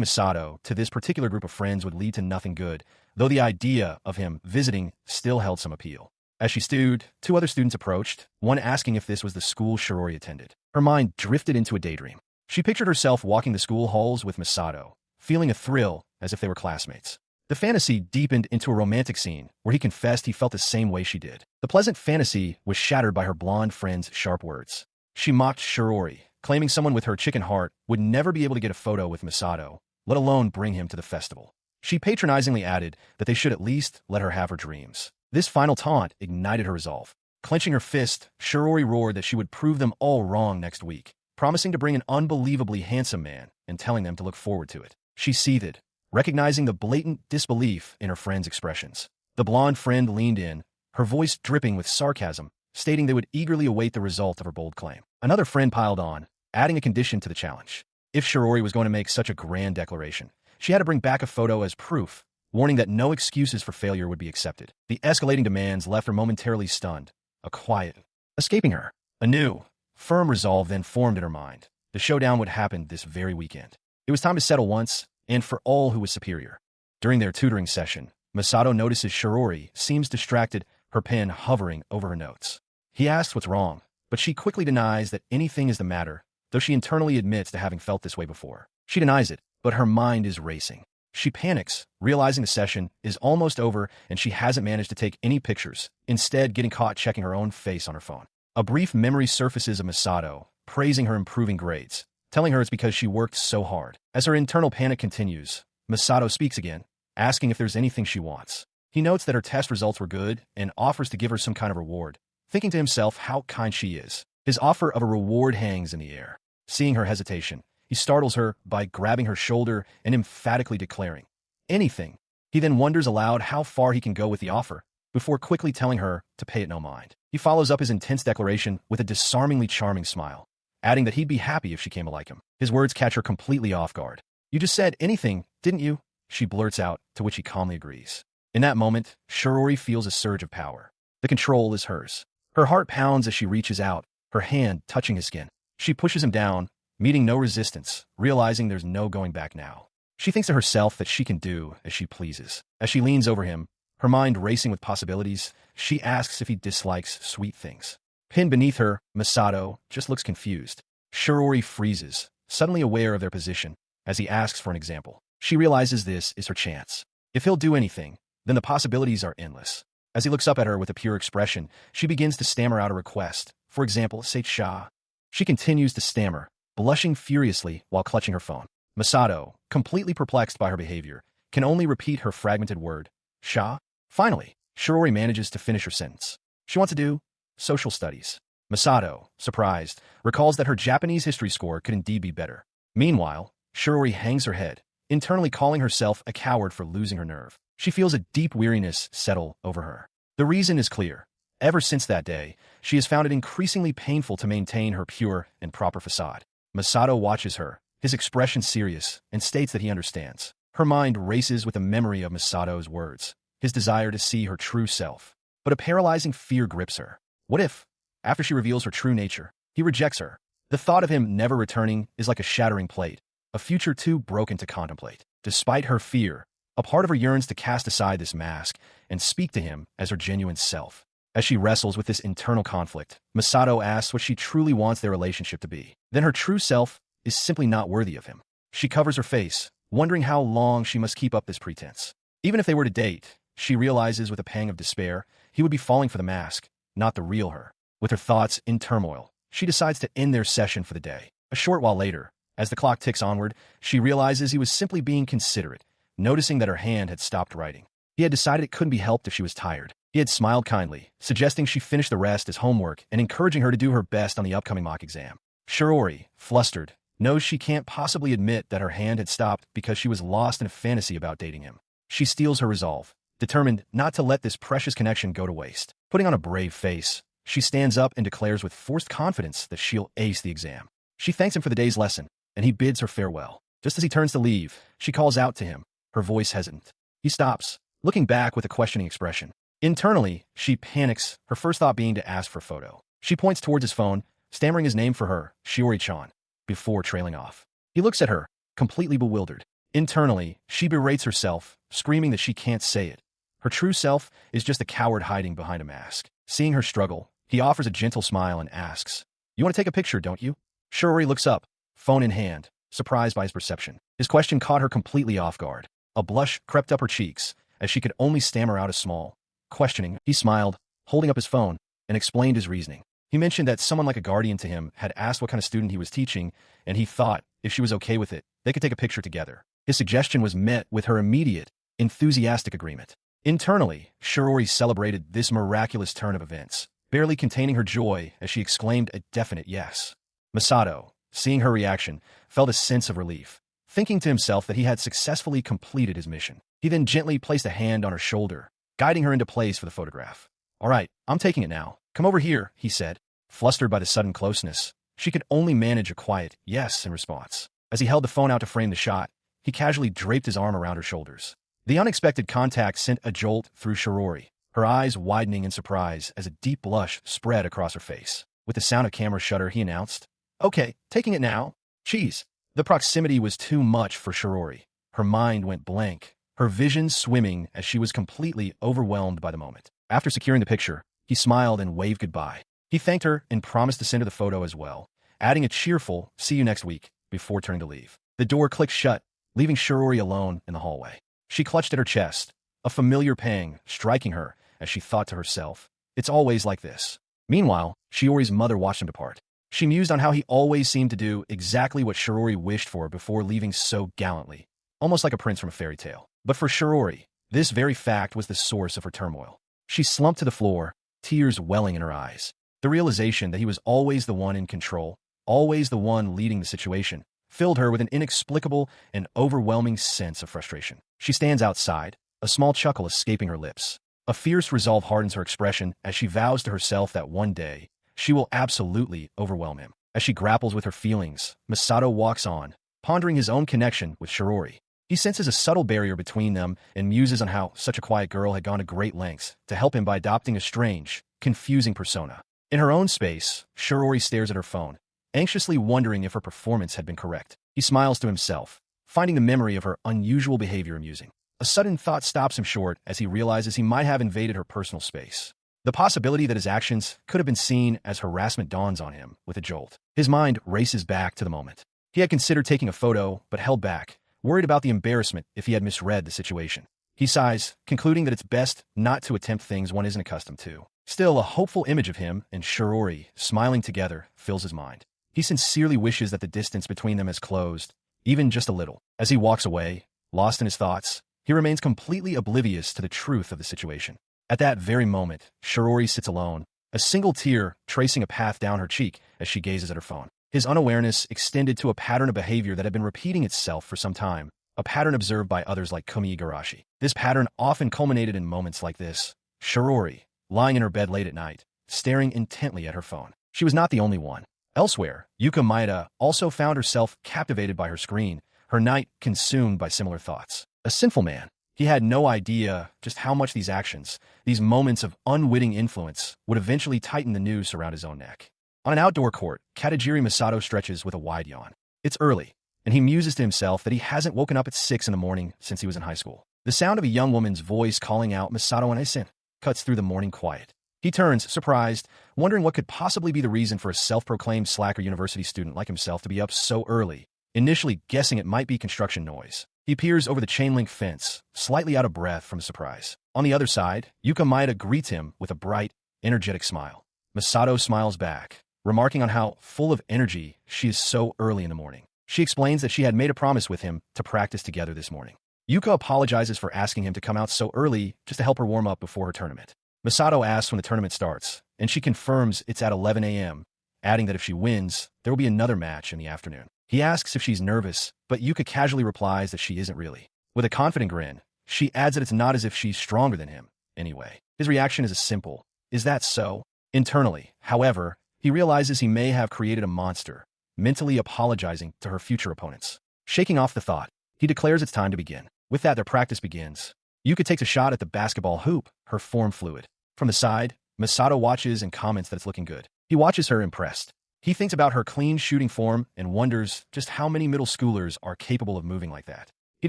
Masato to this particular group of friends would lead to nothing good, though the idea of him visiting still held some appeal. As she stewed, two other students approached, one asking if this was the school Shiori attended. Her mind drifted into a daydream. She pictured herself walking the school halls with Masato, feeling a thrill as if they were classmates. The fantasy deepened into a romantic scene where he confessed he felt the same way she did. The pleasant fantasy was shattered by her blonde friend's sharp words. She mocked Shiori, claiming someone with her chicken heart would never be able to get a photo with Masato, let alone bring him to the festival. She patronizingly added that they should at least let her have her dreams. This final taunt ignited her resolve. Clenching her fist, Shiori roared that she would prove them all wrong next week, promising to bring an unbelievably handsome man and telling them to look forward to it. She seethed, recognizing the blatant disbelief in her friend's expressions. The blonde friend leaned in, her voice dripping with sarcasm, stating they would eagerly await the result of her bold claim. Another friend piled on, adding a condition to the challenge. If Shirori was going to make such a grand declaration, she had to bring back a photo as proof, warning that no excuses for failure would be accepted. The escalating demands left her momentarily stunned, a quiet, escaping her. A new, firm resolve then formed in her mind. The showdown would happen this very weekend. It was time to settle once, and for all who was superior. During their tutoring session, Masato notices Shirori seems distracted, her pen hovering over her notes. He asks what's wrong, but she quickly denies that anything is the matter, though she internally admits to having felt this way before. She denies it, but her mind is racing. She panics, realizing the session is almost over and she hasn't managed to take any pictures, instead getting caught checking her own face on her phone. A brief memory surfaces of Masato, praising her improving grades, telling her it's because she worked so hard. As her internal panic continues, Masato speaks again, asking if there's anything she wants. He notes that her test results were good and offers to give her some kind of reward, thinking to himself how kind she is. His offer of a reward hangs in the air. Seeing her hesitation, he startles her by grabbing her shoulder and emphatically declaring, anything. He then wonders aloud how far he can go with the offer, before quickly telling her to pay it no mind. He follows up his intense declaration with a disarmingly charming smile, adding that he'd be happy if she came to like him. His words catch her completely off guard. You just said anything, didn't you? She blurts out, to which he calmly agrees. In that moment, Shirori feels a surge of power. The control is hers. Her heart pounds as she reaches out, her hand touching his skin. She pushes him down, meeting no resistance, realizing there's no going back now. She thinks to herself that she can do as she pleases. As she leans over him, her mind racing with possibilities, she asks if he dislikes sweet things. Pinned beneath her, Masato just looks confused. Shirori freezes, suddenly aware of their position, as he asks for an example. She realizes this is her chance. If he'll do anything, then the possibilities are endless. As he looks up at her with a pure expression, she begins to stammer out a request. For example, say cha. She continues to stammer, blushing furiously while clutching her phone. Masato, completely perplexed by her behavior, can only repeat her fragmented word, sha. Finally, Shirori manages to finish her sentence. She wants to do social studies. Masato, surprised, recalls that her Japanese history score could indeed be better. Meanwhile, Shirori hangs her head, internally calling herself a coward for losing her nerve. She feels a deep weariness settle over her. The reason is clear. Ever since that day, she has found it increasingly painful to maintain her pure and proper facade. Masato watches her, his expression serious, and states that he understands. Her mind races with the memory of Masato's words, his desire to see her true self. But a paralyzing fear grips her. What if, after she reveals her true nature, he rejects her? The thought of him never returning is like a shattering plate, a future too broken to contemplate. Despite her fear, a part of her yearns to cast aside this mask and speak to him as her genuine self. As she wrestles with this internal conflict, Masato asks what she truly wants their relationship to be. Then her true self is simply not worthy of him. She covers her face, wondering how long she must keep up this pretense. Even if they were to date, she realizes with a pang of despair, he would be falling for the mask, not the real her. With her thoughts in turmoil, she decides to end their session for the day. A short while later, as the clock ticks onward, she realizes he was simply being considerate, noticing that her hand had stopped writing. He had decided it couldn't be helped if she was tired. He had smiled kindly, suggesting she finish the rest as homework and encouraging her to do her best on the upcoming mock exam. Shirori, flustered, knows she can't possibly admit that her hand had stopped because she was lost in a fantasy about dating him. She steels her resolve, determined not to let this precious connection go to waste. Putting on a brave face, she stands up and declares with forced confidence that she'll ace the exam. She thanks him for the day's lesson, and he bids her farewell. Just as he turns to leave, she calls out to him, her voice hesitant. He stops, looking back with a questioning expression. Internally, she panics, her first thought being to ask for a photo. She points towards his phone, stammering his name for her, Shiori-chan, before trailing off. He looks at her, completely bewildered. Internally, she berates herself, screaming that she can't say it. Her true self is just a coward hiding behind a mask. Seeing her struggle, he offers a gentle smile and asks, "You want to take a picture, don't you?" Shirori looks up, phone in hand, surprised by his perception. His question caught her completely off guard. A blush crept up her cheeks, as she could only stammer out a small, questioning. He smiled, holding up his phone, and explained his reasoning. He mentioned that someone like a guardian to him had asked what kind of student he was teaching, and he thought, if she was okay with it, they could take a picture together. His suggestion was met with her immediate, enthusiastic agreement. Internally, Shirori celebrated this miraculous turn of events, barely containing her joy as she exclaimed a definite yes. Masato, seeing her reaction, felt a sense of relief, thinking to himself that he had successfully completed his mission. He then gently placed a hand on her shoulder, guiding her into place for the photograph. "All right, I'm taking it now." Come over here, he said. Flustered by the sudden closeness, she could only manage a quiet yes in response. As he held the phone out to frame the shot, he casually draped his arm around her shoulders. The unexpected contact sent a jolt through Shirori, her eyes widening in surprise as a deep blush spread across her face. With the sound of camera shutter, he announced, "Okay, taking it now." Cheese. The proximity was too much for Shirori. Her mind went blank, her vision swimming as she was completely overwhelmed by the moment. After securing the picture, he smiled and waved goodbye. He thanked her and promised to send her the photo as well, adding a cheerful, "See you next week," before turning to leave. The door clicked shut, leaving Shirori alone in the hallway. She clutched at her chest, a familiar pang striking her as she thought to herself, "It's always like this." Meanwhile, Shiori's mother watched him depart. She mused on how he always seemed to do exactly what Shirori wished for before leaving so gallantly, almost like a prince from a fairy tale. But for Shirori, this very fact was the source of her turmoil. She slumped to the floor, tears welling in her eyes. The realization that he was always the one in control, always the one leading the situation, filled her with an inexplicable and overwhelming sense of frustration. She stands outside, a small chuckle escaping her lips. A fierce resolve hardens her expression as she vows to herself that one day, she will absolutely overwhelm him. As she grapples with her feelings, Masato walks on, pondering his own connection with Shirori. He senses a subtle barrier between them and muses on how such a quiet girl had gone to great lengths to help him by adopting a strange, confusing persona. In her own space, Shirori stares at her phone, anxiously wondering if her performance had been correct. He smiles to himself, finding the memory of her unusual behavior amusing. A sudden thought stops him short as he realizes he might have invaded her personal space. The possibility that his actions could have been seen as harassment dawns on him with a jolt. His mind races back to the moment. He had considered taking a photo, but held back, worried about the embarrassment if he had misread the situation. He sighs, concluding that it's best not to attempt things one isn't accustomed to. Still, a hopeful image of him and Shirori smiling together fills his mind. He sincerely wishes that the distance between them has closed, even just a little. As he walks away, lost in his thoughts, he remains completely oblivious to the truth of the situation. At that very moment, Shirori sits alone, a single tear tracing a path down her cheek as she gazes at her phone. His unawareness extended to a pattern of behavior that had been repeating itself for some time, a pattern observed by others like Kumi Igarashi. This pattern often culminated in moments like this. Shirori, lying in her bed late at night, staring intently at her phone. She was not the only one. Elsewhere, Yuka Maeda also found herself captivated by her screen, her night consumed by similar thoughts. A sinful man, he had no idea just how much these actions, these moments of unwitting influence, would eventually tighten the noose around his own neck. On an outdoor court, Katajiri Masato stretches with a wide yawn. It's early, and he muses to himself that he hasn't woken up at 6 in the morning since he was in high school. The sound of a young woman's voice calling out Masato and cuts through the morning quiet. He turns, surprised, wondering what could possibly be the reason for a self-proclaimed slacker university student like himself to be up so early, initially guessing it might be construction noise. He peers over the chain-link fence, slightly out of breath from surprise. On the other side, Yuka Maeda greets him with a bright, energetic smile. Masato smiles back, remarking on how full of energy she is so early in the morning. She explains that she had made a promise with him to practice together this morning. Yuka apologizes for asking him to come out so early just to help her warm up before her tournament. Masato asks when the tournament starts, and she confirms it's at 11 a.m., adding that if she wins, there will be another match in the afternoon. He asks if she's nervous, but Yuka casually replies that she isn't really. With a confident grin, she adds that it's not as if she's stronger than him, anyway. His reaction is a simple, "Is that so?" Internally, however, he realizes he may have created a monster, mentally apologizing to her future opponents. Shaking off the thought, he declares it's time to begin. With that, their practice begins. Yuka takes a shot at the basketball hoop, her form fluid. From the side, Masato watches and comments that it's looking good. He watches her impressed. He thinks about her clean shooting form and wonders just how many middle schoolers are capable of moving like that. He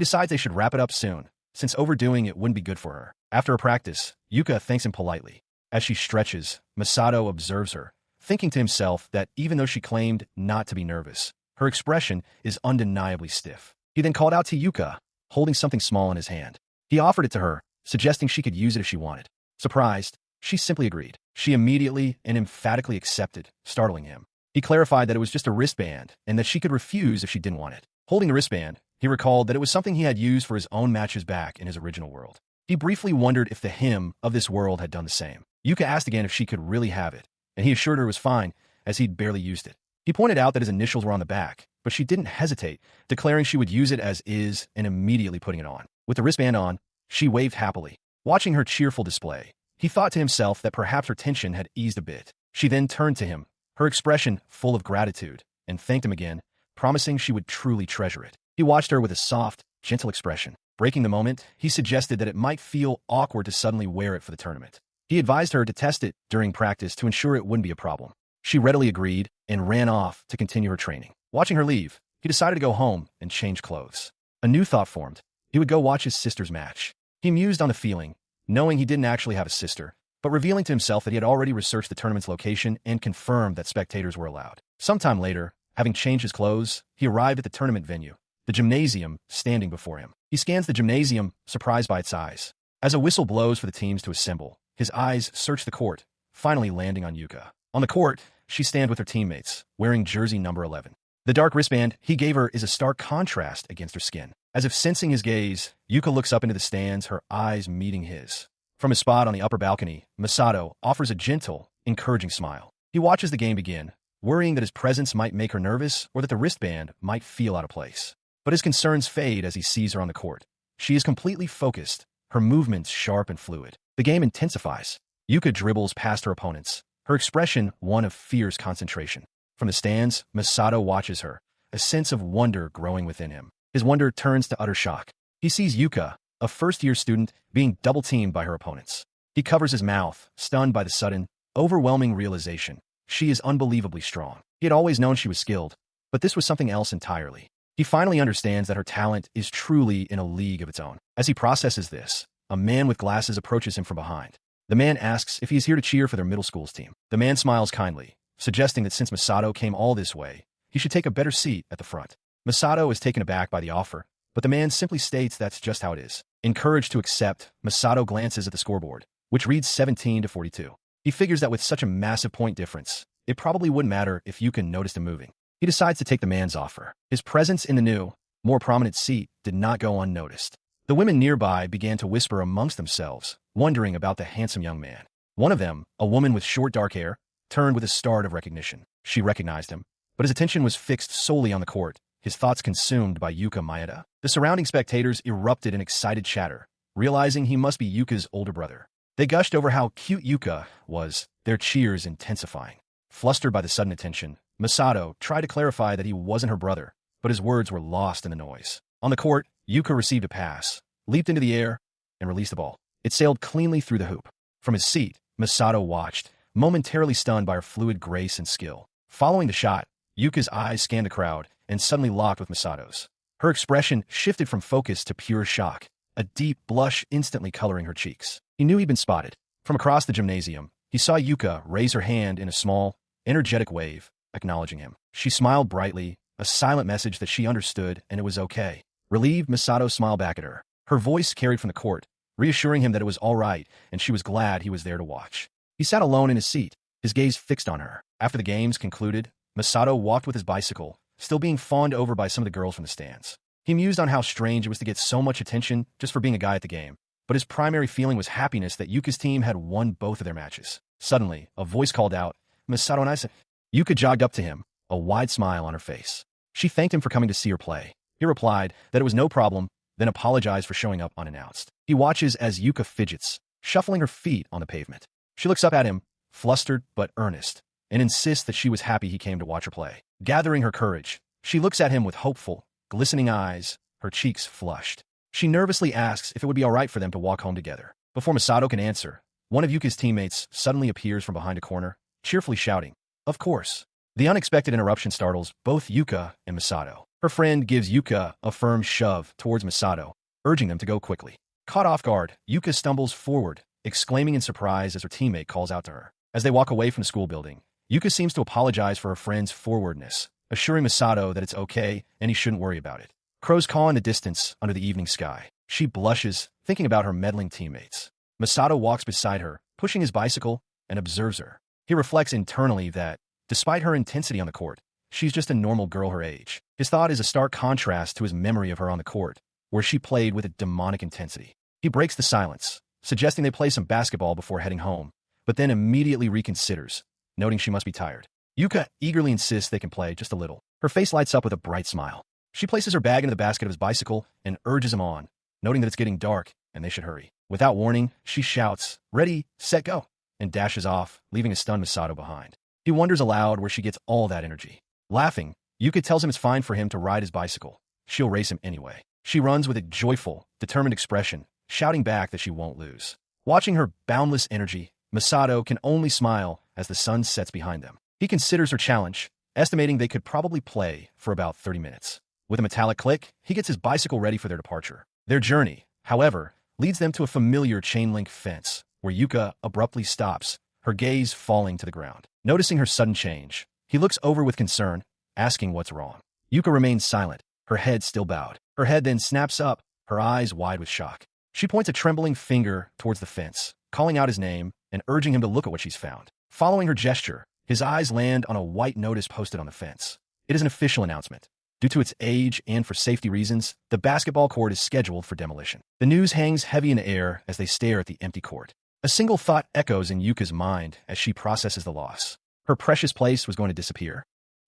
decides they should wrap it up soon, since overdoing it wouldn't be good for her. After a practice, Yuka thanks him politely. As she stretches, Masato observes her, thinking to himself that even though she claimed not to be nervous, her expression is undeniably stiff. He then called out to Yuka, holding something small in his hand. He offered it to her, suggesting she could use it if she wanted. Surprised, she simply agreed. She immediately and emphatically accepted, startling him. He clarified that it was just a wristband and that she could refuse if she didn't want it. Holding the wristband, he recalled that it was something he had used for his own matches back in his original world. He briefly wondered if the him of this world had done the same. Yuka asked again if she could really have it, and he assured her it was fine, as he'd barely used it. He pointed out that his initials were on the back, but she didn't hesitate, declaring she would use it as is and immediately putting it on. With the wristband on, she waved happily. Watching her cheerful display, He thought to himself that perhaps her tension had eased a bit. She then turned to him, her expression full of gratitude, and thanked him again, promising she would truly treasure it. He watched her with a soft, gentle expression. Breaking the moment, he suggested that it might feel awkward to suddenly wear it for the tournament. He advised her to test it during practice to ensure it wouldn't be a problem. She readily agreed and ran off to continue her training. Watching her leave, he decided to go home and change clothes. A new thought formed. He would go watch his sister's match. He mused on the feeling, knowing he didn't actually have a sister, but revealing to himself that he had already researched the tournament's location and confirmed that spectators were allowed. Sometime later, having changed his clothes, he arrived at the tournament venue, the gymnasium standing before him. He scans the gymnasium, surprised by its size. As a whistle blows for the teams to assemble, his eyes search the court, finally landing on Yuka. On the court, she stands with her teammates, wearing jersey number 11. The dark wristband he gave her is a stark contrast against her skin. As if sensing his gaze, Yuka looks up into the stands, her eyes meeting his. From his spot on the upper balcony, Masato offers a gentle, encouraging smile. He watches the game begin, worrying that his presence might make her nervous or that the wristband might feel out of place. But his concerns fade as he sees her on the court. She is completely focused, her movements sharp and fluid. The game intensifies. Yuka dribbles past her opponents, her expression one of fierce concentration. From the stands, Masato watches her, a sense of wonder growing within him. His wonder turns to utter shock. He sees Yuka, a first-year student, being double-teamed by her opponents. He covers his mouth, stunned by the sudden, overwhelming realization. She is unbelievably strong. He had always known she was skilled, but this was something else entirely. He finally understands that her talent is truly in a league of its own. As he processes this, a man with glasses approaches him from behind. The man asks if he is here to cheer for their middle school's team. The man smiles kindly, suggesting that since Masato came all this way, he should take a better seat at the front. Masato is taken aback by the offer, but the man simply states that's just how it is. Encouraged to accept, Masato glances at the scoreboard, which reads 17-42. He figures that with such a massive point difference, it probably wouldn't matter if Yuka noticed him moving. He decides to take the man's offer. His presence in the new, more prominent seat did not go unnoticed. The women nearby began to whisper amongst themselves, wondering about the handsome young man. One of them, a woman with short dark hair, turned with a start of recognition. She recognized him, but his attention was fixed solely on the court, his thoughts consumed by Yuka Maeda. The surrounding spectators erupted in excited chatter, realizing he must be Yuka's older brother. They gushed over how cute Yuka was, their cheers intensifying. Flustered by the sudden attention, Masato tried to clarify that he wasn't her brother, but his words were lost in the noise. On the court, Yuka received a pass, leaped into the air, and released the ball. It sailed cleanly through the hoop. From his seat, Masato watched, momentarily stunned by her fluid grace and skill. Following the shot, Yuka's eyes scanned the crowd and suddenly locked with Masato's. Her expression shifted from focus to pure shock, a deep blush instantly coloring her cheeks. He knew he'd been spotted. From across the gymnasium, he saw Yuka raise her hand in a small, energetic wave, acknowledging him. She smiled brightly, a silent message that she understood and it was okay. Relieved, Masato smiled back at her. Her voice carried from the court, reassuring him that it was all right and she was glad he was there to watch. He sat alone in his seat, his gaze fixed on her. After the games concluded, Masato walked with his bicycle, still being fawned over by some of the girls from the stands. He mused on how strange it was to get so much attention just for being a guy at the game, but his primary feeling was happiness that Yuka's team had won both of their matches. Suddenly, a voice called out, "Masato Naisa." Yuka jogged up to him, a wide smile on her face. She thanked him for coming to see her play. He replied that it was no problem, then apologized for showing up unannounced. He watches as Yuka fidgets, shuffling her feet on the pavement. She looks up at him, flustered but earnest, and insists that she was happy he came to watch her play. Gathering her courage, she looks at him with hopeful, glistening eyes, her cheeks flushed. She nervously asks if it would be all right for them to walk home together. Before Masato can answer, one of Yuka's teammates suddenly appears from behind a corner, cheerfully shouting, "Of course." The unexpected interruption startles both Yuka and Masato. Her friend gives Yuka a firm shove towards Masato, urging them to go quickly. Caught off guard, Yuka stumbles forward, exclaiming in surprise as her teammate calls out to her. As they walk away from the school building, Yuka seems to apologize for her friend's forwardness, assuring Masato that it's okay and he shouldn't worry about it. Crows caw in the distance under the evening sky. She blushes, thinking about her meddling teammates. Masato walks beside her, pushing his bicycle, and observes her. He reflects internally that, despite her intensity on the court, she's just a normal girl her age. His thought is a stark contrast to his memory of her on the court, where she played with a demonic intensity. He breaks the silence, suggesting they play some basketball before heading home, but then immediately reconsiders, noting she must be tired. Yuka eagerly insists they can play just a little. Her face lights up with a bright smile. She places her bag into the basket of his bicycle and urges him on, noting that it's getting dark and they should hurry. Without warning, she shouts, "Ready, set, go," and dashes off, leaving a stunned Masato behind. He wonders aloud where she gets all that energy. Laughing, Yuka tells him it's fine for him to ride his bicycle. She'll race him anyway. She runs with a joyful, determined expression, shouting back that she won't lose. Watching her boundless energy, Masato can only smile as the sun sets behind them. He considers her challenge, estimating they could probably play for about 30 minutes. With a metallic click, he gets his bicycle ready for their departure. Their journey, however, leads them to a familiar chain-link fence, where Yuka abruptly stops, her gaze falling to the ground. Noticing her sudden change, he looks over with concern, asking what's wrong. Yuka remains silent, her head still bowed. Her head then snaps up, her eyes wide with shock. She points a trembling finger towards the fence, calling out his name and urging him to look at what she's found. Following her gesture, his eyes land on a white notice posted on the fence. It is an official announcement. Due to its age and for safety reasons, the basketball court is scheduled for demolition. The news hangs heavy in the air as they stare at the empty court. A single thought echoes in Yuka's mind as she processes the loss. Her precious place was going to disappear.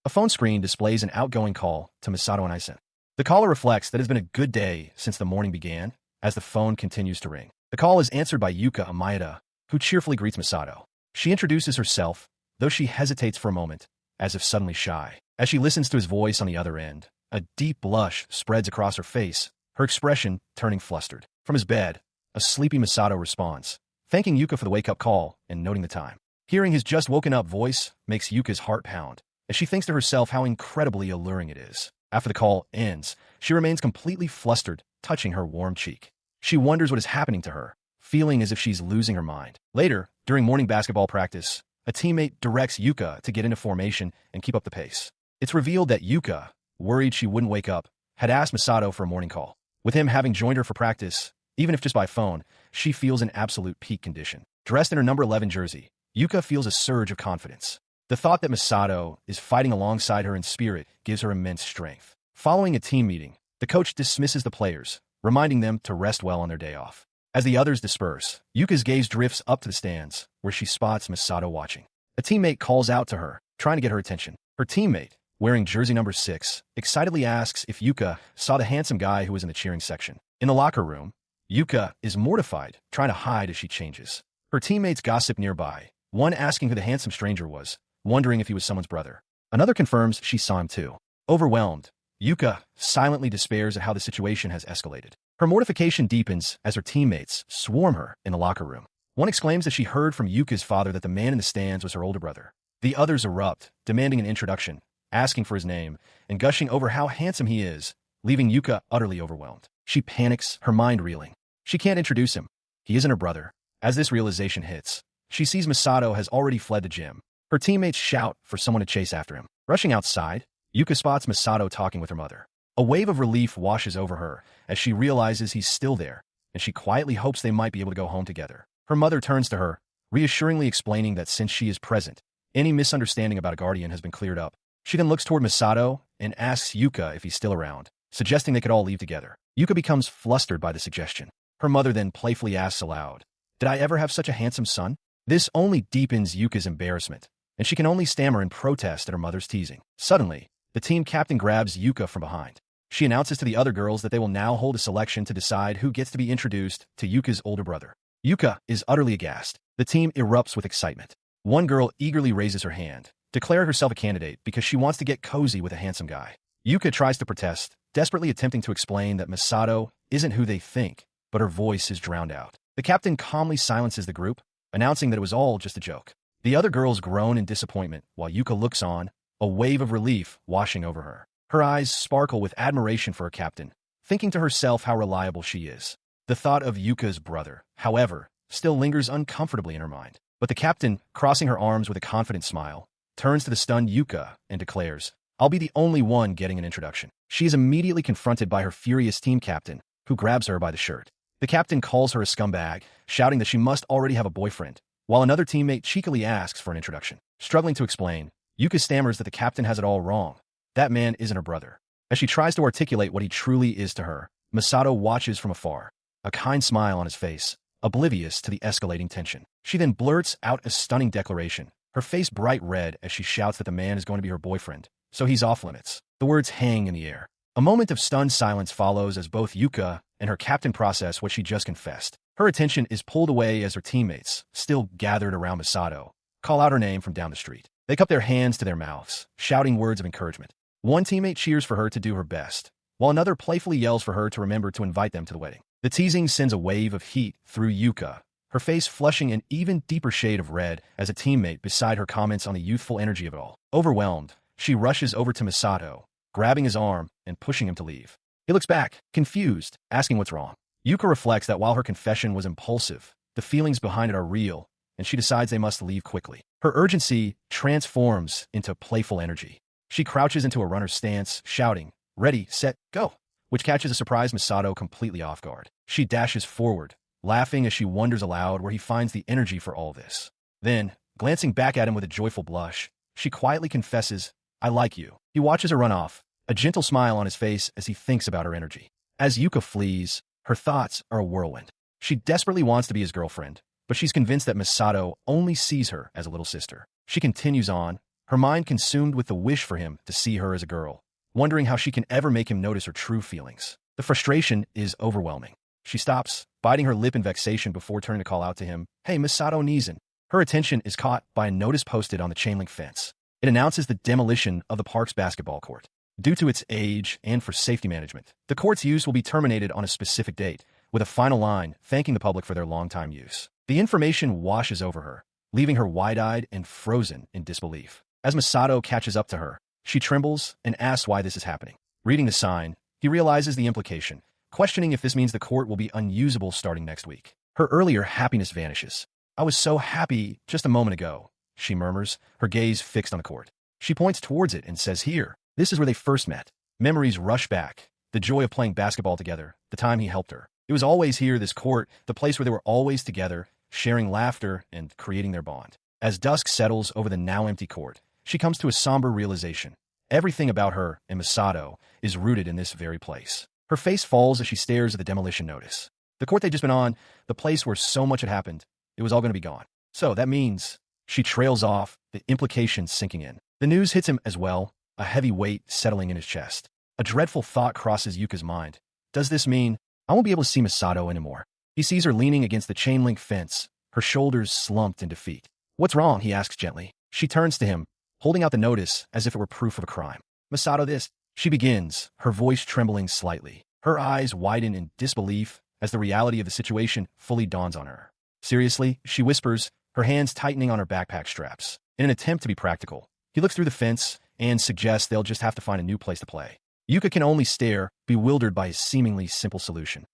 A phone screen displays an outgoing call to Masato and Isen. The caller reflects that it's been a good day since the morning began, as the phone continues to ring. The call is answered by Yuka Maeda, who cheerfully greets Masato. She introduces herself, though she hesitates for a moment, as if suddenly shy. As she listens to his voice on the other end, a deep blush spreads across her face, her expression turning flustered. From his bed, a sleepy Masato responds, thanking Yuka for the wake-up call and noting the time. Hearing his just-woken-up voice makes Yuka's heart pound, as she thinks to herself how incredibly alluring it is. After the call ends, she remains completely flustered, touching her warm cheek. She wonders what is happening to her, feeling as if she's losing her mind. Later, during morning basketball practice, a teammate directs Yuka to get into formation and keep up the pace. It's revealed that Yuka, worried she wouldn't wake up, had asked Masato for a morning call. With him having joined her for practice, even if just by phone, she feels in absolute peak condition. Dressed in her number 11 jersey, Yuka feels a surge of confidence. The thought that Masato is fighting alongside her in spirit gives her immense strength. Following a team meeting, the coach dismisses the players, reminding them to rest well on their day off. As the others disperse, Yuka's gaze drifts up to the stands, where she spots Masato watching. A teammate calls out to her, trying to get her attention. Her teammate, wearing jersey number 6, excitedly asks if Yuka saw the handsome guy who was in the cheering section. In the locker room, Yuka is mortified, trying to hide as she changes. Her teammates gossip nearby, one asking who the handsome stranger was, wondering if he was someone's brother. Another confirms she saw him too. Overwhelmed, Yuka silently despairs at how the situation has escalated. Her mortification deepens as her teammates swarm her in the locker room. One exclaims that she heard from Yuka's father that the man in the stands was her older brother. The others erupt, demanding an introduction, asking for his name, and gushing over how handsome he is, leaving Yuka utterly overwhelmed. She panics, her mind reeling. She can't introduce him. He isn't her brother. As this realization hits, she sees Masato has already fled the gym. Her teammates shout for someone to chase after him. Rushing outside, Yuka spots Masato talking with her mother. A wave of relief washes over her as she realizes he's still there, and she quietly hopes they might be able to go home together. Her mother turns to her, reassuringly explaining that since she is present, any misunderstanding about a guardian has been cleared up. She then looks toward Masato and asks Yuka if he's still around, suggesting they could all leave together. Yuka becomes flustered by the suggestion. Her mother then playfully asks aloud, "Did I ever have such a handsome son?" This only deepens Yuka's embarrassment, and she can only stammer in protest at her mother's teasing. Suddenly, the team captain grabs Yuka from behind. She announces to the other girls that they will now hold a selection to decide who gets to be introduced to Yuka's older brother. Yuka is utterly aghast. The team erupts with excitement. One girl eagerly raises her hand, declaring herself a candidate because she wants to get cozy with a handsome guy. Yuka tries to protest, desperately attempting to explain that Masato isn't who they think, but her voice is drowned out. The captain calmly silences the group, announcing that it was all just a joke. The other girls groan in disappointment while Yuka looks on, a wave of relief washing over her. Her eyes sparkle with admiration for her captain, thinking to herself how reliable she is. The thought of Yuka's brother, however, still lingers uncomfortably in her mind. But the captain, crossing her arms with a confident smile, turns to the stunned Yuka and declares, "I'll be the only one getting an introduction." She is immediately confronted by her furious team captain, who grabs her by the shirt. The captain calls her a scumbag, shouting that she must already have a boyfriend, while another teammate cheekily asks for an introduction. Struggling to explain, Yuka stammers that the captain has it all wrong. That man isn't her brother. As she tries to articulate what he truly is to her, Masato watches from afar, a kind smile on his face, oblivious to the escalating tension. She then blurts out a stunning declaration, her face bright red as she shouts that the man is going to be her boyfriend, so he's off limits. The words hang in the air. A moment of stunned silence follows as both Yuka and her captain process what she just confessed. Her attention is pulled away as her teammates, still gathered around Masato, call out her name from down the street. They cup their hands to their mouths, shouting words of encouragement. One teammate cheers for her to do her best, while another playfully yells for her to remember to invite them to the wedding. The teasing sends a wave of heat through Yuka, her face flushing an even deeper shade of red as a teammate beside her comments on the youthful energy of it all. Overwhelmed, she rushes over to Masato, grabbing his arm and pushing him to leave. He looks back, confused, asking what's wrong. Yuka reflects that while her confession was impulsive, the feelings behind it are real, and she decides they must leave quickly. Her urgency transforms into playful energy. She crouches into a runner's stance, shouting, "Ready, set, go," which catches a surprised Masato completely off guard. She dashes forward, laughing as she wonders aloud where he finds the energy for all this. Then, glancing back at him with a joyful blush, she quietly confesses, "I like you." He watches her run off, a gentle smile on his face as he thinks about her energy. As Yuka flees, her thoughts are a whirlwind. She desperately wants to be his girlfriend, but she's convinced that Masato only sees her as a little sister. She continues on, her mind consumed with the wish for him to see her as a girl, wondering how she can ever make him notice her true feelings. The frustration is overwhelming. She stops, biting her lip in vexation before turning to call out to him, "Hey, Masato Nizan." Her attention is caught by a notice posted on the chain-link fence. It announces the demolition of the park's basketball court. Due to its age and for safety management, the court's use will be terminated on a specific date, with a final line thanking the public for their long-time use. The information washes over her, leaving her wide-eyed and frozen in disbelief. As Masato catches up to her, she trembles and asks why this is happening. Reading the sign, he realizes the implication, questioning if this means the court will be unusable starting next week. Her earlier happiness vanishes. "I was so happy just a moment ago," she murmurs, her gaze fixed on the court. She points towards it and says, "Here, this is where they first met." Memories rush back, the joy of playing basketball together, the time he helped her. It was always here, this court, the place where they were always together, sharing laughter and creating their bond. As dusk settles over the now empty court, she comes to a somber realization. Everything about her and Masato is rooted in this very place. Her face falls as she stares at the demolition notice. The court they'd just been on, the place where so much had happened, it was all going to be gone. So that means she trails off, the implications sinking in. The news hits him as well, a heavy weight settling in his chest. A dreadful thought crosses Yuka's mind. Does this mean I won't be able to see Masato anymore? He sees her leaning against the chain-link fence, her shoulders slumped in defeat. "What's wrong?" he asks gently. She turns to him, holding out the notice as if it were proof of a crime. "Masato, this..." She begins, her voice trembling slightly. Her eyes widen in disbelief as the reality of the situation fully dawns on her. "Seriously?" she whispers, her hands tightening on her backpack straps. In an attempt to be practical, he looks through the fence and suggests they'll just have to find a new place to play. Yuka can only stare, bewildered by his seemingly simple solution.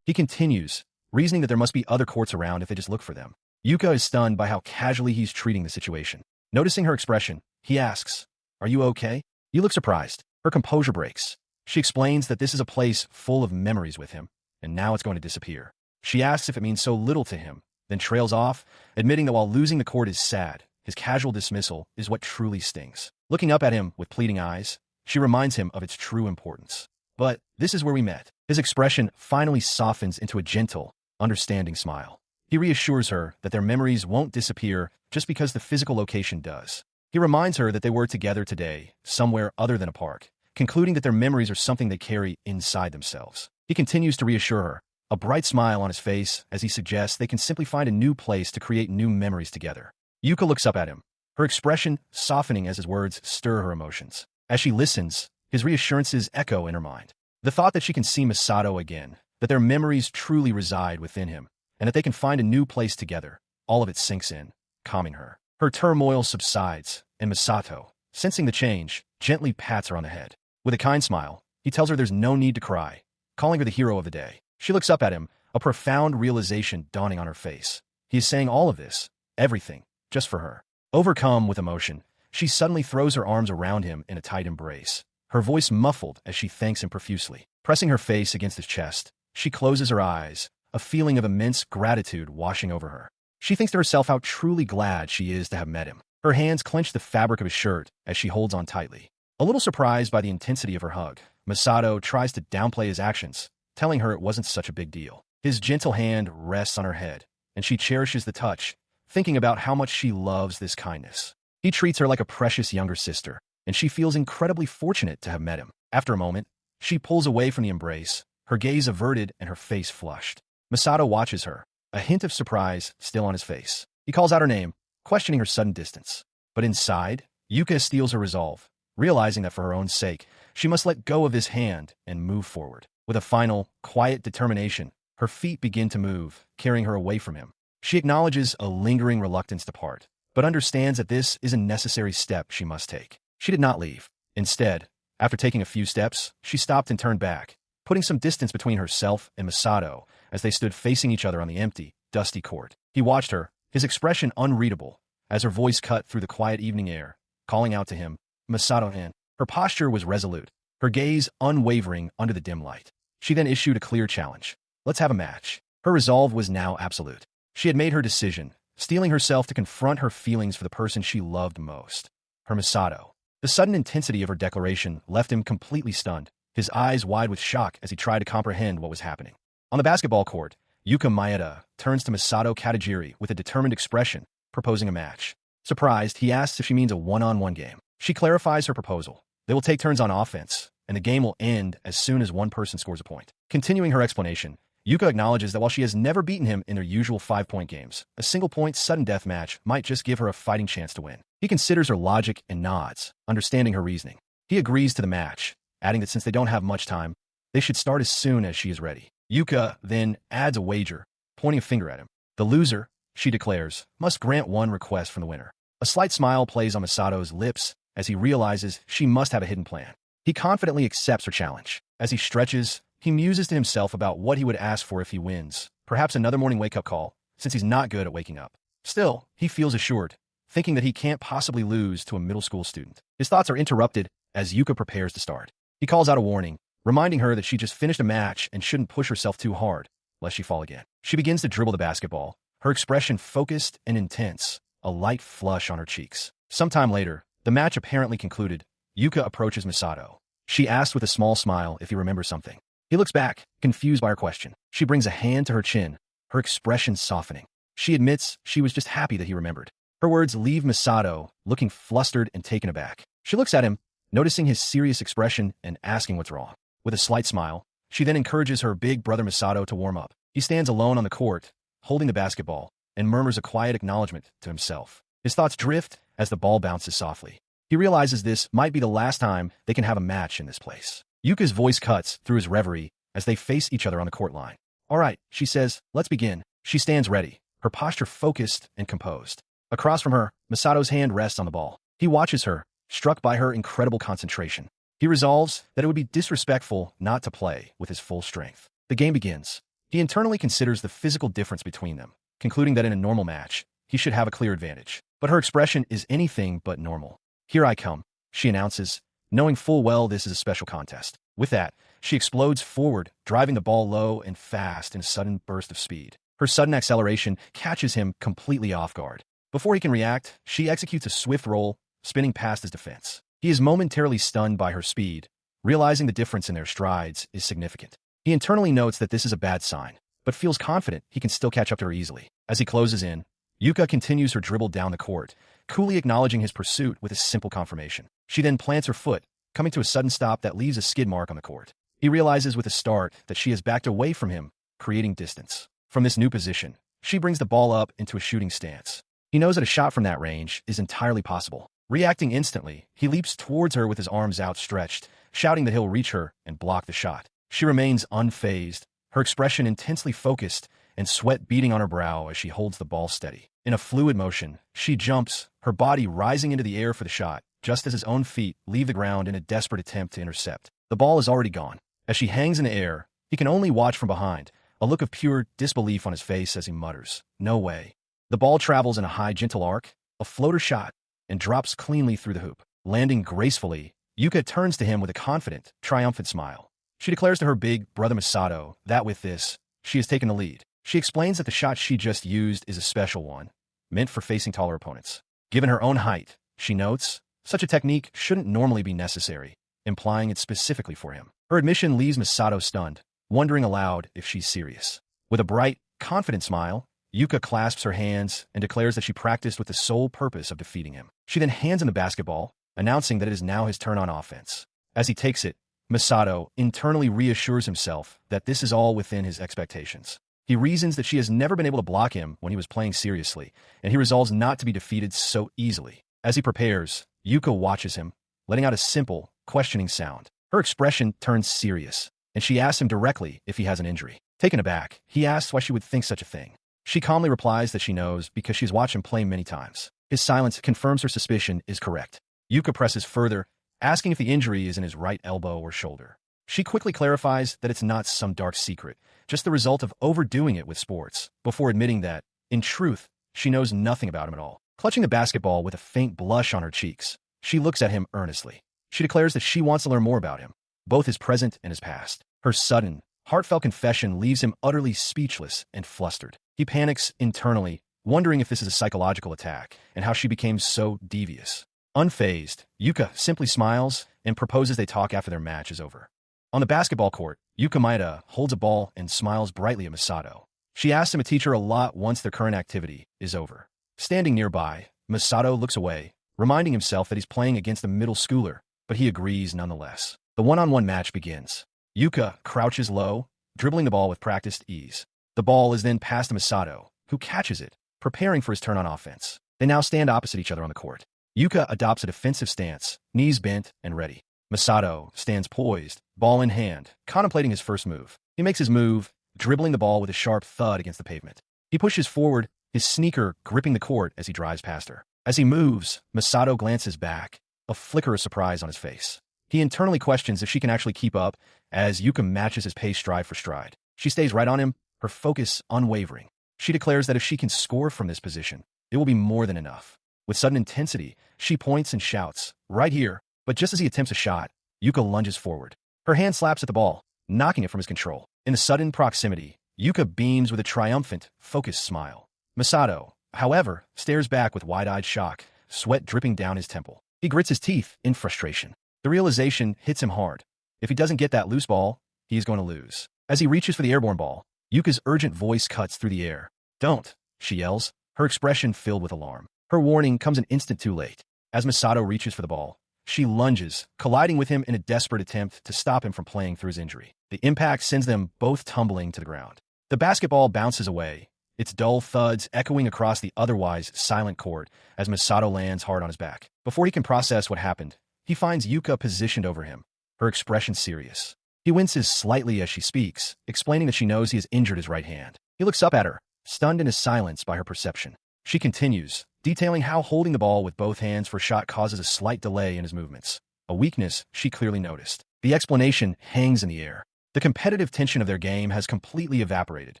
He continues, reasoning that there must be other courts around if they just look for them. Yuka is stunned by how casually he's treating the situation. Noticing her expression, he asks, "Are you okay?" You look surprised. Her composure breaks. She explains that this is a place full of memories with him, and now it's going to disappear. She asks if it means so little to him, then trails off, admitting that while losing the court is sad, his casual dismissal is what truly stings. Looking up at him with pleading eyes, she reminds him of its true importance. "But this is where we met." His expression finally softens into a gentle, understanding smile. He reassures her that their memories won't disappear just because the physical location does. He reminds her that they were together today, somewhere other than a park, concluding that their memories are something they carry inside themselves. He continues to reassure her, a bright smile on his face as he suggests they can simply find a new place to create new memories together. Yuka looks up at him, her expression softening as his words stir her emotions. As she listens, his reassurances echo in her mind. The thought that she can see Masato again, that their memories truly reside within him, and that they can find a new place together, all of it sinks in, calming her. Her turmoil subsides, and Masato, sensing the change, gently pats her on the head. With a kind smile, he tells her there's no need to cry, calling her the hero of the day. She looks up at him, a profound realization dawning on her face. He is saying all of this, everything, just for her. Overcome with emotion, she suddenly throws her arms around him in a tight embrace, her voice muffled as she thanks him profusely. Pressing her face against his chest, she closes her eyes, a feeling of immense gratitude washing over her. She thinks to herself how truly glad she is to have met him. Her hands clench the fabric of his shirt as she holds on tightly. A little surprised by the intensity of her hug, Masato tries to downplay his actions, telling her it wasn't such a big deal. His gentle hand rests on her head, and she cherishes the touch, thinking about how much she loves this kindness. He treats her like a precious younger sister, and she feels incredibly fortunate to have met him. After a moment, she pulls away from the embrace, her gaze averted and her face flushed. Masato watches her, a hint of surprise still on his face. He calls out her name, questioning her sudden distance. But inside, Yuka steals her resolve, realizing that for her own sake, she must let go of his hand and move forward. With a final, quiet determination, her feet begin to move, carrying her away from him. She acknowledges a lingering reluctance to part, but understands that this is a necessary step she must take. She did not leave. Instead, after taking a few steps, she stopped and turned back, putting some distance between herself and Masato as they stood facing each other on the empty, dusty court. He watched her, his expression unreadable, as her voice cut through the quiet evening air, calling out to him, "Masato-in." Her posture was resolute, her gaze unwavering under the dim light. She then issued a clear challenge. "Let's have a match." Her resolve was now absolute. She had made her decision, steeling herself to confront her feelings for the person she loved most, her Masato. The sudden intensity of her declaration left him completely stunned, his eyes wide with shock as he tried to comprehend what was happening. On the basketball court, Yuka Maeda turns to Masato Katajiri with a determined expression, proposing a match. Surprised, he asks if she means a one-on-one game. She clarifies her proposal. They will take turns on offense, and the game will end as soon as one person scores a point. Continuing her explanation, Yuka acknowledges that while she has never beaten him in their usual 5-point games, a single-point sudden death match might just give her a fighting chance to win. He considers her logic and nods, understanding her reasoning. He agrees to the match, adding that since they don't have much time, they should start as soon as she is ready. Yuka then adds a wager, pointing a finger at him. The loser, she declares, must grant one request from the winner. A slight smile plays on Masato's lips as he realizes she must have a hidden plan. He confidently accepts her challenge. As he stretches, he muses to himself about what he would ask for if he wins, perhaps another morning wake-up call, since he's not good at waking up. Still, he feels assured, thinking that he can't possibly lose to a middle school student. His thoughts are interrupted as Yuka prepares to start. He calls out a warning, reminding her that she just finished a match and shouldn't push herself too hard, lest she fall again. She begins to dribble the basketball, her expression focused and intense, a light flush on her cheeks. Sometime later, the match apparently concluded. Yuka approaches Masato. She asks with a small smile if he remembers something. He looks back, confused by her question. She brings a hand to her chin, her expression softening. She admits she was just happy that he remembered. Her words leave Masato looking flustered and taken aback. She looks at him, noticing his serious expression and asking what's wrong. With a slight smile, she then encourages her big brother Masato to warm up. He stands alone on the court, holding the basketball, and murmurs a quiet acknowledgement to himself. His thoughts drift as the ball bounces softly. He realizes this might be the last time they can have a match in this place. Yuka's voice cuts through his reverie as they face each other on the court line. "All right," she says, "let's begin." She stands ready, her posture focused and composed. Across from her, Masato's hand rests on the ball. He watches her, struck by her incredible concentration. He resolves that it would be disrespectful not to play with his full strength. The game begins. He internally considers the physical difference between them, concluding that in a normal match, he should have a clear advantage. But her expression is anything but normal. "Here I come," she announces, knowing full well this is a special contest. With that, she explodes forward, driving the ball low and fast in a sudden burst of speed. Her sudden acceleration catches him completely off guard. Before he can react, she executes a swift roll, spinning past his defense. He is momentarily stunned by her speed, realizing the difference in their strides is significant. He internally notes that this is a bad sign, but feels confident he can still catch up to her easily. As he closes in, Yuka continues her dribble down the court, coolly acknowledging his pursuit with a simple confirmation. She then plants her foot, coming to a sudden stop that leaves a skid mark on the court. He realizes with a start that she has backed away from him, creating distance. From this new position, she brings the ball up into a shooting stance. He knows that a shot from that range is entirely possible. Reacting instantly, he leaps towards her with his arms outstretched, shouting that he'll reach her and block the shot. She remains unfazed, her expression intensely focused and sweat beading on her brow as she holds the ball steady. In a fluid motion, she jumps, her body rising into the air for the shot, just as his own feet leave the ground in a desperate attempt to intercept. The ball is already gone. As she hangs in the air, he can only watch from behind, a look of pure disbelief on his face as he mutters, "No way." The ball travels in a high, gentle arc, a floater shot, and drops cleanly through the hoop. Landing gracefully, Yuka turns to him with a confident, triumphant smile. She declares to her big brother Masato that with this, she has taken the lead. She explains that the shot she just used is a special one, meant for facing taller opponents. Given her own height, she notes, such a technique shouldn't normally be necessary, implying it's specifically for him. Her admission leaves Masato stunned, wondering aloud if she's serious. With a bright, confident smile, Yuka clasps her hands and declares that she practiced with the sole purpose of defeating him. She then hands him the basketball, announcing that it is now his turn on offense. As he takes it, Masato internally reassures himself that this is all within his expectations. He reasons that she has never been able to block him when he was playing seriously, and he resolves not to be defeated so easily. As he prepares, Yuka watches him, letting out a simple, questioning sound. Her expression turns serious, and she asks him directly if he has an injury. Taken aback, he asks why she would think such a thing. She calmly replies that she knows because she's watched him play many times. His silence confirms her suspicion is correct. Yuka presses further, asking if the injury is in his right elbow or shoulder. She quickly clarifies that it's not some dark secret, just the result of overdoing it with sports, before admitting that, in truth, she knows nothing about him at all. Clutching the basketball with a faint blush on her cheeks, she looks at him earnestly. She declares that she wants to learn more about him, both his present and his past. Her sudden, heartfelt confession leaves him utterly speechless and flustered. He panics internally, wondering if this is a psychological attack, and how she became so devious. Unfazed, Yuka simply smiles and proposes they talk after their match is over. On the basketball court, Yuka Maeda holds a ball and smiles brightly at Masato. She asks him to teach her a lot once their current activity is over. Standing nearby, Masato looks away, reminding himself that he's playing against a middle schooler, but he agrees nonetheless. The one-on-one match begins. Yuka crouches low, dribbling the ball with practiced ease. The ball is then passed to Masato, who catches it, preparing for his turn on offense. They now stand opposite each other on the court. Yuka adopts a defensive stance, knees bent and ready. Masato stands poised, ball in hand, contemplating his first move. He makes his move, dribbling the ball with a sharp thud against the pavement. He pushes forward, his sneaker gripping the court as he drives past her. As he moves, Masato glances back, a flicker of surprise on his face. He internally questions if she can actually keep up, as Yuka matches his pace stride for stride. She stays right on him, her focus unwavering. She declares that if she can score from this position, it will be more than enough. With sudden intensity, she points and shouts, "Right here!" But just as he attempts a shot, Yuka lunges forward. Her hand slaps at the ball, knocking it from his control. In the sudden proximity, Yuka beams with a triumphant, focused smile. Masato, however, stares back with wide-eyed shock, sweat dripping down his temple. He grits his teeth in frustration. The realization hits him hard. If he doesn't get that loose ball, he is going to lose. As he reaches for the airborne ball, Yuka's urgent voice cuts through the air. "Don't," she yells, her expression filled with alarm. Her warning comes an instant too late. As Masato reaches for the ball, she lunges, colliding with him in a desperate attempt to stop him from playing through his injury. The impact sends them both tumbling to the ground. The basketball bounces away, its dull thuds echoing across the otherwise silent court as Masato lands hard on his back. Before he can process what happened, he finds Yuka positioned over him, her expression serious. He winces slightly as she speaks, explaining that she knows he has injured his right hand. He looks up at her, stunned into silence by her perception. She continues, detailing how holding the ball with both hands for a shot causes a slight delay in his movements, a weakness she clearly noticed. The explanation hangs in the air. The competitive tension of their game has completely evaporated,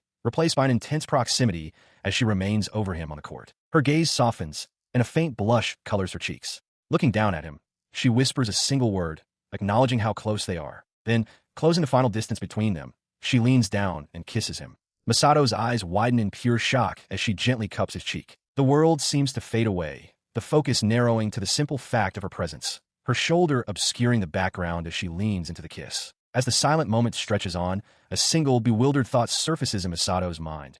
replaced by an intense proximity as she remains over him on the court. Her gaze softens, and a faint blush colors her cheeks. Looking down at him, she whispers a single word, acknowledging how close they are. Then, closing the final distance between them, she leans down and kisses him. Masato's eyes widen in pure shock as she gently cups his cheek. The world seems to fade away, the focus narrowing to the simple fact of her presence, her shoulder obscuring the background as she leans into the kiss. As the silent moment stretches on, a single bewildered thought surfaces in Masato's mind.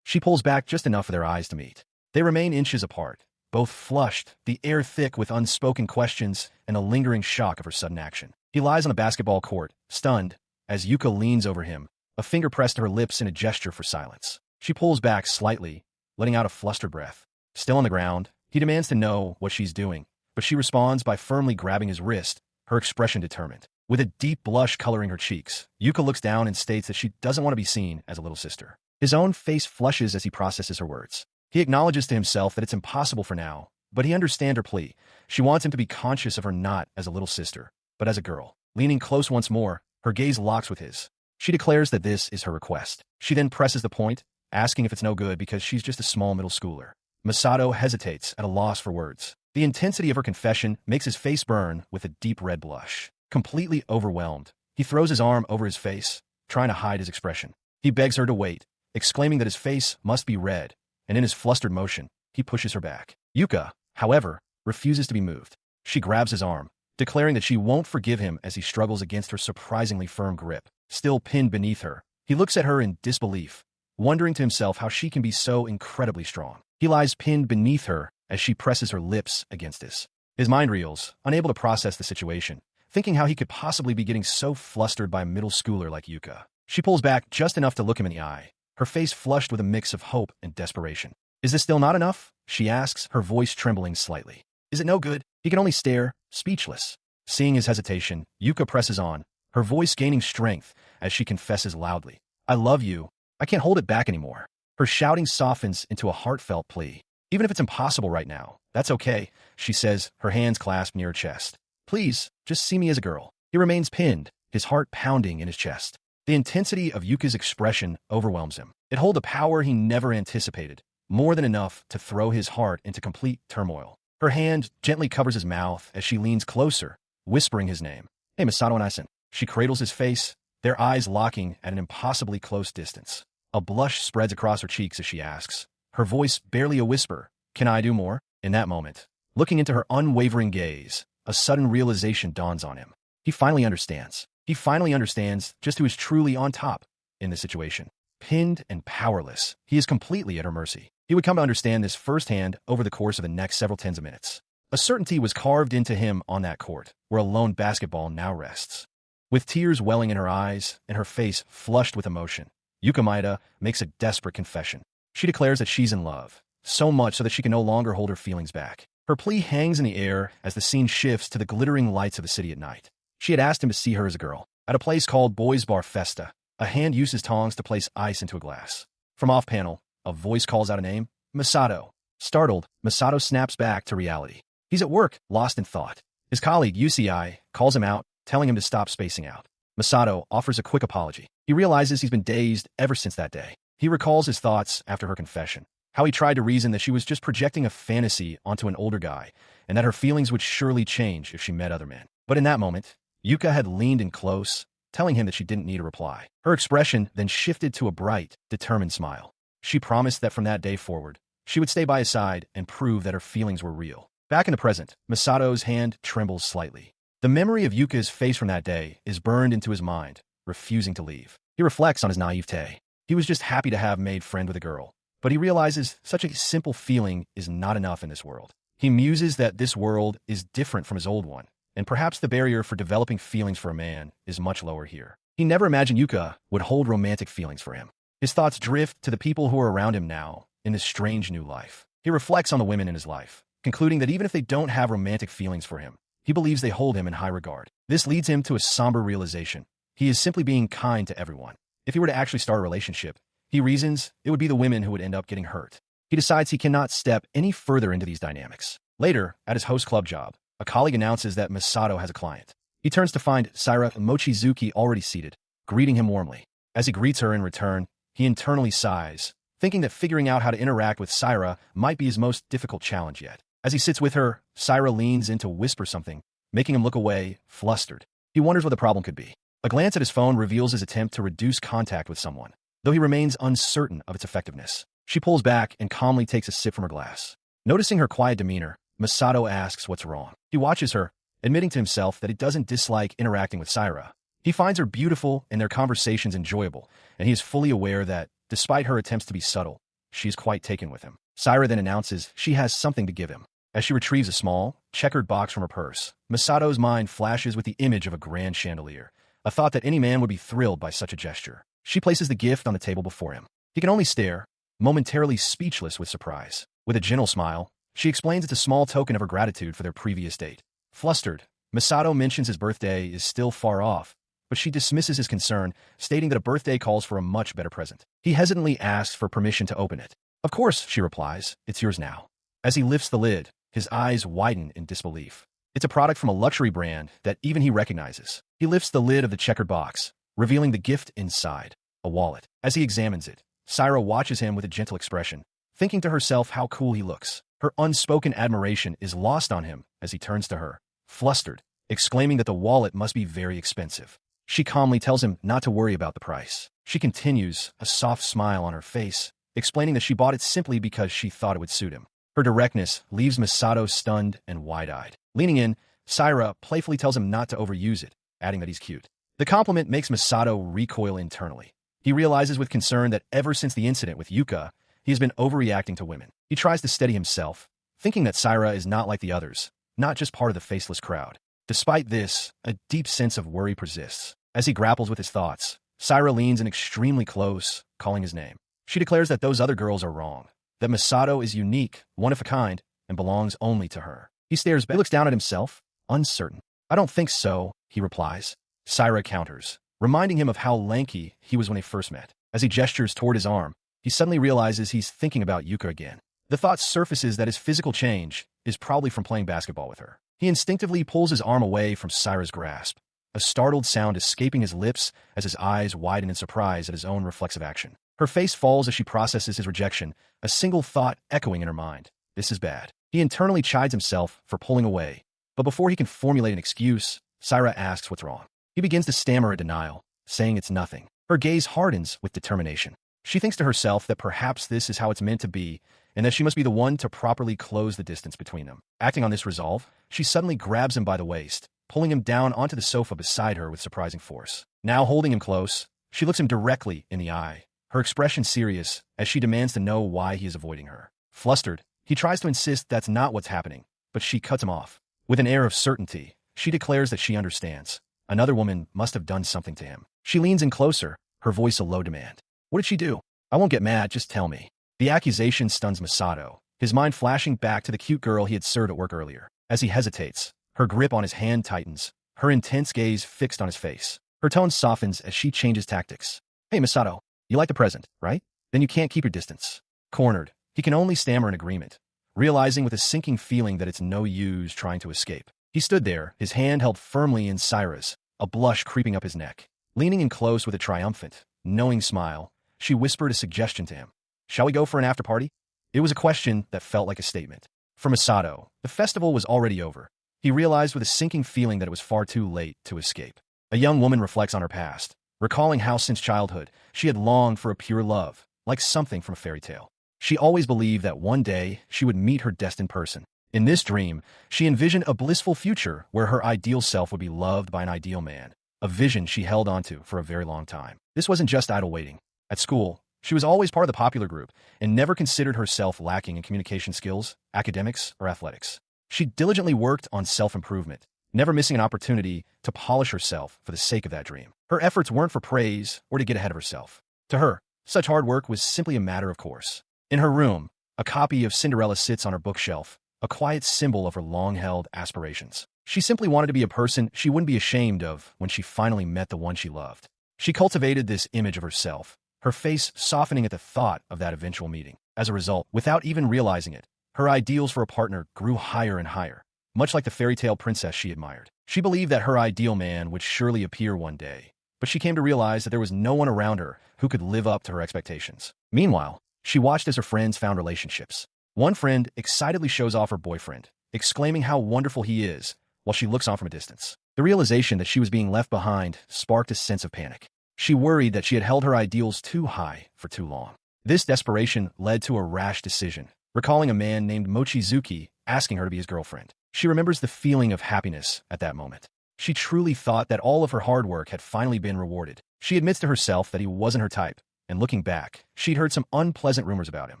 She pulls back just enough for their eyes to meet. They remain inches apart, both flushed, the air thick with unspoken questions and a lingering shock of her sudden action. He lies on the basketball court, stunned, as Yuka leans over him, a finger pressed to her lips in a gesture for silence. She pulls back slightly, letting out a flustered breath. Still on the ground, he demands to know what she's doing, but she responds by firmly grabbing his wrist, her expression determined. With a deep blush coloring her cheeks, Yuka looks down and states that she doesn't want to be seen as a little sister. His own face flushes as he processes her words. He acknowledges to himself that it's impossible for now, but he understands her plea. She wants him to be conscious of her not as a little sister, but as a girl. Leaning close once more, her gaze locks with his. She declares that this is her request. She then presses the point, asking if it's no good because she's just a small middle schooler. Masato hesitates at a loss for words. The intensity of her confession makes his face burn with a deep red blush. Completely overwhelmed, he throws his arm over his face, trying to hide his expression. He begs her to wait, exclaiming that his face must be red, and in his flustered motion, he pushes her back. Yuka, however, refuses to be moved. She grabs his arm, declaring that she won't forgive him as he struggles against her surprisingly firm grip. Still pinned beneath her, he looks at her in disbelief, wondering to himself how she can be so incredibly strong. He lies pinned beneath her as she presses her lips against his mind reels, unable to process the situation, thinking how he could possibly be getting so flustered by a middle schooler like Yuka. She pulls back just enough to look him in the eye, her face flushed with a mix of hope and desperation. Is this still not enough? She asks, her voice trembling slightly. Is it no good? He can only stare, speechless. Seeing his hesitation, Yuka presses on, her voice gaining strength as she confesses loudly. I love you. I can't hold it back anymore. Her shouting softens into a heartfelt plea. Even if it's impossible right now, that's okay, she says, her hands clasped near her chest. Please, just see me as a girl. He remains pinned, his heart pounding in his chest. The intensity of Yuka's expression overwhelms him. It holds a power he never anticipated, more than enough to throw his heart into complete turmoil. Her hand gently covers his mouth as she leans closer, whispering his name. Hey, Masato and Isen. She cradles his face, their eyes locking at an impossibly close distance. A blush spreads across her cheeks as she asks, her voice barely a whisper, can I do more? In that moment, looking into her unwavering gaze, a sudden realization dawns on him. He finally understands. He finally understands just who is truly on top in this situation. Pinned and powerless, he is completely at her mercy. He would come to understand this firsthand over the course of the next several tens of minutes. A certainty was carved into him on that court, where a lone basketball now rests. With tears welling in her eyes and her face flushed with emotion, Yuka Maeda makes a desperate confession. She declares that she's in love, so much so that she can no longer hold her feelings back. Her plea hangs in the air as the scene shifts to the glittering lights of the city at night. She had asked him to see her as a girl, at a place called Boys Bar Festa. A hand uses tongs to place ice into a glass. From off-panel, a voice calls out a name, Masato. Startled, Masato snaps back to reality. He's at work, lost in thought. His colleague, UCI, calls him out, telling him to stop spacing out. Masato offers a quick apology. He realizes he's been dazed ever since that day. He recalls his thoughts after her confession, how he tried to reason that she was just projecting a fantasy onto an older guy, and that her feelings would surely change if she met other men. But in that moment, Yuka had leaned in close, telling him that she didn't need a reply. Her expression then shifted to a bright, determined smile. She promised that from that day forward, she would stay by his side and prove that her feelings were real. Back in the present, Masato's hand trembles slightly. The memory of Yuka's face from that day is burned into his mind, refusing to leave. He reflects on his naivete. He was just happy to have made friend with a girl, but he realizes such a simple feeling is not enough in this world. He muses that this world is different from his old one, and perhaps the barrier for developing feelings for a man is much lower here. He never imagined Yuka would hold romantic feelings for him. His thoughts drift to the people who are around him now in this strange new life. He reflects on the women in his life, concluding that even if they don't have romantic feelings for him, he believes they hold him in high regard. This leads him to a somber realization. He is simply being kind to everyone. If he were to actually start a relationship, he reasons it would be the women who would end up getting hurt. He decides he cannot step any further into these dynamics. Later, at his host club job, a colleague announces that Masato has a client. He turns to find Saira Mochizuki already seated, greeting him warmly. As he greets her in return, he internally sighs, thinking that figuring out how to interact with Saira might be his most difficult challenge yet. As he sits with her, Saira leans in to whisper something, making him look away, flustered. He wonders what the problem could be. A glance at his phone reveals his attempt to reduce contact with someone, though he remains uncertain of its effectiveness. She pulls back and calmly takes a sip from her glass. Noticing her quiet demeanor, Masato asks what's wrong. He watches her, admitting to himself that he doesn't dislike interacting with Saira. He finds her beautiful and their conversations enjoyable, and he is fully aware that, despite her attempts to be subtle, she is quite taken with him. Saira then announces she has something to give him. As she retrieves a small, checkered box from her purse, Masato's mind flashes with the image of a grand chandelier, a thought that any man would be thrilled by such a gesture. She places the gift on the table before him. He can only stare, momentarily speechless with surprise. With a gentle smile, she explains it's a small token of her gratitude for their previous date. Flustered, Masato mentions his birthday is still far off, but she dismisses his concern, stating that a birthday calls for a much better present. He hesitantly asks for permission to open it. Of course, she replies, it's yours now. As he lifts the lid, his eyes widen in disbelief. It's a product from a luxury brand that even he recognizes. He lifts the lid of the checkered box, revealing the gift inside, a wallet. As he examines it, Saira watches him with a gentle expression, thinking to herself how cool he looks. Her unspoken admiration is lost on him as he turns to her, flustered, exclaiming that the wallet must be very expensive. She calmly tells him not to worry about the price. She continues, a soft smile on her face, explaining that she bought it simply because she thought it would suit him. Her directness leaves Masato stunned and wide-eyed. Leaning in, Saira playfully tells him not to overuse it, adding that he's cute. The compliment makes Masato recoil internally. He realizes with concern that ever since the incident with Yuka, he has been overreacting to women. He tries to steady himself, thinking that Saira is not like the others, not just part of the faceless crowd. Despite this, a deep sense of worry persists. As he grapples with his thoughts, Saira leans in extremely close, calling his name. She declares that those other girls are wrong, that Masato is unique, one of a kind, and belongs only to her. He stares back, looks down at himself, uncertain. I don't think so, he replies. Saira counters, reminding him of how lanky he was when they first met. As he gestures toward his arm, he suddenly realizes he's thinking about Yuka again. The thought surfaces that his physical change is probably from playing basketball with her. He instinctively pulls his arm away from Saira's grasp, a startled sound escaping his lips as his eyes widen in surprise at his own reflexive action. Her face falls as she processes his rejection, a single thought echoing in her mind. This is bad. He internally chides himself for pulling away, but before he can formulate an excuse, Saira asks what's wrong. He begins to stammer a denial, saying it's nothing. Her gaze hardens with determination. She thinks to herself that perhaps this is how it's meant to be, and that she must be the one to properly close the distance between them. Acting on this resolve, she suddenly grabs him by the waist, pulling him down onto the sofa beside her with surprising force. Now holding him close, she looks him directly in the eye, her expression serious as she demands to know why he is avoiding her. Flustered, he tries to insist that's not what's happening, but she cuts him off. With an air of certainty, she declares that she understands. Another woman must have done something to him. She leans in closer, her voice a low demand. What did she do? I won't get mad, just tell me. The accusation stuns Masato, his mind flashing back to the cute girl he had served at work earlier. As he hesitates, her grip on his hand tightens, her intense gaze fixed on his face. Her tone softens as she changes tactics. Hey, Masato, you like the present, right? Then you can't keep your distance. Cornered, he can only stammer an agreement, realizing with a sinking feeling that it's no use trying to escape. He stood there, his hand held firmly in Saira's, a blush creeping up his neck. Leaning in close with a triumphant, knowing smile, she whispered a suggestion to him. Shall we go for an after-party? It was a question that felt like a statement. For Masato, the festival was already over. He realized with a sinking feeling that it was far too late to escape. A young woman reflects on her past, recalling how since childhood, she had longed for a pure love, like something from a fairy tale. She always believed that one day she would meet her destined person. In this dream, she envisioned a blissful future where her ideal self would be loved by an ideal man, a vision she held onto for a very long time. This wasn't just idle waiting. At school, she was always part of the popular group and never considered herself lacking in communication skills, academics, or athletics. She diligently worked on self-improvement, never missing an opportunity to polish herself for the sake of that dream. Her efforts weren't for praise or to get ahead of herself. To her, such hard work was simply a matter of course. In her room, a copy of Cinderella sits on her bookshelf, a quiet symbol of her long-held aspirations. She simply wanted to be a person she wouldn't be ashamed of when she finally met the one she loved. She cultivated this image of herself, her face softening at the thought of that eventual meeting. As a result, without even realizing it, her ideals for a partner grew higher and higher, much like the fairy tale princess she admired. She believed that her ideal man would surely appear one day, but she came to realize that there was no one around her who could live up to her expectations. Meanwhile, she watched as her friends found relationships. One friend excitedly shows off her boyfriend, exclaiming how wonderful he is, while she looks on from a distance. The realization that she was being left behind sparked a sense of panic. She worried that she had held her ideals too high for too long. This desperation led to a rash decision, recalling a man named Mochizuki asking her to be his girlfriend. She remembers the feeling of happiness at that moment. She truly thought that all of her hard work had finally been rewarded. She admits to herself that he wasn't her type, and looking back, she'd heard some unpleasant rumors about him.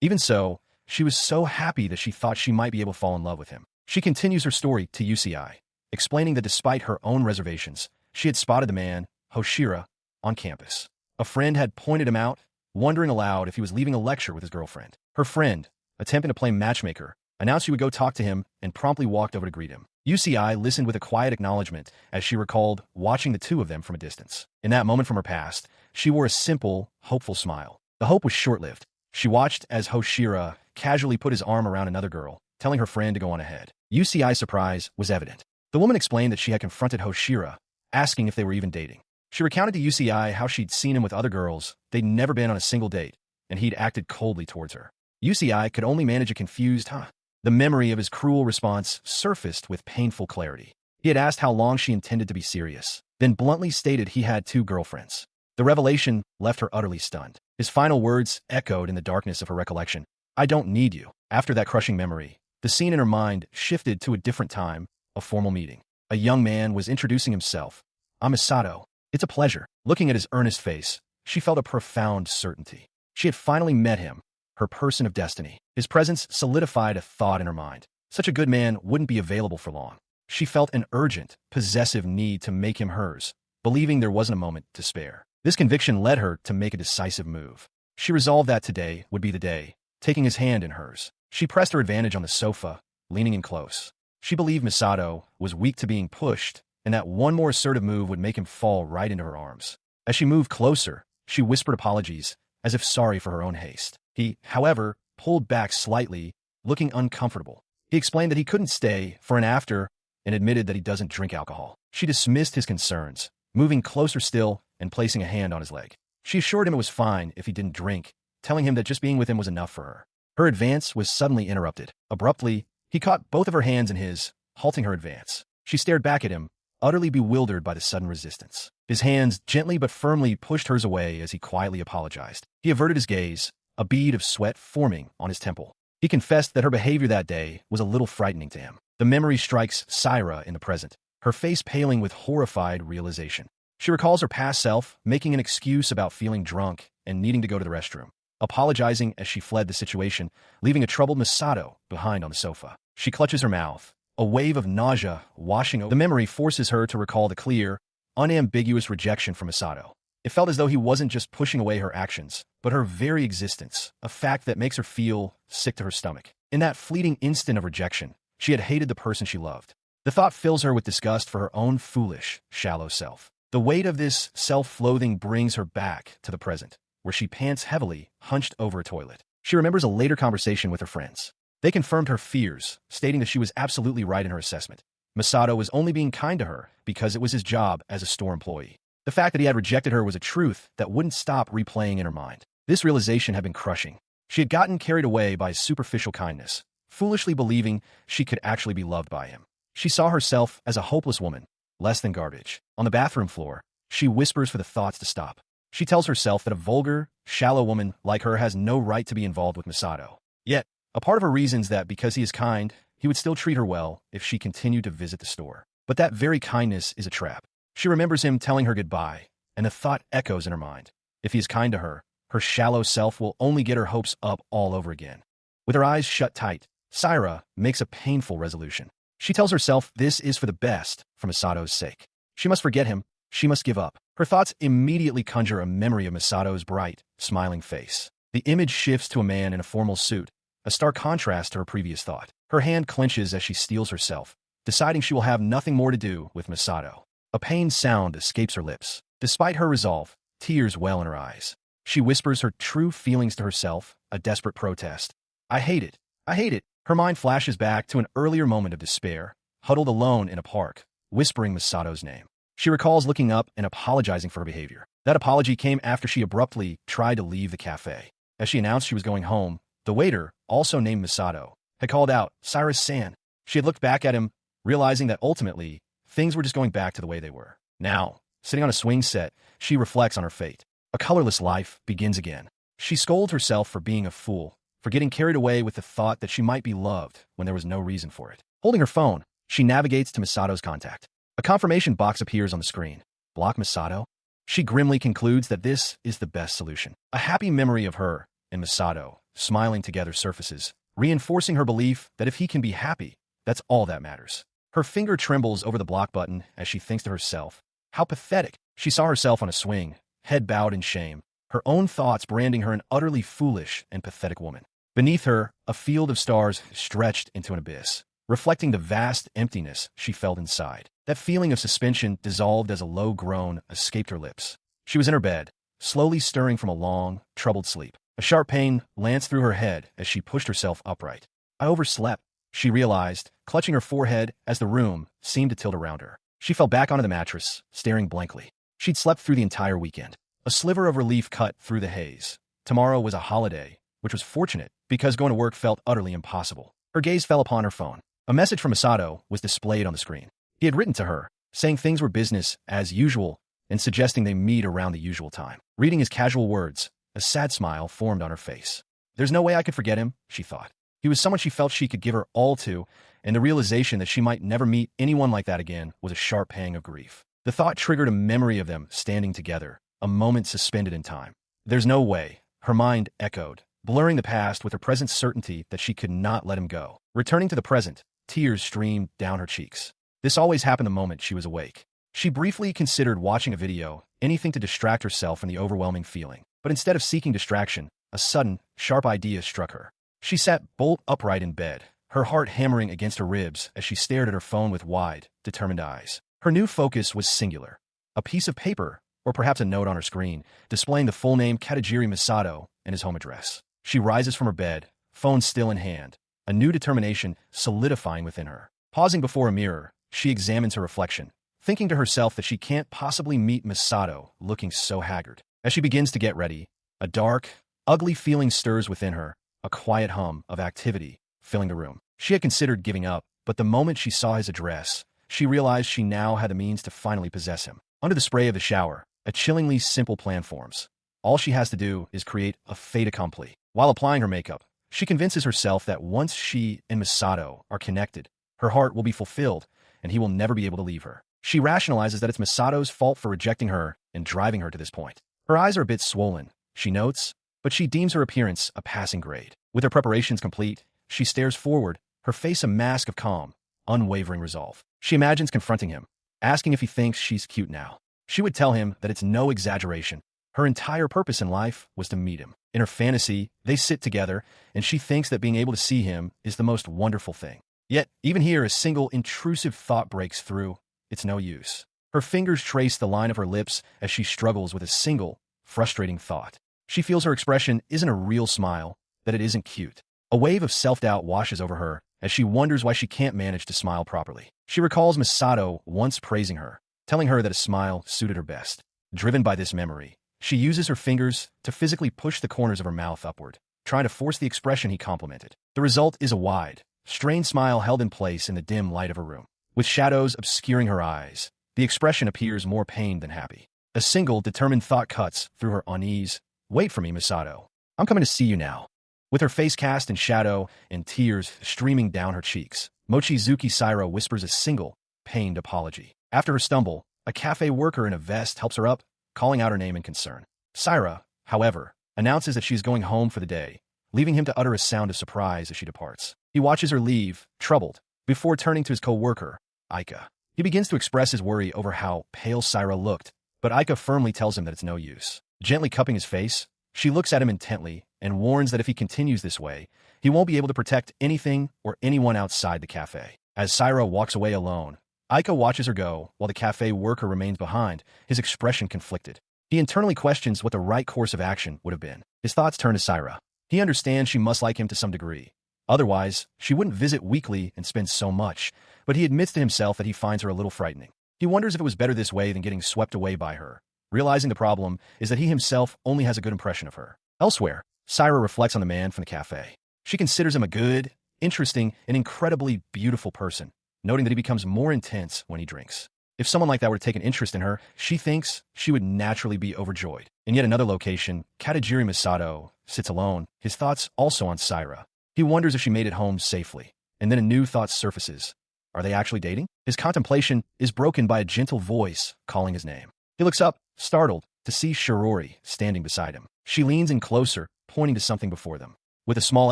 Even so, she was so happy that she thought she might be able to fall in love with him. She continues her story to UCI, explaining that despite her own reservations, she had spotted the man, Hoshira, on campus. A friend had pointed him out, wondering aloud if he was leaving a lecture with his girlfriend. Her friend, attempting to play matchmaker, announced she would go talk to him and promptly walked over to greet him. UCI listened with a quiet acknowledgement as she recalled watching the two of them from a distance. In that moment from her past, she wore a simple, hopeful smile. The hope was short-lived. She watched as Hoshira casually put his arm around another girl, telling her friend to go on ahead. UCI's surprise was evident. The woman explained that she had confronted Hoshira, asking if they were even dating. She recounted to UCI how she'd seen him with other girls, they'd never been on a single date, and he'd acted coldly towards her. UCI could only manage a confused huh. The memory of his cruel response surfaced with painful clarity. He had asked how long she intended to be serious, then bluntly stated he had 2 girlfriends. The revelation left her utterly stunned. His final words echoed in the darkness of her recollection. I don't need you. After that crushing memory, the scene in her mind shifted to a different time, a formal meeting. A young man was introducing himself. I'm Misato. It's a pleasure. Looking at his earnest face, she felt a profound certainty. She had finally met him, her person of destiny. His presence solidified a thought in her mind. Such a good man wouldn't be available for long. She felt an urgent, possessive need to make him hers, believing there wasn't a moment to spare. This conviction led her to make a decisive move. She resolved that today would be the day, taking his hand in hers. She pressed her advantage on the sofa, leaning in close. She believed Masato was weak to being pushed, and that one more assertive move would make him fall right into her arms. As she moved closer, she whispered apologies, as if sorry for her own haste. He, however, pulled back slightly, looking uncomfortable. He explained that he couldn't stay for an after and admitted that he doesn't drink alcohol. She dismissed his concerns, moving closer still and placing a hand on his leg. She assured him it was fine if he didn't drink, telling him that just being with him was enough for her. Her advance was suddenly interrupted. Abruptly, he caught both of her hands in his, halting her advance. She stared back at him, utterly bewildered by the sudden resistance. His hands gently but firmly pushed hers away as he quietly apologized. He averted his gaze, a bead of sweat forming on his temple. He confessed that her behavior that day was a little frightening to him. The memory strikes Syra in the present, her face paling with horrified realization. She recalls her past self, making an excuse about feeling drunk and needing to go to the restroom, apologizing as she fled the situation, leaving a troubled Masato behind on the sofa. She clutches her mouth, a wave of nausea washing over. The memory forces her to recall the clear, unambiguous rejection from Masato. It felt as though he wasn't just pushing away her actions, but her very existence, a fact that makes her feel sick to her stomach. In that fleeting instant of rejection, she had hated the person she loved. The thought fills her with disgust for her own foolish, shallow self. The weight of this self-loathing brings her back to the present, where she pants heavily, hunched over a toilet. She remembers a later conversation with her friends. They confirmed her fears, stating that she was absolutely right in her assessment. Masato was only being kind to her because it was his job as a store employee. The fact that he had rejected her was a truth that wouldn't stop replaying in her mind. This realization had been crushing. She had gotten carried away by his superficial kindness, foolishly believing she could actually be loved by him. She saw herself as a hopeless woman, less than garbage. On the bathroom floor, she whispers for the thoughts to stop. She tells herself that a vulgar, shallow woman like her has no right to be involved with Masato. Yet, a part of her reasons that because he is kind, he would still treat her well if she continued to visit the store. But that very kindness is a trap. She remembers him telling her goodbye, and the thought echoes in her mind. If he is kind to her, her shallow self will only get her hopes up all over again. With her eyes shut tight, Syra makes a painful resolution. She tells herself this is for the best, for Masato's sake. She must forget him. She must give up. Her thoughts immediately conjure a memory of Masato's bright, smiling face. The image shifts to a man in a formal suit, a stark contrast to her previous thought. Her hand clenches as she steels herself, deciding she will have nothing more to do with Masato. A pained sound escapes her lips. Despite her resolve, tears well in her eyes. She whispers her true feelings to herself, a desperate protest. I hate it. I hate it. Her mind flashes back to an earlier moment of despair, huddled alone in a park, whispering Masato's name. She recalls looking up and apologizing for her behavior. That apology came after she abruptly tried to leave the cafe. As she announced she was going home, the waiter, also named Masato, had called out, Cyrus-san. She had looked back at him, realizing that ultimately, things were just going back to the way they were. Now, sitting on a swing set, she reflects on her fate. A colorless life begins again. She scolds herself for being a fool, for getting carried away with the thought that she might be loved when there was no reason for it. Holding her phone, she navigates to Masato's contact. A confirmation box appears on the screen. Block Masato? She grimly concludes that this is the best solution. A happy memory of her and Masato, smiling together surfaces, reinforcing her belief that if he can be happy, that's all that matters. Her finger trembles over the block button as she thinks to herself, how pathetic. She saw herself on a swing, head bowed in shame, her own thoughts branding her an utterly foolish and pathetic woman. Beneath her, a field of stars stretched into an abyss, reflecting the vast emptiness she felt inside. That feeling of suspension dissolved as a low groan escaped her lips. She was in her bed, slowly stirring from a long, troubled sleep. A sharp pain lanced through her head as she pushed herself upright. I overslept, she realized, clutching her forehead as the room seemed to tilt around her. She fell back onto the mattress, staring blankly. She'd slept through the entire weekend. A sliver of relief cut through the haze. Tomorrow was a holiday, which was fortunate because going to work felt utterly impossible. Her gaze fell upon her phone. A message from Masato was displayed on the screen. He had written to her, saying things were business as usual and suggesting they meet around the usual time. Reading his casual words, a sad smile formed on her face. There's no way I could forget him, she thought. He was someone she felt she could give her all to, and the realization that she might never meet anyone like that again was a sharp pang of grief. The thought triggered a memory of them standing together, a moment suspended in time. There's no way, her mind echoed, blurring the past with her present certainty that she could not let him go. Returning to the present, tears streamed down her cheeks. This always happened the moment she was awake. She briefly considered watching a video, anything to distract herself from the overwhelming feeling. But instead of seeking distraction, a sudden, sharp idea struck her. She sat bolt upright in bed, her heart hammering against her ribs as she stared at her phone with wide, determined eyes. Her new focus was singular. A piece of paper, or perhaps a note on her screen, displaying the full name Katajiri Masato and his home address. She rises from her bed, phone still in hand, a new determination solidifying within her. Pausing before a mirror, she examines her reflection, thinking to herself that she can't possibly meet Masato looking so haggard. As she begins to get ready, a dark, ugly feeling stirs within her, a quiet hum of activity filling the room. She had considered giving up, but the moment she saw his address, she realized she now had the means to finally possess him. Under the spray of the shower, a chillingly simple plan forms. All she has to do is create a fait accompli. While applying her makeup, she convinces herself that once she and Masato are connected, her heart will be fulfilled and he will never be able to leave her. She rationalizes that it's Masato's fault for rejecting her and driving her to this point. Her eyes are a bit swollen, she notes, but she deems her appearance a passing grade. With her preparations complete, she stares forward, her face a mask of calm, unwavering resolve. She imagines confronting him, asking if he thinks she's cute now. She would tell him that it's no exaggeration. Her entire purpose in life was to meet him. In her fantasy, they sit together, and she thinks that being able to see him is the most wonderful thing. Yet, even here, a single intrusive thought breaks through. It's no use. Her fingers trace the line of her lips as she struggles with a single, frustrating thought. She feels her expression isn't a real smile, that it isn't cute. A wave of self-doubt washes over her as she wonders why she can't manage to smile properly. She recalls Masato once praising her, telling her that a smile suited her best. Driven by this memory, she uses her fingers to physically push the corners of her mouth upward, trying to force the expression he complimented. The result is a wide, strained smile held in place in the dim light of her room. With shadows obscuring her eyes, the expression appears more pained than happy. A single, determined thought cuts through her unease. Wait for me, Masato. I'm coming to see you now. With her face cast in shadow and tears streaming down her cheeks, Mochizuki Saira whispers a single, pained apology. After her stumble, a cafe worker in a vest helps her up, calling out her name in concern. Saira, however, announces that she is going home for the day, leaving him to utter a sound of surprise as she departs. He watches her leave, troubled, before turning to his co-worker, Aika. He begins to express his worry over how pale Saira looked, but Aika firmly tells him that it's no use. Gently cupping his face, she looks at him intently and warns that if he continues this way, he won't be able to protect anything or anyone outside the cafe. As Saira walks away alone, Aika watches her go while the cafe worker remains behind, his expression conflicted. He internally questions what the right course of action would have been. His thoughts turn to Saira. He understands she must like him to some degree. Otherwise, she wouldn't visit weekly and spend so much, but he admits to himself that he finds her a little frightening. He wonders if it was better this way than getting swept away by her, realizing the problem is that he himself only has a good impression of her. Elsewhere, Saira reflects on the man from the cafe. She considers him a good, interesting, and incredibly beautiful person, noting that he becomes more intense when he drinks. If someone like that were to take an interest in her, she thinks she would naturally be overjoyed. In yet another location, Katajiri Masato sits alone, his thoughts also on Saira. He wonders if she made it home safely, and then a new thought surfaces. Are they actually dating? His contemplation is broken by a gentle voice calling his name. He looks up, startled, to see Shirori standing beside him. She leans in closer, pointing to something before them. With a small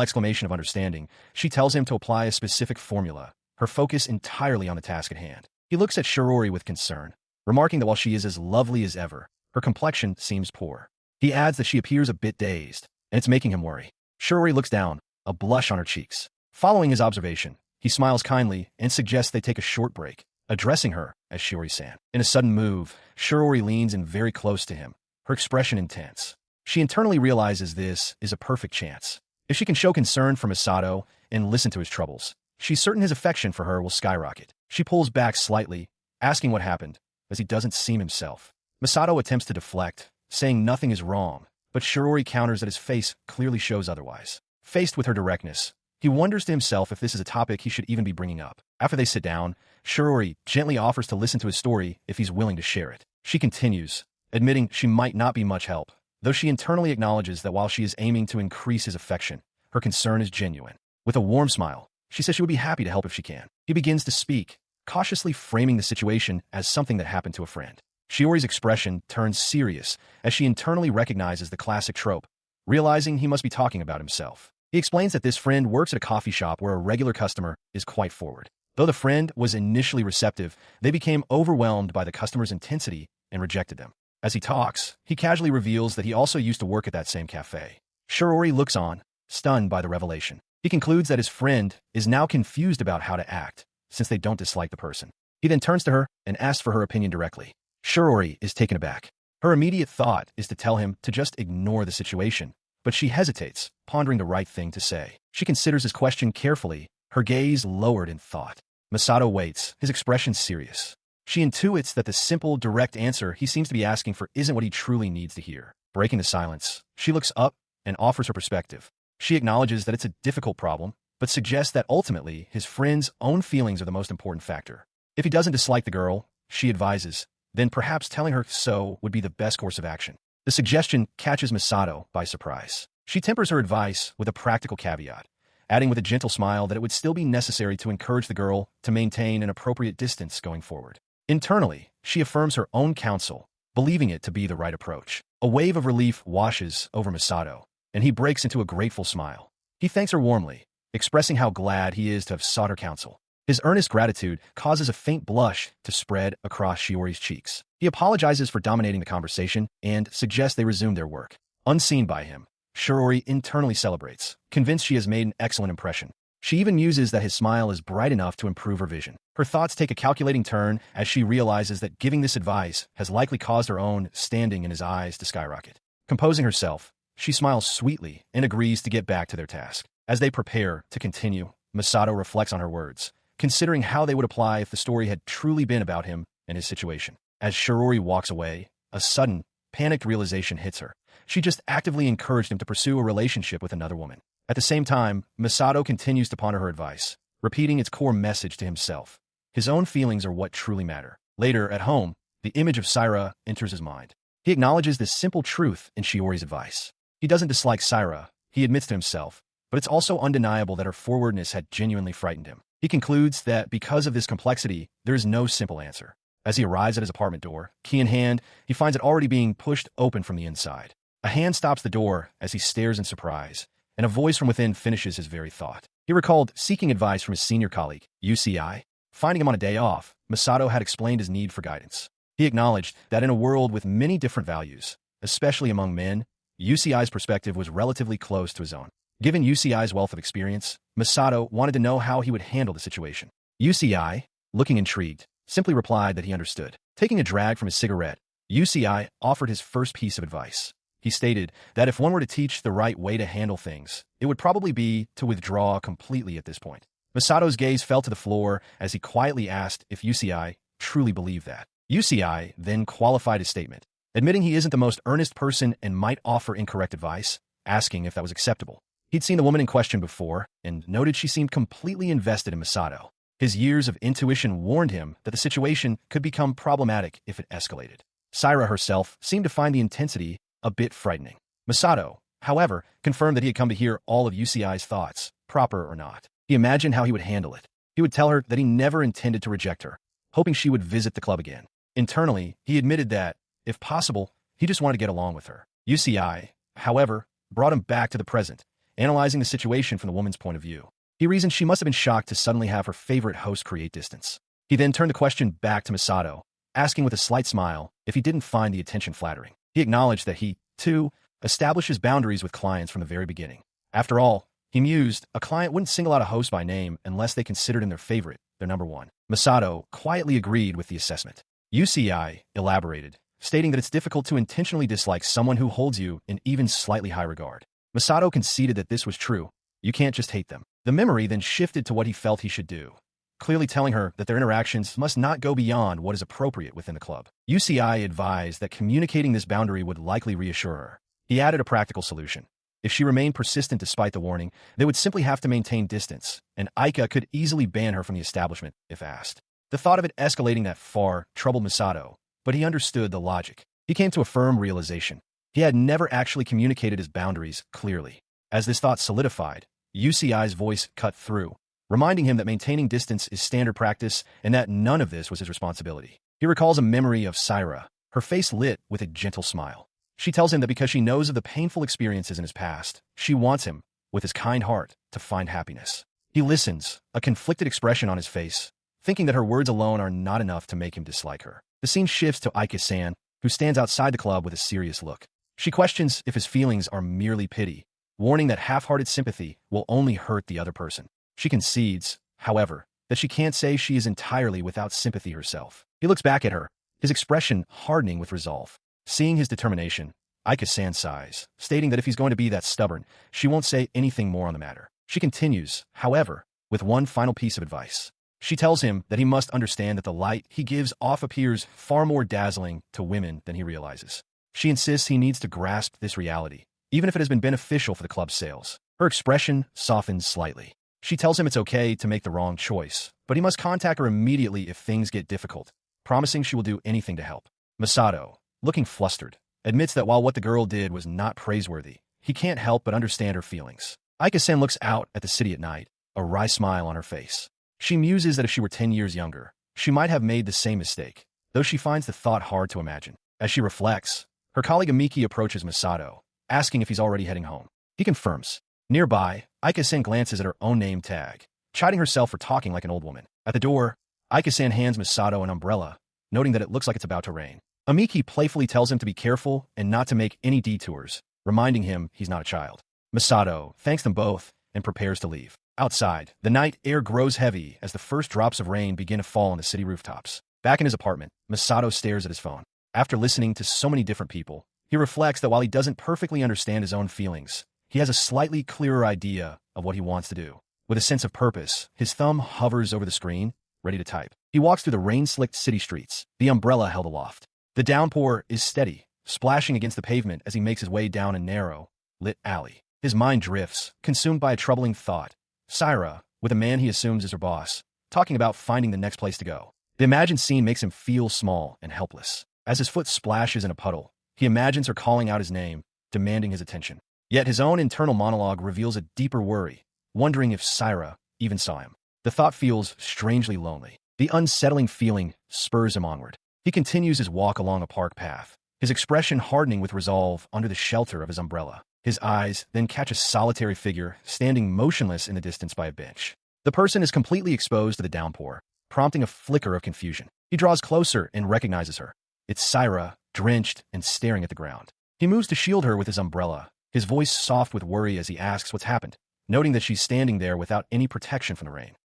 exclamation of understanding, she tells him to apply a specific formula, her focus entirely on the task at hand. He looks at Shirori with concern, remarking that while she is as lovely as ever, her complexion seems poor. He adds that she appears a bit dazed, and it's making him worry. Shirori looks down, a blush on her cheeks. Following his observation, he smiles kindly and suggests they take a short break, addressing her as Shiori-san. In a sudden move, Shirori leans in very close to him, her expression intense. She internally realizes this is a perfect chance. If she can show concern for Masato and listen to his troubles, she's certain his affection for her will skyrocket. She pulls back slightly, asking what happened, as he doesn't seem himself. Masato attempts to deflect, saying nothing is wrong, but Shirori counters that his face clearly shows otherwise. Faced with her directness, he wonders to himself if this is a topic he should even be bringing up. After they sit down, Shirori gently offers to listen to his story if he's willing to share it. She continues, admitting she might not be much help, though she internally acknowledges that while she is aiming to increase his affection, her concern is genuine. With a warm smile, she says she would be happy to help if she can. He begins to speak, cautiously framing the situation as something that happened to a friend. Shiori's expression turns serious as she internally recognizes the classic trope, realizing he must be talking about himself. He explains that this friend works at a coffee shop where a regular customer is quite forward. Though the friend was initially receptive, they became overwhelmed by the customer's intensity and rejected them. As he talks, he casually reveals that he also used to work at that same cafe. Shirori looks on, stunned by the revelation. He concludes that his friend is now confused about how to act, since they don't dislike the person. He then turns to her and asks for her opinion directly. Shirori is taken aback. Her immediate thought is to tell him to just ignore the situation, but she hesitates, pondering the right thing to say. She considers his question carefully, her gaze lowered in thought. Masato waits, his expression serious. She intuits that the simple, direct answer he seems to be asking for isn't what he truly needs to hear. Breaking the silence, she looks up and offers her perspective. She acknowledges that it's a difficult problem, but suggests that ultimately his friend's own feelings are the most important factor. If he doesn't dislike the girl, she advises, then perhaps telling her so would be the best course of action. The suggestion catches Masato by surprise. She tempers her advice with a practical caveat, adding with a gentle smile that it would still be necessary to encourage the girl to maintain an appropriate distance going forward. Internally, she affirms her own counsel, believing it to be the right approach. A wave of relief washes over Masato, and he breaks into a grateful smile. He thanks her warmly, expressing how glad he is to have sought her counsel. His earnest gratitude causes a faint blush to spread across Shiori's cheeks. He apologizes for dominating the conversation and suggests they resume their work. Unseen by him, Shiori internally celebrates, convinced she has made an excellent impression. She even muses that his smile is bright enough to improve her vision. Her thoughts take a calculating turn as she realizes that giving this advice has likely caused her own standing in his eyes to skyrocket. Composing herself, she smiles sweetly and agrees to get back to their task. As they prepare to continue, Masato reflects on her words, considering how they would apply if the story had truly been about him and his situation. As Shirori walks away, a sudden, panicked realization hits her. She just actively encouraged him to pursue a relationship with another woman. At the same time, Masato continues to ponder her advice, repeating its core message to himself. His own feelings are what truly matter. Later, at home, the image of Saira enters his mind. He acknowledges this simple truth in Shiori's advice. He doesn't dislike Saira, he admits to himself, but it's also undeniable that her forwardness had genuinely frightened him. He concludes that because of this complexity, there is no simple answer. As he arrives at his apartment door, key in hand, he finds it already being pushed open from the inside. A hand stops the door as he stares in surprise, and a voice from within finishes his very thought. He recalled seeking advice from his senior colleague, UCI. Finding him on a day off, Masato had explained his need for guidance. He acknowledged that in a world with many different values, especially among men, UCI's perspective was relatively close to his own. Given UCI's wealth of experience, Masato wanted to know how he would handle the situation. UCI, looking intrigued, simply replied that he understood. Taking a drag from his cigarette, UCI offered his first piece of advice. He stated that if one were to teach the right way to handle things, it would probably be to withdraw completely at this point. Masato's gaze fell to the floor as he quietly asked if UCI truly believed that. UCI then qualified his statement, admitting he isn't the most earnest person and might offer incorrect advice, asking if that was acceptable. He'd seen the woman in question before and noted she seemed completely invested in Masato. His years of intuition warned him that the situation could become problematic if it escalated. Saira herself seemed to find the intensity a bit frightening. Masato, however, confirmed that he had come to hear all of UCI's thoughts, proper or not. He imagined how he would handle it. He would tell her that he never intended to reject her, hoping she would visit the club again. Internally, he admitted that, if possible, he just wanted to get along with her. UCI, however, brought him back to the present, analyzing the situation from the woman's point of view. He reasoned she must have been shocked to suddenly have her favorite host create distance. He then turned the question back to Masato, asking with a slight smile if he didn't find the attention flattering. He acknowledged that he, too, establishes boundaries with clients from the very beginning. After all, he mused, a client wouldn't single out a host by name unless they considered him their favorite, their number one. Masato quietly agreed with the assessment. UCI elaborated, stating that it's difficult to intentionally dislike someone who holds you in even slightly high regard. Masato conceded that this was true. You can't just hate them. The memory then shifted to what he felt he should do, clearly telling her that their interactions must not go beyond what is appropriate within the club. UCI advised that communicating this boundary would likely reassure her. He added a practical solution. If she remained persistent despite the warning, they would simply have to maintain distance, and Aika could easily ban her from the establishment if asked. The thought of it escalating that far troubled Masato, but he understood the logic. He came to a firm realization. He had never actually communicated his boundaries clearly. As this thought solidified, UCI's voice cut through, reminding him that maintaining distance is standard practice and that none of this was his responsibility. He recalls a memory of Saira, her face lit with a gentle smile. She tells him that because she knows of the painful experiences in his past, she wants him, with his kind heart, to find happiness. He listens, a conflicted expression on his face, thinking that her words alone are not enough to make him dislike her. The scene shifts to Aika-san, who stands outside the club with a serious look. She questions if his feelings are merely pity, warning that half-hearted sympathy will only hurt the other person. She concedes, however, that she can't say she is entirely without sympathy herself. He looks back at her, his expression hardening with resolve. Seeing his determination, Aika-san sighs, stating that if he's going to be that stubborn, she won't say anything more on the matter. She continues, however, with one final piece of advice. She tells him that he must understand that the light he gives off appears far more dazzling to women than he realizes. She insists he needs to grasp this reality, even if it has been beneficial for the club's sales. Her expression softens slightly. She tells him it's okay to make the wrong choice, but he must contact her immediately if things get difficult, promising she will do anything to help. Masato, looking flustered, admits that while what the girl did was not praiseworthy, he can't help but understand her feelings. Aika-san looks out at the city at night, a wry smile on her face. She muses that if she were 10 years younger, she might have made the same mistake, though she finds the thought hard to imagine. As she reflects, her colleague Amiki approaches Masato, asking if he's already heading home. He confirms. Nearby, Aika-san glances at her own name tag, chiding herself for talking like an old woman. At the door, Aika-san hands Masato an umbrella, noting that it looks like it's about to rain. Amiki playfully tells him to be careful and not to make any detours, reminding him he's not a child. Masato thanks them both and prepares to leave. Outside, the night air grows heavy as the first drops of rain begin to fall on the city rooftops. Back in his apartment, Masato stares at his phone. After listening to so many different people, he reflects that while he doesn't perfectly understand his own feelings, he has a slightly clearer idea of what he wants to do. With a sense of purpose, his thumb hovers over the screen, ready to type. He walks through the rain-slicked city streets, the umbrella held aloft. The downpour is steady, splashing against the pavement as he makes his way down a narrow, lit alley. His mind drifts, consumed by a troubling thought. Saira, with a man he assumes is her boss, talking about finding the next place to go. The imagined scene makes him feel small and helpless. As his foot splashes in a puddle, he imagines her calling out his name, demanding his attention. Yet his own internal monologue reveals a deeper worry, wondering if Saira even saw him. The thought feels strangely lonely. The unsettling feeling spurs him onward. He continues his walk along a park path, his expression hardening with resolve under the shelter of his umbrella. His eyes then catch a solitary figure standing motionless in the distance by a bench. The person is completely exposed to the downpour, prompting a flicker of confusion. He draws closer and recognizes her. It's Saira, drenched and staring at the ground. He moves to shield her with his umbrella, his voice soft with worry as he asks what's happened, noting that she's standing there without any protection from the rain.